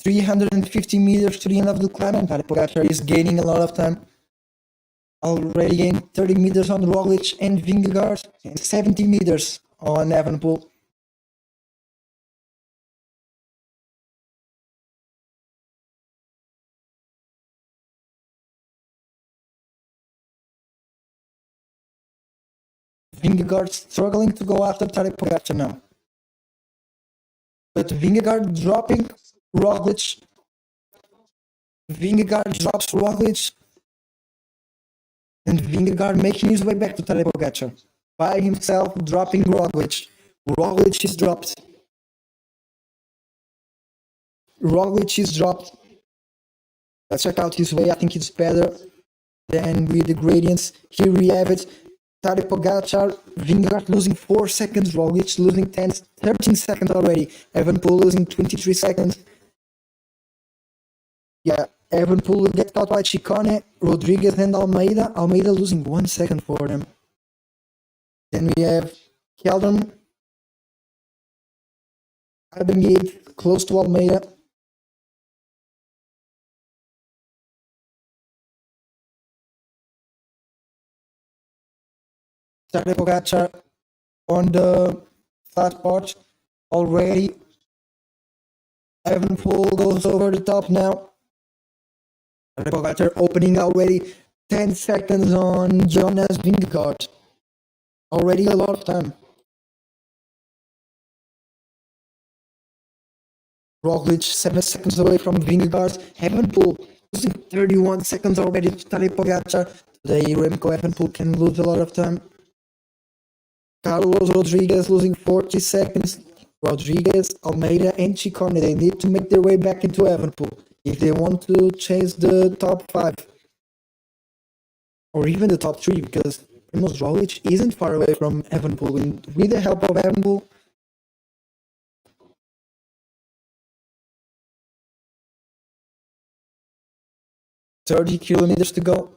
350 meters to the end of the climb, and Tadej Pogacar is gaining a lot of time. Already gained 30 meters on Roglic and Vingegaard, and 70 meters on Evenepoel. Vingegaard struggling to go after Tadej Pogacar now. But Vingegaard dropping Roglic. Vingegaard drops Roglic. And Vingegaard making his way back to Tadej Pogacar. By himself, dropping Roglic. Roglic is dropped. Roglic is dropped. Let's check out his way. I think it's better than with the gradients. Here we have it. Tadej Pogacar, Vingegaard losing 4 seconds, Roglic losing 13 seconds already. Evenepoel losing 23 seconds. Yeah, Evenepoel will get caught by Chicone, Rodriguez and Almeida. Almeida losing 1 second for them. Then we have Keldon, Albengate close to Almeida. Tadej Pogacar on the flat part already. Evenepoel goes over the top now. Tadej Pogacar opening already 10 seconds on Jonas Vingegaard. Already a lot of time. Roglic 7 seconds away from Vingegaard. Evenepoel losing 31 seconds already to Tadej Pogacar. Today Remco Evenepoel can lose a lot of time. Carlos Rodriguez losing 40 seconds. Rodriguez, Almeida, and Chicone, they need to make their way back into Evenepoel if they want to chase the top 5. Or even the top 3, because Primož Roglic isn't far away from Evenepoel. And with the help of Evenepoel, .30 kilometers to go.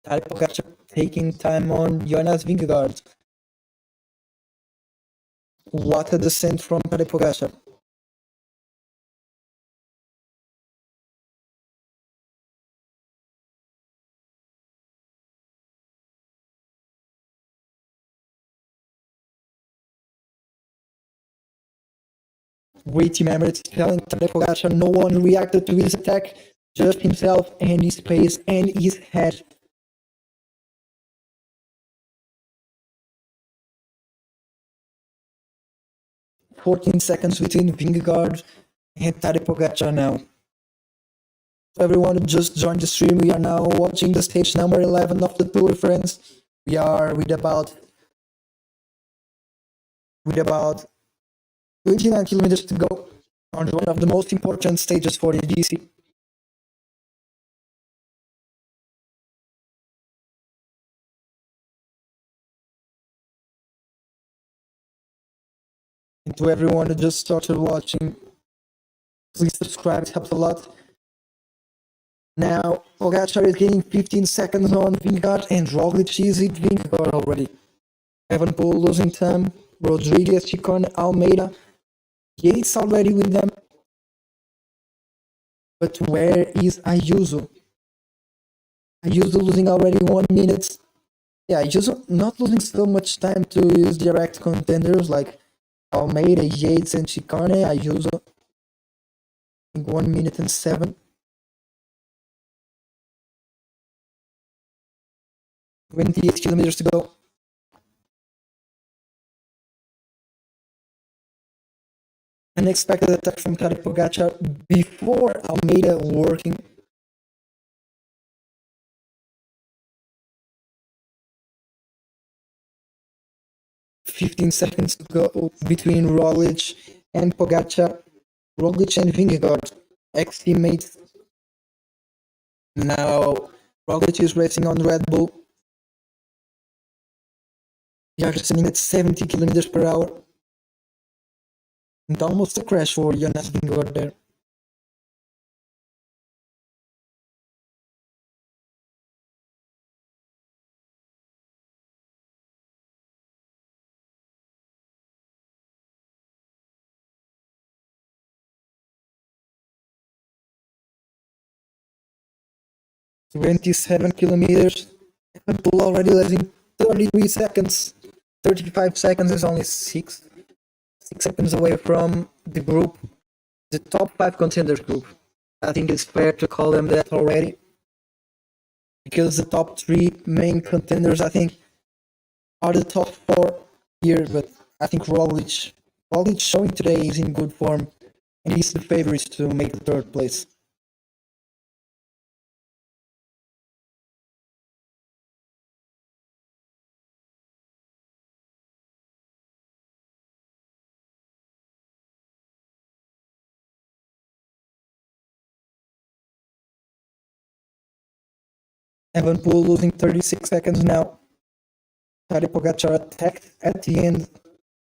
Tadej Pogacar taking time on Jonas Vingegaard. What a descent from Tadej Pogacar. Great team Emirates telling Tadej Pogacar no one reacted to his attack, just himself and his pace and his head. .14 seconds between Vingegaard and Tadej Pogacar now. So everyone who just joined the stream, we are now watching the stage number 11 of the Tour de France. We are with about 29 kilometers to go on one of the most important stages for the GC. And to everyone who just started watching, please subscribe, it helps a lot. Now, Pogacar is gaining 15 seconds on Vingegaard, and Roglic is with Vingegaard already. Evenepoel losing time, Rodriguez, Chicone, Almeida, Yates already with them. But where is Ayuso? Ayuso losing already 1 minute. Yeah, Ayuso not losing so much time to his direct contenders like Almeida, Yates, and Chicone. Ayuso 1 minute and 7. 28 kilometers to go. Unexpected attack from Tadej Pogacar before Almeida working. .15 seconds to go between Roglic and Pogacar. Roglic and Vingegaard, ex-teammates. Now Roglic is racing on Red Bull. They are descending at 70 kilometers per hour. And almost a crash for Jonas Vingegaard there. 27 kilometers. Evanpool already losing 33 seconds. 35 seconds is only 6 seconds away from the group, the top 5 contenders group. I think it's fair to call them that already, because the top 3 main contenders, I think, are the top 4 here. But I think Roglic showing today is in good form, and he's the favorite to make the 3rd place. Evanpool losing 36 seconds now. Tadej Pogacar attacked at the end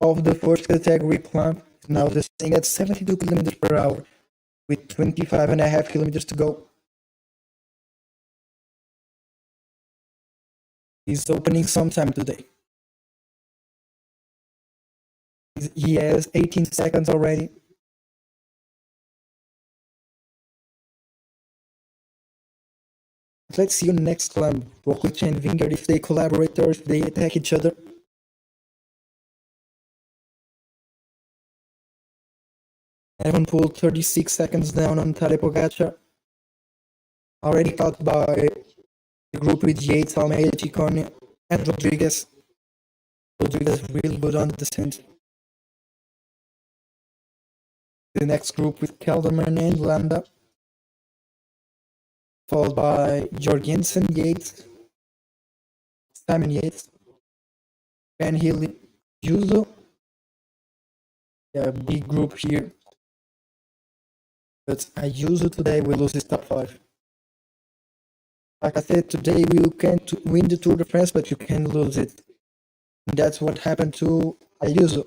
of the 1st category climb. Now they're staying at 72 kilometers per hour with 25.5 kilometers to go. He's opening some time today. He has 18 seconds already. Let's see on the next climb, Roglic and Vingegaard, if they collaborate or if they attack each other. Evanpool 36 seconds down on Tadej Pogacar. Already caught by the group with Yates, Almeida, Ciccone, and Rodriguez. Rodriguez really good on the descent. The next group with Kelderman and Landa, followed by Jorgensen, Yates, Simon Yates, Van Healy, Yuzo. Yeah, big group here. But Ayuso today will lose his top 5. Like I said, today you can't win the Tour de France, but you can lose it. And that's what happened to Ayuso.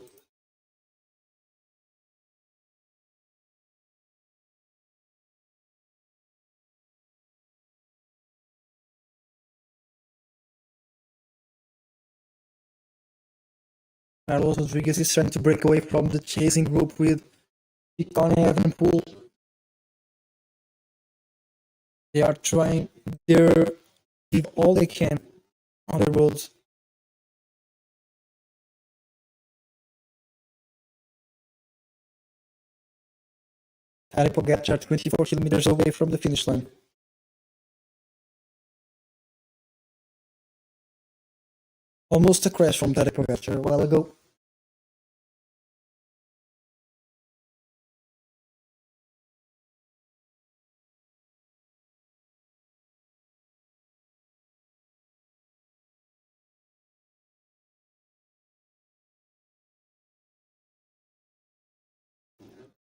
Carlos Rodriguez is trying to break away from the chasing group with Ciccone and Evanpool. They are trying their give all they can on the roads. Tadej Pogacar 24 kilometers away from the finish line. Almost a crash from Tadej Pogacar a while ago.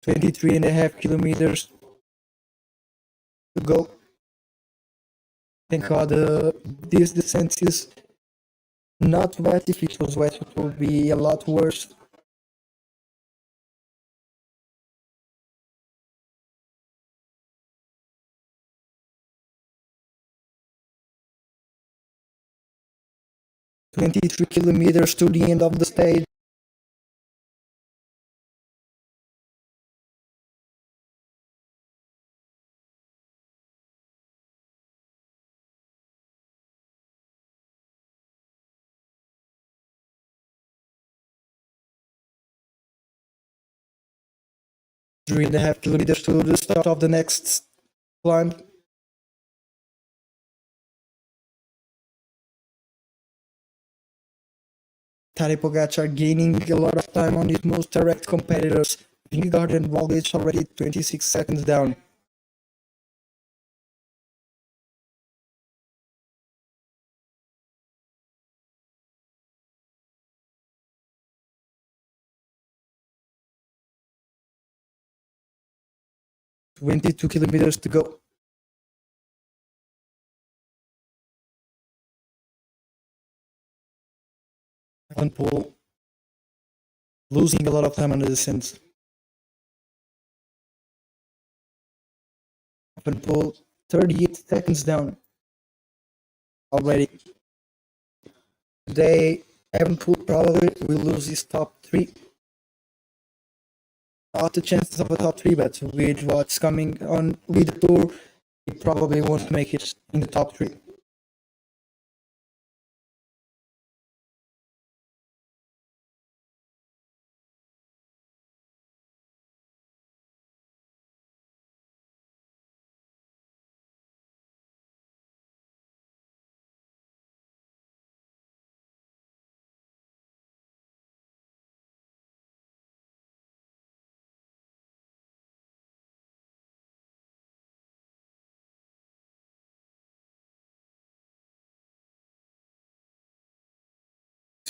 .5 kilometers to go. Thank God this descent is not wet. If it was wet, it would be a lot worse. .23 kilometers to the end of the stage. .5 kilometers to the start of the next climb. Tadej Pogacar gaining a lot of time on his most direct competitors. Vingegaard and Roglic already 26 seconds down. .22 kilometers to go. Evanpool losing a lot of time on the descent. Evanpool 38 seconds down already. Today, Evanpool probably will lose his top 3. Not the chances of a top 3, but with what's coming on with the Tour, he probably won't make it in the top three.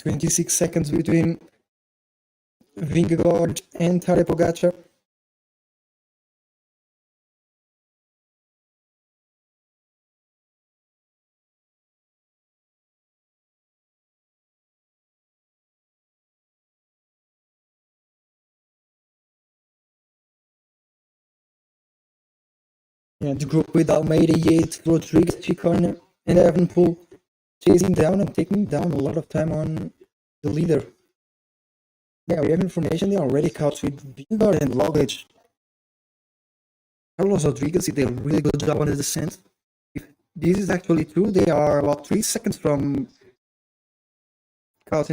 .26 seconds between Vingegaard and Tadej Pogacar. Yeah, the group with Almeida, Yates, Rodriguez, Chicone, and Evenepoel chasing down and taking down a lot of time on the leader. Yeah, we have information they already caught with Vingegaard and Roglic. Carlos Rodriguez did a really good job on the descent. If this is actually true, they are about 3 seconds from caught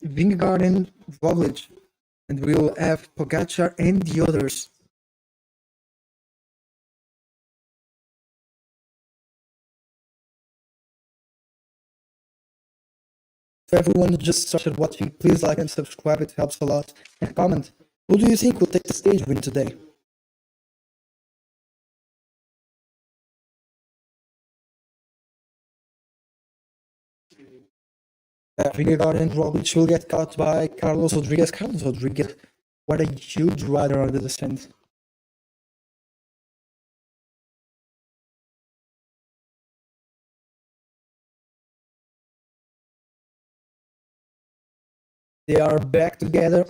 Vingegaard and Roglic. And we'll have Pogacar and the others. To everyone who just started watching, please like and subscribe, it helps a lot. And comment, who do you think will take the stage win today? Vingegaard and Roglic will get caught by Carlos Rodriguez. Carlos Rodriguez, what a huge rider on the descent. They are back together.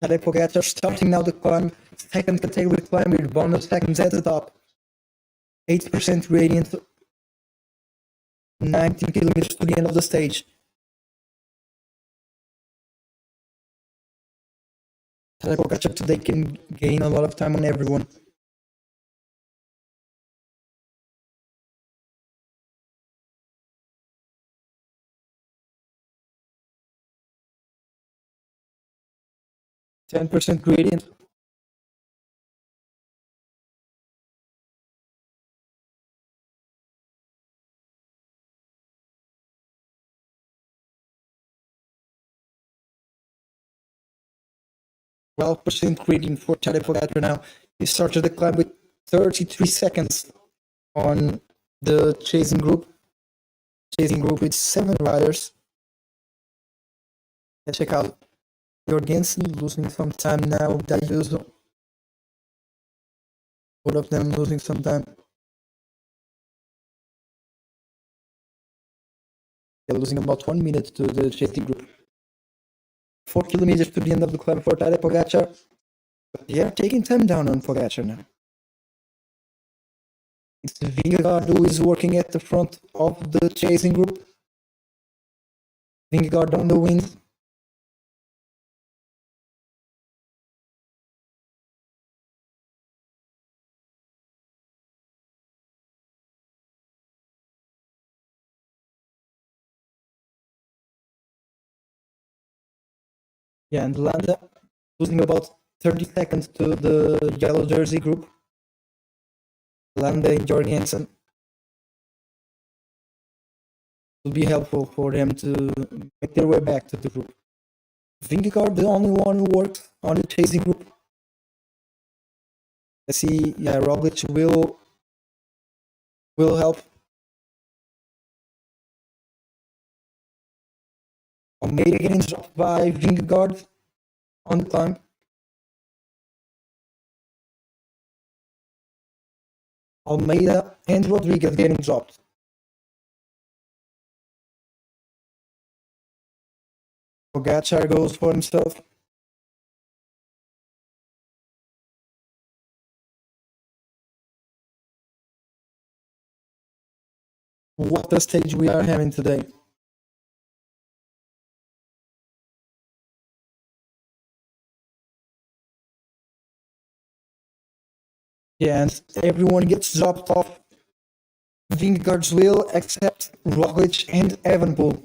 Tadej Pogacar starting now the climb, second category climb with bonus seconds at the top. 8% gradient, 19 kilometers to the end of the stage. Tadej Pogacar today can gain a lot of time on everyone. .10% gradient. .12% gradient for Tadej Pogacar now. He started the climb with 33 seconds on the chasing group. Chasing group with 7 riders. Let's check out Jorgensen losing some time now. Dayuso. Both of them losing some time. They're losing about 1 minute to the chasing group. 4 kilometers to the end of the climb for Tadej Pogacar. But they are taking time down on Pogacar now. It's Vingegaard who is working at the front of the chasing group. Vingegaard on the wind. Yeah, and Landa losing about 30 seconds to the yellow jersey group. Landa and Jorgensen will be helpful for them to make their way back to the group. Vingegaard, the only one who works on the chasing group. Let's see, yeah, Roglic will help. Almeida getting dropped by Vingegaard on the climb. Almeida and Rodriguez getting dropped. Pogacar goes for himself. What a stage we are having today. Yeah, and everyone gets dropped off Vingegaard's wheel except Roglic and Evenepoel.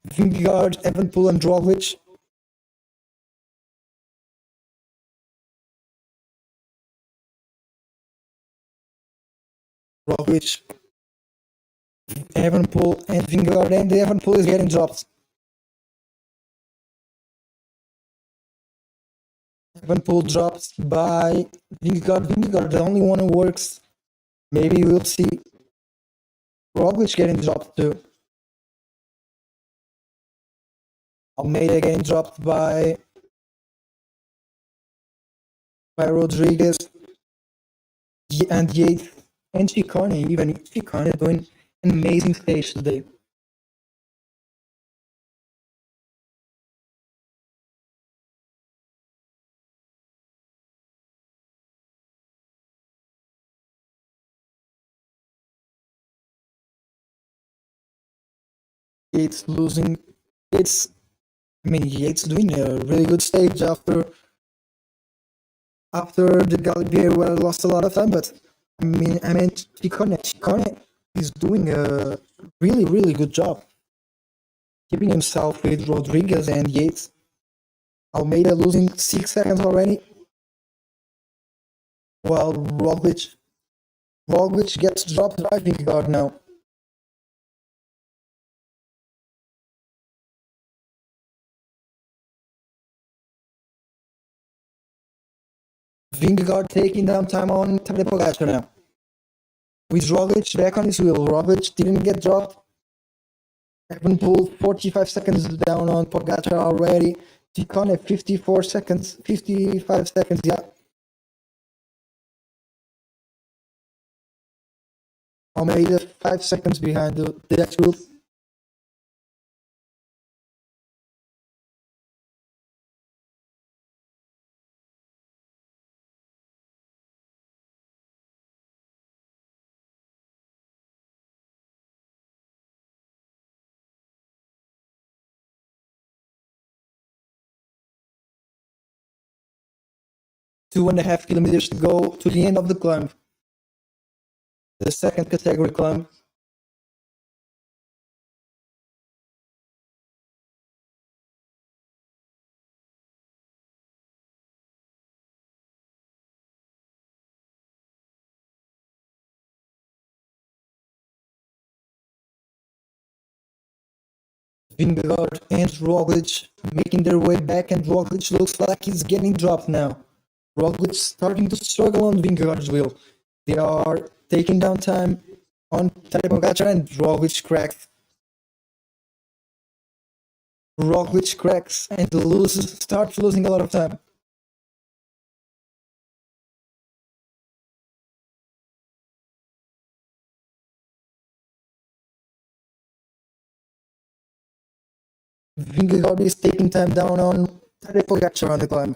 Vingegaard, Evenepoel, and Roglic. Roglic, Evenepoel, and Vingegaard, and Evenepoel is getting dropped. Evenepoel dropped by Vingegaard. Vingegaard, the only one who works. Maybe we'll see Roglic getting dropped too. Almeida getting dropped by Rodriguez and Yates and Ciccone. Even Ciccone doing an amazing stage today. Yates losing. Yates doing a really good stage after the Galibier where lost a lot of time, but Ciccone is doing a really good job keeping himself with Rodriguez and Yates. Almeida losing 6 seconds already, while Roglic gets dropped by Vingegaard now. Vingegaard taking down time on Tadej Pogacar now. With Roglic back on his wheel. Roglic didn't get dropped. Evenepoel 45 seconds down on Pogacar already. Ciccone 55 seconds, yeah. Almeida 5 seconds behind the next group. Two and a half kilometers to go to the end of the climb. The second category climb. Vingegaard and Roglic making their way back, and Roglic looks like he's getting dropped now. Roglic starting to struggle on Vingegaard's wheel. They are taking down time on Tadej Pogacar, and Roglic cracks. Roglic cracks and starts losing a lot of time. Vingegaard is taking time down on Tadej Pogacar on the climb.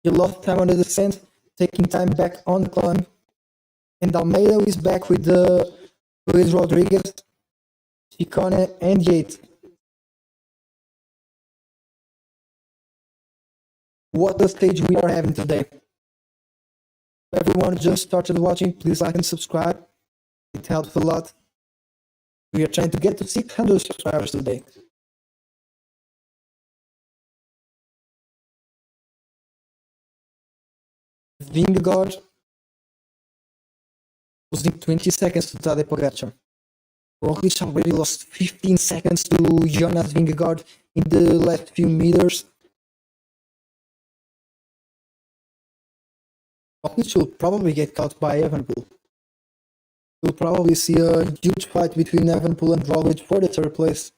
He lost time on the descent, taking time back on the climb. And Almeida is back with Rodriguez, Ciccone, and Yates. What a stage we are having today. Everyone just started watching, please like and subscribe. It helps a lot. We are trying to get to 600 subscribers today. Vingegaard losing 20 seconds to Tadej Pogacar. Roglic already lost 15 seconds to Jonas Vingegaard in the last few meters. Roglic will probably get caught by Evenepoel. We'll probably see a huge fight between Evenepoel and Roglic for the third place.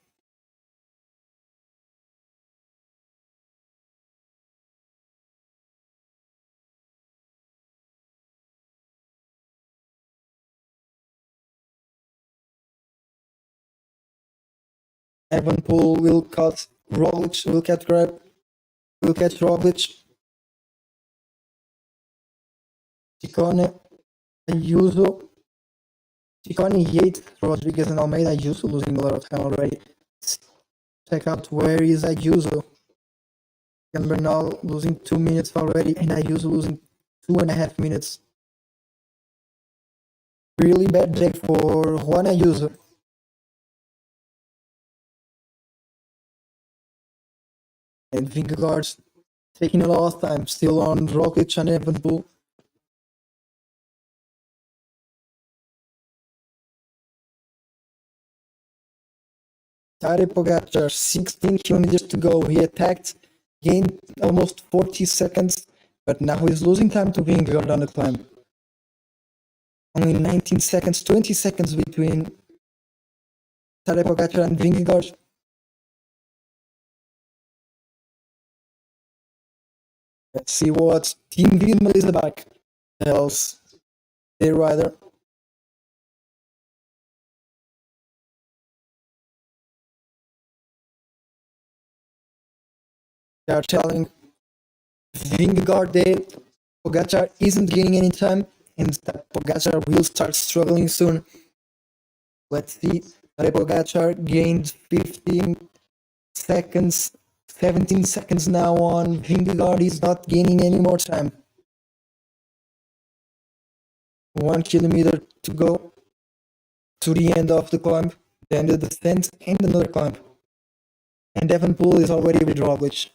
Evenepoel will cut Roglic, will catch Roglic. Ciccone, Ayuso. Ciccone, Yates, Rodriguez, and Almeida. Ayuso losing a lot of time already. check out where is Ayuso. Can Bernal losing 2 minutes already, and Ayuso losing 2.5 minutes. Really bad day for Juan Ayuso. And Vingegaard taking a lot of time, still on Roglic and Evenepoel. Tadej Pogacar, 16 kilometers to go. He attacked, gained almost 40 seconds, but now he's losing time to Vingegaard on the climb. Only 19 seconds, 20 seconds between Tadej Pogacar and Vingegaard. Let's see what Team Green Melissa tells their rider. They are telling Vingegaard that Pogacar isn't gaining any time and that Pogacar will start struggling soon. Let's see. Pogacar gained 15 seconds, 17 seconds now on. Vingegaard is not gaining any more time. 1 kilometer to go to the end of the climb, then the descent and another climb. And Evenepoel is already with Roglic.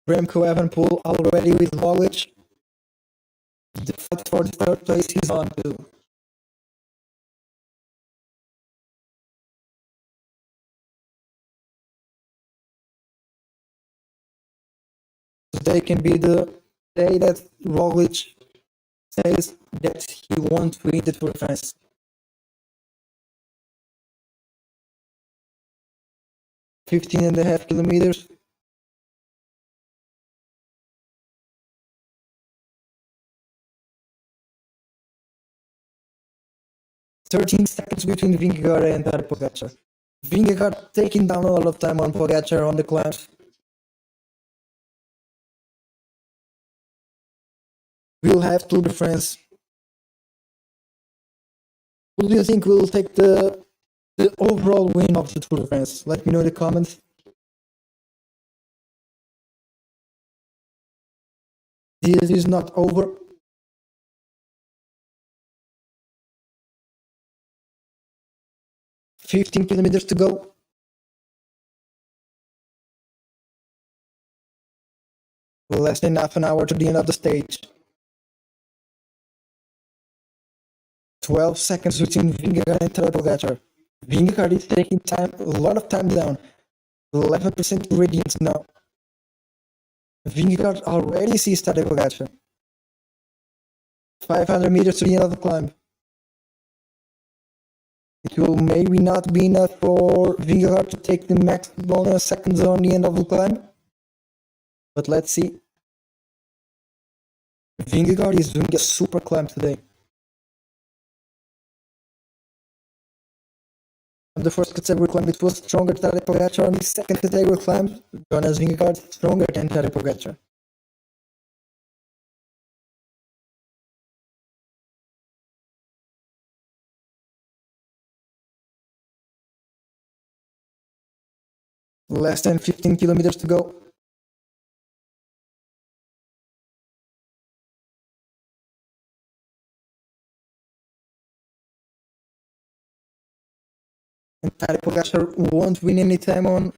Remco Evenepoel already with Roglic. The fight for the third place is on too. Today can be the day that Roglic says that he won't win the Tour de France. .5 kilometers. .13 seconds between Vingegaard and Tadej Pogacar. Vingegaard taking down a lot of time on Pogacar on the climbs. We'll have Tour de France. Who do you think will take the overall win of the Tour de France? Let me know in the comments. This is not over. .15 kilometers to go. Less than half an hour to the end of the stage. 12 seconds between Vingegaard and Tadej Pogacar. Vingegaard is taking time, a lot of time down. 11% gradient now. Vingegaard already sees Tadej Pogacar. 500 meters to the end of the climb. It will maybe not be enough for Vingegaard to take the max bonus seconds on the end of the climb. But let's see. Vingegaard is doing a super climb today. On the first category climb, it was stronger than Tadej Pogacar. On the second category climb, Jonas Vingegaard stronger than Tadej Pogacar. Less than 15 kilometers to go. And Tadej Pogacar won't win any time on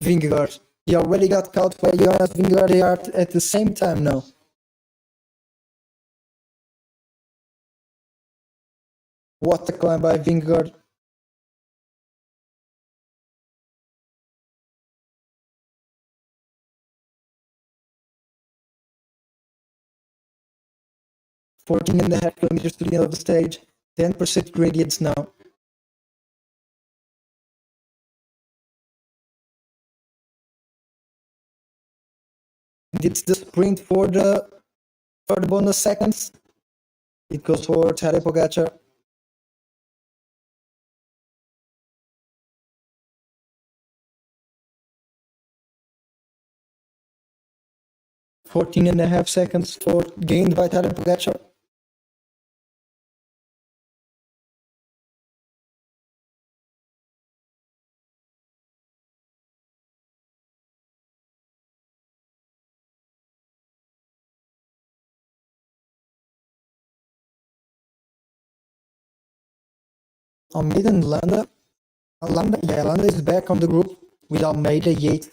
Vingegaard. He already got caught by Jonas Vingegaard. They are at the same time now. What a climb by Vingegaard. .14.5 kilometers to the end of the stage. 10% gradients now. And it's the sprint for the bonus seconds. It goes for Tadej Pogacar. .14.5 seconds for gained by Tadej Pogacar. Almeida and Landa. Landa is back on the group with Almeida, Yates,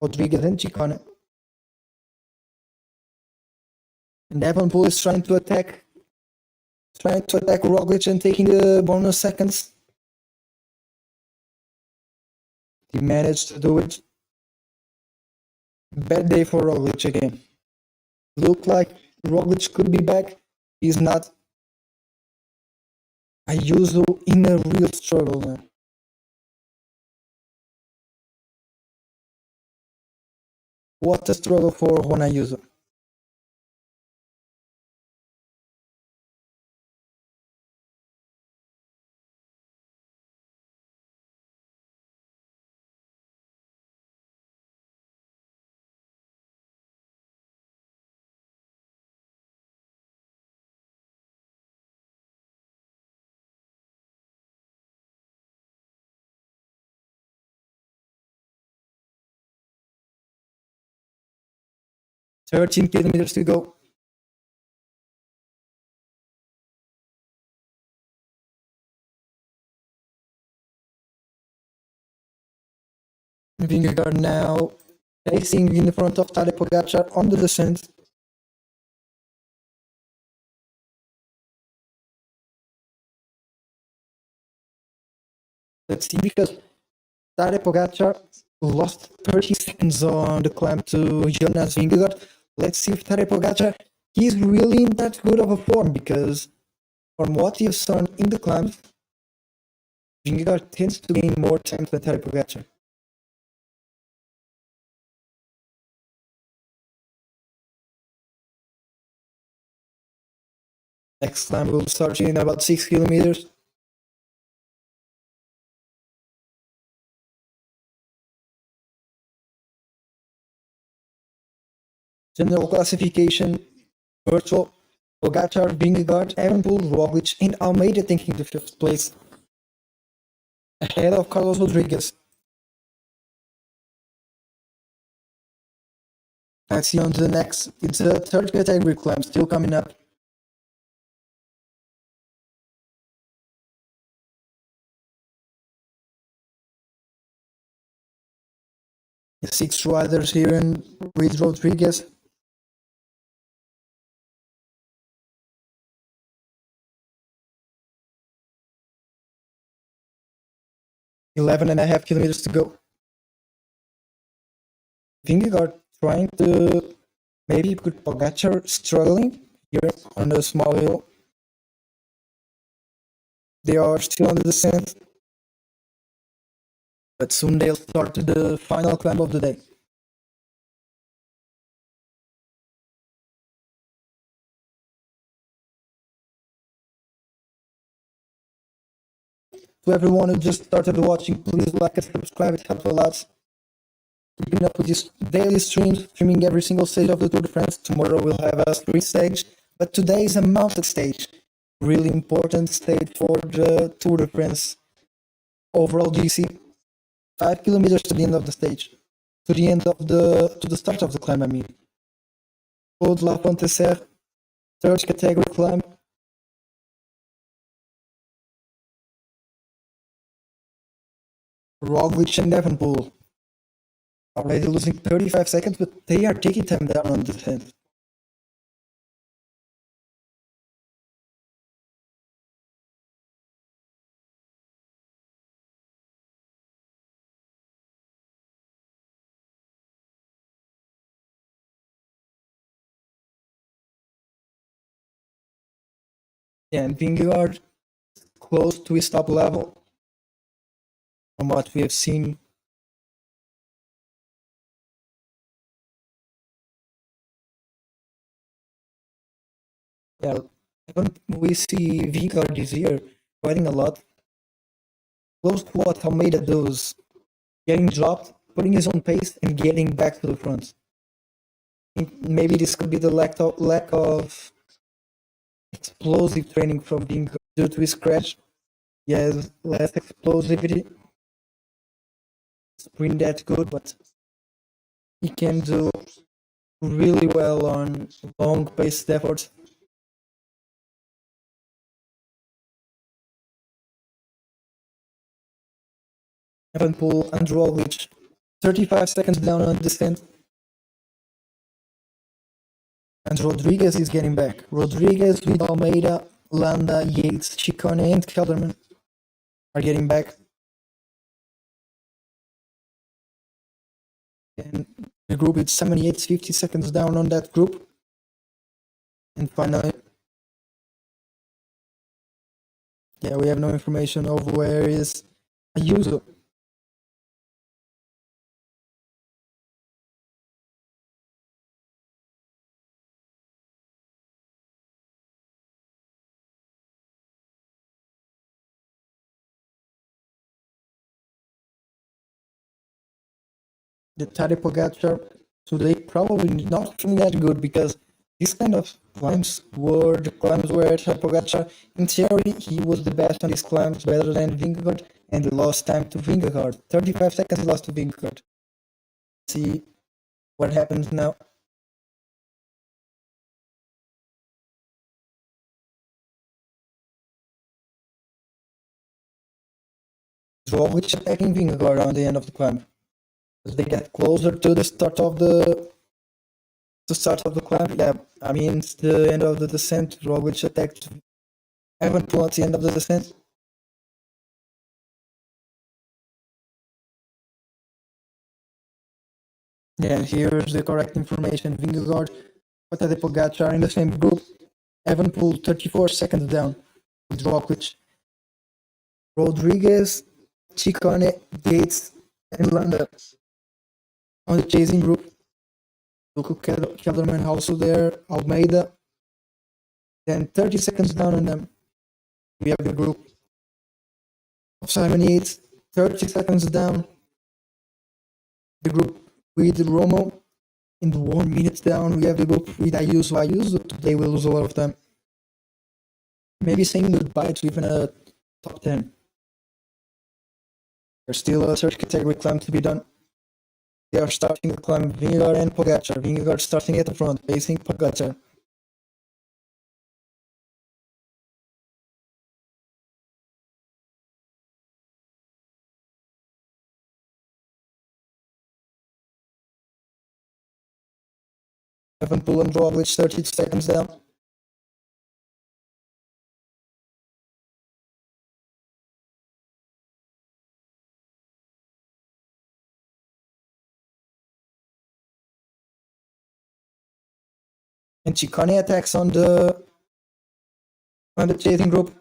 Rodriguez, and Chicone. And Evanpool is trying to attack Roglic and taking the bonus seconds. He managed to do it. Bad day for Roglic again. Looked like Roglic could be back. He's not. Ayuso in a real struggle now. What a struggle for Juan Ayuso. "13 kilometers to go. Vingegaard now racing in the front of Tadej Pogacar on the descent. Let's see, because Tadej Pogacar lost 30 seconds on the climb to Jonas Vingegaard. Let's see if Tadej Pogacar is really in that good of a form, because from what you've seen in the climb, Vingegaard tends to gain more time than Tadej Pogacar. Next climb will start in about 6 kilometers. General classification, virtual, Pogacar, Vingegaard, Evanpool, Roglic, and Almeida taking the 5th place, ahead of Carlos Rodriguez. Let's see on to the next. It's a 3rd category climb still coming up. The 6 riders here and with Rodriguez. "11.5 kilometers to go. Vingegaard trying to maybe put Pogacar struggling here on the small hill. They are still on the descent, but soon they'll start the final climb of the day. To everyone who just started watching, please like and subscribe, it helps a lot. Keeping up with this daily streaming every single stage of the Tour de France. Tomorrow we'll have a sprint stage, but today is a mountain stage. Really important stage for the Tour de France. Overall GC, 5 kilometers to the end of the stage. To the start of the climb, I mean. Col de la Pontesser, 3rd category climb. Roglic and Evanpool already losing 35 seconds, but they are taking time down on the descent. Yeah, and Vingegaard close to his top level from what we have seen. Yeah, we see Vingegaard this year riding a lot, close to what Almeida does, getting dropped, putting his own pace, and getting back to the front. Maybe this could be the lack of explosive training from Vingegaard due to his crash. He has less explosivity. Sprint that good, but he can do really well on long paced efforts. Evanpool and Roglic 35 seconds down on descent. And Rodriguez is getting back. Rodriguez with Almeida, Landa, Yates, Ciccone, and Kelderman are getting back. And the group is 78, 50 seconds down on that group. And finally, yeah, we have no information of where is Ayuso. The Tadej Pogacar today probably not feeling that good because these kind of climbs were the climbs where Tadej Pogacar, in theory, he was the best on these climbs, better than Vingegaard, and lost time to Vingegaard. 35 seconds lost to Vingegaard. See what happens now. Roglic attacking Vingegaard on the end of the climb. As they get closer to the start of the climb, yeah, I mean it's the end of the descent. Roglic attacked Evanpool at the end of the descent. Yeah, here's the correct information. Vingegaard, Tadej Pogacar in the same group. Evanpool 34 seconds down with Roglic. Rodriguez, Ciccone, Yates, and Landa on the chasing group. Luke Kelderman also there, Almeida. Then 30 seconds down on them, we have the group of Simon Yates, 30 seconds down. The group with Romo, in 1 minute down, we have the group with Ayuso. Ayuso today will lose a lot of time. Maybe saying goodbye to even a top 10. There's still a third category climb to be done. They are starting the climb, Vingegaard and Pogacar. Vingegaard starting at the front, facing Pogacar. Evanpool and Roglic 30 seconds down. And Ciccone attacks on the chasing group.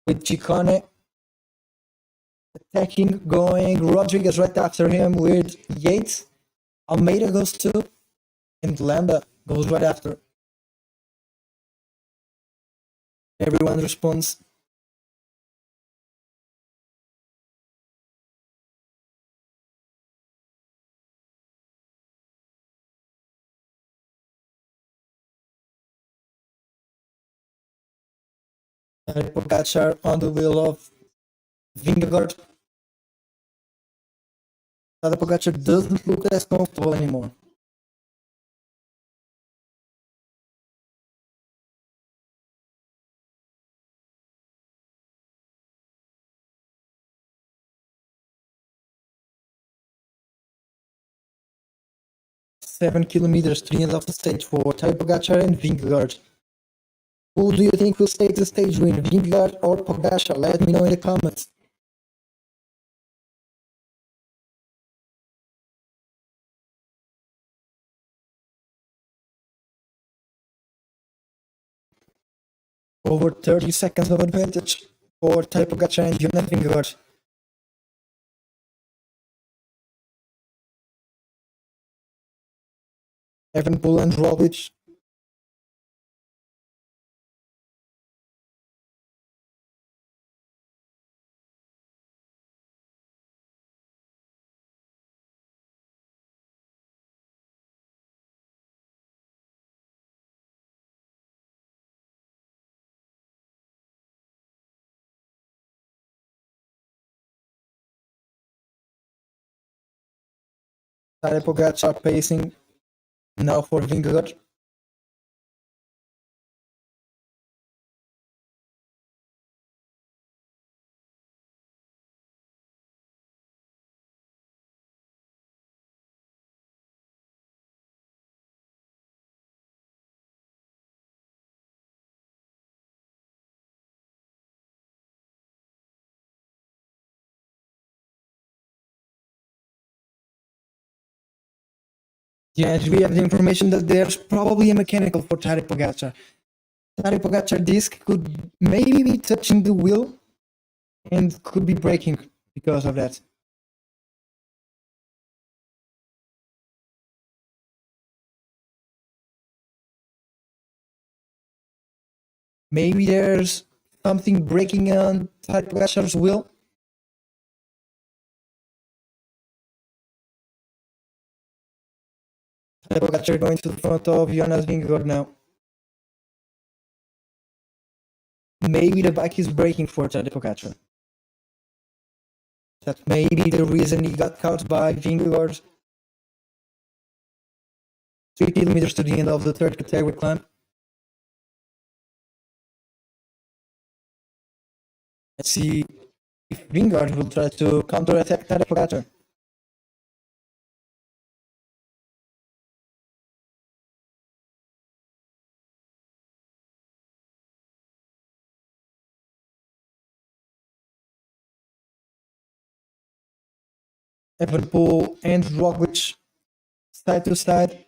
With Ciccone attacking, going, Rodriguez right after him with Yates. Almeida goes too, and Landa goes right after. Everyone responds. Pogacar on the wheel of Vingegaard. Tadej Pogacar doesn't look as comfortable anymore. Seven kilometers to the end of the stage for Tadej Pogacar and Vingegaard. Who do you think will take the stage win, Vingegaard or Pogacar? Let me know in the comments. Over 30 seconds of advantage for Tadej Pogacar and Jonas Vingegaard. Evanpool and Roglic. Tadej Pogacar pacing now for Vingegaard. Yes, we have the information that there's probably a mechanical for Tadej Pogacar. Tadej Pogacar disc could maybe be touching the wheel and could be breaking because of that. Maybe there's something breaking on Tadej Pogacar's wheel. Tadej Pogacar going to the front of Jonas Vingegaard now. Maybe the bike is breaking for Tadej Pogacar. That may be the reason he got caught by Vingegaard. 3 kilometers to the end of the third category climb. Let's see if Vingegaard will try to counterattack Tadej Pogacar. Evenepoel and Roglic side to side.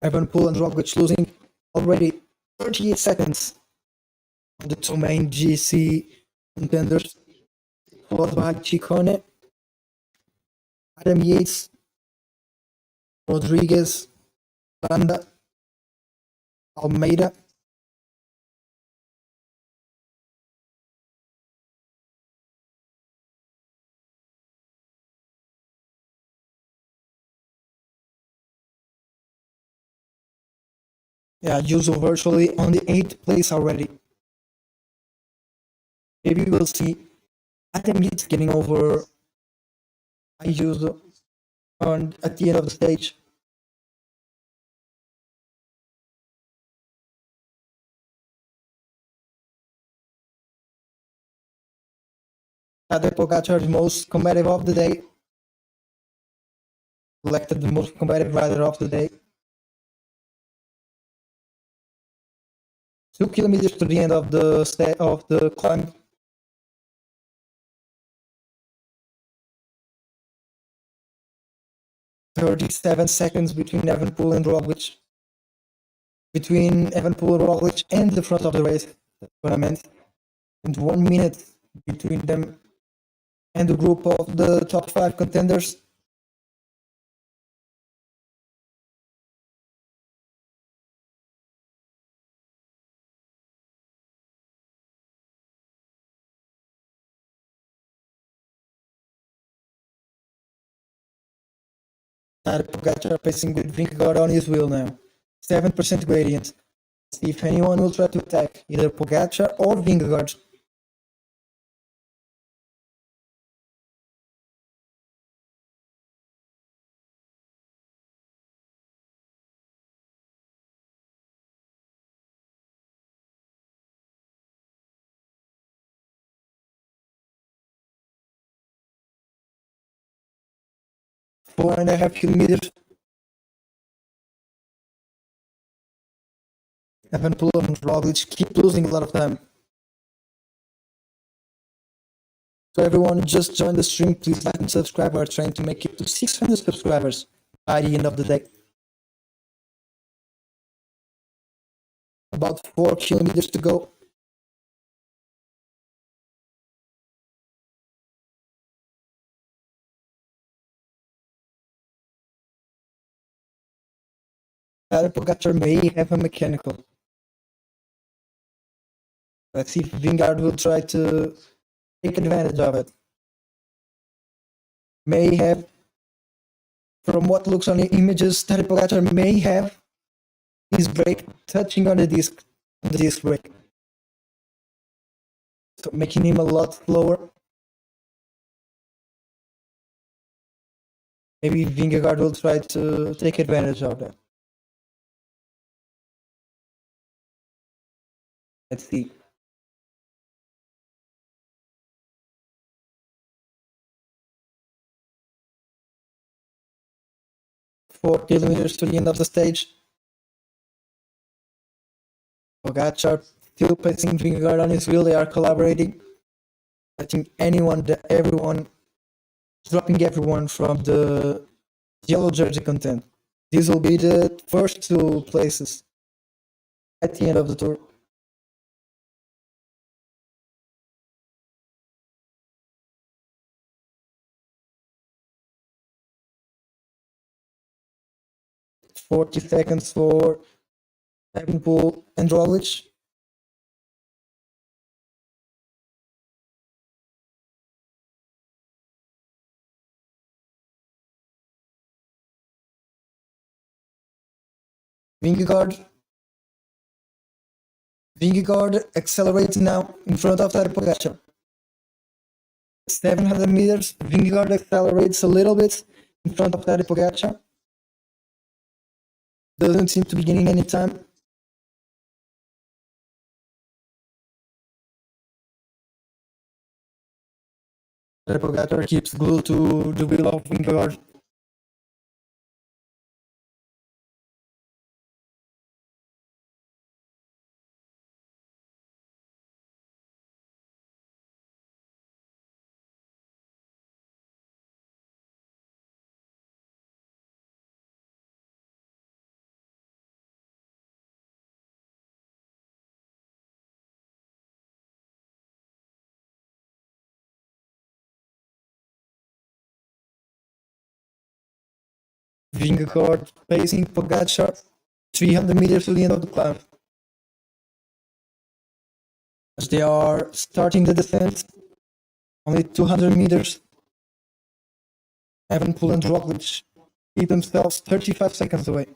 Evenepoel and Roglic losing already 38 seconds on the two main GC contenders, followed by Ciccone, Adam Yates, Rodriguez, Landa, Almeida. Yeah, Juso virtually on the 8th place already. Maybe we'll see Adam Yates getting over Ayuso at the end of the stage. Tadej Pogacar, the most competitive of the day. Elected the most competitive rider of the day. 2 kilometers to the end of the climb. "37 seconds between Evenepoel and Roglic. Between Evenepoel and Roglic and the front of the race tournament. And 1 minute between them and the group of the top 5 contenders. Tadej Pogacar pacing with Vingegaard on his wheel now. 7% gradient. See if anyone will try to attack either Pogacar or Vingegaard. Four and a half kilometers. Evenepoel and Roglic keep losing a lot of time. So everyone who just joined the stream, please like and subscribe. We're trying to make it to 600 subscribers by the end of the day. About 4 kilometers to go. Tadej Pogacar may have a mechanical. Let's see if Vingegaard will try to take advantage of it. May have, from what looks on the images, Tadej Pogacar may have his brake touching on the disc brake. So making him a lot slower. Maybe Vingegaard will try to take advantage of that. Let's see. Four kilometers to the end of the stage. Pogacar still pacing Vingegaard on his wheel. They are collaborating. I think everyone, dropping everyone from the yellow jersey content. These will be the first two places at the end of the tour. $40 for Evenpool and Roglic. Vingegaard accelerates now in front of Tadej Pogacar. 700 meters, Vingegaard accelerates a little bit in front of Tadej Pogacar. Doesn't seem to be gaining any time. Tadej Pogacar keeps glued to the wheel of Vingegaard. Vingegaard pacing Pogacar 300 meters to the end of the climb. As they are starting the descent, only 200 meters. Evenpool and Roglic keep themselves 35 seconds away.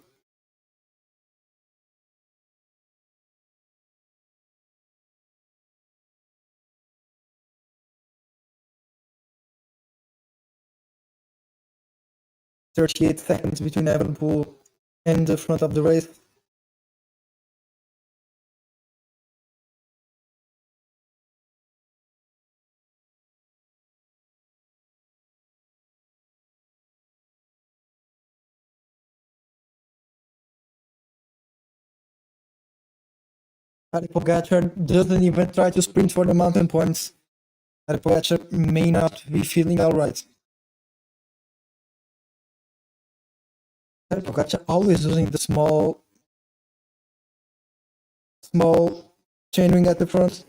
.38 seconds between Evenpool and the front of the race. Tadej Pogacar doesn't even try to sprint for the mountain points. Tadej Pogacar may not be feeling alright. Tadej Pogacar always using the small chainring at the front.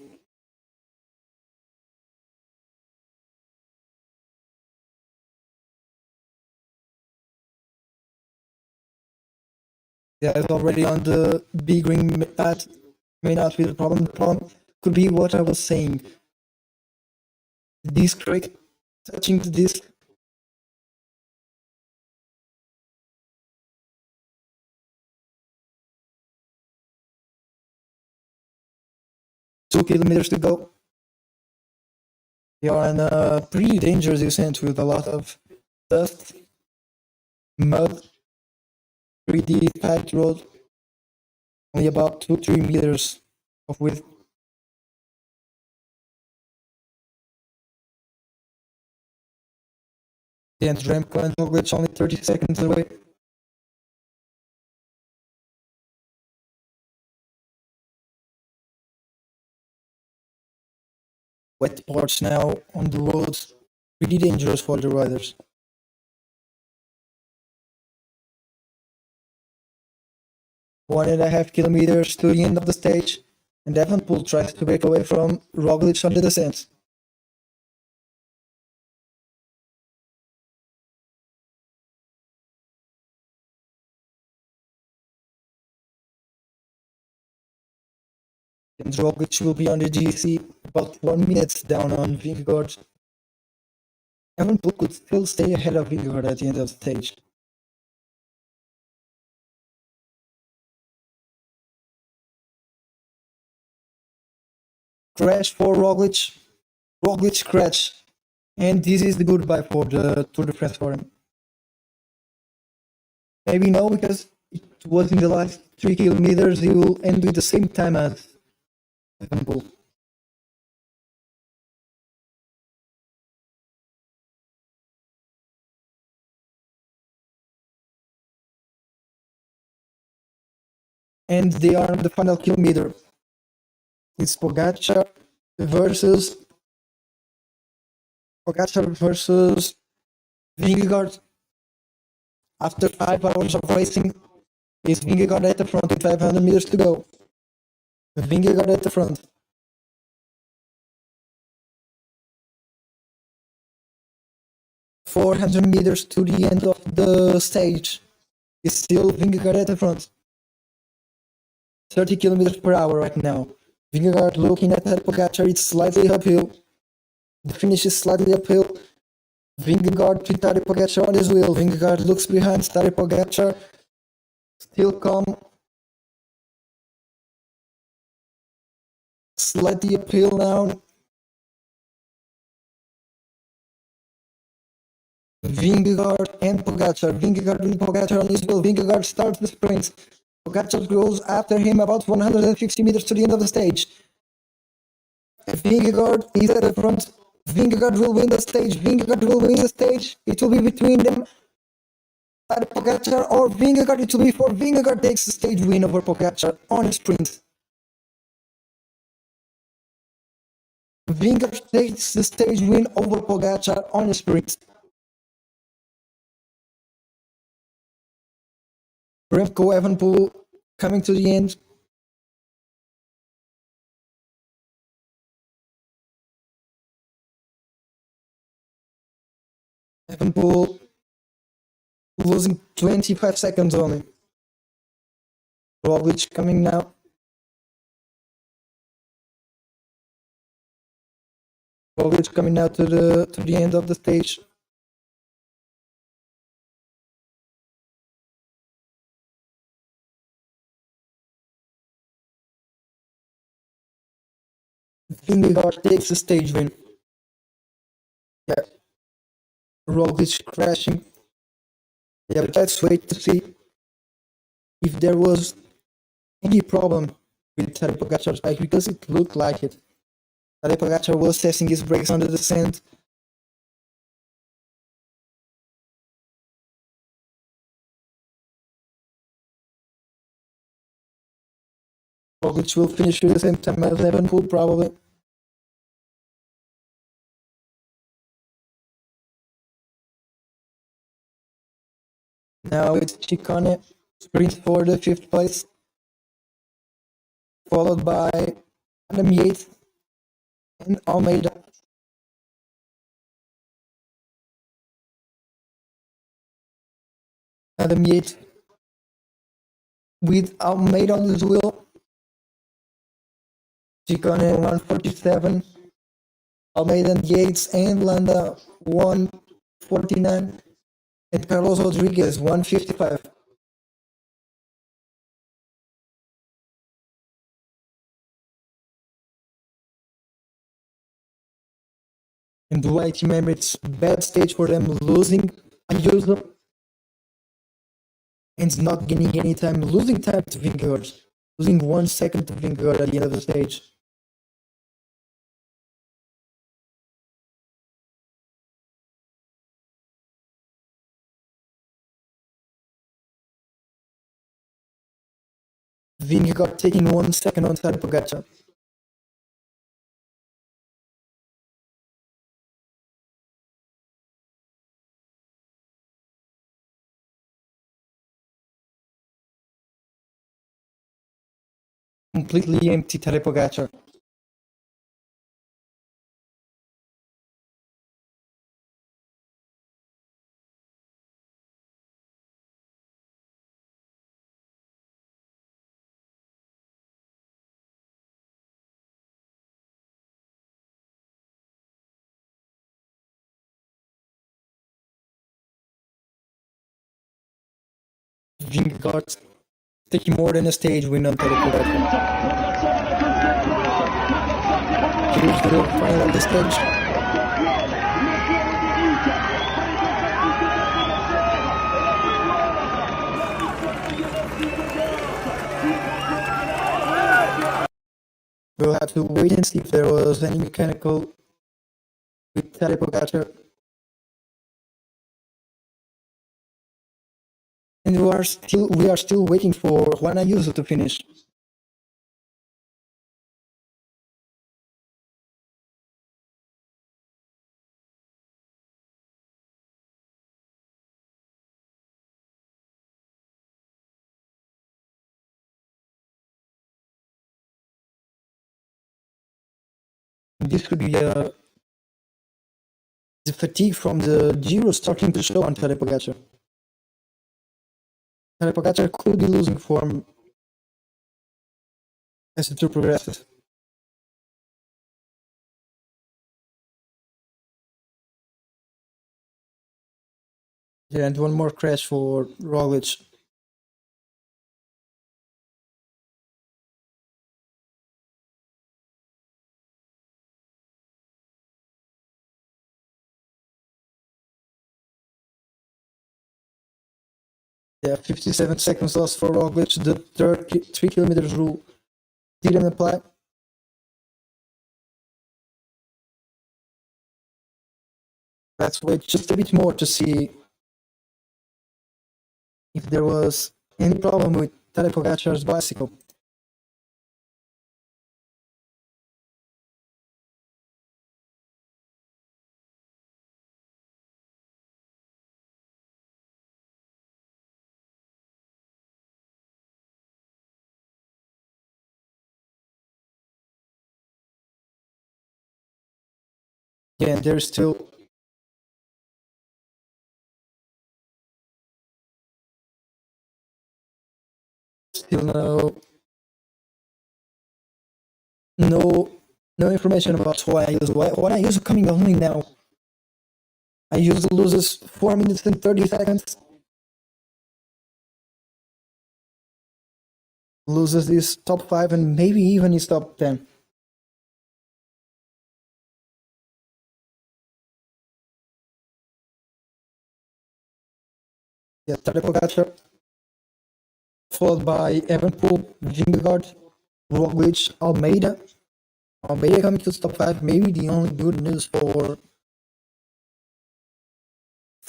Yeah, it's already on the big ring. That may not be the problem. The problem could be what I was saying. The disc brake touching the disc. Two kilometers to go. They are on a pretty dangerous descent with a lot of dust, mud, 3D packed road, only about 2-3 meters of width. The end Remco and Roglic only 30 seconds away. Wet parts now on the roads, pretty dangerous for the riders. One and a half kilometers to the end of the stage, and Evenpool tries to break away from Roglic on the descent. And Roglic will be on the GC about 1 minute down on Vingegaard. Evenpool could still stay ahead of Vingegaard at the end of the stage. Crash for Roglic. Roglic crash. And this is the goodbye for the Tour de France for him. Maybe no, because it was in the last 3 kilometers. He will end with the same time as Evenpool. And they are on the final kilometer. It's Pogacar versus Pogacar versus Vingegaard. After 5 hours of racing, is Vingegaard at the front with 500 meters to go. Vingegaard at the front. "400 meters to the end of the stage. Is still Vingegaard at the front. 30 kilometers per hour right now. Vingegaard looking at Pogacar, it's slightly uphill. The finish is slightly uphill. Vingegaard to Tadej Pogacar on his wheel. Vingegaard looks behind Tadej Pogacar. Still calm. Slightly uphill now. Vingegaard and Pogacar. Vingegaard with Pogacar on his wheel. Vingegaard starts the sprint. Pogacar goes after him about 150 meters to the end of the stage. Vingegaard is at the front. Vingegaard will win the stage. Vingegaard will win the stage. It will be between them. Tadej Pogacar or Vingegaard. It will be for Vingegaard takes the stage win over Pogacar on a sprint. Vingegaard takes the stage win over Pogacar on a sprint. Remco Evenepoel coming to the end. Evenepoel losing 25 seconds only. Roglic coming now. Roglic coming now to the end of the stage. Vingegaard takes the stage win. Yeah. Roglic crashing. Yeah, but let's wait to see if there was any problem with Tadej Pogacar's bike, because it looked like it. Tadej Pogacar was testing his brakes on the descent. Roglic will finish with the same time as Evenepoel, probably. Now it's Chicone, sprint for the 5th place, followed by Adam Yates and Almeida. Adam Yates with Almeida on his wheel. Chicone 147, Almeida and Yates and Landa 149, and Carlos Rodriguez 155. And White remember, it's bad stage for them, losing Ayuso and not gaining any time, losing time to Vingegaard, losing 1 second to Vingegaard at the end of the stage. Vingegaard taking 1 second on Tadej Pogacar. Completely empty Tadej Pogacar. Vingegaard taking more than a stage win on Tadej Pogacar. Here's the final of the stage. We'll have to wait and see if there was any mechanical with Tadej Pogacar. And we are still waiting for Juan Ayuso to finish. This could be the fatigue from the Giro starting to show on Tadej Pogacar. Tadej Pogacar could be losing form as the tour progresses. Yeah, and one more crash for Roglic. Yeah, 57 seconds lost for Roglic. The 3 kilometers rule didn't apply. Let's wait just a bit more to see if there was any problem with Tadej Pogacar's bicycle. Yeah, and there's still no information about why I use coming only now. I use loses 4 minutes and 30 seconds. Loses his top 5 and maybe even his top 10. Yeah, Tadej Pogacar, followed by Evenepoel, Vingegaard, Roglic, Almeida. Almeida coming to the top 5, maybe the only good news for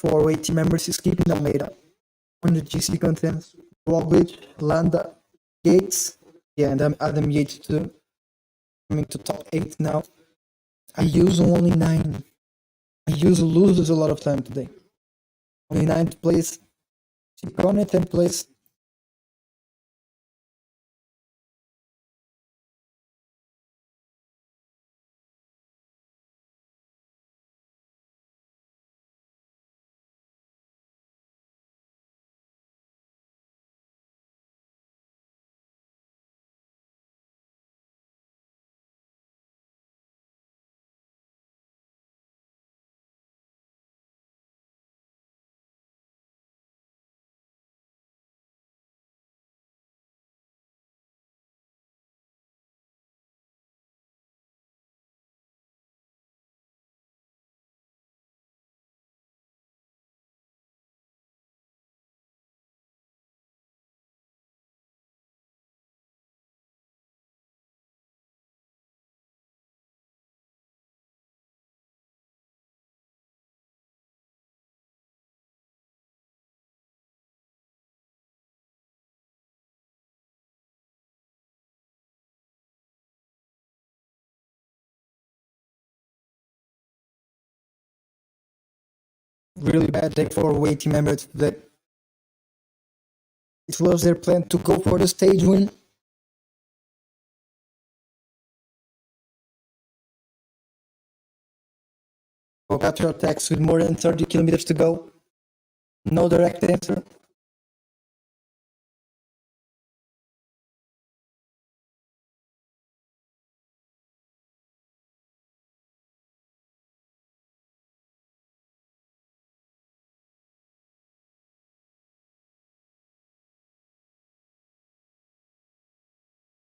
away team members is keeping Almeida on the GC contents. Roglic, Landa, Yates, yeah, and Adam Yates too, coming to top 8 now. I use only 9. I use loses a lot of time today. Only 9th place. Ciccone 10th place. Really bad day for away team members today. It was their plan to go for the stage win. Pogacar attacks with more than 30 kilometers to go. No direct answer.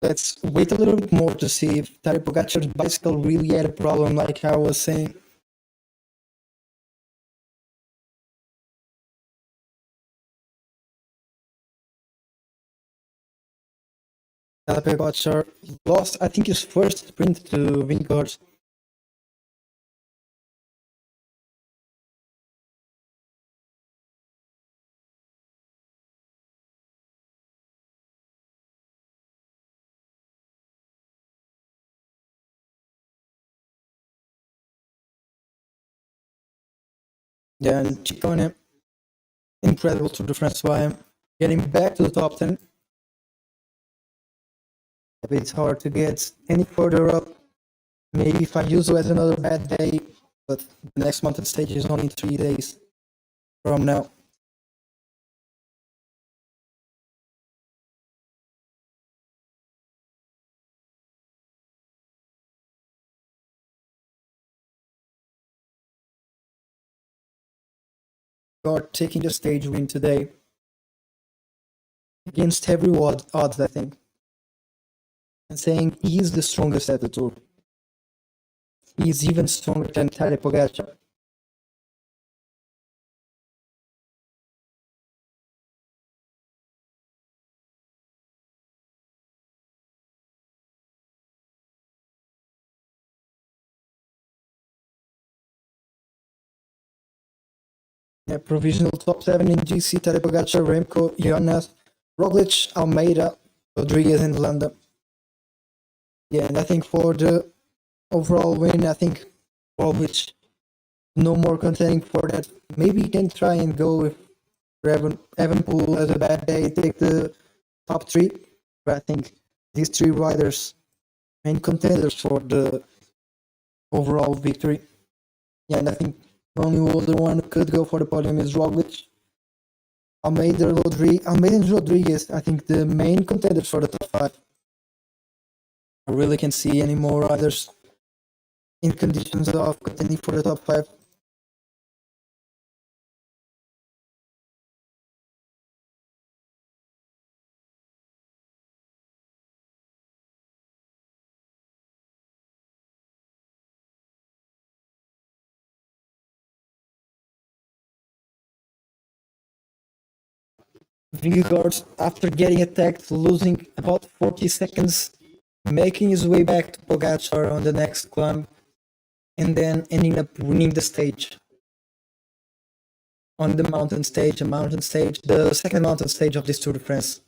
Let's wait a little bit more to see if Tadej Pogacar's bicycle really had a problem, like I was saying. Tadej Pogacar lost, I think, his first sprint to Vingegaard. Yeah, and Ciccone, incredible Tour de France by him, getting back to the top 10. It's hard to get any further up. Maybe if I use as another bad day, but the next mountain stage is only 3 days from now. Vingegaard taking the stage win today against every odds, I think, and saying he's the strongest at the tour. He's even stronger than Tadej Pogacar. Yeah, provisional top 7 in GC: Tadej Pogacar, Remco, Jonas, Roglic, Almeida, Rodriguez, and Landa. Yeah, and I think for the overall win, I think Roglic no more contending for that. Maybe he can try and go if Evanpool has a bad day, take the top 3. But I think these 3 riders main contenders for the overall victory. Yeah, and I think the only other one who could go for the podium is Roglic. Almeida and Rodriguez, I think the main contenders for the top 5. I really can't see any more riders in conditions of contending for the top 5. Vingegaard, after getting attacked, losing about 40 seconds, making his way back to Pogacar on the next climb, and then ending up winning the stage. On the the second mountain stage of this Tour de France.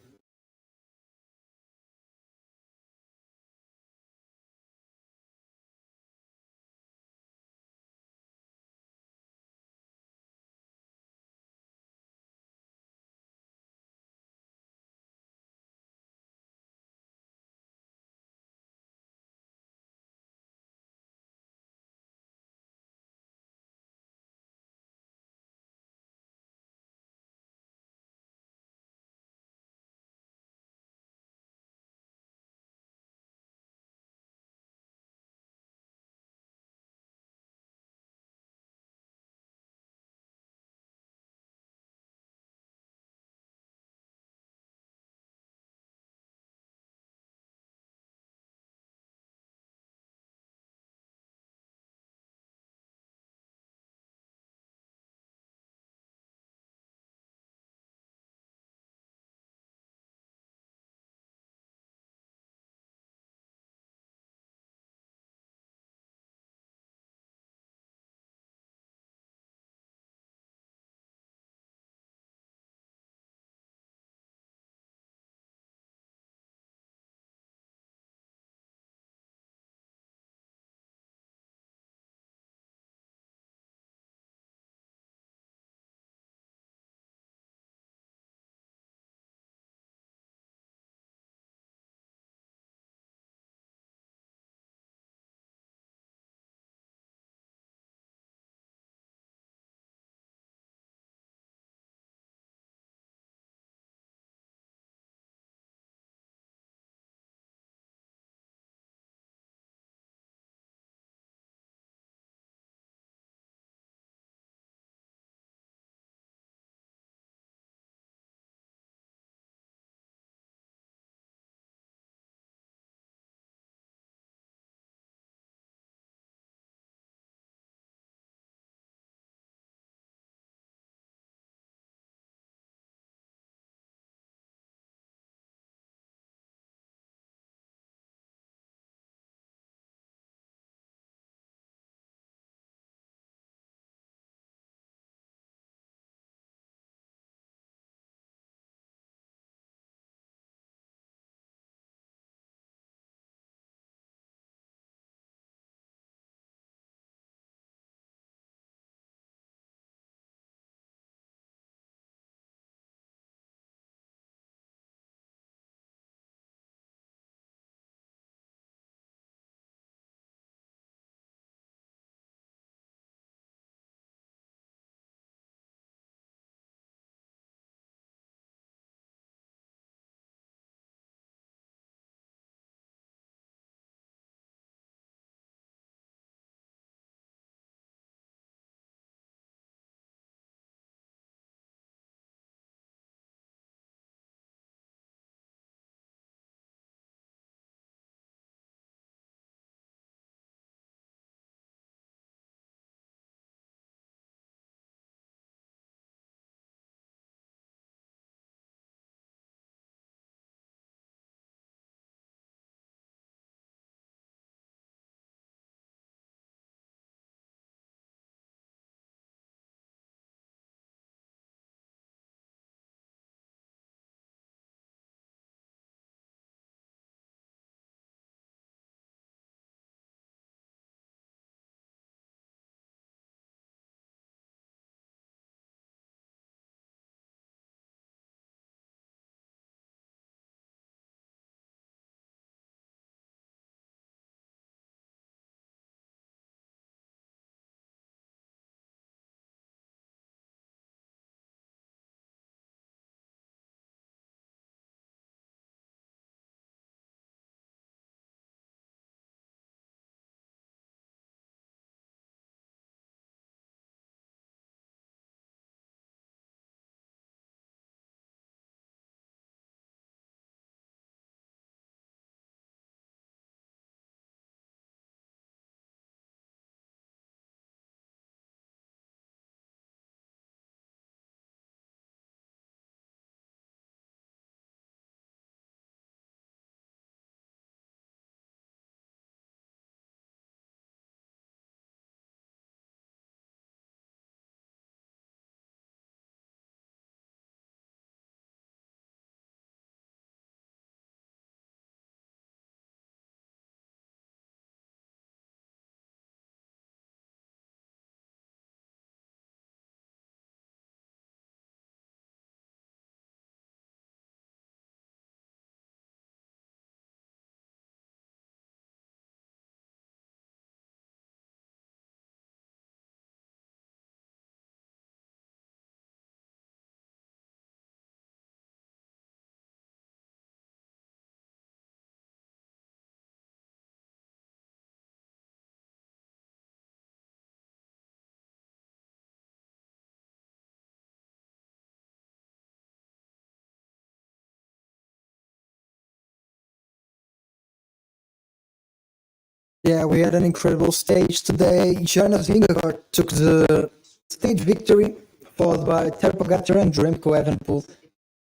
Yeah, we had an incredible stage today. Jonas Vingegaard took the stage victory, followed by Pogacar and Remco Evenepoel.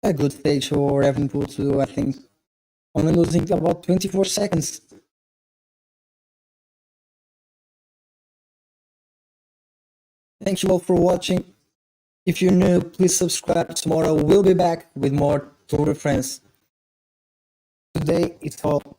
A good stage for Evenepoel too, I think. Only losing about 24 seconds. Thank you all for watching. If you're new, please subscribe. Tomorrow we'll be back with more Tour de France. Today it's all.